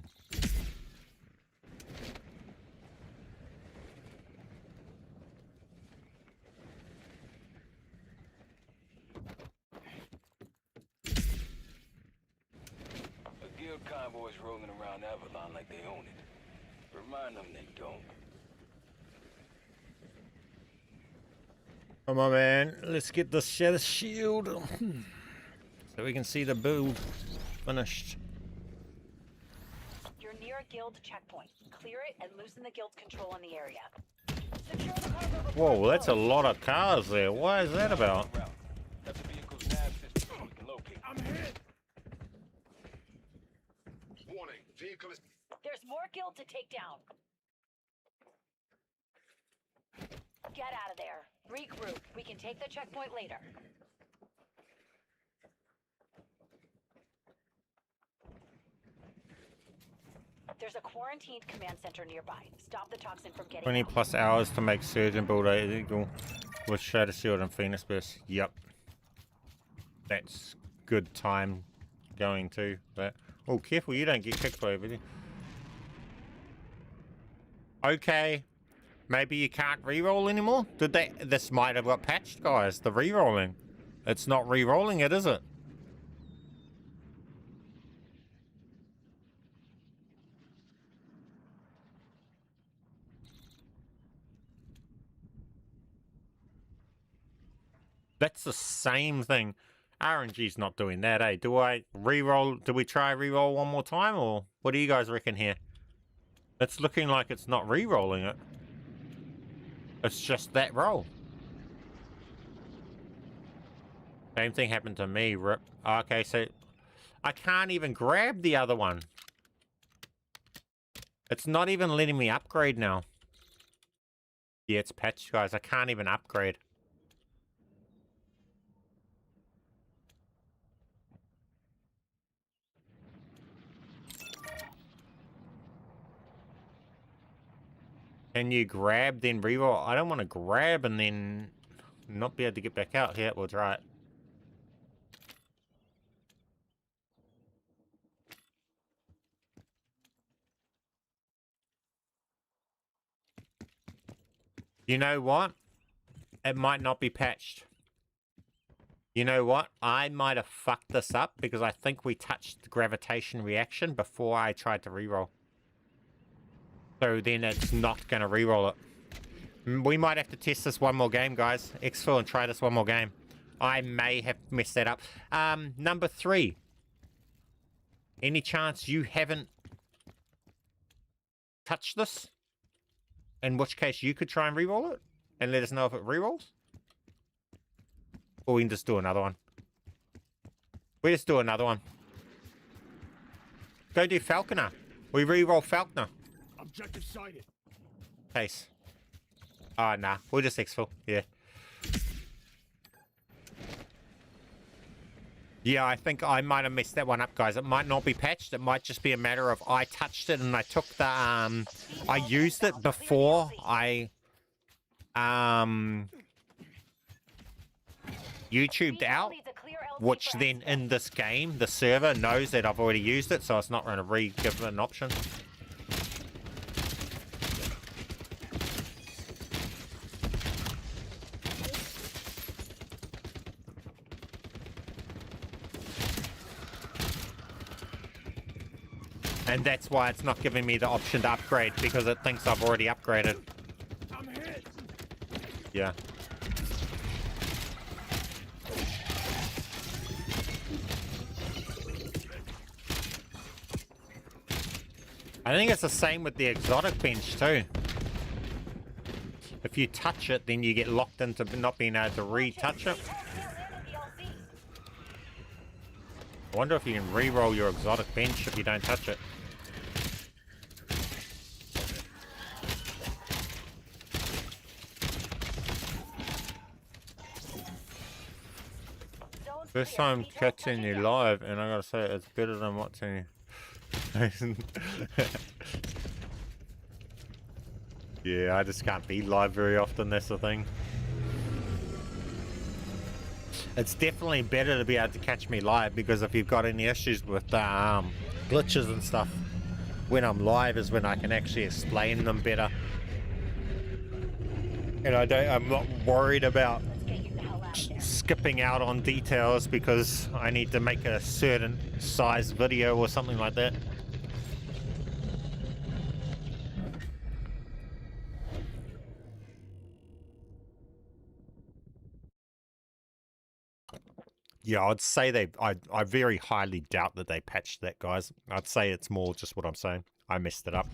A guild convoy is rolling around Avalon like they own it. Remind them they don't. Come on, man. Let's get the Shadow Shield. So we can see the build finished. You're near a guild checkpoint. Clear it and loosen the guild's control on the area. Secure the cargo before Whoa, that's a lot of cars there. Why is that about? That's the vehicle's nav system we can locate. I'm hit. Warning, vehicle is... There's more guild to take down. Get out of there. Regroup. We can take the checkpoint later. There's a quarantined command center nearby. Stop the toxin from getting 20 out. plus hours to make surgeon build illegal with Shadow Shield and Phoenix Burst. Yep. That's good time going to. But oh, careful, you don't get kicked by everything. Okay, maybe you can't re-roll anymore. Did they? This might have got patched, guys. The re-rolling. It's not re-rolling it, is it? That's the same thing. RNG's not doing that, eh? Do I re-roll? Do we try re-roll one more time, or what do you guys reckon here? It's looking like it's not re-rolling it. It's just that roll. Same thing happened to me, rip. Okay, so I can't even grab the other one. It's not even letting me upgrade now. Yeah, it's patched, guys. I can't even upgrade. Can you grab, then reroll? I don't want to grab and then not be able to get back out. Here, we'll try it. You know what? It might not be patched. You know what? I might have fucked this up because I think we touched the gravitation reaction before I tried to reroll. So then it's not going to reroll it. We might have to test this one more game, guys. Exfil and try this one more game. I may have messed that up. Number 3. Any chance you haven't touched this? In which case you could try and reroll it? And let us know if it rerolls? Or we can just do another one. We just do another one. Go do Falconer. We reroll Falconer. Objective sighted. Case. Oh, nah. We'll just exfil. Yeah. Yeah, I think I might have messed that one up, guys. It might not be patched. It might just be a matter of I touched it and I took the, I used it before I, YouTubed out, which then in this game, the server knows that I've already used it, so it's not going to re-give it an option. And that's why it's not giving me the option to upgrade, because it thinks I've already upgraded. I'm hit. Yeah. I think it's the same with the exotic bench too. If you touch it, then you get locked into not being able to retouch it. I wonder if you can re-roll your exotic bench if you don't touch it. First time catching you live, and I gotta say it's better than watching you. Yeah, I just can't be live very often, that's the thing. It's definitely better to be able to catch me live, because if you've got any issues with glitches and stuff, when I'm live is when I can actually explain them better. And I'm not worried about skipping out on details because I need to make a certain size video or something like that. Yeah, I'd say I very highly doubt that they patched that, guys. I'd say it's more just what I'm saying. I messed it up.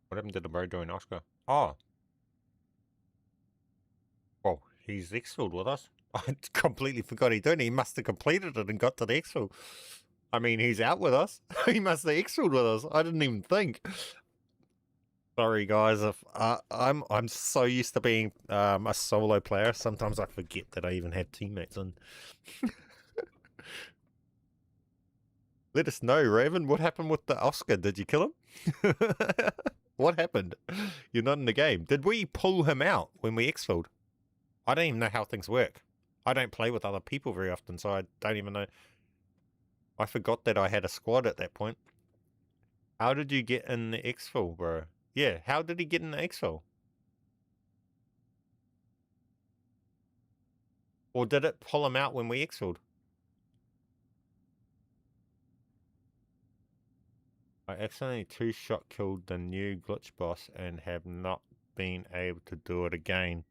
What happened to the bro doing Oscar? Oh. Well, he's exfilled with us. I completely forgot he did. He must have completed it and got to the exfil. I mean, he's out with us. He must have exfilled with us. I didn't even think. Sorry, guys. If I'm so used to being a solo player, sometimes I forget that I even have teammates in. Let us know, Raven. What happened with the Oscar? Did you kill him? What happened? You're not in the game. Did we pull him out when we exfilled? I don't even know how things work. I don't play with other people very often, so I don't even know. I forgot that I had a squad at that point. How did you get in the exfil, bro? Yeah, how did he get in the exfil? Or did it pull him out when we exfilled? I accidentally two-shot killed the new glitch boss and have not been able to do it again.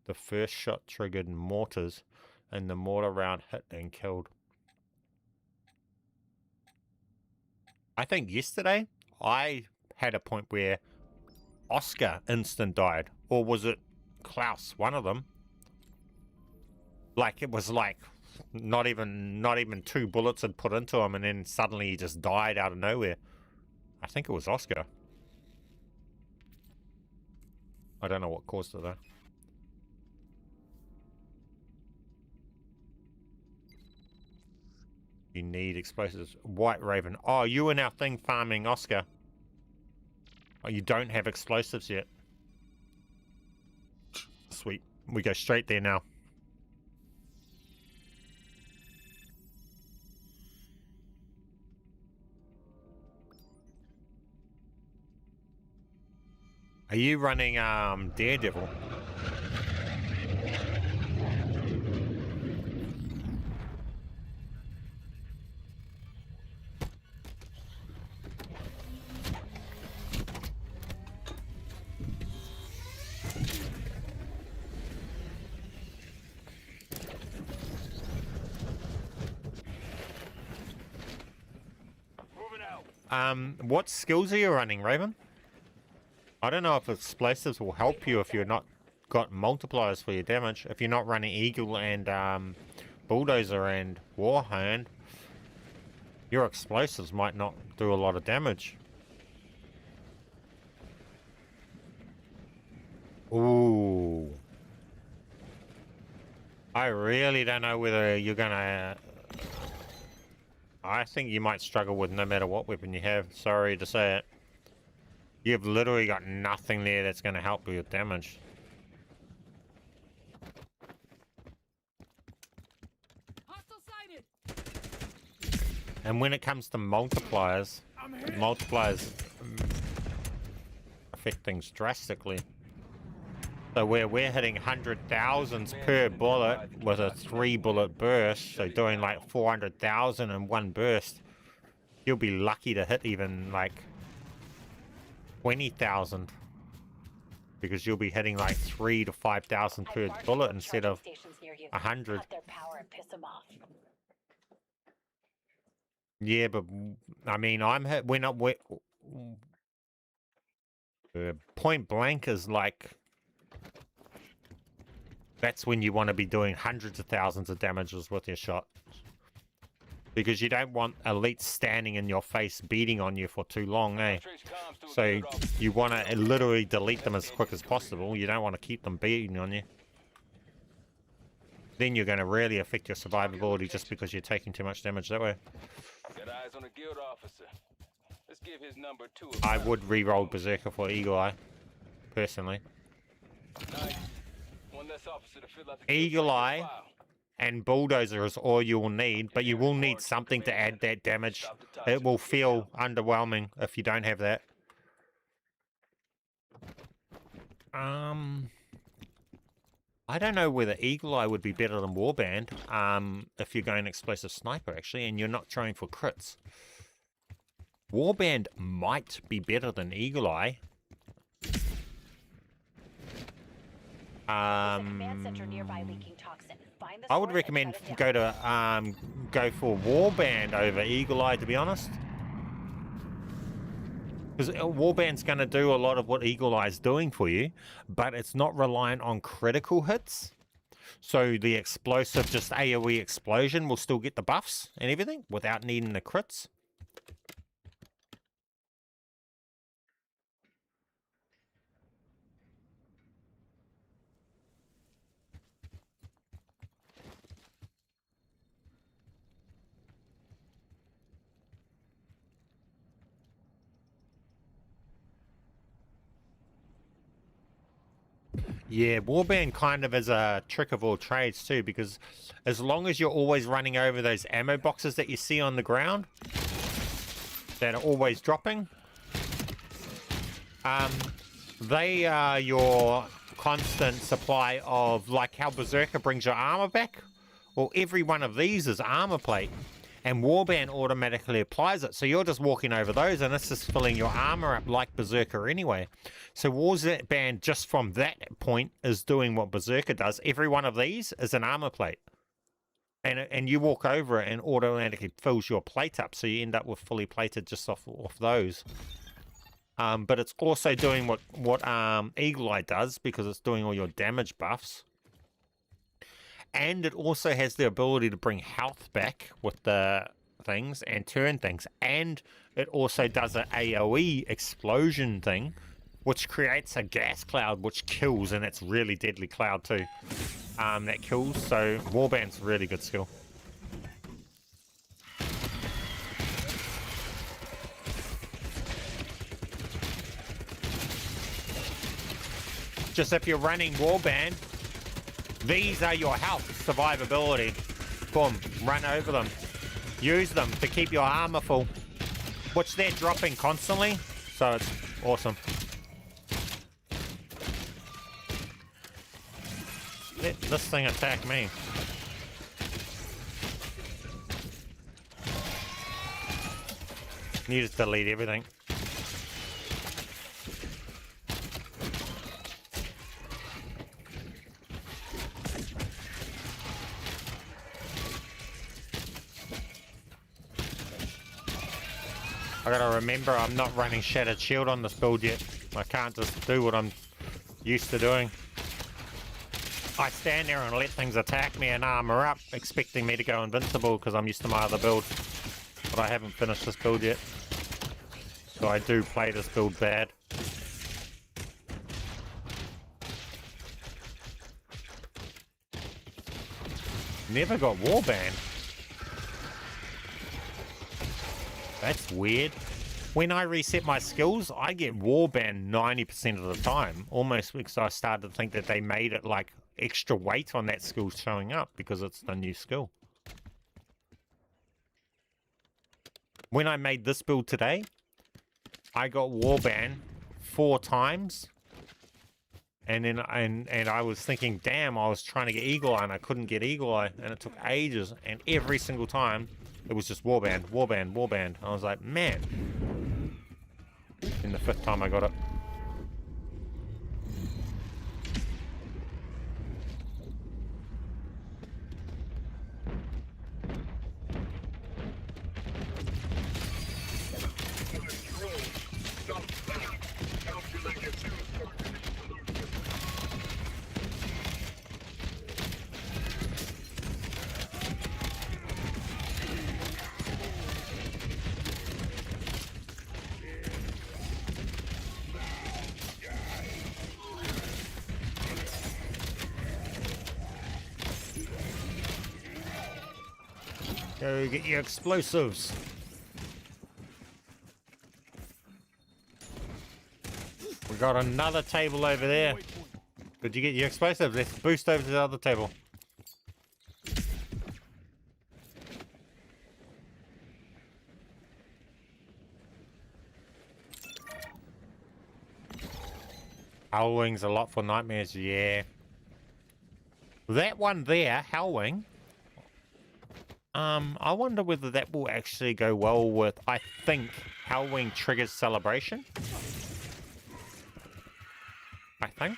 The first shot triggered mortars and the mortar round hit and killed. I think yesterday I had a point where Oscar instant died. Or was it Klaus? One of them. Like it was like not even 2 bullets had put into him and then suddenly he just died out of nowhere. I think it was Oscar. I don't know what caused it though. You need explosives. White Raven. Oh, you are now thing farming Oscar. Oh, you don't have explosives yet. Sweet. We go straight there now. Are you running Daredevil? What skills are you running, Raven? I don't know if explosives will help you if you're not got multipliers for your damage. If you're not running Eagle and Bulldozer and Warhand, your explosives might not do a lot of damage. Ooh. I really don't know whether you're gonna... I think you might struggle with no matter what weapon you have. Sorry to say it. You've literally got nothing there that's going to help with damage. Hostile sighted. And when it comes to multipliers, affect things drastically. So where we're hitting 100,000s per bullet with a 3-bullet burst, so doing like 400,000 in one burst, you'll be lucky to hit even like 20,000, because you'll be hitting like 3,000 to 5,000 per bullet instead of 100. Yeah, but I mean, I'm hit when point blank is like, that's when you want to be doing hundreds of thousands of damages with your shot. Because you don't want elites standing in your face beating on you for too long, eh? So you want to literally delete them as quick as possible. You don't want to keep them beating on you. Then you're going to really affect your survivability just because you're taking too much damage that way. Got eyes on a guild officer. Let's give his number 2 I would re-roll Berserker for Eagle Eye, personally. Nice. One less officer to fill out the Eagle Eye and Bulldozer is all you will need, but you will need something to add that damage. It will feel underwhelming if you don't have that. I don't know whether Eagle Eye would be better than Warband if you're going Explosive Sniper, actually, and you're not trying for crits. Warband might be better than Eagle Eye. I would recommend go for Warband over Eagle Eye, to be honest. Because Warband's going to do a lot of what Eagle Eye is doing for you, but it's not reliant on critical hits. So the explosive, just AoE explosion, will still get the buffs and everything without needing the crits. Yeah, Warband kind of is a trick of all trades too, because as long as you're always running over those ammo boxes that you see on the ground that are always dropping, they are your constant supply of, like how Berserker brings your armor back. Well, every one of these is armor plate, and Warband automatically applies it. So you're just walking over those, and it's just filling your armor up like Berserker anyway. So Warband, just from that point, is doing what Berserker does. Every one of these is an armor plate. And you walk over it and automatically fills your plate up, so you end up with fully plated just off those. But it's also doing what Eagle Eye does, because it's doing all your damage buffs. And it also has the ability to bring health back with the things and turn things. And it also does an AoE explosion thing, which creates a gas cloud which kills, and it's really deadly cloud too. That kills, so Warband's a really good skill. Just if you're running Warband, these are your health survivability. Boom, run over them. Use them to keep your armor full, which they're dropping constantly, so it's awesome. Let this thing attack me. You just delete everything. I gotta remember I'm not running Shattered Shield on this build yet. I can't just do what I'm used to doing. I stand there and let things attack me and armor up, expecting me to go invincible because I'm used to my other build. But I haven't finished this build yet. So I do play this build bad. Never got Warband. That's weird. When I reset my skills, I get Warband 90% of the time. Almost because I started to think that they made it like extra weight on that skill showing up because it's the new skill. When I made this build today, I got Warband 4 times. And then and I was thinking, damn, I was trying to get Eagle Eye and I couldn't get Eagle Eye, and it took ages, and every single time it was just Warband, Warband, Warband. I was like, man. And the 5th time I got it. Go get your explosives. We got another table over there. Did you get your explosives? Let's boost over to the other table. Hellwing's a lot for nightmares, yeah. That one there, Hellwing. I wonder whether that will actually go well with, I think, Hellwing triggers Celebration. I think.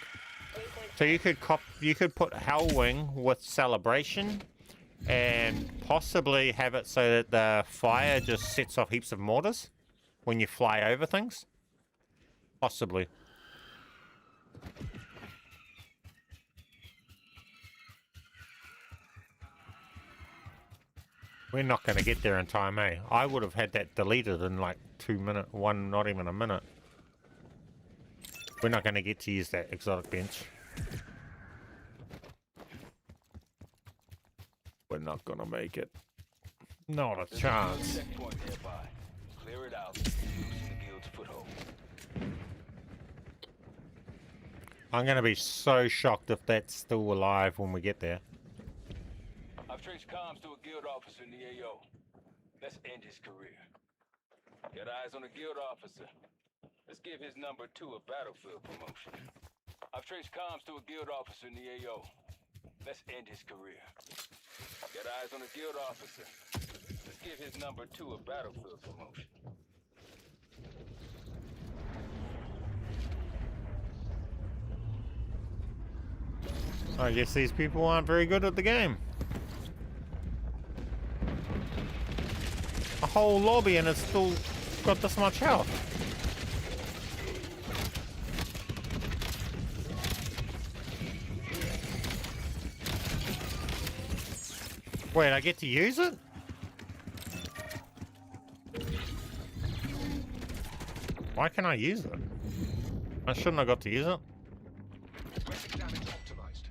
So you could put Hellwing with Celebration and possibly have it so that the fire just sets off heaps of mortars when you fly over things. Possibly. We're not going to get there in time, eh? I would have had that deleted in like 2 minutes, not even a minute. We're not going to get to use that exotic bench. We're not going to make it. Not a chance. Checkpoint nearby. Clear it out. Loosen the guild's foothold. I'm gonna be so shocked if that's still alive when we get there. I've traced comms to a guild officer in the AO. Let's end his career. Got eyes on a guild officer. Let's give his number 2 a battlefield promotion. I've traced comms to a guild officer in the AO. Let's end his career. Got eyes on a guild officer. Let's give his number 2 a battlefield promotion. I guess these people aren't very good at the game. A whole lobby and it's still got this much health. Wait, I get to use it? Why can't I use it? I shouldn't have got to use it. Weapon damage optimized.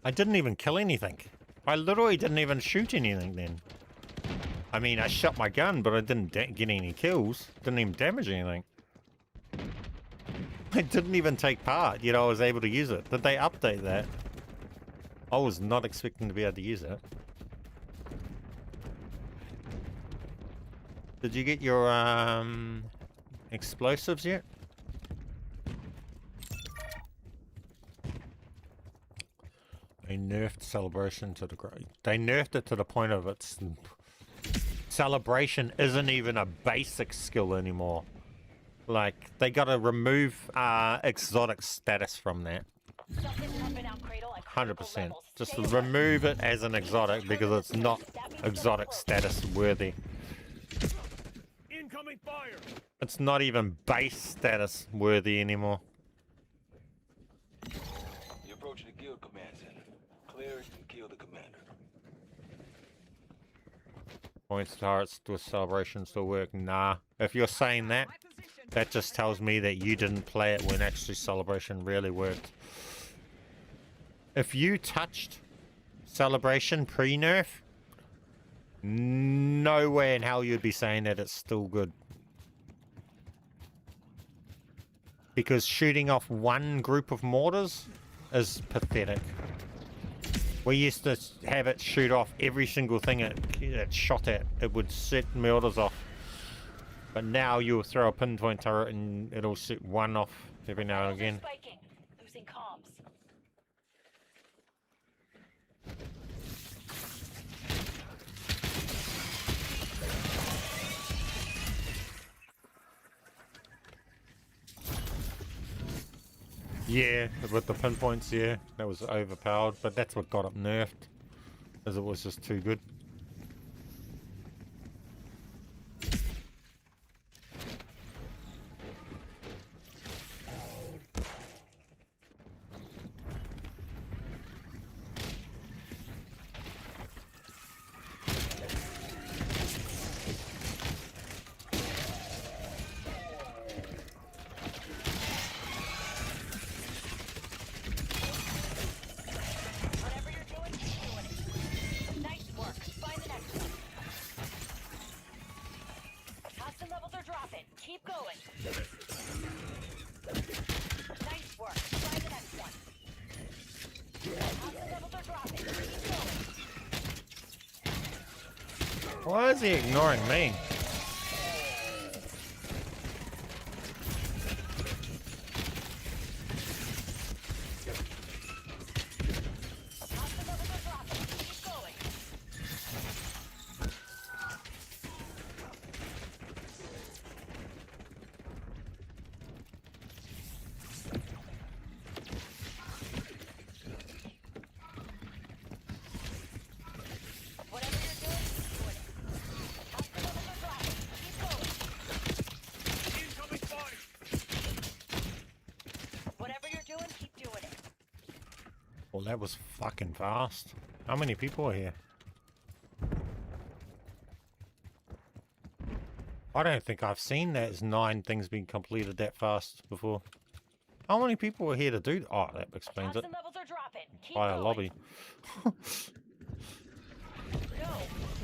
I didn't even kill anything. I literally didn't even shoot anything then. I mean, I shot my gun, but I didn't get any kills. Didn't even damage anything. I didn't even take part, yet I was able to use it. Did they update that? I was not expecting to be able to use it. Did you get your explosives yet? They nerfed celebration to the grade. They nerfed it to the point of its celebration isn't even a basic skill anymore. Like they gotta remove exotic status from that. 100%. Just remove it as an exotic because it's not exotic status worthy. Incoming fire! It's not even base status worthy anymore. You approach the guild command center. Clear and kill the commander. Points turrets to a celebration still work. Nah. If you're saying that, that just tells me that you didn't play it when actually celebration really worked. If you touched celebration pre-nerf, no way in hell you'd be saying that it's still good. Because shooting off one group of mortars is pathetic. We used to have it shoot off every single thing it shot at. It would set mortars off. But now you'll throw a pinpoint turret and it'll set one off every now and again. Spiking. Losing comms. Yeah, with the pinpoints, yeah, that was overpowered, but that's what got it nerfed, as it was just too good. Whatever you're doing, keep doing it. Nice work. Find the next one. Toxin levels are dropping. Keep going. Nice work. Find the next one. Toxin levels are dropping. Keep going. Why is he ignoring me? Toxin levels are dropping. Keep going. Whatever you're doing, keep doing it. Toxin levels are dropping. Keep going. Incoming fire! Whatever you're doing, keep doing it. Well, that was fucking fast. How many people are here? I don't think I've seen that as 9 things being completed that fast before. How many people are here to do? Oh, that explains it. Toxin levels are dropping. Keep By a going. lobby. No,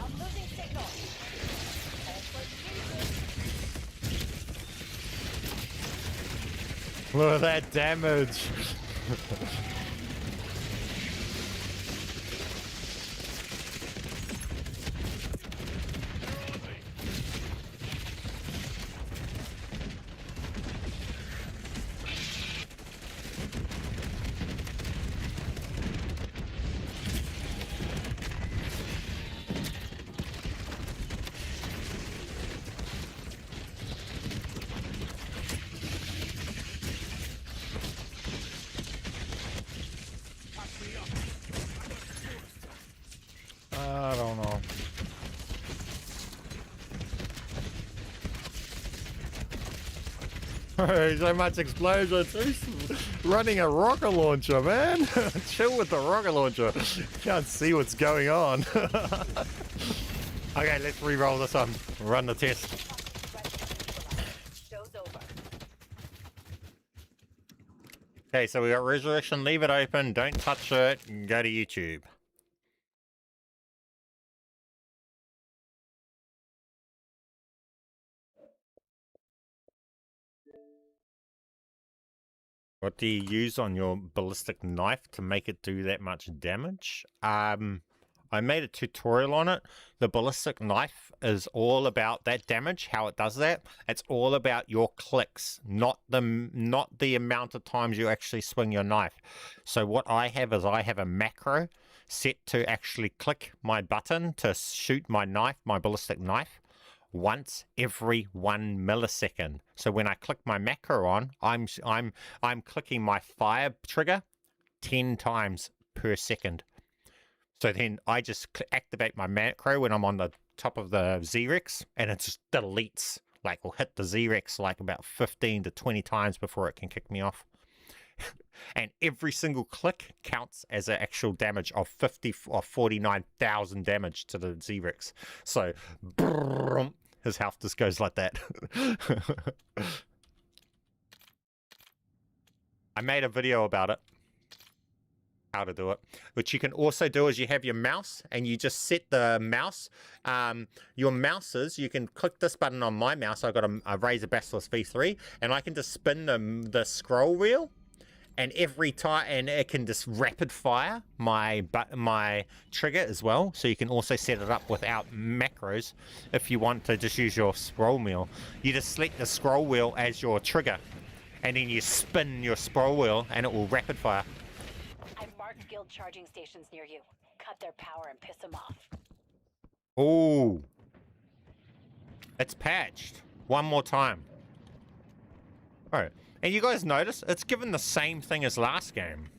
I'm losing signal. All for Jesus. Look at that damage. I don't know. So much explosion. He's running a rocket launcher, man. Chill with the rocket launcher. Can't see what's going on. Okay, let's re-roll this one. Run the test. Show's over. Okay, so we got resurrection. Leave it open. Don't touch it. And go to YouTube. What do you use on your ballistic knife to make it do that much damage? I made a tutorial on it. The ballistic knife is all about that damage, how it does that. It's all about your clicks, not the amount of times you actually swing your knife. So what I have is I have a macro set to actually click my button to shoot my knife, my ballistic knife, once every 1 millisecond. So when I click my macro on, I'm clicking my fire trigger 10 times per second. So then I just activate my macro when I'm on the top of the Z-Rex, and it just deletes, like, will hit the Z-Rex like about 15 to 20 times before it can kick me off. And every single click counts as an actual damage of 50 or 49,000 damage to the Z-Rex. So brrrr, his health just goes like that. I made a video about it, how to do it. Which you can also do is you have your mouse and you just set the mouse. Your mouses, you can click this button on my mouse. I've got a Razer Basilisk V3, and I can just spin the scroll wheel. And every time, and it can just rapid fire my trigger as well. So you can also set it up without macros if you want to just use your scroll wheel. You just select the scroll wheel as your trigger, and then you spin your scroll wheel, and it will rapid fire. I marked guild charging stations near you. Cut their power and piss them off. Oh, it's patched. One more time. All right. And you guys notice, it's given the same thing as last game.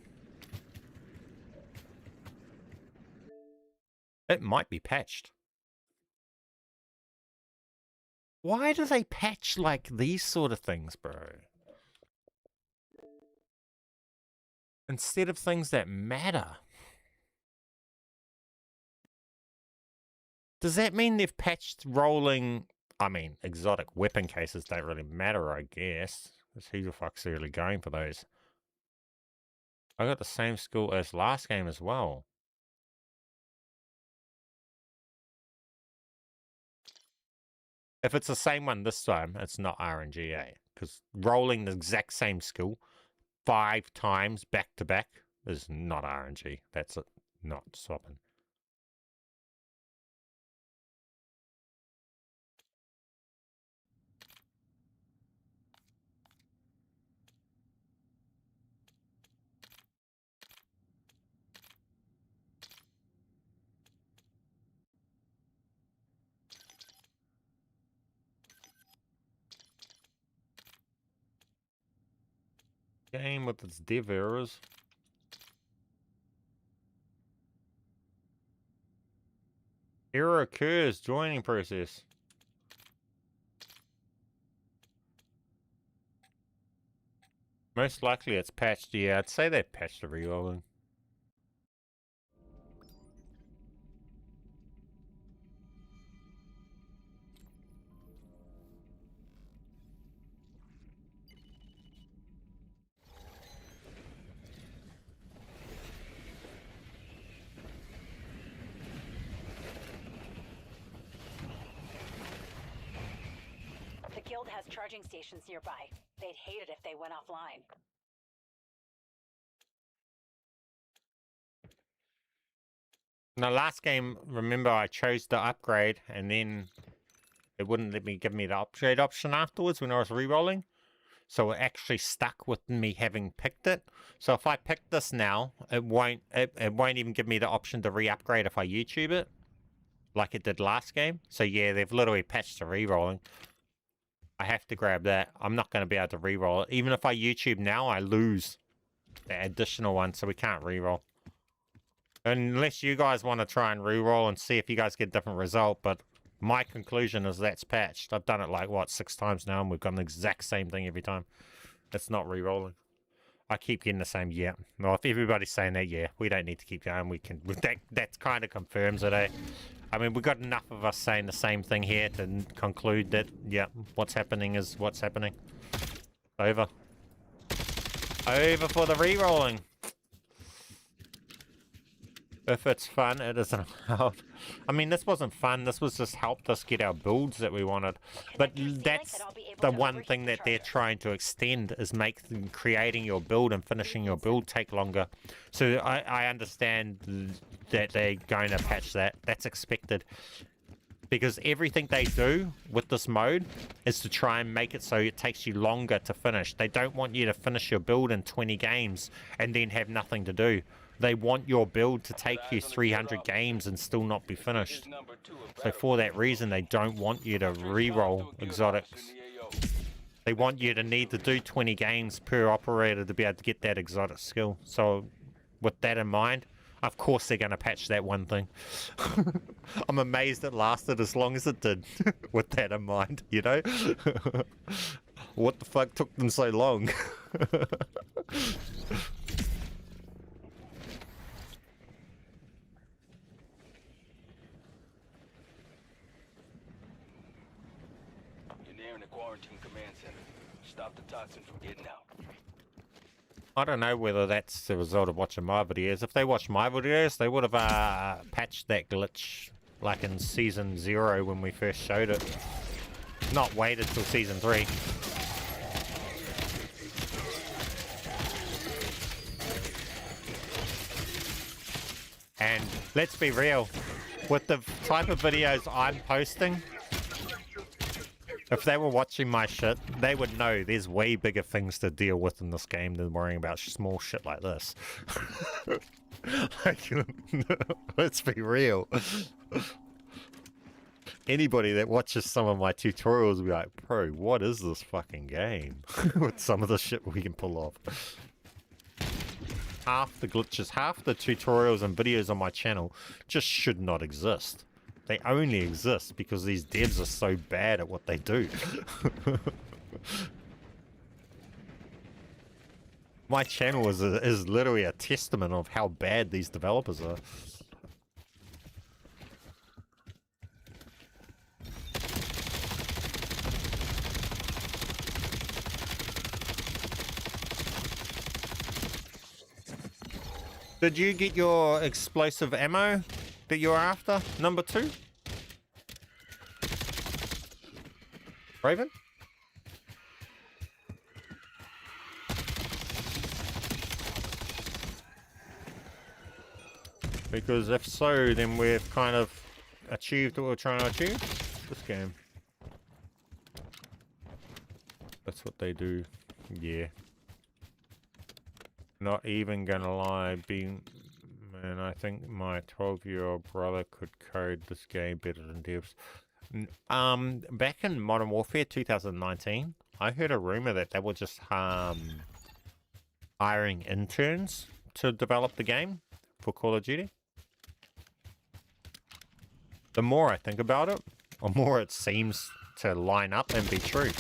It might be patched. Why do they patch like these sort of things, bro? Instead of things that matter. Does that mean they've patched rolling... I mean, exotic weapon cases don't really matter, I guess. Because who the fuck's really going for those? I got the same skill as last game as well. If it's the same one this time, it's not RNGA. Because rolling the exact same skill 5 times back to back is not RNG. That's it. Not swapping. Game with its dev errors. Error occurs. Joining process. Most likely it's patched. Yeah, I'd say they patched the rerolling. The guild has charging stations nearby. they'd hate it if they went offline. In the last game, remember I chose the upgrade and then it wouldn't let me give me the upgrade option afterwards when I was re-rolling. So it actually stuck with me having picked it. So if I pick this now, it won't even give me the option to re-upgrade if I YouTube it, like it did last game. So yeah, they've literally patched the re-rolling. I have to grab that. I'm not going to be able to re-roll it. Even if I YouTube now, I lose the additional one, so we can't re-roll. Unless you guys want to try and re-roll and see if you guys get a different result, but my conclusion is that's patched. I've done it like, what, 6 times now, and we've got the exact same thing every time. It's not re-rolling. I keep getting the same, yeah. Well, if everybody's saying that, yeah, we don't need to keep going. We can. That kind of confirms it, eh? I mean, we've got enough of us saying the same thing here to conclude that, yeah, what's happening is what's happening. Over. Over for the re-rolling. If it's fun, it isn't allowed. I mean, this wasn't fun. This was just helped us get our builds that we wanted. But that's the one thing that they're trying to extend is make creating your build and finishing your build take longer. So I understand that they're going to patch that. That's expected. Because everything they do with this mode is to try and make it so it takes you longer to finish. They don't want you to finish your build in 20 games and then have nothing to do. They want your build to take you 300 games and still not be finished. So for that reason, they don't want you to re-roll exotics. They want you to need to do 20 games per operator to be able to get that exotic skill. So with that in mind, of course they're going to patch that one thing. I'm amazed it lasted as long as it did with that in mind, you know? What the fuck took them so long? Stop the toxin from getting out. I don't know whether that's the result of watching my videos. If they watched my videos, they would have patched that glitch like in Season 0 when we first showed it. Not waited till Season 3. And let's be real, with the type of videos I'm posting, if they were watching my shit, they would know there's way bigger things to deal with in this game than worrying about small shit like this. Like, let's be real. Anybody that watches some of my tutorials will be like, bro, what is this fucking game? With some of the shit we can pull off. Half the glitches, half the tutorials and videos on my channel just should not exist. They only exist because these devs are so bad at what they do. My channel is literally a testament of how bad these developers are. Did you get your explosive ammo that you're after, number 2? Raven? Because if so, then we've kind of achieved what we're trying to achieve this game. That's what they do. Yeah. Not even gonna lie, man, I think my 12-year-old brother could code this game better than devs. Back in Modern Warfare 2019, I heard a rumor that they were just hiring interns to develop the game for Call of Duty. The more I think about it, the more it seems to line up and be true.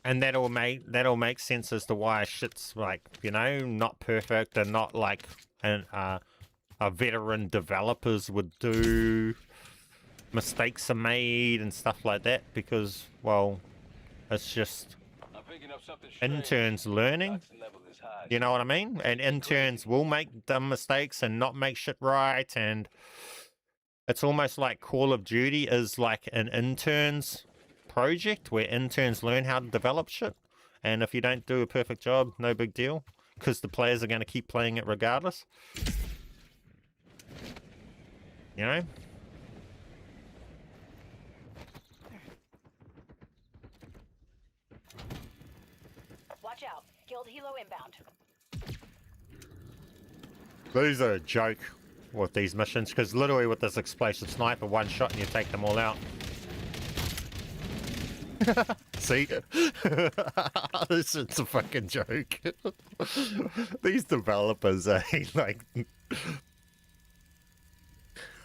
And that'll make sense as to why shit's like, you know, not perfect and not like a veteran developers would do. Mistakes are made and stuff like that because, well, it's just interns learning. You know what I mean? And interns will make dumb mistakes and not make shit right, and It's almost like Call of Duty is like an intern's project where interns learn how to develop shit. And if you don't do a perfect job, no big deal, because the players are going to keep playing it regardless. You know? Watch out. Guild Helo inbound. These are a joke with these missions, because literally with this explosive sniper, one shot and you take them all out. See? This is a fucking joke. These developers are like...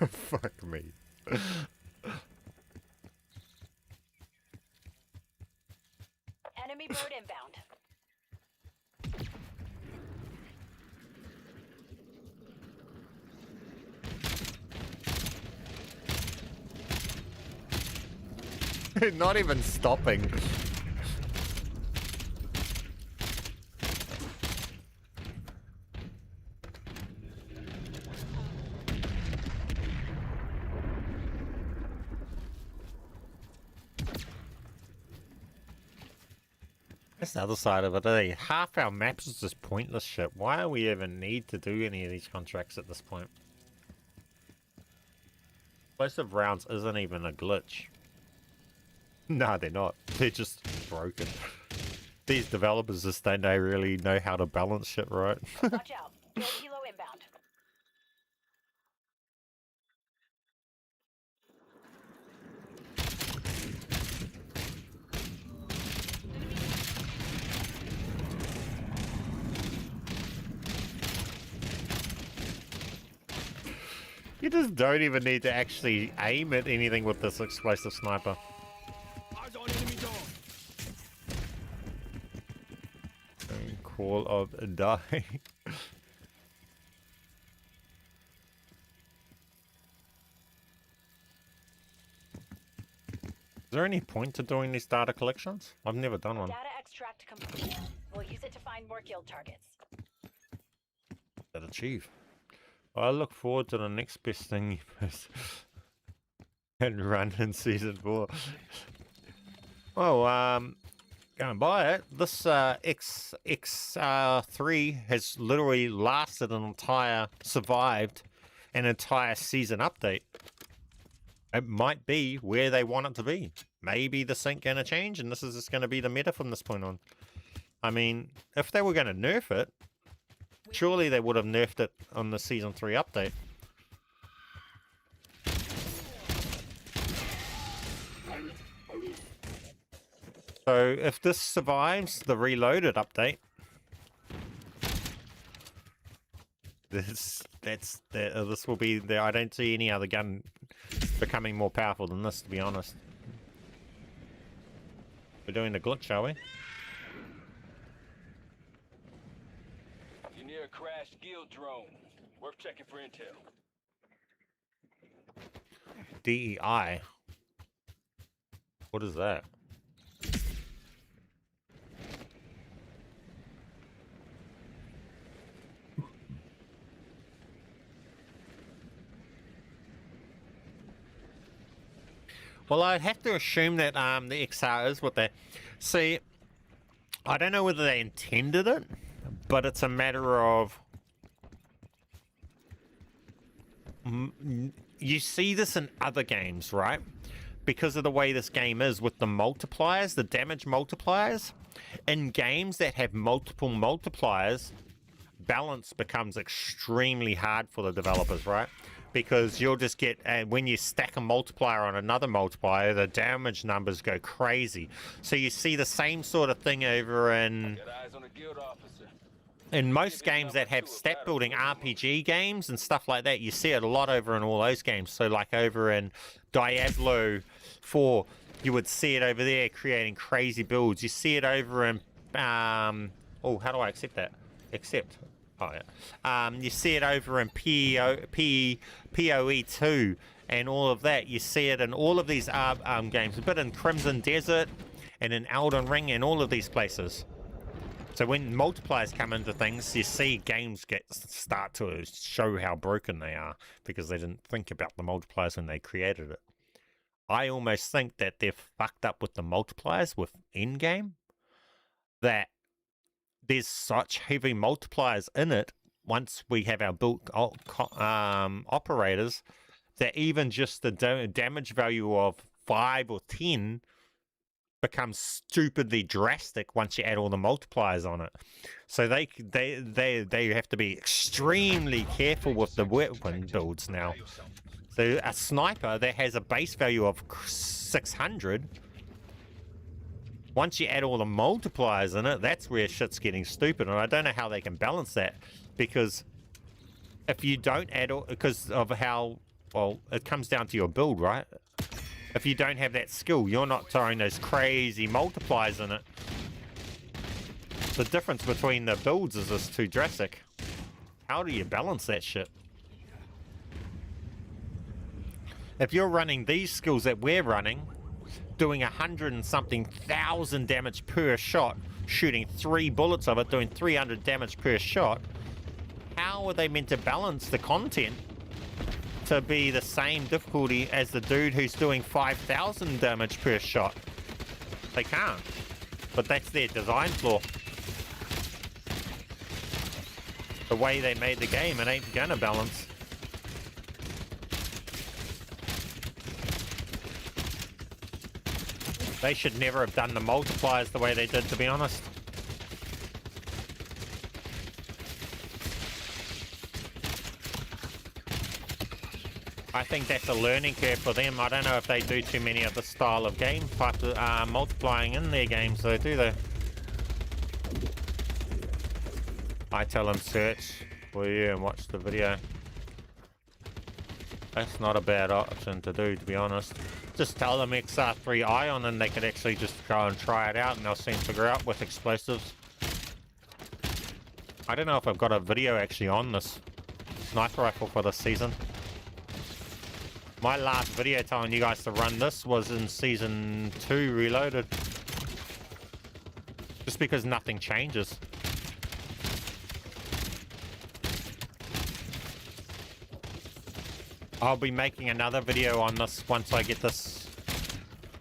Fuck me. Enemy bird inbound. Not even stopping. That's the other side of it, eh? Half our maps is just pointless shit. Why do we even need to do any of these contracts at this point? Explosive rounds isn't even a glitch. Nah, they're not. They're just broken. These developers just don't really know how to balance shit right. Watch out. Guild Helo inbound. You just don't even need to actually aim at anything with this explosive sniper. Eyes on enemy dog. Call of die. Is there any point to doing these data collections? I've never done one. Data extract complete. We'll use it to find more guild targets. That achieve. I look forward to the next best thing you post and run in season 4. Well, go and buy it. This X3 has literally lasted survived an entire season update. It might be where they want it to be. Maybe this ain't gonna change and this is just gonna be the meta from this point on. I mean, if they were gonna nerf it, surely they would have nerfed it on the Season 3 update. So if this survives the Reloaded update, this will be there. I don't see any other gun becoming more powerful than this, to be honest. We're doing the glitch, shall we? You're near a crashed guild drone. Worth checking for intel. DEI. What is that? Well, I'd have to assume that the XR is what they... See, I don't know whether they intended it, but it's a matter of... You see this in other games, right? Because of the way this game is with the multipliers, the damage multipliers. In games that have multiple multipliers, balance becomes extremely hard for the developers, right? Because you'll just get, when you stack a multiplier on another multiplier, the damage numbers go crazy. So you see the same sort of thing over in... Got eyes on a guild officer. In most games that have stat building RPG games and stuff like that, you see it a lot over in all those games. So like over in Diablo 4, you would see it over there creating crazy builds. You see it over in, oh, how do I accept that? Accept. Oh, yeah. You see it over in PoE2 and all of that. You see it in all of these games, a bit in Crimson Desert and in Elden Ring and all of these places. So when multipliers come into things, you see games start to show how broken they are because they didn't think about the multipliers when they created it. I almost think that they've fucked up with the multipliers with endgame, that there's such heavy multipliers in it once we have our built operators, that even just the damage value of 5 or 10 becomes stupidly drastic once you add all the multipliers on it. So they have to be extremely careful with the weapon builds now. So a sniper that has a base value of 600, once you add all the multipliers in it, that's where shit's getting stupid. And I don't know how they can balance that, because if you don't add all, because of how, well, it comes down to your build, right? If you don't have that skill, you're not throwing those crazy multipliers in it. The difference between the builds is just too drastic. How do you balance that shit? If you're running these skills that we're running, doing 100 and something thousand damage per shot, shooting 3 bullets of it, doing 300 damage per shot, how are they meant to balance the content to be the same difficulty as the dude who's doing 5,000 damage per shot? They can't. But that's their design flaw. The way they made the game, it ain't gonna balance. They should never have done the multipliers the way they did, to be honest. I think that's a learning curve for them. I don't know if they do too many of the style of game type of multiplying in their games, though, do they? I tell them search for you and watch the video. That's not a bad option to do, to be honest. Just tell them XR3 Ion and they could actually just go and try it out and they'll soon figure out with explosives. I don't know if I've got a video actually on this sniper rifle for this season. My last video telling you guys to run this was in Season 2 Reloaded. Just because nothing changes. I'll be making another video on this once I get this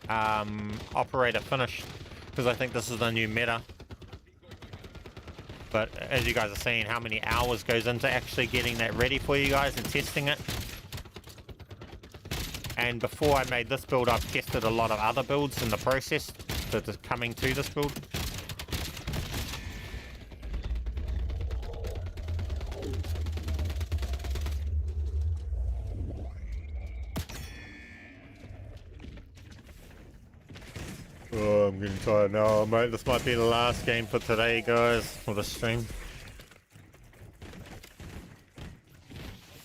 operator finished, because I think this is the new meta. But as you guys are seeing, how many hours goes into actually getting that ready for you guys and testing it. And before I made this build, I've tested a lot of other builds in the process that is coming to this build. Oh, I'm getting tired now, mate. This might be the last game for today, guys, for the stream.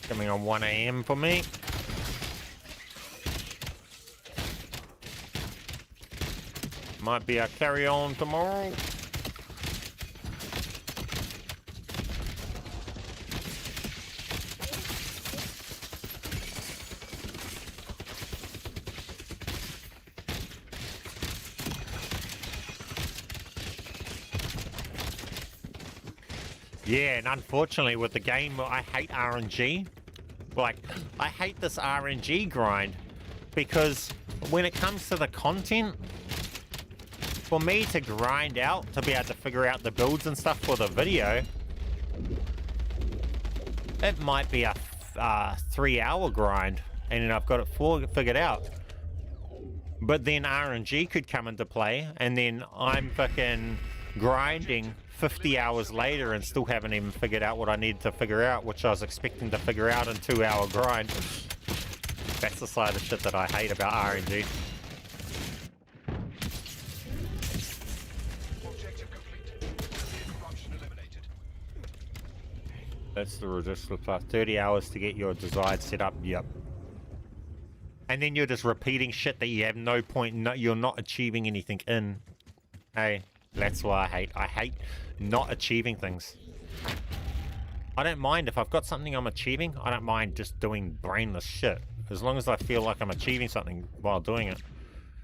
Coming on 1 AM for me. Might be a carry on tomorrow. Yeah, and unfortunately with the game, I hate RNG. Like, I hate this RNG grind, because when it comes to the content, for me to grind out, to be able to figure out the builds and stuff for the video, it might be a 3-hour grind, and then I've got it figured out. But then RNG could come into play, and then I'm fucking grinding 50 hours later and still haven't even figured out what I needed to figure out, which I was expecting to figure out in 2-hour grind. That's the side of shit that I hate about RNG. Objective complete. Corruption eliminated. That's the ridiculous part. 30 hours to get your desired setup. Yep. And then you're just repeating shit that you have no point, you're not achieving anything in. Hey, that's what I hate not achieving things. I don't mind if I've got something I'm achieving. I don't mind just doing brainless shit, as long as I feel like I'm achieving something while doing it.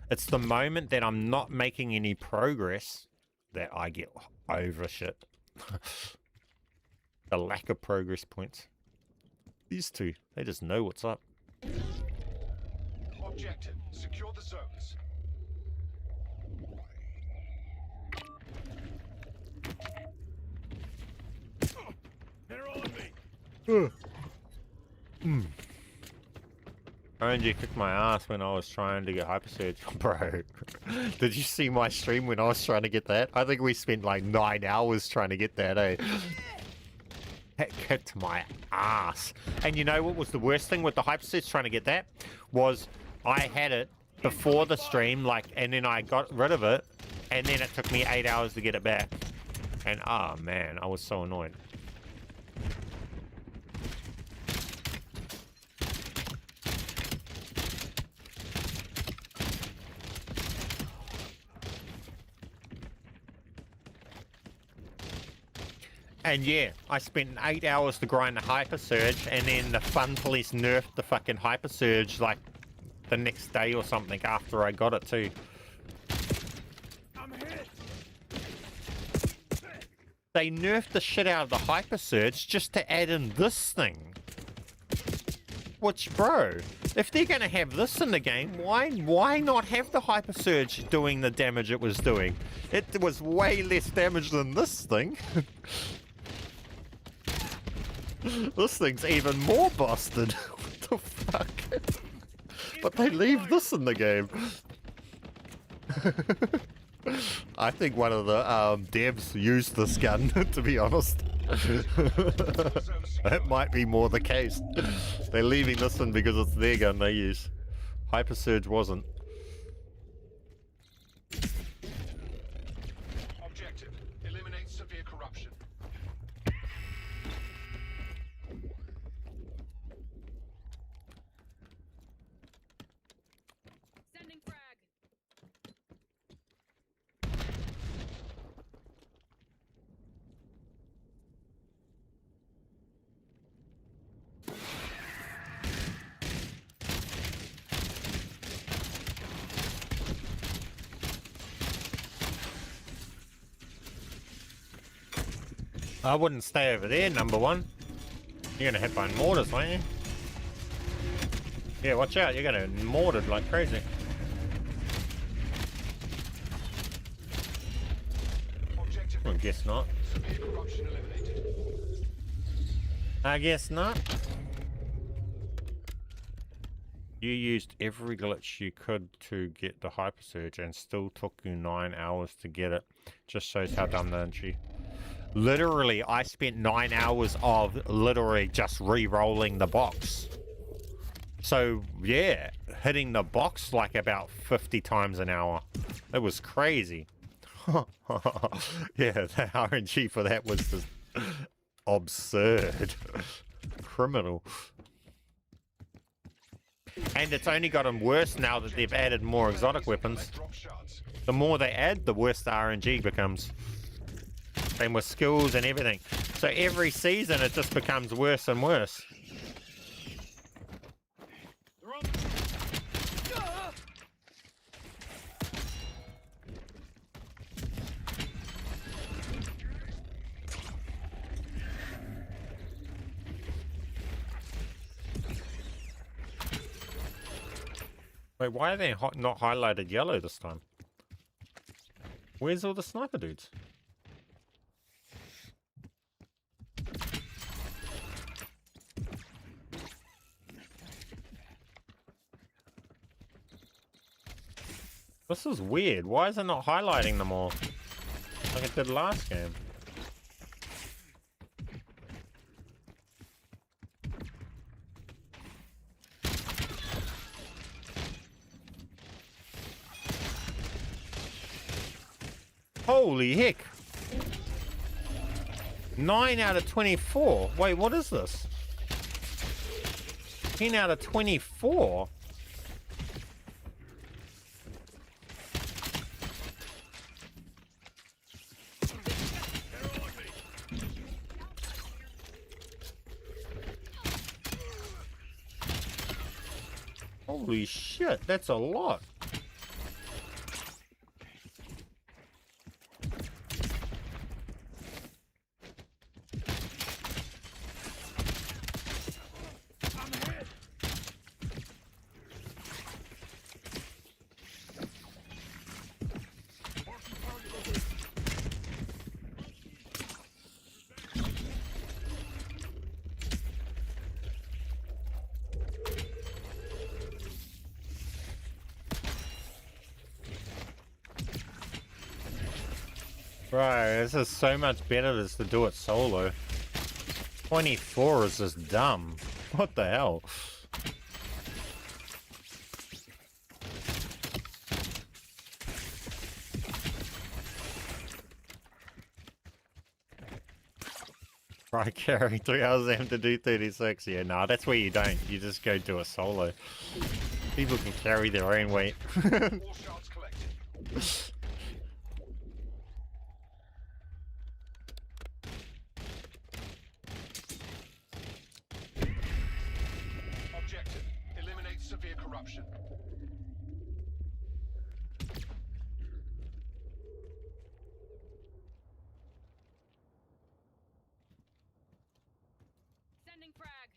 It's the moment that I'm not making any progress that I get over shit. The lack of progress points. These two, they just know what's up. Objective, secure the zones. They're on me. RNG kicked my ass when I was trying to get Hypersurge. Bro, did you see my stream when I was trying to get that? I think we spent like 9 hours trying to get that, eh? That kicked my ass. And you know what was the worst thing with the Hypersurge trying to get that? Was I had it before the stream, like, and then I got rid of it, and then it took me 8 hours to get it back. And, oh man, I was so annoyed. And yeah, I spent 8 hours to grind the Hypersurge, and then the Fun Police nerfed the fucking Hypersurge like the next day or something after I got it too. I'm hit. They nerfed the shit out of the Hypersurge just to add in this thing. Which, bro, if they're gonna have this in the game, why not have the Hypersurge doing the damage it was doing? It was way less damage than this thing. This thing's even more busted. What the fuck? But they leave this in the game. I think one of the devs used this gun, to be honest. That might be more the case. They're leaving this in because it's their gun they use. Hypersurge wasn't. Objective, eliminate severe corruption. Sending frag. I wouldn't stay over there, number one. You're gonna hit by mortars, aren't you? Yeah, watch out, you're gonna mortared like crazy. Objective, I guess not. severe corruption eliminated. I guess not. You used every glitch you could to get the Hypersurge and still took you 9 hours to get it. Just shows how dumb aren't you? Literally, I spent 9 hours of literally just re-rolling the box. So, yeah, hitting the box like about 50 times an hour. It was crazy. Yeah, the RNG for that was just absurd. Criminal. And it's only gotten worse now that they've added more exotic weapons. Drop shards. The more they add, the worse the RNG becomes. Same with skills and everything. So every season it just becomes worse and worse. They're on. Wait, why are they not highlighted yellow this time? Where's all the sniper dudes? This is weird. Why is it not highlighting them all? Like it did last game. Holy heck. 9 out of 24. Wait, what is this? 10 out of 24? Holy shit, that's a lot. Right, this is so much better just to do it solo. 24 is just dumb. What the hell? Right, carry 3 hours aim to do 36. Yeah, nah, that's where you don't. You just go do a solo. People can carry their own weight. All shards collected. Objective: eliminate severe corruption. Sending frag.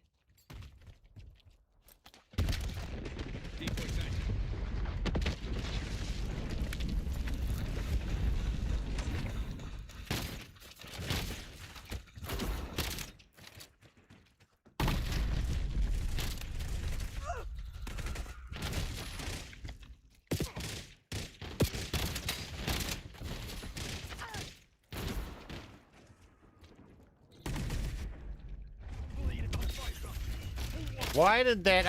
Decoy sighted. Why did that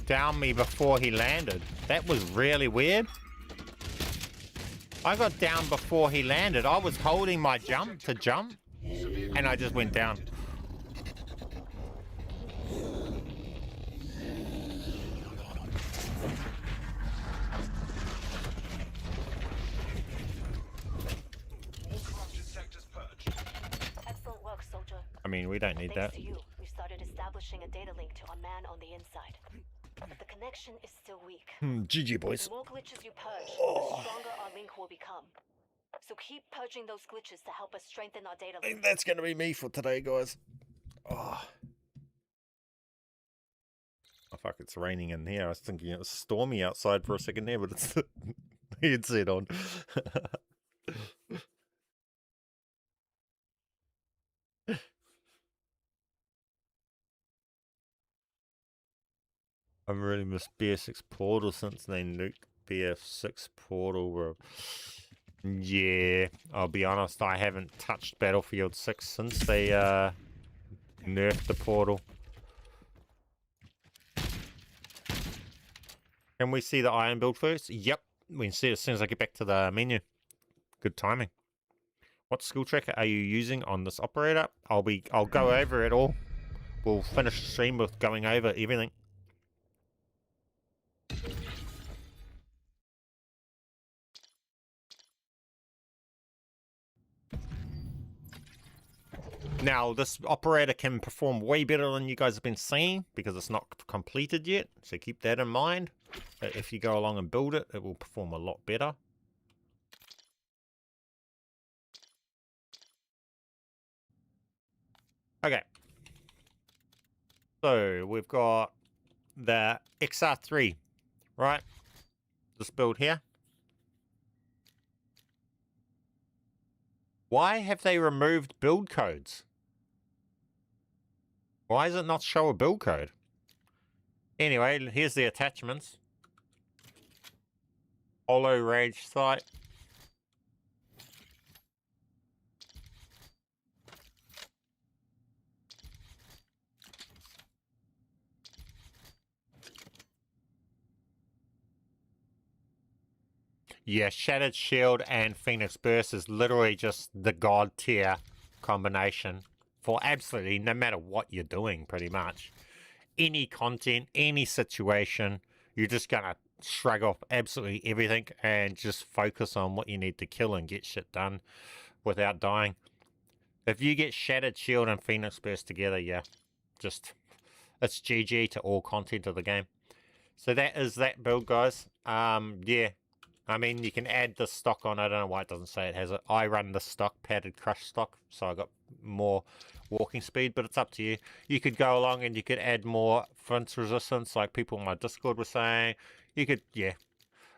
down me before he landed? That was really weird. I got down before he landed. I was holding my jump to jump and I just went down. All corruption sectors purged. Excellent work, soldier. I mean, we don't need that. Thanks to you, we've started establishing a data link to our man on the inside. But the connection is still weak. GG, boys. The more glitches you purge, the stronger our link will become. So keep purging those glitches to help us strengthen our data I think link. that's going to be me for today, guys. Oh, fuck, it's raining in here. I was thinking it was stormy outside for a second there, but it's the headset on. I've really missed BS6 Portal since they nuked BF6 Portal, bro. Yeah, I'll be honest, I haven't touched Battlefield 6 since they nerfed the Portal. Can we see the iron build first? Yep, we can see it as soon as I get back to the menu. Good timing. What skill tracker are you using on this operator? I'll go over it all. We'll finish the stream with going over everything. Now, this operator can perform way better than you guys have been seeing because it's not completed yet. So keep that in mind. If you go along and build it, it will perform a lot better. Okay. So we've got the XR3, right? This build here. Why have they removed build codes? Why does it not show a build code? Anyway, here's the attachments. Holo Rage Sight. Yeah, Shattered Shield and Phoenix Burst is literally just the god tier combination for absolutely no matter what you're doing, pretty much. Any content, any situation, you're just going to shrug off absolutely everything and just focus on what you need to kill and get shit done without dying. If you get Shattered Shield and Phoenix Burst together, yeah, just, it's GG to all content of the game. So that is that build, guys. Yeah. I mean, you can add the stock on. I don't know why it doesn't say it has it. I run the stock, padded crush stock, so I got more walking speed, but it's up to you. You could go along and you could add more flinch resistance, like people in my Discord were saying. You could, yeah.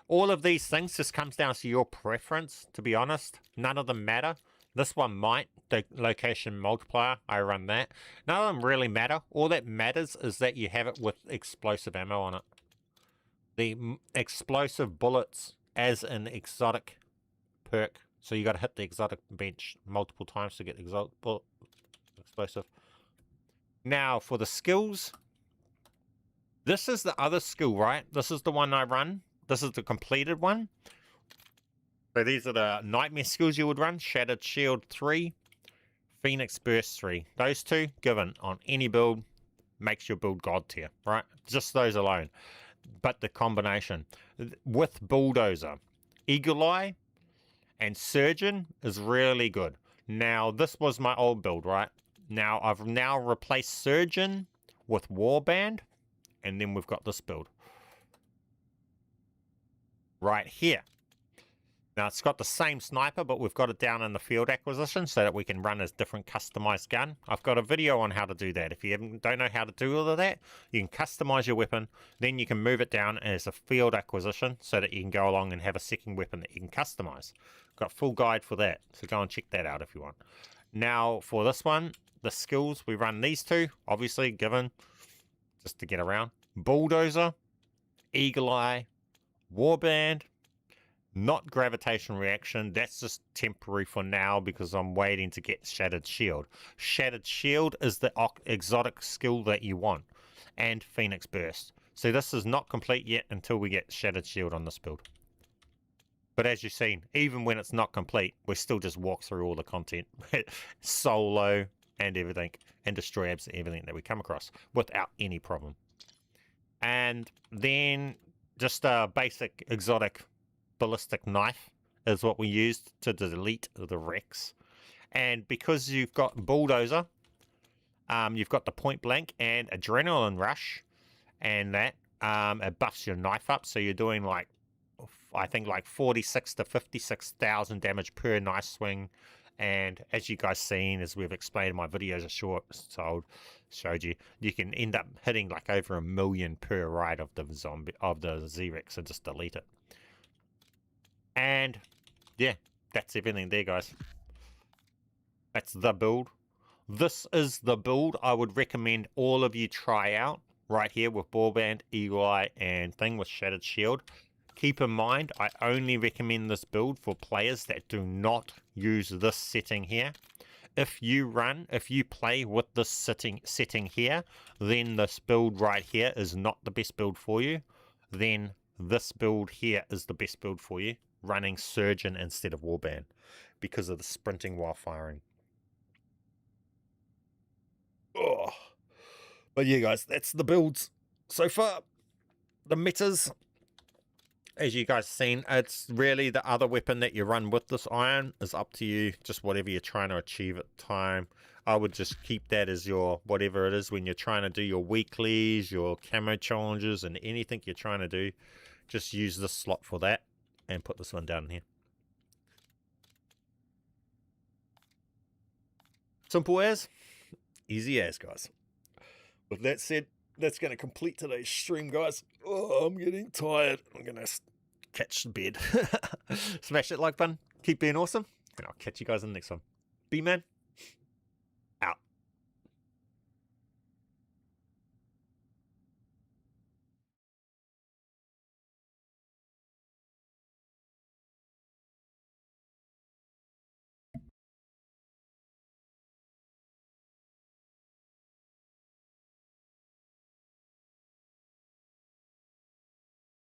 All of these things just comes down to your preference, to be honest. None of them matter. This one might, the location multiplier, I run that. None of them really matter. All that matters is that you have it with explosive ammo on it. The explosive bullets as an exotic perk So you got to hit the exotic bench multiple times to get the exotic explosive. Now for the skills, this is the other skill, right? This is the one I run. This is the completed one. So these are the nightmare skills you would run. Shattered Shield 3, Phoenix Burst 3. Those two given on any build makes your build god tier, right? Just those alone. But the combination with Bulldozer, Eagle Eye, and Surgeon is really good. Now, this was my old build, right? Now, I've now replaced Surgeon with Warband, and then we've got this build right here. Now, it's got the same sniper, but we've got it down in the field acquisition so that we can run as different customized gun. I've got a video on how to do that. If you don't know how to do all of that, you can customize your weapon, then you can move it down as a field acquisition so that you can go along and have a second weapon that you can customize. Got a full guide for that, so go and check that out if you want. Now, for this one, the skills, we run these two, obviously given, just to get around. Bulldozer, Eagle Eye, Warband, not gravitation reaction. That's just temporary for now because I'm waiting to get Shattered Shield. Shattered Shield is the exotic skill that you want, and Phoenix Burst. So this is not complete yet until we get Shattered Shield on this build. But as you've seen, even when it's not complete, we still just walk through all the content solo and everything, and destroy absolutely everything that we come across without any problem. And then just a basic exotic ballistic knife is what we used to delete the Rex. And because you've got Bulldozer, you've got the point blank and adrenaline rush, and that it buffs your knife up, so you're doing like, I think like 46 to 56,000 damage per knife swing. And as you guys seen, as we've explained in my videos, showed you, you can end up hitting like over 1 million per ride of the Z-Rex and just delete it. And yeah, that's everything there, guys. That's the build. This is the build I would recommend all of you try out right here with Warband, Eagle Eye, and thing with Shattered Shield. Keep in mind, I only recommend this build for players that do not use this setting here. If you play with this setting here, then this build right here is not the best build for you. Then this build here is the best build for you, running Surgeon instead of Warband because of the sprinting while firing. Oh. But yeah, guys, that's the builds so far. The metas, as you guys seen, it's really the other weapon that you run with this iron is up to you, just whatever you're trying to achieve at the time. I would just keep that as your whatever it is when you're trying to do your weeklies, your camo challenges, and anything you're trying to do. Just use this slot for that and put this one down here. Simple as, easy as, guys. With that said, that's going to complete today's stream, guys. Oh, I'm getting tired. I'm going to catch the bed. Smash that like button. Keep being awesome. And I'll catch you guys in the next one. Be man.